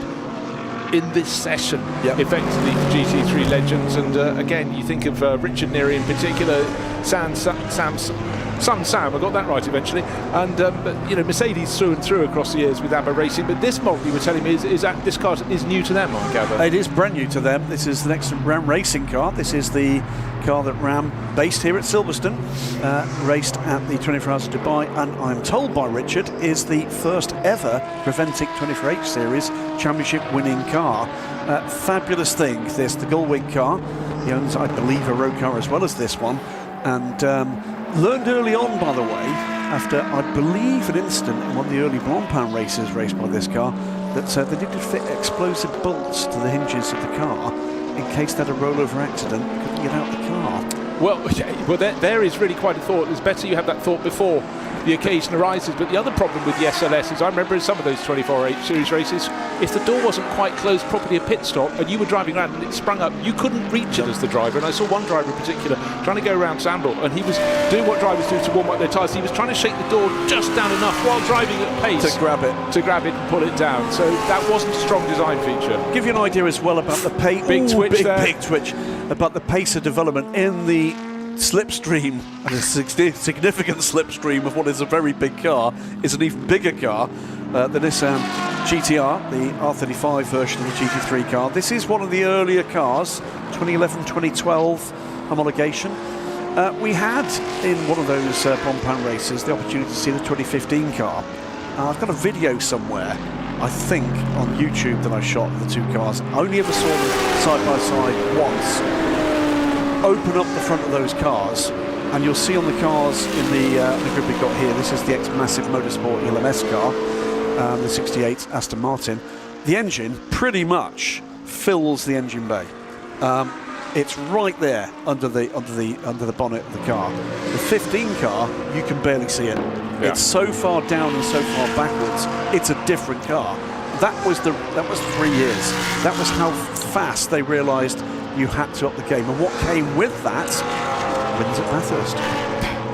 S2: in this session, effectively, for GT3 legends. And again, you think of Richard Neri in particular, Sam, I got that right eventually, and Mercedes through and through across the years with ABBA Racing, but this model you were telling me is that this car is new to them, I gather.
S3: It is brand new to them. This is the next Ram racing car. This is the car that Ram, based here at Silverstone, raced at the 24 Hours of Dubai, and I'm told by Richard is the first ever Preventic 24H Series championship winning car. Fabulous thing, this, the Gullwing car. He owns, I believe, a road car as well as this one, and learned early on, by the way, after, I believe, an incident in one of the early Blancpain races raced by this car, that they needed to fit explosive bolts to the hinges of the car in case they had a rollover accident, couldn't get out the car.
S2: Well, there is really quite a thought. It's better you have that thought before the occasion arises. But the other problem with the SLS is, I remember in some of those 24H series races, if the door wasn't quite closed properly at pit stop and you were driving around and it sprung up, you couldn't reach it as the driver. And I saw one driver in particular trying to go around Sandal, and he was doing what drivers do to warm up their tyres. He was trying to shake the door just down enough while driving at pace
S3: to grab it
S2: and pull it down. So that wasn't a strong design feature.
S3: Give you an idea as well about the pace. Big twitch about the pace of development in the slipstream, and a significant slipstream of what is a very big car is an even bigger car, the Nissan GTR, the R35 version of the GT3 car. This is one of the earlier cars, 2011-2012 homologation. We had in one of those Blancpain races the opportunity to see the 2015 car. I've got a video somewhere, I think on YouTube, that I shot of the two cars. I only ever saw them side by side once. Open up the front of those cars, and you'll see on the cars in the group we've got here, this is the ex-Massive Motorsport ELMS car, the 68 Aston Martin. The engine pretty much fills the engine bay. It's right there under the bonnet of the car. The 15 car, you can barely see it. Yeah. It's so far down and so far backwards. It's a different car. That was 3 years. That was how fast they realised you had to up the game. And what came with that? Wins at Bathurst,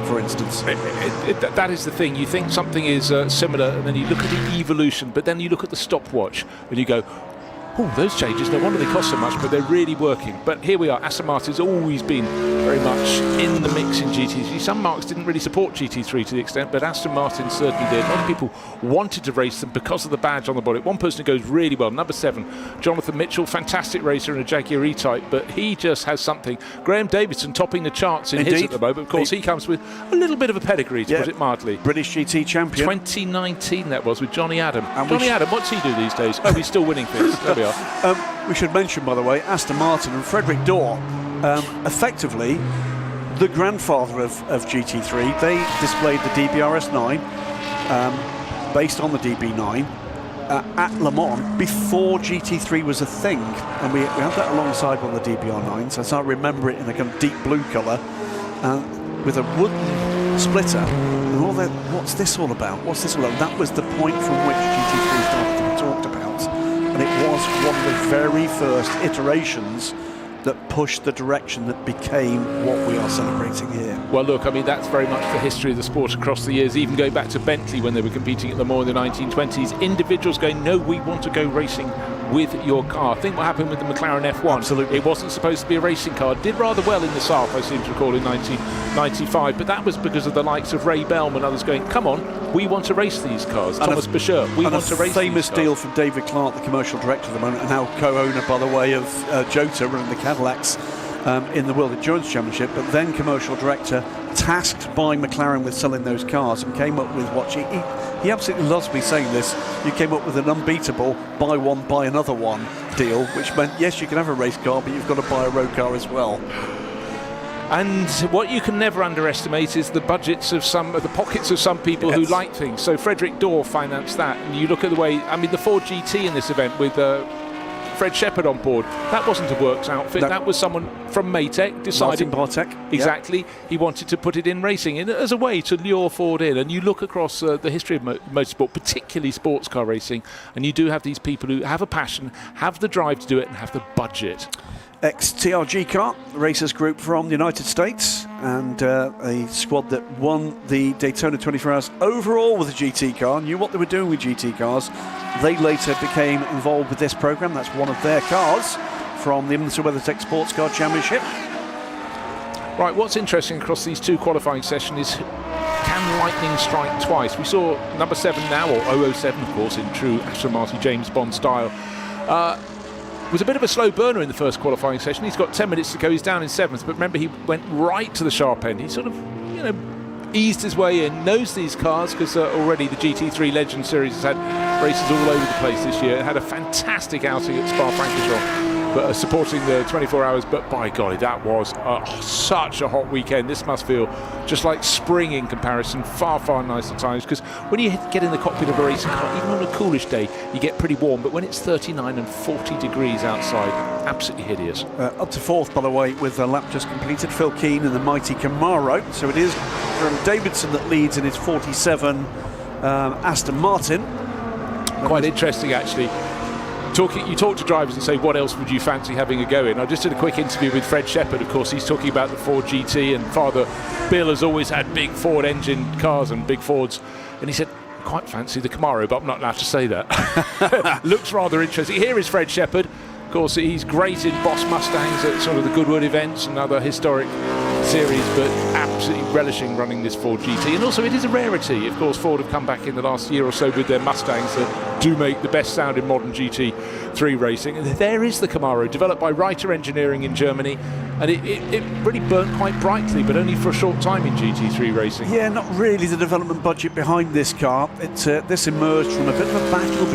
S3: for instance.
S2: That is the thing. You think something is similar, and then you look at the evolution, but then you look at the stopwatch and you go, oh, those changes, no wonder they cost so much, but they're really working. But here we are. Aston Martin's always been very much in the mix in GT3. Some marques didn't really support GT3 to the extent, but Aston Martin certainly did. A lot of people wanted to race them because of the badge on the body. One person who goes really well, number 7, Jonathan Mitchell, fantastic racer in a Jaguar E-Type, but he just has something. Graham Davidson topping the charts in his at the moment. Of course, he comes with a little bit of a pedigree, to put it mildly.
S3: British GT champion.
S2: 2019 that was, with Johnny Adam. And Johnny Adam, what's he do these days? Oh, he's still winning things. There we are.
S3: We should mention, by the way, Aston Martin and Frederick Dorr, effectively the grandfather of GT3. They displayed the DBRS 9, based on the DB9, at Le Mans before GT3 was a thing. And we had that alongside one of the DBR9s, as I remember it, in a kind of deep blue colour, with a wooden splitter. And all that, what's this all about? What's this all about? That was the point from which GT3 started to be talked about. And it was one of the very first iterations that pushed the direction that became what we are celebrating here.
S2: Well, look, I mean, that's very much the history of the sport across the years, even going back to Bentley when they were competing at Le Mans in the 1920s. Individuals going, no, we want to go racing with your car. Think what happened with the McLaren F1.
S3: Absolutely.
S2: It wasn't supposed to be a racing car. It did rather well in the SARF, I seem to recall, in 1995, but that was because of the likes of Ray Bellman and others going, come on, we want to race these cars.
S3: And
S2: Thomas Bashir, we want to race these cars.
S3: A famous deal from David Clark, the commercial director at the moment, and now co-owner, by the way, of Jota running the Cadillacs in the World Endurance Championship, but then commercial director, tasked by McLaren with selling those cars, and came up with what he absolutely loves me saying this. You came up with an unbeatable buy one, buy another one deal, which meant, yes, you can have a race car, but you've got to buy a road car as well.
S2: And what you can never underestimate is the budgets of the pockets of some people who like things. So Frederick Dorr financed that, and you look at the way, I mean, the Ford GT in this event with Fred Shepherd on board, that wasn't a works outfit. That was someone from Maytech deciding
S3: Martin Bartek.
S2: Exactly. He wanted to put it in racing as a way to lure Ford in. And you look across the history of motorsport, particularly sports car racing, and you do have these people who have a passion, have the drive to do it, and have the budget.
S3: Ex-TRG car racers group from the United States, and a squad that won the Daytona 24 Hours overall with a GT car, knew what they were doing with GT cars. They later became involved with this program. That's one of their cars from the IMSA WeatherTech Sports Car Championship.
S2: Right, what's interesting across these two qualifying sessions is, can lightning strike twice? We saw number 7 now, or 007 of course, in true Aston Martin James Bond style. Was a bit of a slow burner in the first qualifying session. He's got 10 minutes to go. He's down in 7th, but remember, he went right to the sharp end. He sort of, eased his way in, knows these cars, because already the GT3 Legend Series has had races all over the place this year. It had a fantastic outing at Spa-Francorchamps, but supporting the 24 Hours. But by golly, that was such a hot weekend. This must feel just like spring in comparison. Far, far nicer times, because when you get in the cockpit of a racing car, even on a coolish day, you get pretty warm. But when it's 39 and 40 degrees outside, absolutely hideous.
S3: Up to 4th, by the way, with a lap just completed, Phil Keane in the mighty Camaro. So it is from Davidson that leads in his 47 Aston Martin.
S2: Quite interesting, actually. You talk to drivers and say, what else would you fancy having a go in? I just did a quick interview with Fred Shepherd. Of course, he's talking about the Ford GT, and Father Bill has always had big Ford engine cars and big Fords, and he said, I quite fancy the Camaro, but I'm not allowed to say that. Looks rather interesting. Here is Fred Shepherd. Of course, he's great in Boss Mustangs at sort of the Goodwood events and other historic series, but absolutely relishing running this Ford GT. And also, it is a rarity. Of course, Ford have come back in the last year or so with their Mustangs that do make the best sound in modern GT3 racing. And there is the Camaro, developed by Reiter Engineering in Germany, and it really burnt quite brightly, but only for a short time in GT3 racing.
S3: Yeah, not really the development budget behind this car. This emerged from a bit of a battle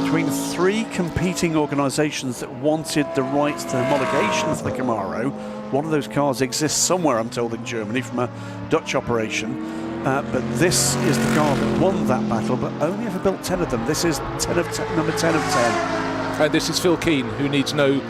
S3: between 3 competing organisations that wanted the rights to homologation for the Camaro. One of those cars exists somewhere, I'm told, in Germany from a Dutch operation. But this is the car that won that battle, but only ever built 10 of them. This is number 10 of 10.
S2: And this is Phil Keane, who needs no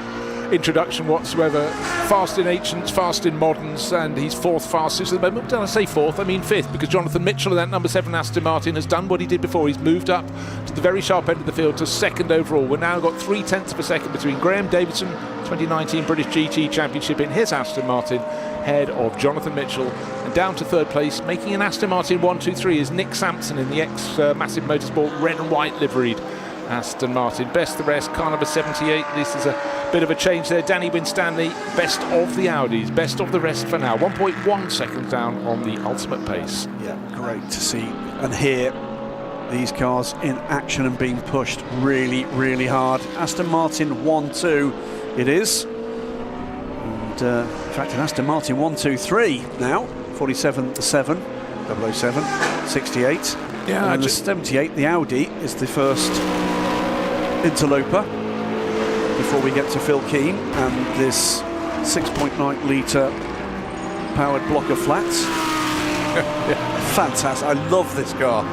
S2: introduction whatsoever. Fast in ancients, fast in moderns, and he's 4th fastest at the moment. Did I say 4th? I mean 5th, because Jonathan Mitchell of that number 7 Aston Martin has done what he did before. He's moved up to the very sharp end of the field to 2nd overall. We've now got 0.3 of a second between Graham Davidson, 2019 British GT Championship in his Aston Martin, head of Jonathan Mitchell, and down to 3rd place, making an Aston Martin 1-2-3 is Nick Sampson in the ex-Massive Motorsport red and white liveried Aston Martin. Best the rest, car number 78. This is a bit of a change there. Danny Winstanley, best of the Audis, best of the rest for now. 1.1 seconds down on the ultimate pace.
S3: Yeah, great to see and hear these cars in action and being pushed really, really hard. Aston Martin 1-2 it is. And in fact, an Aston Martin 1-2-3 now. 47 7, 007, 68.
S2: Yeah,
S3: and the 78, the Audi, is the first interloper before we get to Phil Keane and this 6.9 litre powered block of flats. Fantastic. I love this car.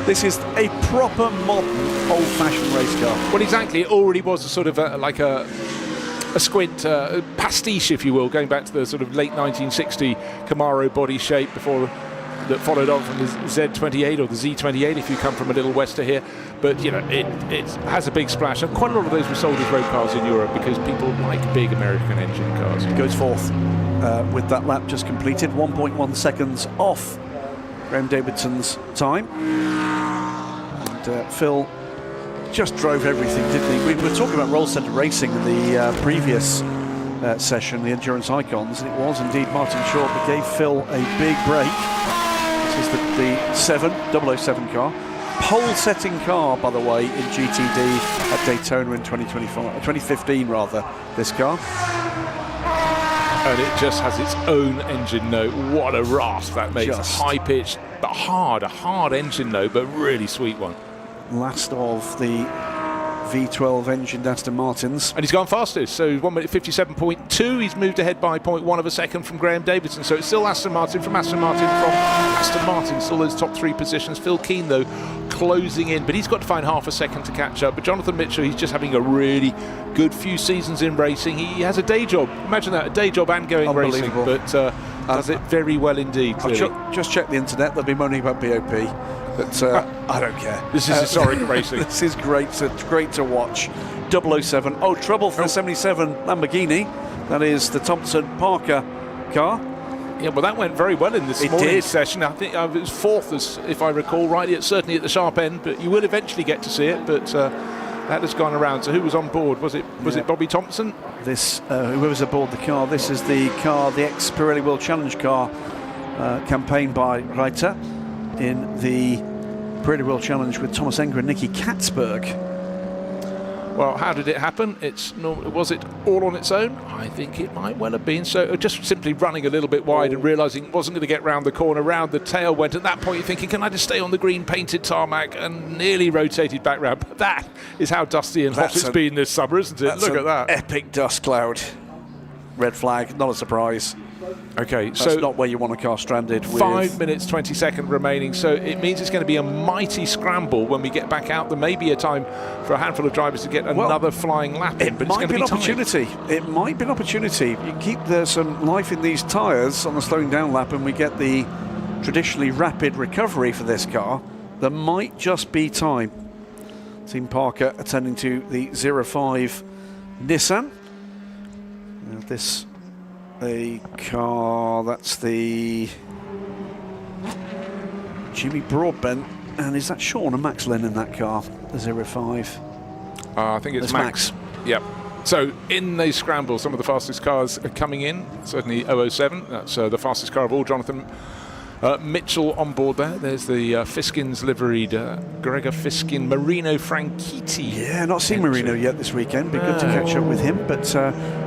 S3: This is a proper modern old-fashioned race car.
S2: Well, exactly. It already was a sort of like a squint, pastiche, if you will, going back to the sort of late 1960 Camaro body shape before that followed on from the Z28 or the Z28 if you come from a little west of here. But you know, it has a big splash, and quite a lot of those were sold as road cars in Europe because people like big American engine cars.
S3: Goes fourth with that lap just completed, 1.1 seconds off Graham Davidson's time. And Phil just drove everything, didn't he? We were talking about roll centre racing in the previous session, the endurance icons, and it was indeed Martin Short that gave Phil a big break. This is the 007 car. Pole-setting car, by the way, in GTD at Daytona in 2015 rather, this car.
S2: And it just has its own engine note. What a rasp that makes. High-pitched, but hard. A hard engine note, but really sweet one.
S3: Last of the V12 engined Aston Martins.
S2: And he's gone fastest, so 1 minute 57.2. He's moved ahead by 0.1 of a second from Graham Davidson. So it's still Aston Martin from Aston Martin from Aston Martin. Still those top 3 positions. Phil Keane, though, closing in, but he's got to find half a second to catch up. But Jonathan Mitchell, he's just having a really good few seasons in racing. He has a day job. Imagine that, a day job and going racing, but does it very well indeed.
S3: I've just checked the internet. They'll be moaning about BOP. But I don't care.
S2: This is historic racing.
S3: This is great. It's great to watch. 007. Oh, trouble for the 77 Lamborghini. That is the Thompson Parker car.
S2: Yeah, well, that went very well in this morning's session. I think it was fourth, if I recall rightly. It's certainly at the sharp end, but you will eventually get to see it. But that has gone around. So who was on board? Was it Bobby Thompson?
S3: This whoever's aboard the car. This is the car, the ex-Pirelli World Challenge car, campaigned by Reiter in the Pirelli World Challenge with Thomas Enger and Nicky Katzberg.
S2: Well, how did it happen? Was it all on its own? I think it might well have been. So just simply running a little bit wide and realising it wasn't going to get round the corner, round the tail went. At that point you're thinking, can I just stay on the green painted tarmac, and nearly rotated back round. But that is how dusty and hot it's been this summer, isn't it? Look at that.
S3: Epic dust cloud. Red flag, not a surprise.
S2: Okay,
S3: that's not where you want a car stranded.
S2: 5 minutes 20 seconds remaining, so it means it's going to be a mighty scramble when we get back out. There may be a time for a handful of drivers to get another flying lap in, but it's going to be
S3: opportunity. It might be an opportunity. You keep some life in these tyres on the slowing down lap, and we get the traditionally rapid recovery for this car. There might just be time. Team Parker attending to the 05 Nissan. Now this. A car, that's the Jimmy Broadbent, and is that Sean and Max Lynn in that car, the 05?
S2: I think it's Max. Yep. So in these scrambles, some of the fastest cars are coming in, certainly 007, that's the fastest car of all. Jonathan Mitchell on board there. There's the Fiskins liveried Gregor Fiskin, Marino Franchitti.
S3: Yeah, not seen Marino yet this weekend. Be good to catch up with him. But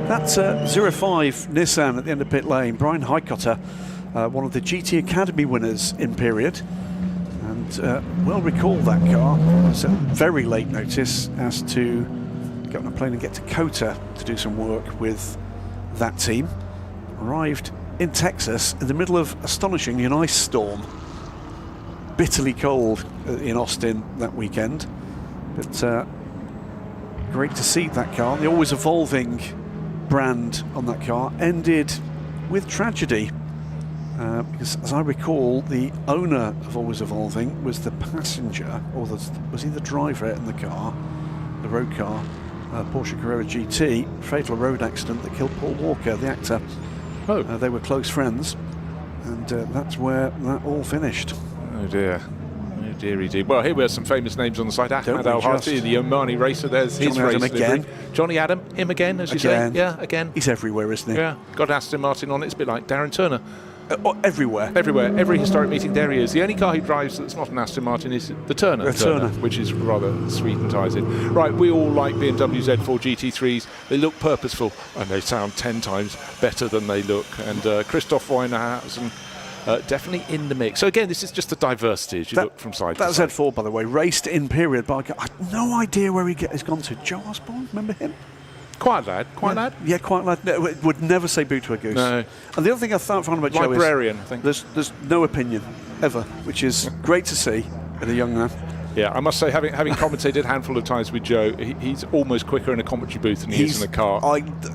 S3: that's 05 Nissan at the end of pit lane. Brian Highcutter, one of the GT Academy winners in period. And well recall that car. It was at very late notice as to get on a plane and get to Kota to do some work with that team. Arrived in Texas in the middle of astonishingly an ice storm. Bitterly cold in Austin that weekend. But great to see that car. The always evolving brand on that car ended with tragedy. Because as I recall, the owner of Always Evolving was the passenger, or was he the driver in the car, the road car, Porsche Carrera GT, fatal road accident that killed Paul Walker, the actor. They were close friends, and that's where that all finished.
S2: Oh dear. Oh dearie dear. Well, here we have some famous names on the side. Ahmed Al-Hati, the Omani racer. There's his race again. Johnny Adam, him again, as you say. Yeah, again.
S3: He's everywhere, isn't he?
S2: Yeah. Got Aston Martin on it. It's a bit like Darren Turner.
S3: Everywhere.
S2: Everywhere. Every historic meeting there he is. The only car he drives that's not an Aston Martin is the Turner, which is rather sweet and ties in. Right, we all like BMW Z4 GT3s. They look purposeful and they sound 10 times better than they look. And Christoph Weinhausen definitely in the mix. So again, this is just the diversity as you look from side to side.
S3: That Z4, by the way, raced in period by I have no idea where he's gone to. Joe Osborne, remember him?
S2: Quiet lad.
S3: Yeah, quiet lad. No, would never say boo to a goose.
S2: No.
S3: And the other thing I found about Joe is
S2: librarian, I think.
S3: There's no opinion ever, which is great to see in a young man.
S2: Yeah, I must say, having commentated a handful of times with Joe, he's almost quicker in a commentary booth than he is in the car.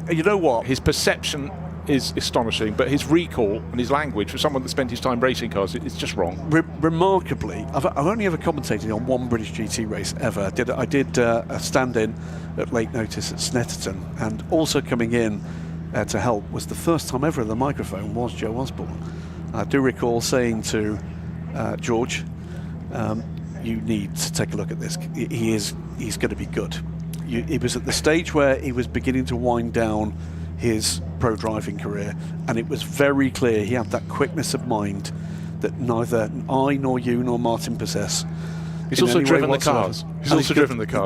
S3: You know what?
S2: His perception is astonishing, but his recall and his language for someone that spent his time racing cars, it's just wrong.
S3: Remarkably, I've only ever commentated on one British GT race ever. I did a stand-in at late notice at Snetterton, and also coming in to help was the first time ever the microphone was Joe Osborne. I do recall saying to George, you need to take a look at this. He's going to be good. He was at the stage where he was beginning to wind down his pro driving career, and it was very clear he had that quickness of mind that neither I nor you nor Martin possess.
S2: He's also driven the cars.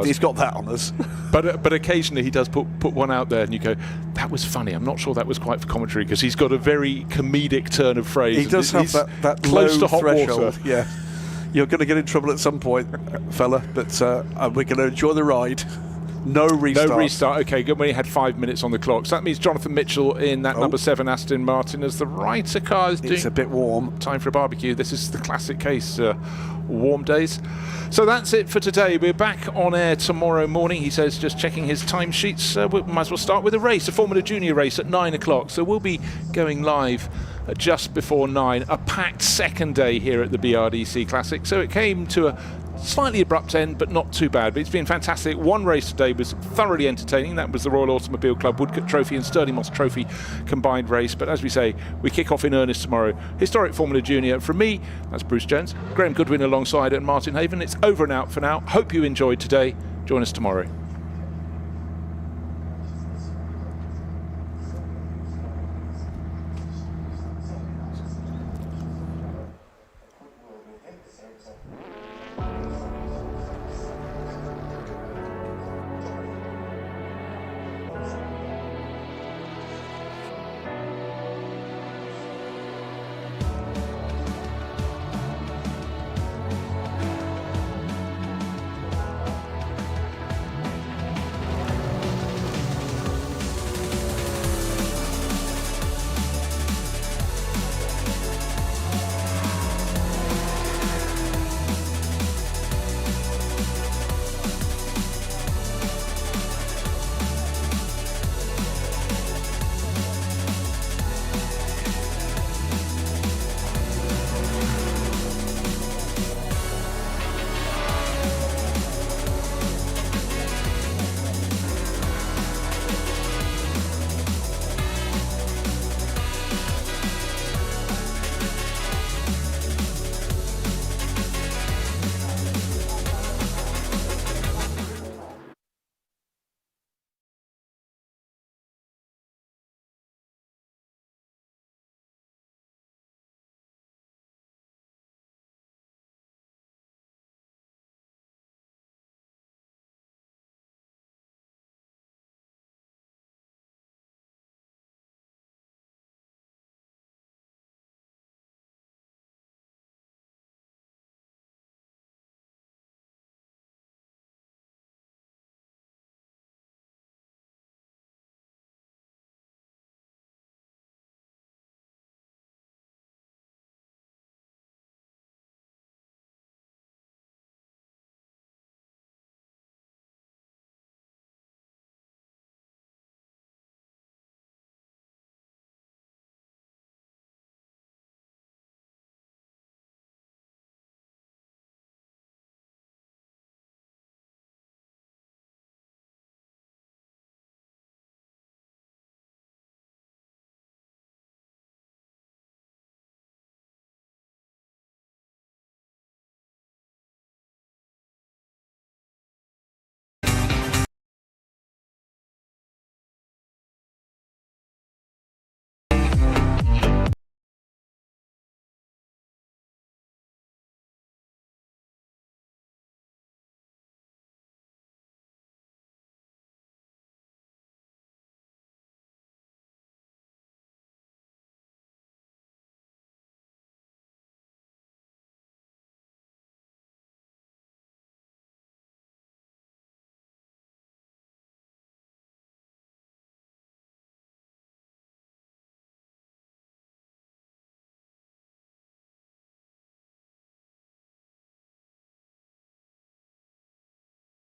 S2: He's got
S3: that on us.
S2: But occasionally he does put one out there, and you go, "That was funny." I'm not sure that was quite for commentary, because he's got a very comedic turn of phrase.
S3: He does have that
S2: close
S3: low
S2: to hot
S3: threshold.
S2: water.
S3: Yeah, you're going to get in trouble at some point, fella. But we're going to enjoy the ride. No restart.
S2: No restart. Okay, good. We had 5 minutes on the clock. So that means Jonathan Mitchell in that number 7 Aston Martin as the Reiter car is doing.
S3: It's a bit warm.
S2: Time for a barbecue. This is the classic case. Warm days. So that's it for today. We're back on air tomorrow morning. He says, just checking his timesheets. We might as well start with a race, a Formula Junior race at 9 o'clock. So we'll be going live just before 9. A packed second day here at the BRDC Classic. So it came to a slightly abrupt end, but not too bad. But it's been fantastic. One race today was thoroughly entertaining. That was the Royal Automobile Club Woodcote Trophy and Stirling Moss Trophy combined race. But as we say, we kick off in earnest tomorrow. Historic Formula Junior. From me, that's Bruce Jones, Graham Goodwin alongside, and Martin Haven. It's over and out for now. Hope you enjoyed today. Join us tomorrow.